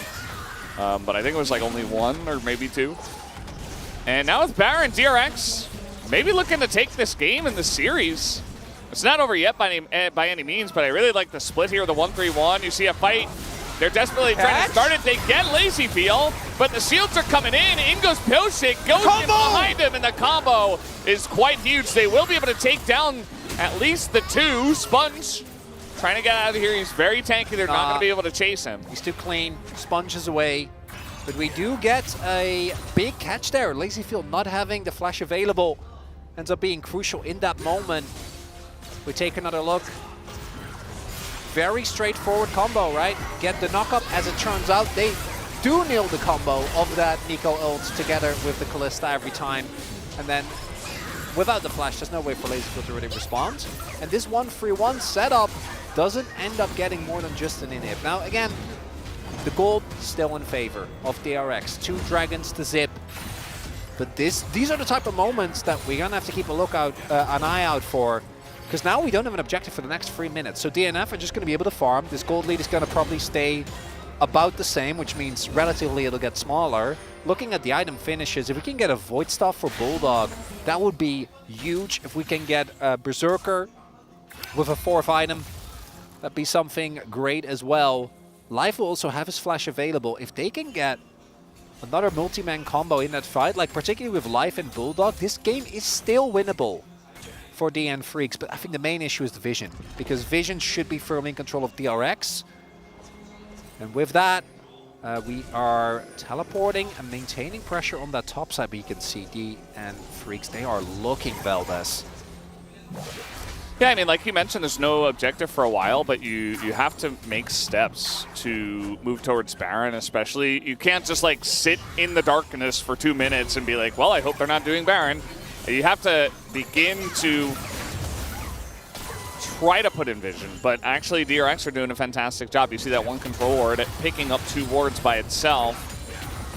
But I think it was like only 1 or maybe 2. And now with Baron, DRX maybe looking to take this game in the series. It's not over yet by any means, but I really like the split here, the 1-3-1. You see a fight. They're desperately trying to start it. They get Lazyfield, but the shields are coming in. In goes Pioshik, goes in behind him, and the combo is quite huge. They will be able to take down at least the 2. Sponge trying to get out of here. He's very tanky. They're not going to be able to chase him. He's too clean. Sponge is away. But we do get a big catch there. Lazyfield not having the flash available ends up being crucial in that moment. We take another look. Very straightforward combo, right? Get the knock-up. As it turns out, they do nail the combo of that Nico ult together with the Kalista every time. And then, without the flash, there's no way for Lazyfield to really respond. And this 1-3-1 setup doesn't end up getting more than just an inhib. Now, again, the gold still in favor of DRX. 2 dragons to zip. But these are the type of moments that we're going to have to keep an eye out for. Because now we don't have an objective for the next 3 minutes. So DNF are just going to be able to farm. This gold lead is going to probably stay about the same, which means relatively it'll get smaller. Looking at the item finishes, if we can get a Void Staff for Bulldog, that would be huge. If we can get Berserker with a 4th item, that'd be something great as well. Life will also have his flash available. If they can get another multi-man combo in that fight, like particularly with Life and Bulldog, this game is still winnable for DN Freaks, but I think the main issue is the Vision, because Vision should be firmly in control of DRX. And with that, we are teleporting and maintaining pressure on that top side, but you can see DN Freaks, they are looking Valdez. Yeah, I mean, like you mentioned, there's no objective for a while, but you have to make steps to move towards Baron, especially. You can't just, like, sit in the darkness for 2 minutes and be like, well, I hope they're not doing Baron. You have to begin to try to put in vision, but actually DRX are doing a fantastic job. You see that one control ward picking up 2 wards by itself,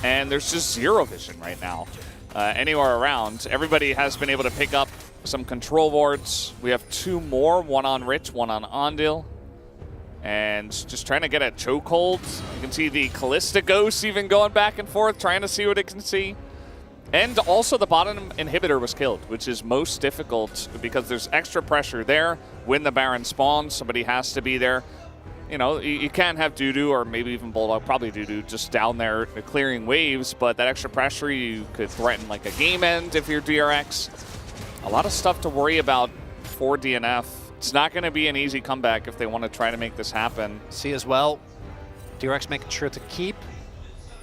and there's just 0 vision right now anywhere around. Everybody has been able to pick up some control wards. We have 2 more, one on Rich, one on Ondil. And just trying to get a chokehold. You can see the Callista Ghost even going back and forth, trying to see what it can see. And also the bottom inhibitor was killed, which is most difficult because there's extra pressure there. When the Baron spawns, somebody has to be there. You know, you can't have Dudu or maybe even Bulldog, probably Dudu, just down there clearing waves, but that extra pressure, you could threaten like a game end if you're DRX. A lot of stuff to worry about for DNF. It's not going to be an easy comeback if they want to try to make this happen. See as well, DRX making sure to keep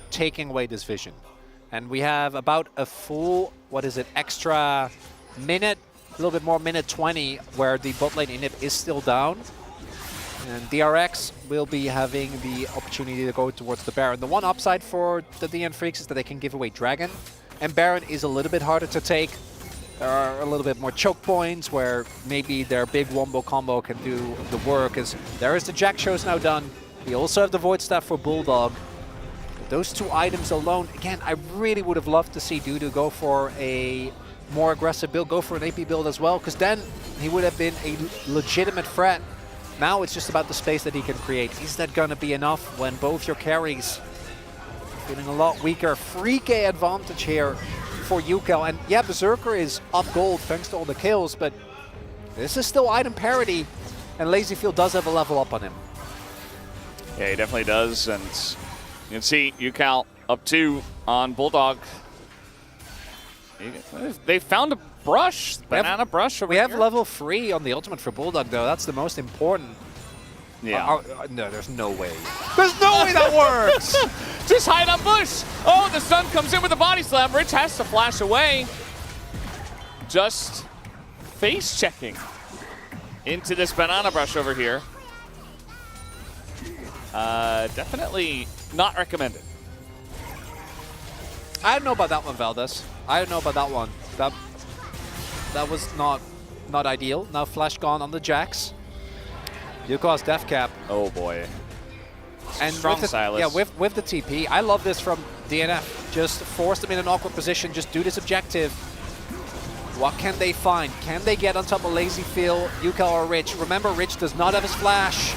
taking away this vision. And we have about a full, extra minute, a little bit more, minute 20, where the bot lane inhib is still down. And DRX will be having the opportunity to go towards the Baron. The one upside for the DN Freaks is that they can give away Dragon. And Baron is a little bit harder to take. There are a little bit more choke points where maybe their big wombo combo can do the work. As there is the Jack Show's now done. We also have the Void Staff for Bulldog. Those 2 items alone, again, I really would have loved to see Dudu go for a more aggressive build, go for an AP build as well, because then he would have been a legitimate threat. Now it's just about the space that he can create. Is that going to be enough when both your carries are feeling a lot weaker? 3K advantage here for UCal. And yeah, Berserker is up gold thanks to all the kills, but this is still item parity, and Lazyfield does have a level up on him. Yeah, he definitely does, and you can see UCal up 2 on Bulldog. They found a brush, banana brush over We have here. level 3 on the ultimate for Bulldog, though. That's the most important. Yeah. No, there's no way. There's no way that works! Just hide on bush. Oh, the sun comes in with a body slam. Rich has to flash away. Just face checking into this banana brush over here. Definitely not recommended. I don't know about that one, Valdez. I don't know about that one. That was not ideal. Now flash gone on the Jax. Yuko has death cap. Oh boy. And strong with Silas. Yeah, with the TP. I love this from DNF. Just force them in an awkward position. Just do this objective. What can they find? Can they get on top of Lazyfield, Yuka, or Rich? Remember, Rich does not have his flash.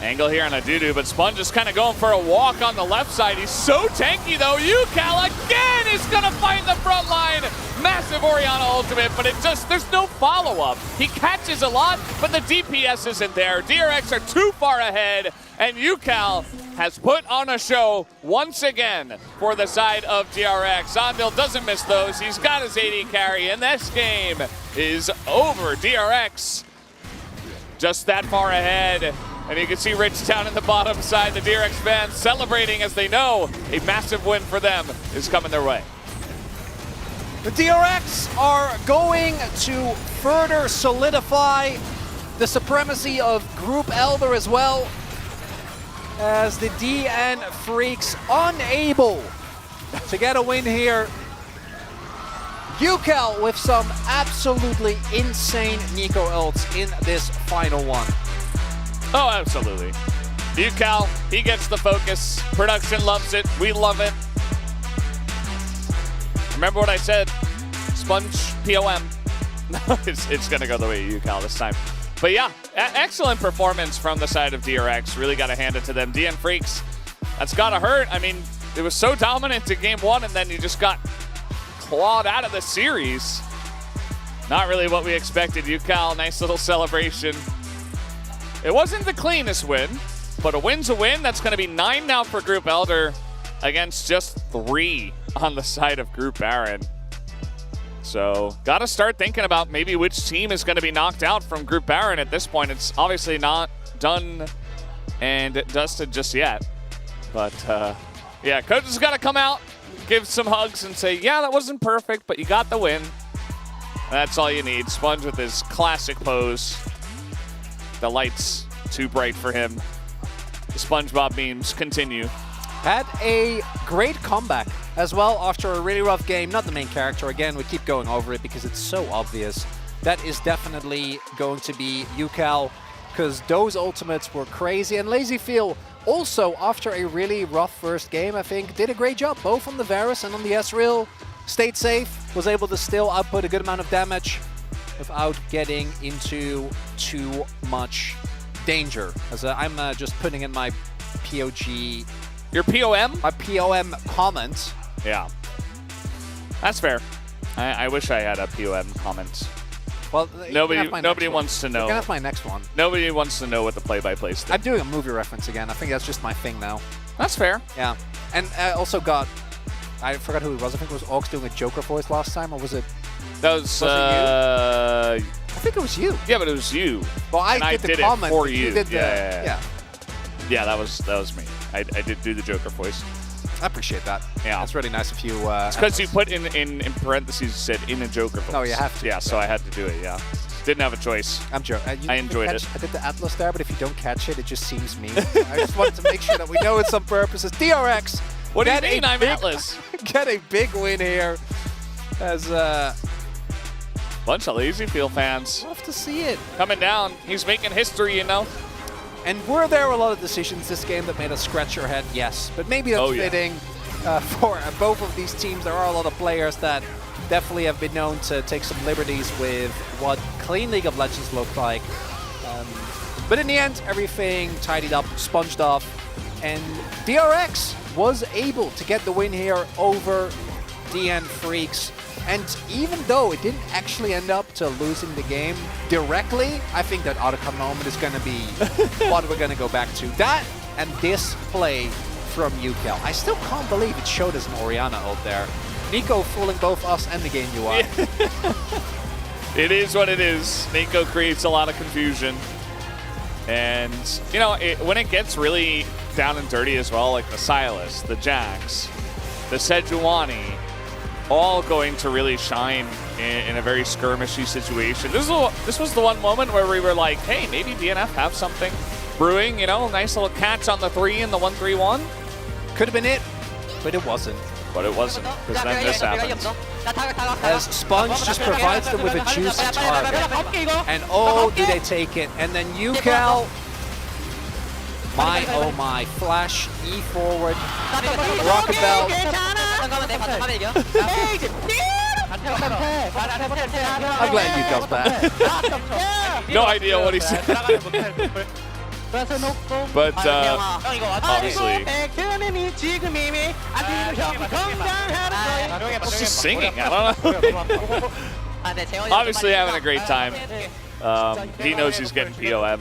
Angle here on a Dudu, but Sponge is kind of going for a walk on the left side. He's so tanky though. UCal again is gonna find the front line. Massive Orianna ultimate, but there's no follow-up. He catches a lot, but the DPS isn't there. DRX are too far ahead, and UCal has put on a show once again for the side of DRX. Ondil doesn't miss those. He's got his AD carry, and this game is over. DRX just that far ahead. And you can see Rich down in the bottom side, the DRX fans celebrating as they know a massive win for them is coming their way. The DRX are going to further solidify the supremacy of Group Elder as well, as the DN Freaks unable to get a win here. UCal with some absolutely insane Nico ults in this final one. Oh, absolutely. UCal, he gets the focus. Production loves it. We love it. Remember what I said? Sponge POM. it's going to go the way of UCal this time. But yeah, excellent performance from the side of DRX. Really got to hand it to them. DN Freaks, that's got to hurt. I mean, it was so dominant in game 1, and then you just got clawed out of the series. Not really what we expected. UCal, nice little celebration. It wasn't the cleanest win, but a win's a win. That's going to be 9 now for Group Elder against just 3 on the side of Group Baron. So got to start thinking about maybe which team is going to be knocked out from Group Baron at this point. It's obviously not done and dusted just yet. But yeah, coach has got to come out, give some hugs and say, yeah, that wasn't perfect, but you got the win. That's all you need. Sponge with his classic pose. The lights too bright for him. The SpongeBob memes continue. Had a great comeback as well after a really rough game. Not the main character. Again, we keep going over it because it's so obvious. That is definitely going to be Yucal, because those ultimates were crazy. And LazyFeel also, after a really rough first game, I think, did a great job, both on the Varus and on the Ezreal. Stayed safe, was able to still output a good amount of damage without getting into too much danger. As I'm just putting in my POG... Your POM? My POM comment. Yeah. That's fair. I wish I had a POM comment. Well, nobody wants to know. You can have my next one. Nobody wants to know what the play-by-play is. I'm doing a movie reference again. I think that's just my thing now. That's fair. Yeah. And I also got... I forgot who it was. I think it was Ox doing a Joker voice last time, or was it... That was it you? I think it was you. Yeah, but it was you. Well, I did the comment it for you. Did yeah. Yeah, that was me. I did do the Joker voice. I appreciate that. Yeah. That's really nice of you. It's because you put in parentheses, you said in a Joker voice. No, you have to. Yeah, so I had to do it, yeah. Didn't have a choice. I'm joking. I enjoyed it. I did the Atlas there, but if you don't catch it, it just seems mean. I just wanted to make sure that we know it's on purpose. It's DRX. What do you mean I'm Atlas? Get a big win here. As bunch of LazyFeel fans. Love to see it. Coming down. He's making history, you know. And were there a lot of decisions this game that made us scratch our head? Yes. But maybe that's fitting for both of these teams. There are a lot of players that definitely have been known to take some liberties with what clean League of Legends looked like. But in the end, everything tidied up, sponged off, and DRX was able to get the win here over DN Freaks. And even though it didn't actually end up to losing the game directly, I think that outcome moment is going to be what we're going to go back to. That and this play from Yucal. I still can't believe it showed us an Orianna ult there. Nico fooling both us and the game UI. It is what it is. Nico creates a lot of confusion. And, you know, when it gets really down and dirty as well, like the Sylas, the Jax, the Sejuani, all going to really shine in a very skirmishy situation. This was the one moment where we were like, hey, maybe DNF have something brewing, you know, nice little catch on the 3 and the 1-3-1. Could have been it, but it wasn't. But it wasn't, because then this happens. As Sponge just provides them with a juicy target. And oh, do they take it. And then Yucal, oh my, flash, E forward, rocket bell. I'm glad Yucal's back. No idea what he said. But obviously, he's just singing. I don't know. Obviously having a great time. He knows he's getting POM.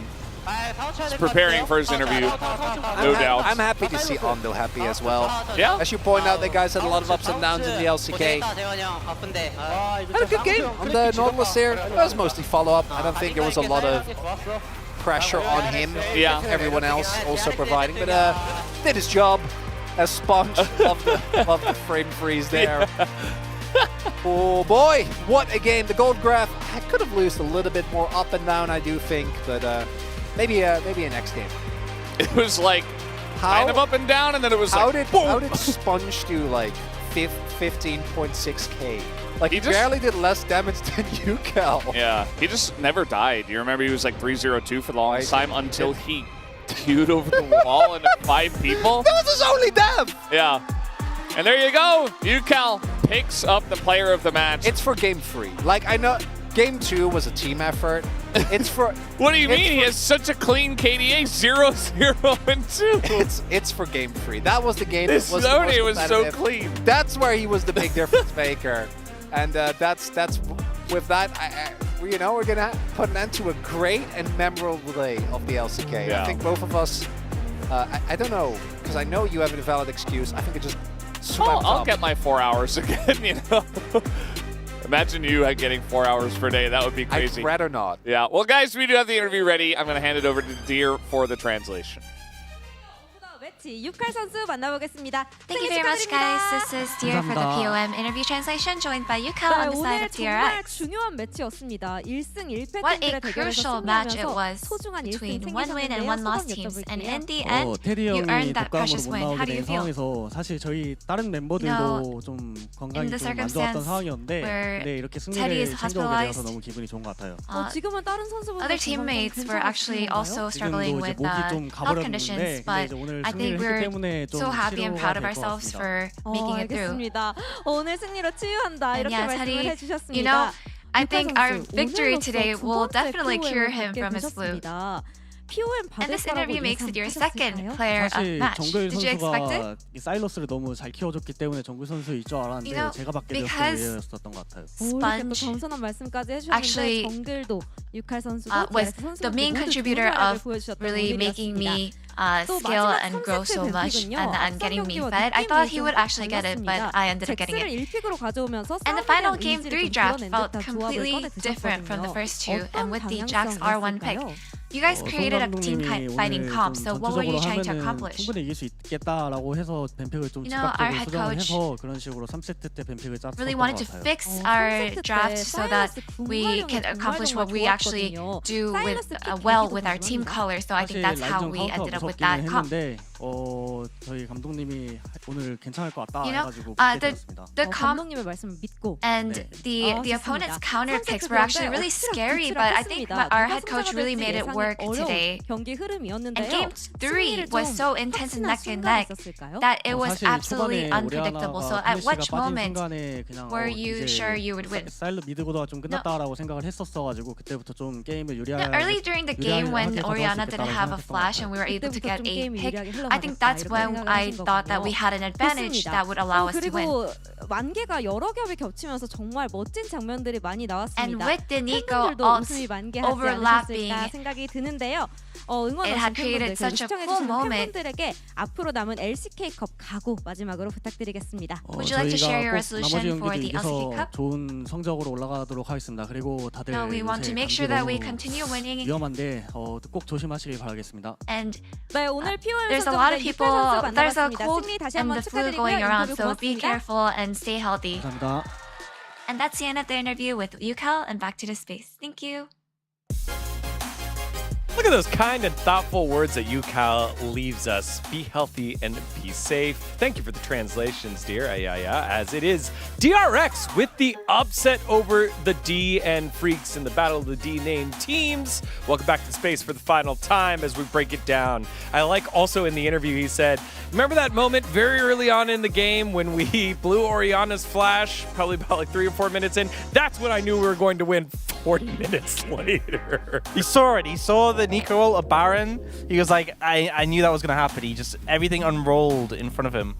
He's preparing for his interview, no doubt. I'm happy to see Ondo happy as well. Yeah. As you point out, the guys had a lot of ups and downs in the LCK. Had a good game on the Nautilus here. It was mostly follow-up. I don't think there was a lot of pressure on him. Yeah. Everyone else also providing, but did his job as Sponge. Love the frame freeze there. Oh boy, what a game. The gold graph, I could have lost a little bit more up and down, I do think, but maybe a next game. It was like kind of up and down, and then it was how like, did Sponge do like 15.6k? Like he barely did less damage than Yucal. Yeah, he just never died. You remember he was like 302 for the longest time until he queued over the wall into 5 people. That was his only death! Yeah. And there you go. Yucal picks up the player of the match. It's for game 3. Like, I know game 2 was a team effort. It's for... What do you mean? He has such a clean KDA, 0-0 and 2. It's for game 3. That was the game. This Sony was so clean. That's where he was the big difference maker. And that's with that, you know, we're gonna put an end to a great and memorable day of the LCK. Yeah. I think both of us. I don't know, because I know you have a valid excuse. I think it just swept I'll up. get my 4 hours again. You know. Imagine you getting 4 hours per day. That would be crazy. I'd rather not. Yeah. Well, guys, we do have the interview ready. I'm going to hand it over to Deer for the translation. 매치 6할 선수 만나보겠습니다. Thank you very much, guys. This is Dear for the POM interview translation, joined by Yukal on the side 오늘 of 정말 DRX. 중요한 매치였습니다. 1승 1패 What 팀들의 a 대결에서 crucial match it 승리하면서 was 소중한 1승 between one win and 챙기셨는데요. one 소감 loss teams. And 여쭤볼게요. in the end, 테디 you 형이 earned that 독감으로 precious 못 win. How 나오게 do you 된 feel? 상황에서 사실 저희 다른 멤버들도 좀 건강이 in the 좀 안 좋았던 circumstance 상황이었는데 where 근데 이렇게 Teddy is 승리를 챙겨오게 되어서 hospitalized. 너무 기분이 좋은 것 같아요. 지금은 다른 선수분들 Other teammates were actually also struggling 지금도 이제 with 목이 좀 health conditions, 가버렸는데 근데 but 이제 오늘 I think 승리를 했기 we're 때문에 좀 so happy and 치료가 proud of 될 것 ourselves 같습니다. for making it through. 알겠습니다. 오늘 승리로 치유한다 And 이렇게 yeah, 말씀을 Teddy, 해주셨습니다. you know, I 유카 think our 선수, victory 오늘로써 today 두 will 번째 definitely cure POM을 him 받게 from his flu. 되셨습니다. POM And 받을 this 거라고 interview makes it your second 예상하셨을까요? player of 사실 match. 정글 Did you expect it? 선수가 이 사일러스를 너무 잘 키워줬기 때문에 정글 선수일 줄 알았는데 You know, 제가 받게 되었던 because 예였었던 것 같아요. 이렇게 또 겸손한 말씀까지 해주셨는데 actually, 정글도 유칼 선수도 was DRX 선수도 the main 모두 contributor 좋은 활약을 of 보여주셨던 really making me 또 scale 마지막 and grow 3세트 so much 뱀픽은요. and getting me 경기와 fed. I 느낌이 thought he 좀 would actually get it, but 달랐습니다. I ended up getting 잭스를 it. 1픽으로 가져오면서 And the 싸움에 final 대한 game 의지를 3 좀 draft 드러낸 felt 듯한 조합을 completely different from the 꺼내드셨거든요. first two, and with the 어떤 Jax R1 pick, 방향성이었을까요? you guys created a team 감독님이 fighting 오늘 comp. 좀 So what were you 전투적으로 trying to 하면은 accomplish? 충분히 이길 수 있겠다라고 해서 뱀픽을 좀 You know, our 즉각적으로 head 수정을 coach 해서 그런 식으로 3세트 때 뱀픽을 짰었던 really 것 wanted to 같아요. fix our draft so that we can accomplish what we actually do with well with our team color. So I think that's how we ended up with that comp. 했는데 저희 감독님이 오늘 괜찮을 것 같다 You know, 해가지고 붙게 the 되었습니다. comp 감독님의 말씀을 믿고 and the opponent's counter picks were actually really scary, but I think our head coach really made it work today. 경기 And 흐름이었는데요. game 3 was so intense and neck and neck that it was 사실 absolutely 초반에 unpredictable. So 오리아나가 at which 플래시가 빠진 moment 순간에 그냥 were you 이제 sure you would win? 사일러 미드고도가 좀 끝났다라고 생각을 했었어가지고 그때부터 좀 게임을 Yeah, early during the game when Oriana didn't have a flash and we were able to get a pick, I think that's when I thought that we had an advantage that would allow us to win. 그리고 만개가 여러 겹이 겹치면서 정말 멋진 장면들이 많이 나왔습니다. And with the Nico 팬분들도 ults 웃음이 만개하지 overlapping, 않으셨을까 생각이 드는데요. it 응원하신 had created 팬분들, such a 시청해주시는 cool moment. 팬분들에게 앞으로 남은 LCK컵 각오 마지막으로 부탁드리겠습니다. Would you like to share your resolution for the LCK 경기도 Cup? 좋은 성적으로 올라가도록 하겠습니다. 그리고 다들 No, we want to 요새 make sure 감기 that we 너무 continue winning. 위험한데 꼭 조심하시길 바라겠습니다. And 네, 오늘 POM there's a lot of people, there's a cold 승리 다시 and 한번 the flu 축하드리고요. going around, 인터뷰 so be 고맙습니다. careful and stay healthy. 감사합니다. And that's the end of the interview with Yukal and back to the space. Thank you. Look at those kind and thoughtful words that Yukal leaves us. Be healthy and be safe. Thank you for the translations, dear. As it is DRX with the upset over the D and Freaks in the Battle of the D named teams. Welcome back to Space for the final time as we break it down. I like also in the interview he said, remember that moment very early on in the game when we blew Oriana's flash, probably about like 3 or 4 minutes in? That's when I knew we were going to win 40 minutes later. He saw it. He saw the Nico ult of Baron. He was like, I knew that was going to happen. He just, everything unrolled in front of him.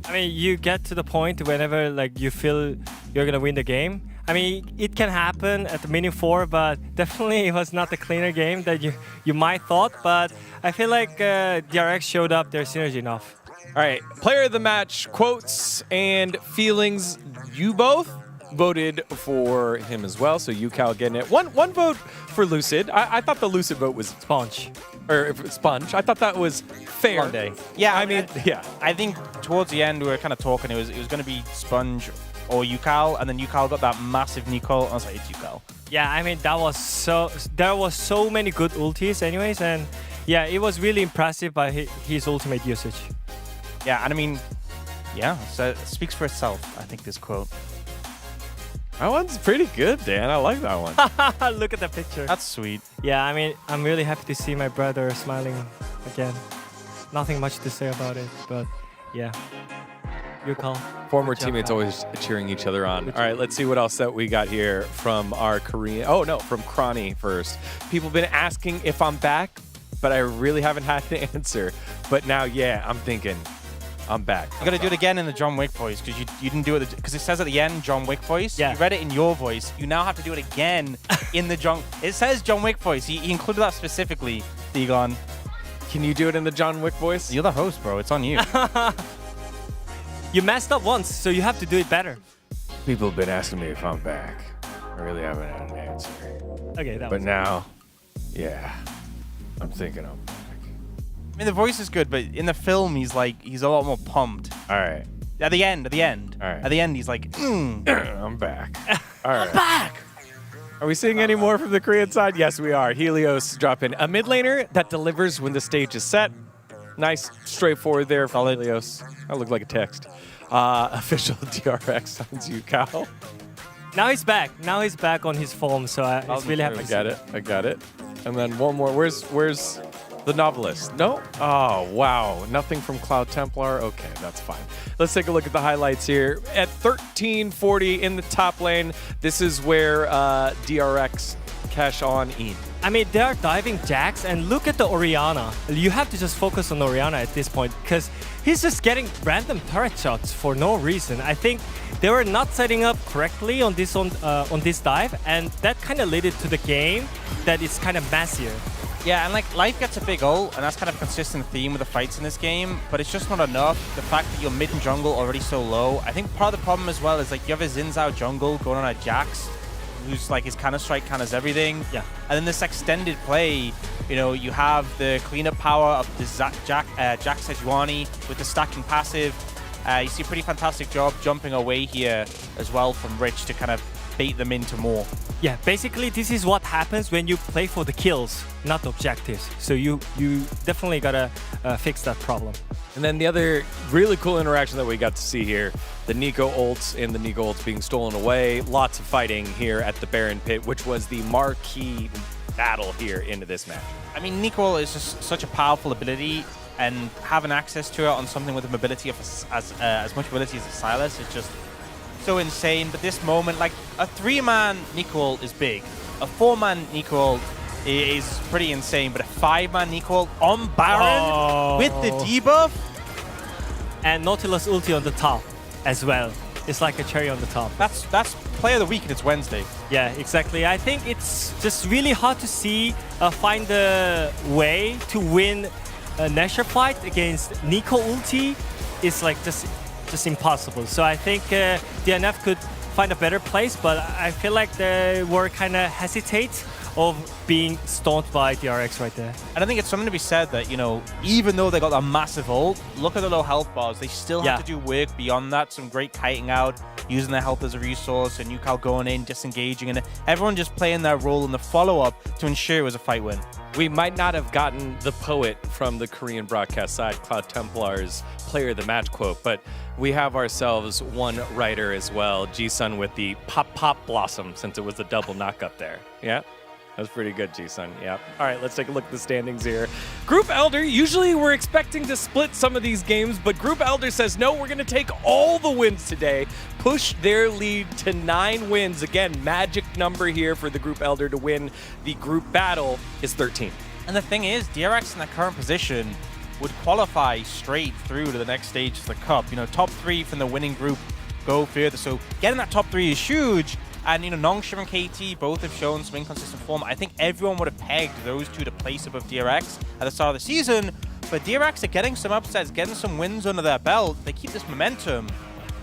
I mean, you get to the point whenever like you feel you're gonna win the game. I mean, it can happen at the minute 4, but definitely it was not the cleaner game that you might thought. But I feel like DRX showed up their synergy enough. All right, player of the match, quotes and feelings. You both voted for him as well, so Yukal getting it. One vote for Lucid. I thought the Lucid vote was Sponge. Or Sponge. I thought that was fair. One day. Yeah, I mean, yeah. I think towards the end we were kind of talking. It was going to be Sponge or Yukal, and then Yukal got that massive Nico. I was like, it's Yukal. Yeah, I mean there was so many good ultis anyways, and yeah, it was really impressive by his ultimate usage. Yeah, and I mean, yeah, so it speaks for itself, I think, this quote. That one's pretty good, Dan. I like that one. Look at the picture. That's sweet. Yeah, I mean, I'm really happy to see my brother smiling again. Nothing much to say about it, but yeah. Yukal. Former teammates always cheering each other on. All right, let's see what else that we got here from our Korean. Oh, no, from Kronny first. People have been asking if I'm back, but I really haven't had an answer. But now, yeah, I'm thinking I'm back. You got to do it again in the John Wick voice because you didn't do it because it says at the end John Wick voice. Yeah. You read it in your voice. You now have to do it again in the John. It says John Wick voice. He included that specifically. Digon. Can you do it in the John Wick voice? You're the host, bro. It's on you. You messed up once, so you have to do it better. People have been asking me if I'm back. I really haven't had an answer. Okay, that But was now, yeah, I'm thinking I'm back. mean, the voice is good, but in the film, he's a lot more pumped. All right. At the end. All right. At the end, he's like, I'm back. All right. I'm back. Are we seeing any more from the Korean side? Yes, we are. Helios dropping a mid laner that delivers when the stage is set. Nice, straightforward there for Helios. That looked like a text. Official DRX signs you, Cal. Now he's back. Now he's back on his form, so it's really happy. I got it. And then one more. Where's the novelist? No? Oh, wow. Nothing from Cloud Templar? Okay, that's fine. Let's take a look at the highlights here. At 1340 in the top lane, this is where DRX cash on in. I mean, they are diving Jax, and look at the Orianna. You have to just focus on Orianna at this point, because he's just getting random turret shots for no reason. I think they were not setting up correctly on this dive, and that kind of led it to the game that it's kind of messier. Yeah, and like Life gets a big ult, and that's kind of a consistent theme with the fights in this game, but it's just not enough. The fact that your mid and jungle already so low, I think part of the problem as well is like you have a Xin Zhao jungle going on a Jax, who's like his counter-strike counters everything. Yeah. And then this extended play, you know, you have the cleanup power of the Jax Sejuani with the stacking passive. You see a pretty fantastic job jumping away here as well from Rich to kind of bait them into more. Yeah, basically this is what happens when you play for the kills, not the objectives. So you definitely gotta fix that problem. And then the other really cool interaction that we got to see here, the Nico ults and the Nico ults being stolen away. Lots of fighting here at the Baron Pit, which was the marquee battle here into this match. I mean, Nico is just such a powerful ability, and having access to it on something with a mobility of as much mobility as a Sylas is just so insane. But this moment, like a 3-man Nico is big, a 4-man Nico is pretty insane, but a 5-man Nico on Baron with the debuff. And Nautilus ulti on the top as well. It's like a cherry on the top. That's play of the week and it's Wednesday. Yeah, exactly. I think it's just really hard to see find the way to win a Nashor fight against Nico ulti. It's like just impossible. So I think DNF could find a better place, but I feel like they were kind of hesitate of being stoned by DRX right there. And I think it's something to be said that, you know, even though they got a massive ult, look at the low health bars. They still have to do work beyond that. Some great kiting out, using their health as a resource, and Yukal going in, disengaging, and everyone just playing their role in the follow-up to ensure it was a fight win. We might not have gotten the poet from the Korean broadcast side, Cloud Templar's player of the match quote, but we have ourselves one writer as well, G-Sun with the pop blossom, since it was a double knock-up there. Yeah? That was pretty good, G-Sun. Yep. All right, let's take a look at the standings here. Group Elder, usually we're expecting to split some of these games, but Group Elder says, no, we're going to take all the wins today, push their lead to 9 wins. Again, magic number here for the Group Elder to win the group battle is 13. And the thing is, DRX in their current position would qualify straight through to the next stage of the Cup. You know, top 3 from the winning group go further, so getting that top 3 is huge. And, you know, Nongshim and KT both have shown some inconsistent form. I think everyone would have pegged those two to place above DRX at the start of the season. But DRX are getting some upsets, getting some wins under their belt. They keep this momentum.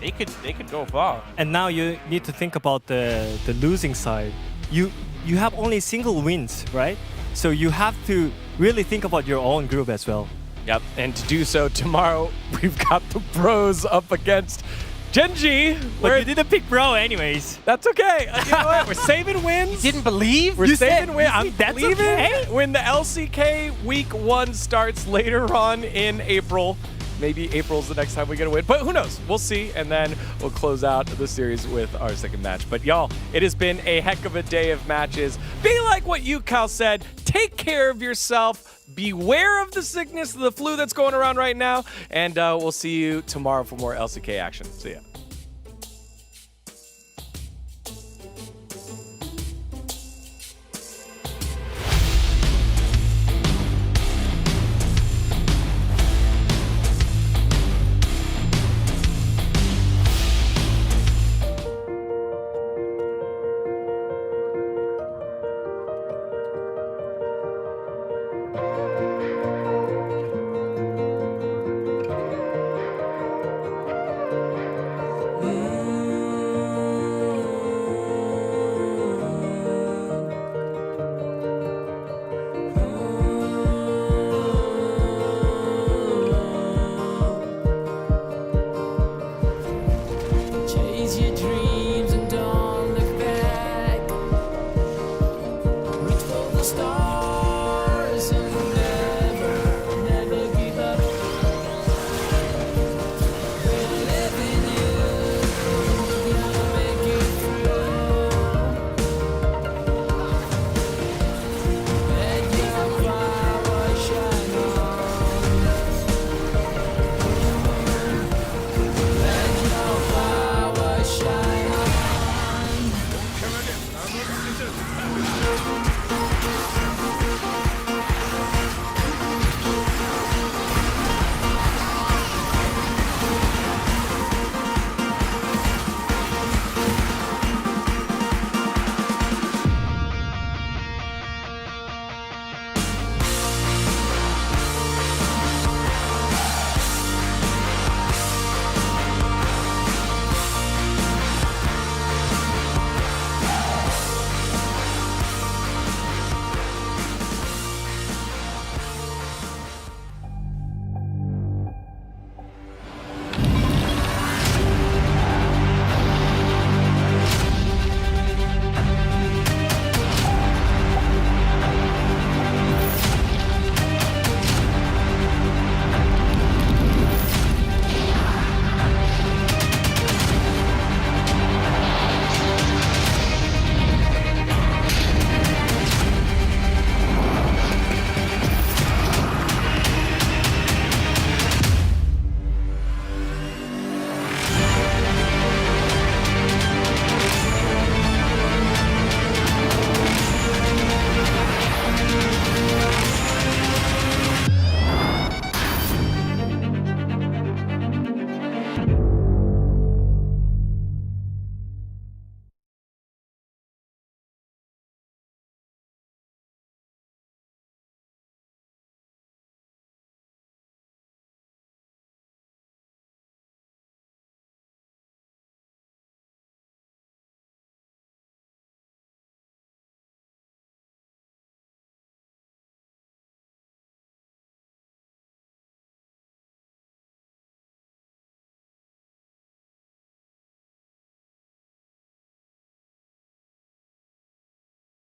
They could go far. And now you need to think about the losing side. You have only single wins, right? So you have to really think about your own group as well. Yep, and to do so tomorrow, we've got the Bros up against Genji. But you didn't pick Bro anyways. That's okay. You know what? We're saving wins. You didn't believe? We're saving wins. I'm that's believing okay. When the LCK Week 1 starts later on in April. Maybe April's the next time we get a win, but who knows? We'll see, and then we'll close out the series with our second match. But y'all, it has been a heck of a day of matches. Be like what Yukal said. Take care of yourself. Beware of the sickness, the flu that's going around right now, and we'll see you tomorrow for more LCK action. See ya.